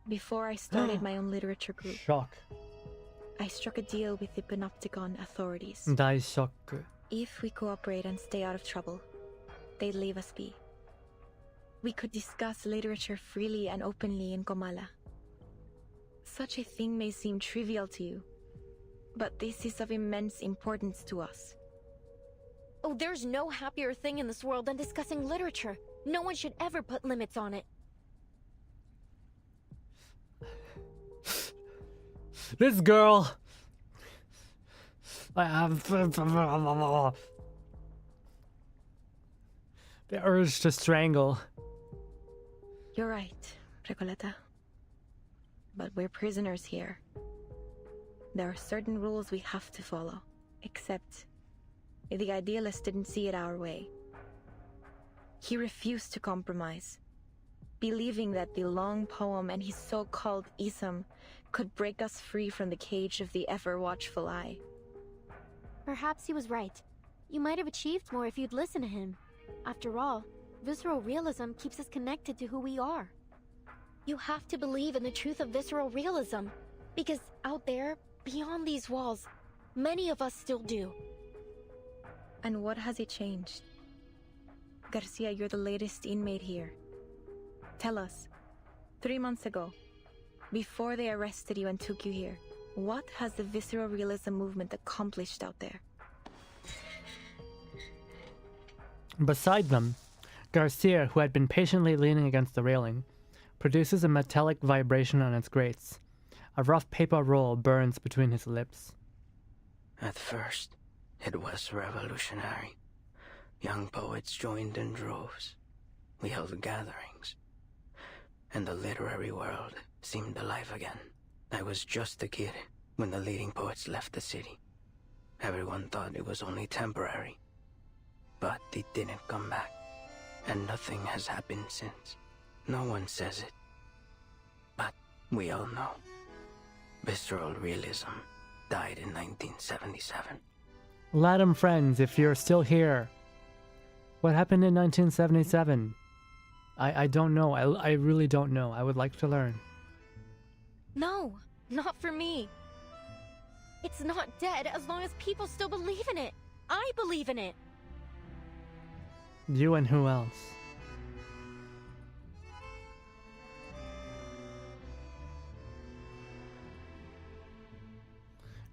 before I started my own literature group, Shock. I struck a deal with the Panopticon authorities. Shock. If we cooperate and stay out of trouble, they'd leave us be. We could discuss literature freely and openly in Comala. Such a thing may seem trivial to you, but this is of immense importance to us. Oh, there's no happier thing in this world than discussing literature. No one should ever put limits on it. This girl! I have the urge to strangle. You're right, Recoleta. But we're prisoners here. There are certain rules we have to follow, except the idealist didn't see it our way. He refused to compromise. believing that the long poem and his so-called ism could break us free from the cage of the ever-watchful eye. Perhaps he was right. You might have achieved more if you'd listened to him. After all, visceral realism keeps us connected to who we are. You have to believe in the truth of visceral realism, because out there, beyond these walls, many of us still do. And what has it changed? Garcia, you're the latest inmate here. Tell us, 3 months ago, before they arrested you and took you here, what has the visceral realism movement accomplished out there? Beside them, Garcia, who had been patiently leaning against the railing, produces a metallic vibration on its grates. A rough paper roll burns between his lips. At first, it was revolutionary. Young poets joined in droves. We held gatherings. And the literary world seemed alive again. I was just a kid when the leading poets left the city. Everyone thought it was only temporary. But it didn't come back. And nothing has happened since. No one says it. But we all know. Visceral realism died in 1977. LATAM friends, if you're still here, what happened in 1977? I don't know. I really don't know. I would like to learn. No, not for me. It's not dead as long as people still believe in it. I believe in it. You and who else?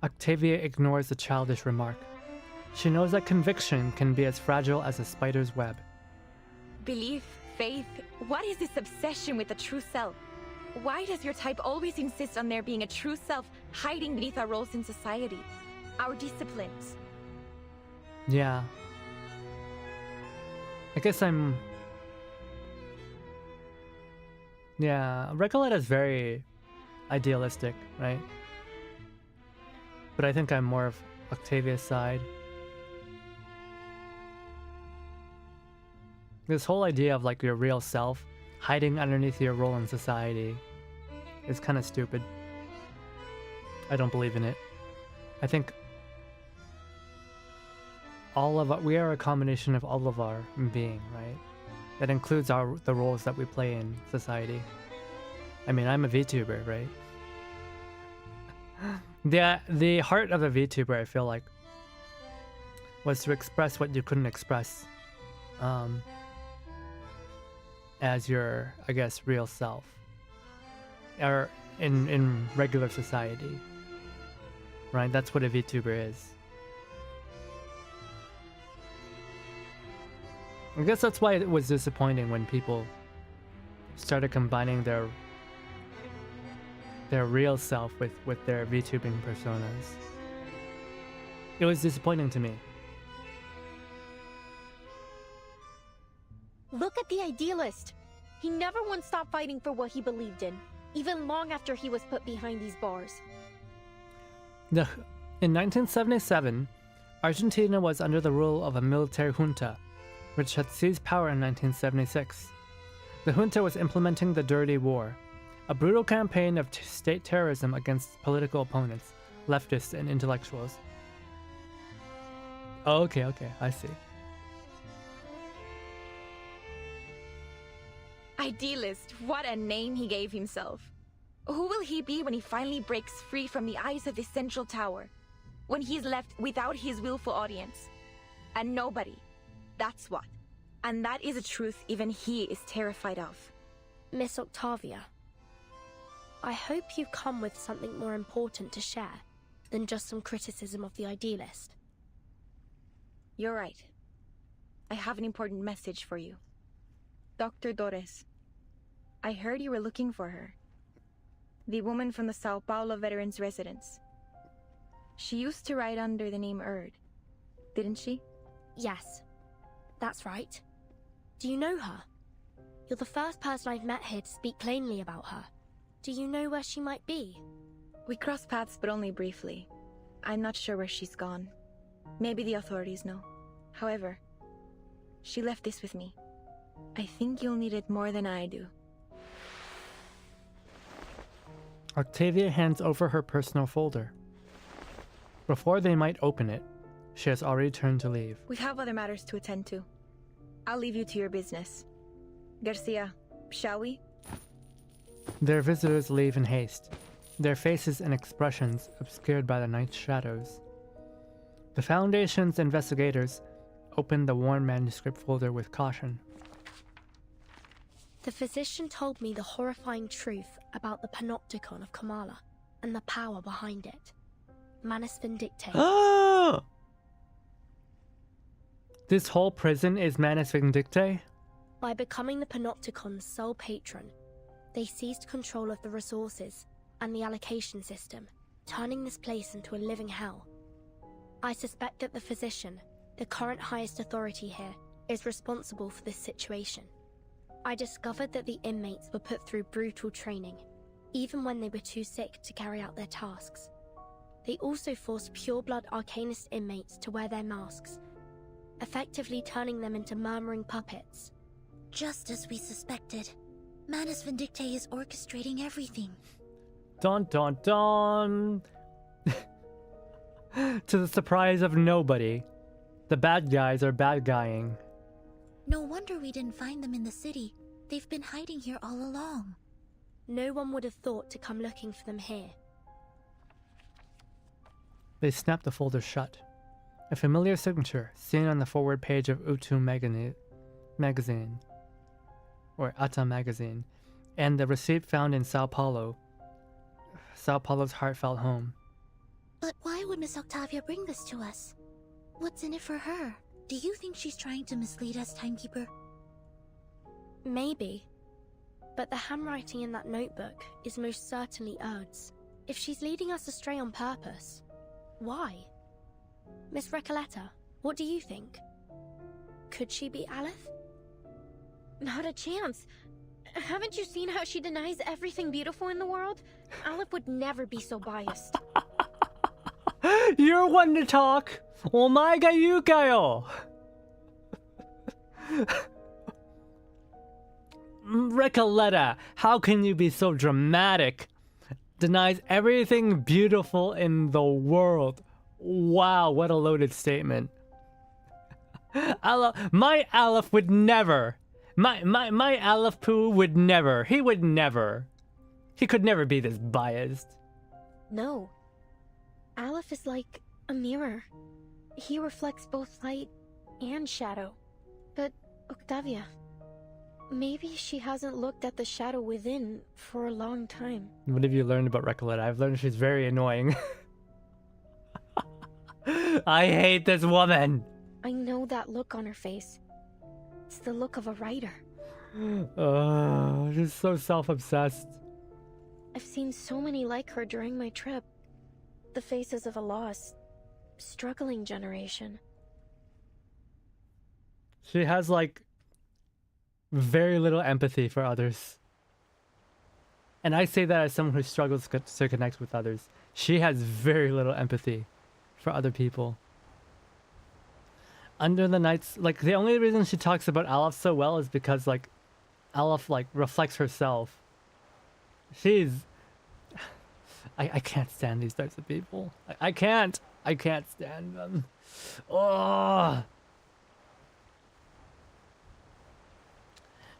Octavia ignores the childish remark. She knows that conviction can be as fragile as a spider's web. Belief, faith, what is this obsession with the true self? Why does your type always insist on there being a true self hiding beneath our roles in society? Our disciplines? Yeah. I guess I'm... Yeah, Recolette is very idealistic, right? But I think I'm more of Octavia's side. This whole idea of like your real self hiding underneath your role in society is kind of stupid. I don't believe in it. I think we are a combination of all of our being, right? That includes the roles that we play in society. I mean, I'm a VTuber, right? The heart of a VTuber, I feel like, was to express what you couldn't express as your, I guess, real self, or in regular society, right? That's what a VTuber is. I guess that's why it was disappointing when people started combining their real self with their VTubing personas. It was disappointing to me. Look at the idealist. He never once stopped fighting for what he believed in, even long after he was put behind these bars. In 1977, Argentina was under the rule of a military junta, which had seized power in 1976. The junta was implementing the Dirty War, a brutal campaign of state terrorism against political opponents, leftists, and intellectuals. Oh, okay, I see. Idealist, what a name he gave himself. Who will he be when he finally breaks free from the eyes of the central tower? When he's left without his willful audience? And nobody. That's what. And that is a truth even he is terrified of. Miss Octavia, I hope you come with something more important to share than just some criticism of the idealist. You're right. I have an important message for you. Dr. Torres, I heard you were looking for her. The woman from the Sao Paulo Veterans Residence. She used to write under the name Erd, didn't she? Yes, that's right. Do you know her? You're the first person I've met here to speak plainly about her. Do you know where she might be? We crossed paths, but only briefly. I'm not sure where she's gone. Maybe the authorities know. However, she left this with me. I think you'll need it more than I do. Octavia hands over her personal folder. Before they might open it, she has already turned to leave. We have other matters to attend to. I'll leave you to your business. Garcia, shall we? Their visitors leave in haste, their faces and expressions obscured by the night's shadows. The Foundation's investigators open the worn manuscript folder with caution. The physician told me the horrifying truth about the panopticon of Kamala and the power behind it. Manus Vindictae. This whole prison is Manus Vindictae? By becoming the panopticon's sole patron, they seized control of the resources and the allocation system, turning this place into a living hell. I suspect that the physician, the current highest authority here, is responsible for this situation. I discovered that the inmates were put through brutal training, even when they were too sick to carry out their tasks. They also forced pure-blood Arcanist inmates to wear their masks, effectively turning them into murmuring puppets. Just as we suspected, Manus Vindictae is orchestrating everything. Dun dun dun! To the surprise of nobody, the bad guys are bad guying. No wonder we didn't find them in the city. They've been hiding here all along. No one would have thought to come looking for them here. They snap the folder shut. A familiar signature seen on the forward page of Utu magazine, or Ata magazine, and the receipt found in Sao Paulo's heartfelt home. But why would Miss Octavia bring this to us? What's in it for her? Do you think she's trying to mislead us, Timekeeper? Maybe. But the handwriting in that notebook is most certainly Erd's. If she's leading us astray on purpose, why? Miss Recoleta, what do you think? Could she be Aleph? Not a chance. Haven't you seen how she denies everything beautiful in the world? Aleph would never be so biased. You're one to talk! Omae言うかよ! Recoleta, how can you be so dramatic? Denies everything beautiful in the world. Wow, what a loaded statement. My Aleph would never. My Aleph Poo would never. He would never. He could never be this biased. No. Aleph is like a mirror. He reflects both light and shadow. But Octavia, maybe she hasn't looked at the shadow within for a long time. What have you learned about Recoleta? I've learned she's very annoying. I hate this woman. I know that look on her face. It's the look of a writer. She's so self-obsessed. I've seen so many like her during my trip. The faces of a lost, struggling generation. She has, like, very little empathy for others. And I say that as someone who struggles to connect with others. She has very little empathy for other people. Under the Nights, like, the only reason she talks about Aleph so well is because, like, Aleph, like, reflects herself. She's... I can't stand these types of people. I can't stand them. Oh.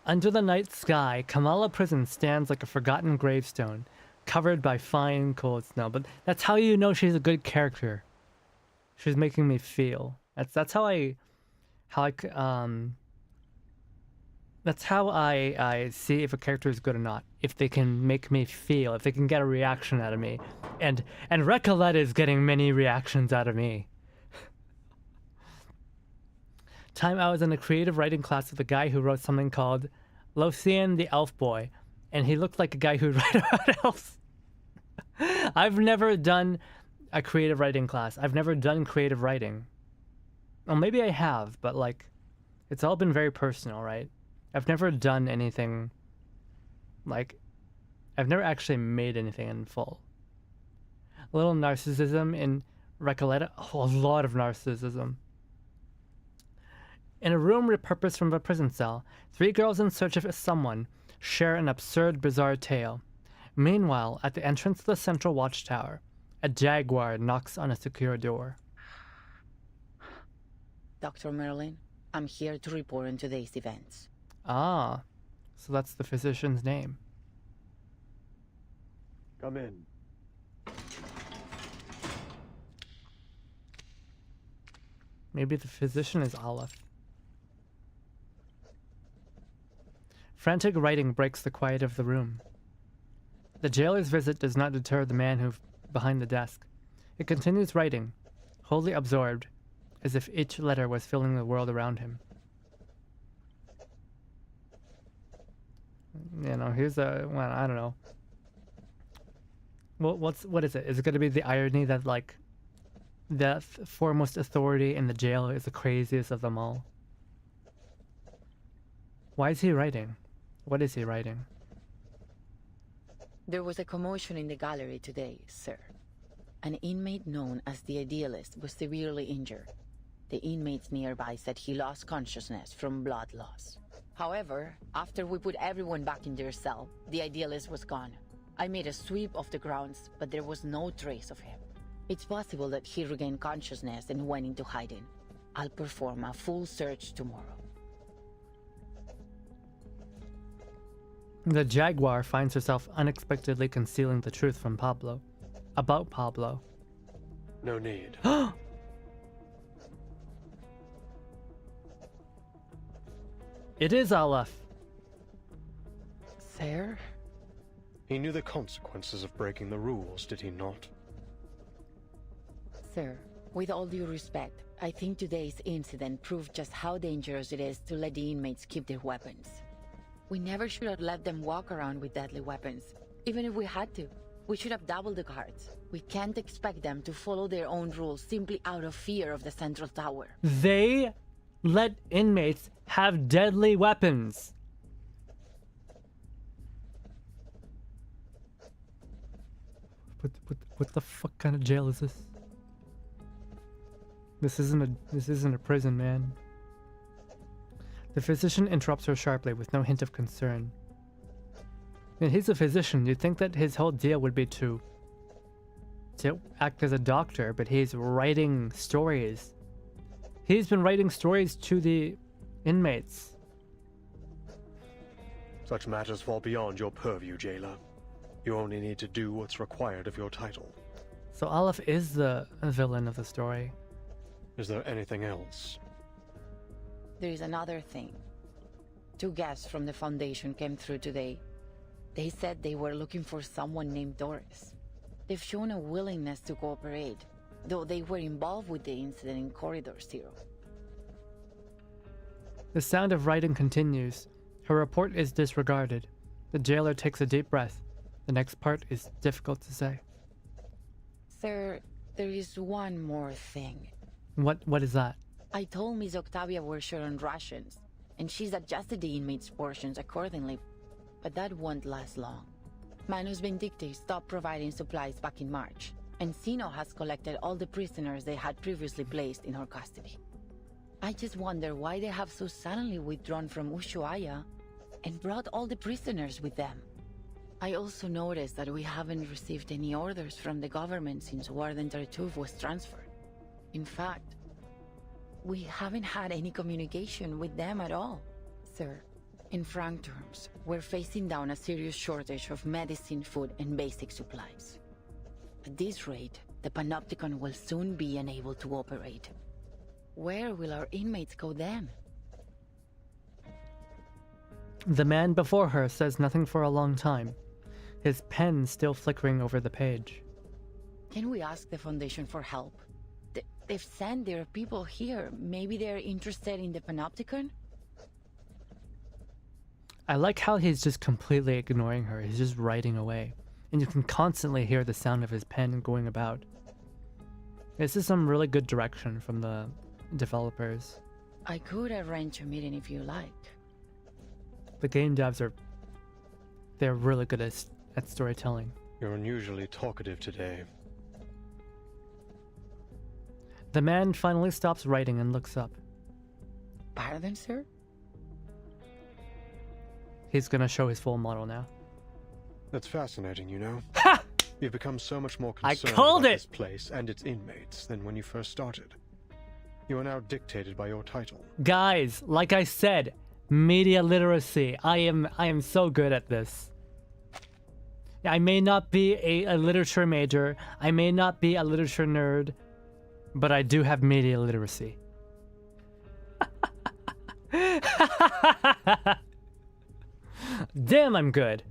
Under the night sky, Kamala Prison stands like a forgotten gravestone, covered by fine cold snow. But that's how you know she's a good character. She's making me feel. That's how I see if a character is good or not. If they can make me feel, if they can get a reaction out of me. And Recoleta is getting many reactions out of me. Time I was in a creative writing class with a guy who wrote something called Lowkey the Elf Boy, and he looked like a guy who'd write about elves. I've never done a creative writing class. I've never done creative writing. Well, maybe I have, but like, it's all been very personal, right? I've never done anything, like, I've never actually made anything in full. A little narcissism in Recoleta. Oh, a lot of narcissism. In a room repurposed from a prison cell, 3 girls in search of someone share an absurd, bizarre tale. Meanwhile, at the entrance to the central watchtower, a jaguar knocks on a secure door. Dr. Merlin, I'm here to report on today's events. Ah, so that's the physician's name. Come in. Maybe the physician is Aleph. Frantic writing breaks the quiet of the room. The jailer's visit does not deter the man who's behind the desk. It continues writing, wholly absorbed, as if each letter was filling the world around him. You know, here's a, well, I don't know. What is it? Is it going to be the irony that, like, the foremost authority in the jail is the craziest of them all? Why is he writing? What is he writing? There was a commotion in the gallery today, sir. An inmate known as the Idealist was severely injured. The inmates nearby said he lost consciousness from blood loss. However, after we put everyone back in their cell, the Idealist was gone. I made a sweep of the grounds, but there was no trace of him. It's possible that he regained consciousness and went into hiding. I'll perform a full search tomorrow. The jaguar finds herself unexpectedly concealing the truth from Pablo. About Pablo. No need. It is Aleph. Sir? He knew the consequences of breaking the rules, did he not? Sir, with all due respect, I think today's incident proved just how dangerous it is to let the inmates keep their weapons. We never should have let them walk around with deadly weapons. Even if we had to, we should have doubled the guards. We can't expect them to follow their own rules simply out of fear of the central tower. They let inmates have deadly weapons. What the fuck kind of jail is this? This isn't a prison, man. The physician interrupts her sharply with no hint of concern. And he's a physician. You'd think that his whole deal would be to act as a doctor, but he's writing stories. He's been writing stories to the inmates. Such matters fall beyond your purview, jailer. You only need to do what's required of your title. So Aleph is the villain of the story. Is there anything else? There is another thing. 2 guests from the Foundation came through today. They said they were looking for someone named Doris. They've shown a willingness to cooperate, though they were involved with the incident in Corridor 0. The sound of writing continues. Her report is disregarded. The jailer takes a deep breath. The next part is difficult to say. Sir, there is one more thing. What is that? I told Miss Octavia we're short on rations, and she's adjusted the inmates' portions accordingly, but that won't last long. Manus Vindicti stopped providing supplies back in March, and Sino has collected all the prisoners they had previously placed in her custody. I just wonder why they have so suddenly withdrawn from Ushuaia and brought all the prisoners with them. I also noticed that we haven't received any orders from the government since Warden Tartuffe was transferred. In fact, we haven't had any communication with them at all. Sir, in frank terms, we're facing down a serious shortage of medicine, food, and basic supplies. At this rate, the Panopticon will soon be unable to operate. Where will our inmates go then? The man before her says nothing for a long time, his pen still flickering over the page. Can we ask the Foundation for help? They've sent their people here. Maybe they're interested in the Panopticon? I like how he's just completely ignoring her. He's just writing away. And you can constantly hear the sound of his pen going about. This is some really good direction from the developers. I could arrange a meeting if you like. The game devs they're really good at storytelling. You're unusually talkative today. The man finally stops writing and looks up. Pardon, sir? He's gonna show his full model now. That's fascinating, you know. Ha! You've become so much more I concerned called about it! this place and its inmates than when you first started. You are now dictated by your title. Guys, like I said, media literacy. I am so good at this. I may not be a literature major, I may not be a literature nerd, but I do have media literacy. Damn, I'm good.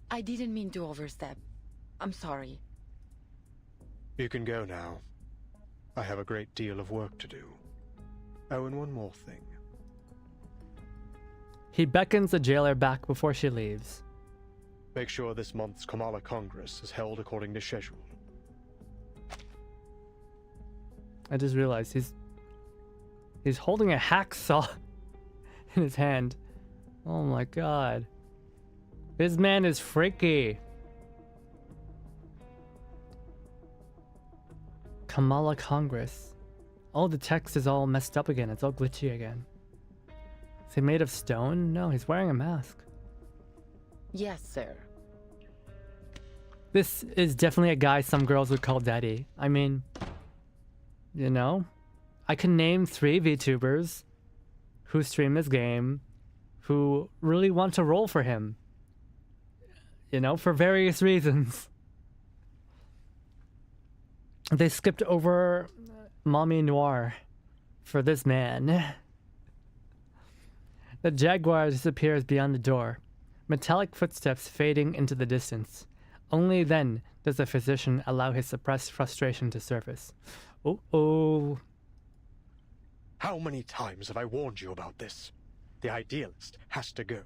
I didn't mean to overstep. I'm sorry. You can go now. I have a great deal of work to do. Oh, and one more thing. He beckons the jailer back before she leaves. Make sure this month's Kamala Congress is held according to schedule. I just realized he's holding a hacksaw in his hand. Oh my god. This man is freaky. Kamala Congress. Oh, the text is all messed up again. It's all glitchy again. Is he made of stone? No, he's wearing a mask. Yes, sir. This is definitely a guy some girls would call daddy. I mean, you know, I can name 3 VTubers who stream this game who really want to roll for him. You know, for various reasons. They skipped over Mommy Noir for this man. The Jaguar disappears beyond the door, metallic footsteps fading into the distance. Only then does the physician allow his suppressed frustration to surface. Oh. How many times have I warned you about this? The idealist has to go.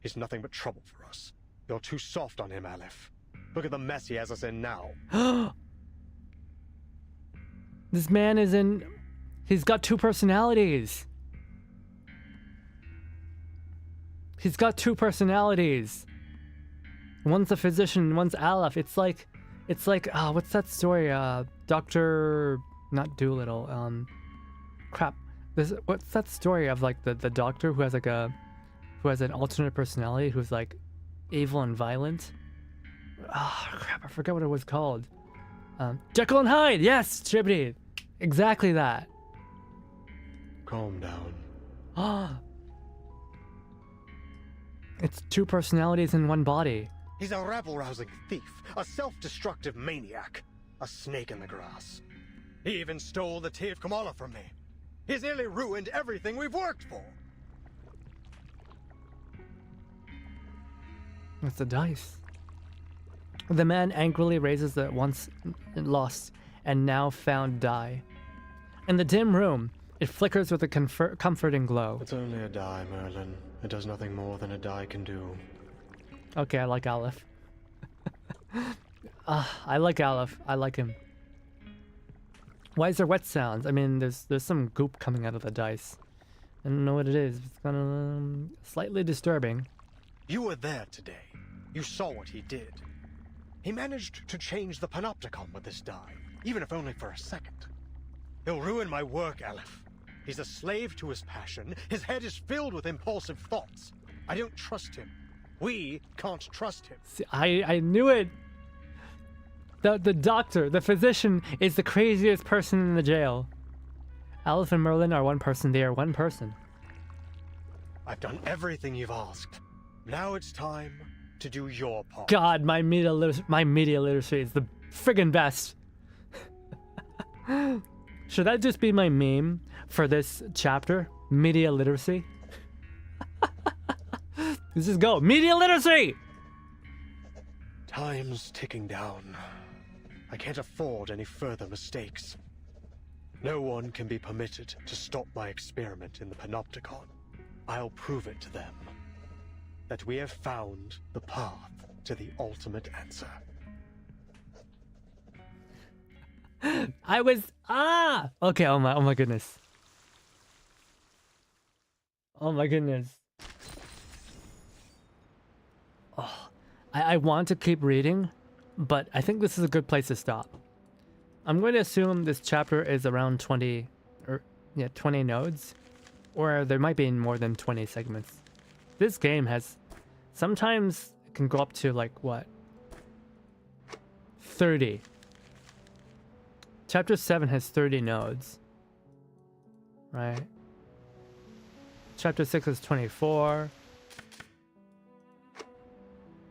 He's nothing but trouble for us. You're too soft on him, Aleph. Look at the mess he has us in now. This man is in... He's got 2 personalities. He's got 2 personalities. One's a physician, one's Aleph. It's like, what's that story? Dr. Not Doolittle. Crap. What's that story of like the doctor who has like who has an alternate personality who's like evil and violent? Oh crap, I forgot what it was called. Jekyll and Hyde. Yes, Chibbity. Exactly that. Calm down. Ah. It's 2 personalities in one body. He's a rabble-rousing thief, a self-destructive maniac, a snake in the grass. He even stole the tea of Kamala from me. He's nearly ruined everything we've worked for. It's the dice. The man angrily raises the once lost and now found die. In the dim room, it flickers with a comforting glow. It's only a die, Merlin. It does nothing more than a die can do. Okay, I like Aleph. I like Aleph. I like him. Why is there wet sounds? I mean, there's some goop coming out of the dice. I don't know what it is. It's kind of slightly disturbing. You were there today. You saw what he did. He managed to change the panopticon with this die, even if only for a second. He'll ruin my work, Aleph. He's a slave to his passion. His head is filled with impulsive thoughts. I don't trust him. We can't trust him. See, I knew it. The doctor, the physician, is the craziest person in the jail. Aleph and Merlin are one person. They are one person. I've done everything you've asked. Now it's time to do your part. God, my media literacy is the friggin' best. Should that just be my meme for this chapter? Media literacy? Let's just go. Media literacy! Time's ticking down. I can't afford any further mistakes. No one can be permitted to stop my experiment in the Panopticon. I'll prove it to them. That we have found the path to the ultimate answer. Okay, oh my goodness. Oh my goodness. Oh, I want to keep reading, but I think this is a good place to stop. I'm going to assume this chapter is around 20 nodes. Or there might be more than 20 segments. This game has... Sometimes it can go up to like, what? 30. Chapter 7 has 30 nodes. Right? Chapter 6 is 24.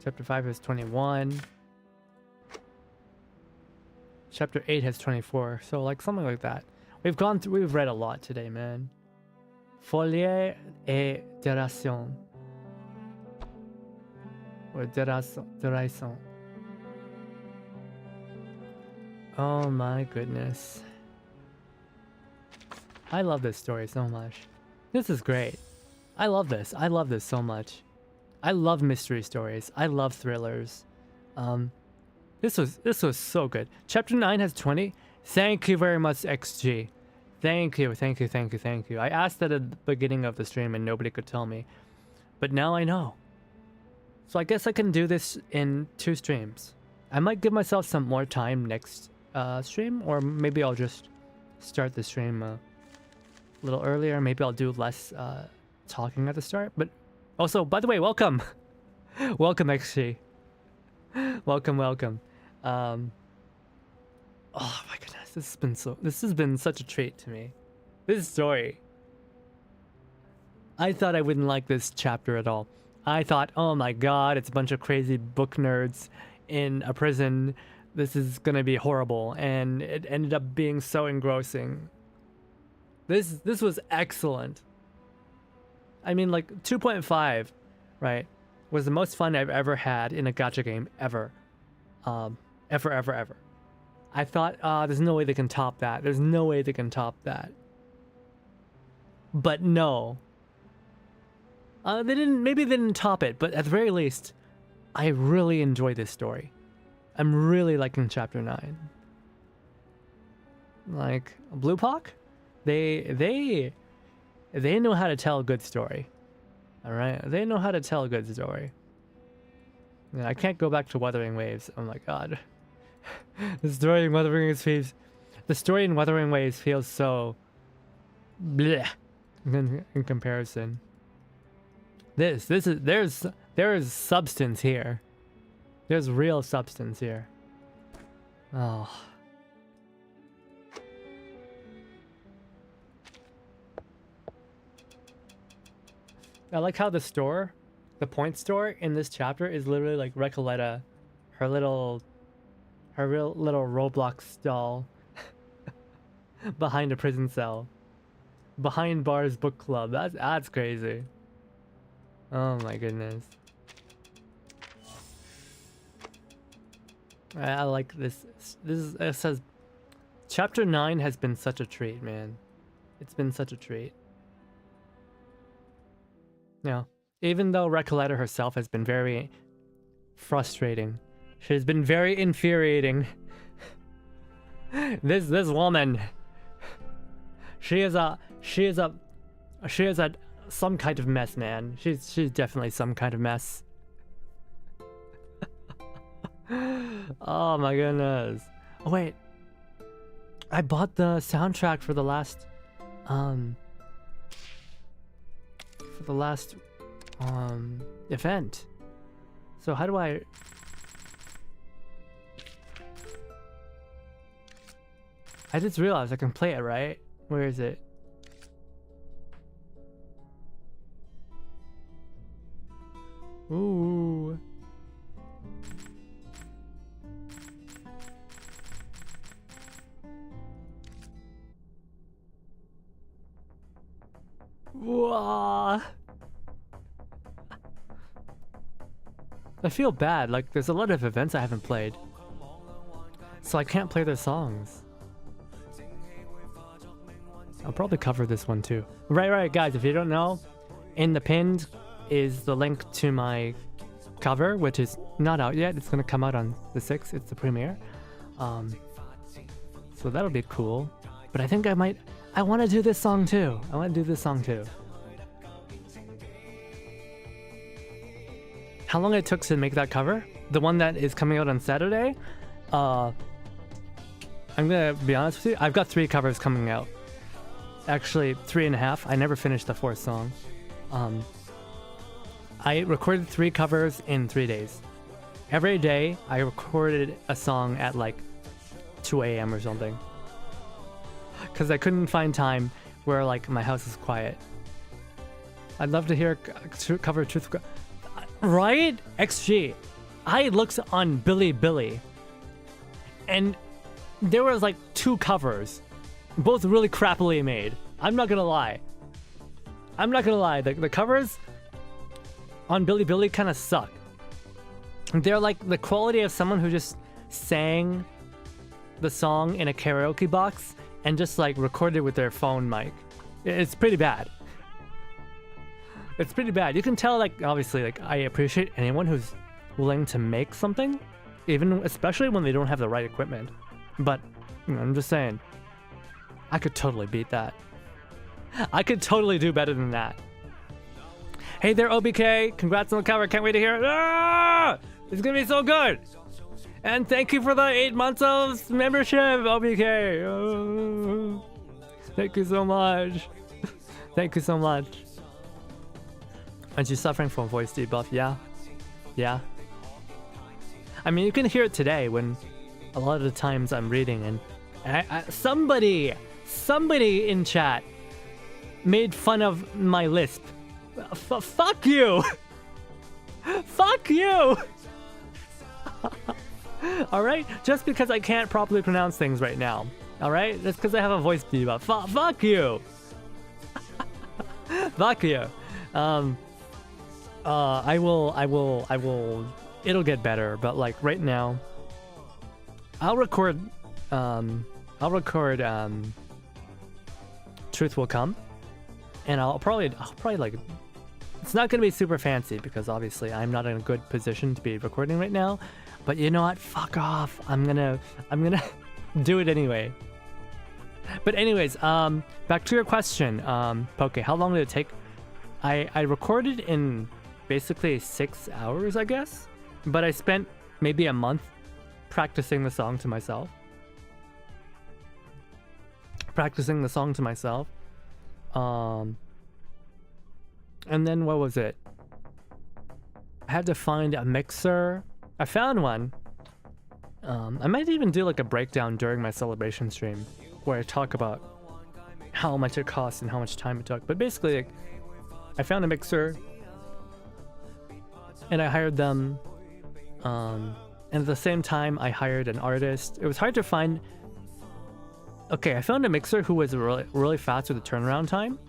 Chapter 5 is 21. Chapter 8 has 24. So like something like that. We've read a lot today, man. Folie et dération. Or dération. Oh my goodness. I love this story so much. This is great. I love this. I love this so much. I love mystery stories. I love thrillers. This was so good. Chapter 9 has 20. Thank you very much, XG. Thank you. I asked that at the beginning of the stream and nobody could tell me. But now I know. So I guess I can do this in 2 streams. I might give myself some more time next stream, or maybe I'll just start the stream a little earlier. Maybe I'll do less talking at the start. But also, by the way, welcome. Welcome, XG. Welcome. Oh my goodness, this has been such a treat to me. This story. I thought I wouldn't like this chapter at all. I thought, oh my god, it's a bunch of crazy book nerds in a prison. This is gonna be horrible, and it ended up being so engrossing. This was excellent. I mean, like 2.5, right, was the most fun I've ever had in a gacha game ever. Ever. I thought, there's no way they can top that. There's no way they can top that. But no. Maybe they didn't top it, but at the very least, I really enjoy this story. I'm really liking chapter 9. Like, Blue Hawk? They know how to tell a good story. Alright? They know how to tell a good story. Yeah, I can't go back to Wuthering Waves. Oh my god. The story in Wuthering Waves feels so bleh in comparison. There is substance here. There's real substance here. Oh. I like how the point store in this chapter is literally like Recoleta, her real little Roblox doll behind a prison cell, behind Bar's book club. That's crazy. Oh my goodness. I like this. It says, chapter 9 has been such a treat, man. It's been such a treat. Yeah. Even though Recoleta herself has been very frustrating, she's been very infuriating. This woman, she is some kind of mess, man. She's definitely some kind of mess. Oh my goodness. Oh wait, I bought the soundtrack for the last event. So how do I just realized I can play it, right? Where is it? Ooh. Whoa. I feel bad, like there's a lot of events I haven't played, so I can't play their songs. I'll probably cover this one too. Right, guys, if you don't know, in the pinned is the link to my cover, which is not out yet. It's gonna come out on the 6th, it's the premiere. So that'll be cool. But I think I wanna do this song too. How long it took to make that cover? The one that is coming out on Saturday? I'm gonna be honest with you, I've got 3 covers coming out. Actually, 3.5. I never finished the 4th song. I recorded 3 covers in 3 days. Every day, I recorded a song at like 2 a.m. or something. Because I couldn't find time where like my house is quiet. I'd love to hear cover Truth. Right? XG. I looked on Billy, and there was like 2 covers, both really crappily made. I'm not gonna lie. The covers on Billy kind of suck. They're like the quality of someone who just sang the song in a karaoke box and just like recorded with their phone mic. It's pretty bad. It's pretty bad. You can tell, like, obviously, like, I appreciate anyone who's willing to make something, especially when they don't have the right equipment. But, you know, I'm just saying, I could totally beat that. I could totally do better than that. Hey there, OBK. Congrats on the cover. Can't wait to hear it. Ah! It's gonna be so good. And thank you for the 8 months of membership, OBK. Oh, thank you so much. Thank you so much. Aren't you suffering from voice debuff? Yeah. I mean, you can hear it today when a lot of the times I'm reading and somebody in chat made fun of my lisp. Fuck you! Fuck you! Alright? Just because I can't properly pronounce things right now. Alright? That's because I have a voice debuff. Fuck you! Fuck you! I will, it'll get better, but like right now, I'll record Truth Will Come, and I'll probably like, it's not gonna be super fancy because obviously I'm not in a good position to be recording right now, but you know what, fuck off, I'm gonna do it anyway. But anyways, back to your question, Poke, how long did it take? I recorded in basically 6 hours, I guess, but I spent maybe a month practicing the song to myself. And then what was it? I had to find a mixer. I found one. I might even do like a breakdown during my celebration stream where I talk about how much it costs and how much time it took. But basically, like, I found a mixer and I hired them. And at the same time, I hired an artist. It was hard to find. Okay, I found a mixer who was really fast with the turnaround time.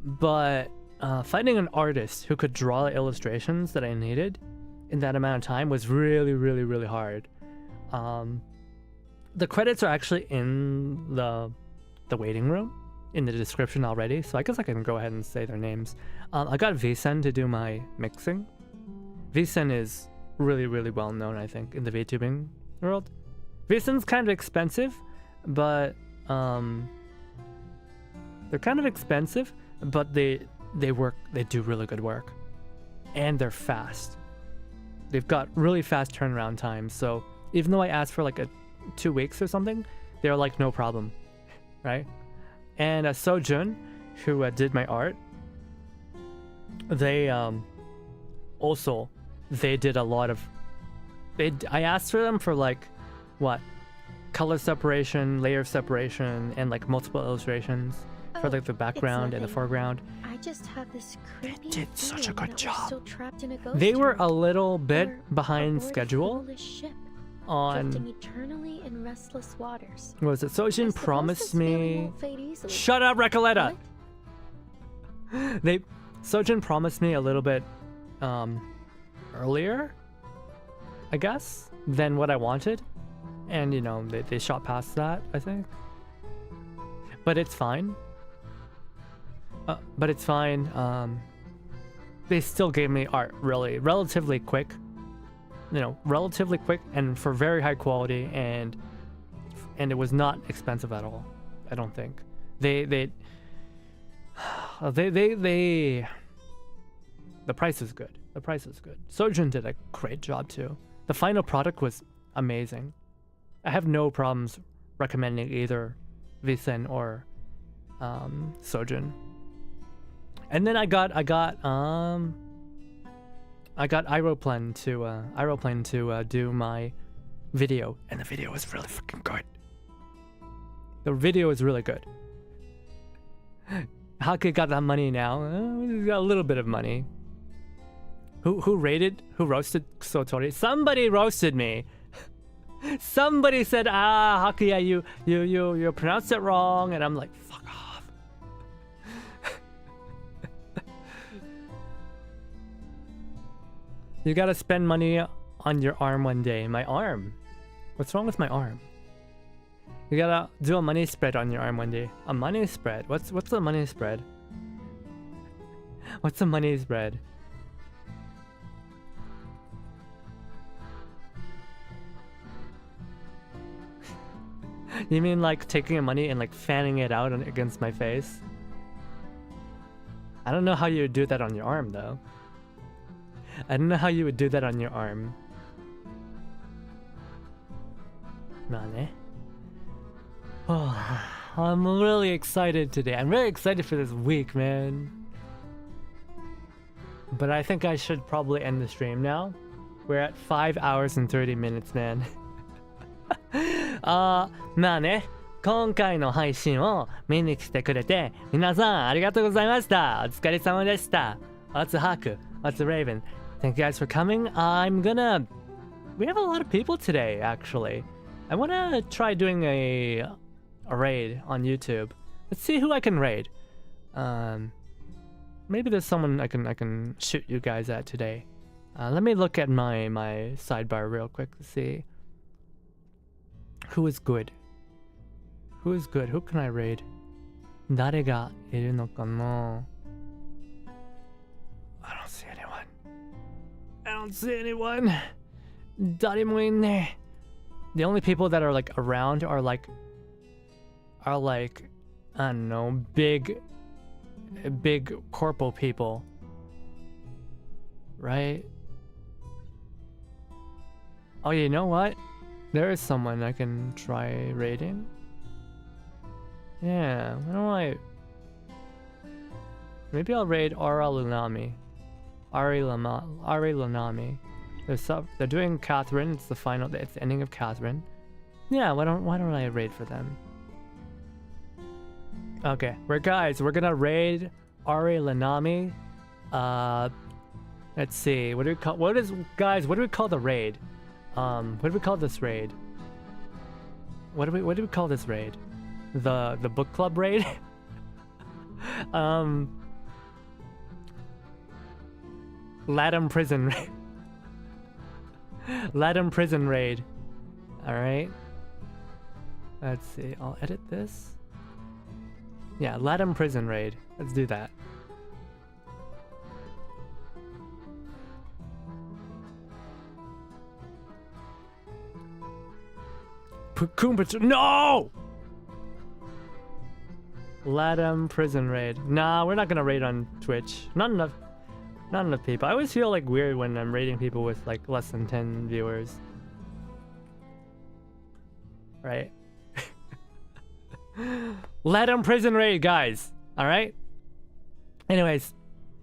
But finding an artist who could draw the illustrations that I needed in that amount of time was really hard. The credits are actually in the waiting room, in the description already, so I guess I can go ahead and say their names. I got Vsen to do my mixing. Vsen is really well known, I think, in the VTubing world. Vsen's kind of expensive, but they're kind of expensive, but they do really good work, and they're fast. They've got really fast turnaround times, so even though I asked for like 2 weeks or something, they're like no problem, right? And Sojun, who did my art, they did a lot of. I asked for them for like, what, color separation, layer separation, and like multiple illustrations for like the background and the foreground. I just have this creepy. They did such a good job. Still trapped in a ghost They were town, a little bit or behind aboard a schedule soulless ship, on. drifting eternally in restless waters. What was it? Sojin promised this feeling me. won't fade easily. Shut up, Recoleta! Sojin promised me a little bit earlier, I guess, than what I wanted. And, you know, they shot past that, I think. But it's fine. They still gave me art relatively quick. You know, relatively quick and for very high quality, and it was not expensive at all, I don't think. The price is good. Sojin did a great job too. The final product was amazing. I have no problems recommending either Visen or Sojin. And then I got Aeroplan to do my video, and the video was really fucking good. The video is really good. Haku got that money now. He's got a little bit of money. Who roasted Sotori? Somebody roasted me. Somebody said, Hakuya, you pronounced it wrong, and I'm like, fuck off. You gotta spend money on your arm one day. My arm? What's wrong with my arm? You gotta do a money spread on your arm one day. A money spread? What's a money spread? What's a money spread? You mean like taking a money and like fanning it out against my face? I don't know how you would do that on your arm though. I don't know how you would do that on your arm. Nane. Oh, I'm really excited today. I'm really excited for this week, man. But I think I should probably end the stream now. We're at 5 hours and 30 minutes, man. まあね、今回の配信を見に来てくれて皆さんありがとうございました。お疲れ様でした。What's Haku? What's Raven? Thank you guys for coming. We have a lot of people today, actually. I want to try doing a raid on YouTube. Let's see who I can raid. Maybe there's someone I can shoot you guys at today. Let me look at my sidebar real quick to see who is good. Who is good? Who can I raid? 誰がいるのかな? I don't see anyone. I don't see anyone. 誰もいね. The only people that are like around are like I don't know, big corporal people, right? Oh, you know what? There is someone I can try raiding. Yeah, why don't I? Maybe I'll raid Ari Lunami. They're doing Catherine. It's the ending of Catherine. Yeah, why don't I raid for them? Okay, we're gonna raid Ari Lanami. Let's see. What do we call the raid? What do we call this raid? What do we call this raid? The book club raid? LATAM prison raid. LATAM prison raid. Alright. Let's see. I'll edit this. Yeah, LATAM prison raid. Let's do that. No! LATAM prison raid. Nah, we're not gonna raid on Twitch. Not enough people. I always feel like weird when I'm raiding people with like less than 10 viewers. Right? LATAM prison raid, guys. Alright? Anyways,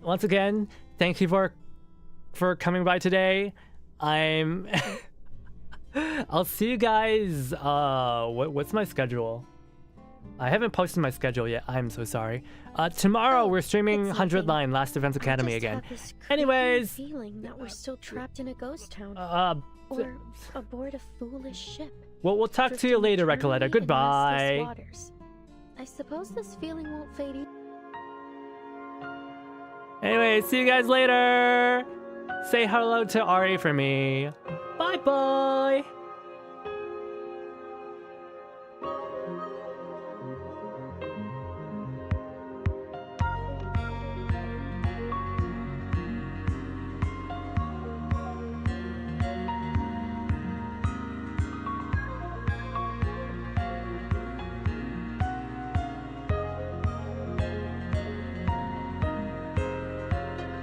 once again, thank you for coming by today. I'll see you guys. What's my schedule? I haven't posted my schedule yet. I'm so sorry. Tomorrow we're streaming 100 Line Last Defense Academy again. Anyways, feeling that we're still trapped in a ghost town, or aboard a foolish ship. Well, we'll talk to you later, Recoletta. Goodbye. I suppose this feeling won't fade either. Anyway, see you guys later. Say hello to Ari for me. Bye bye.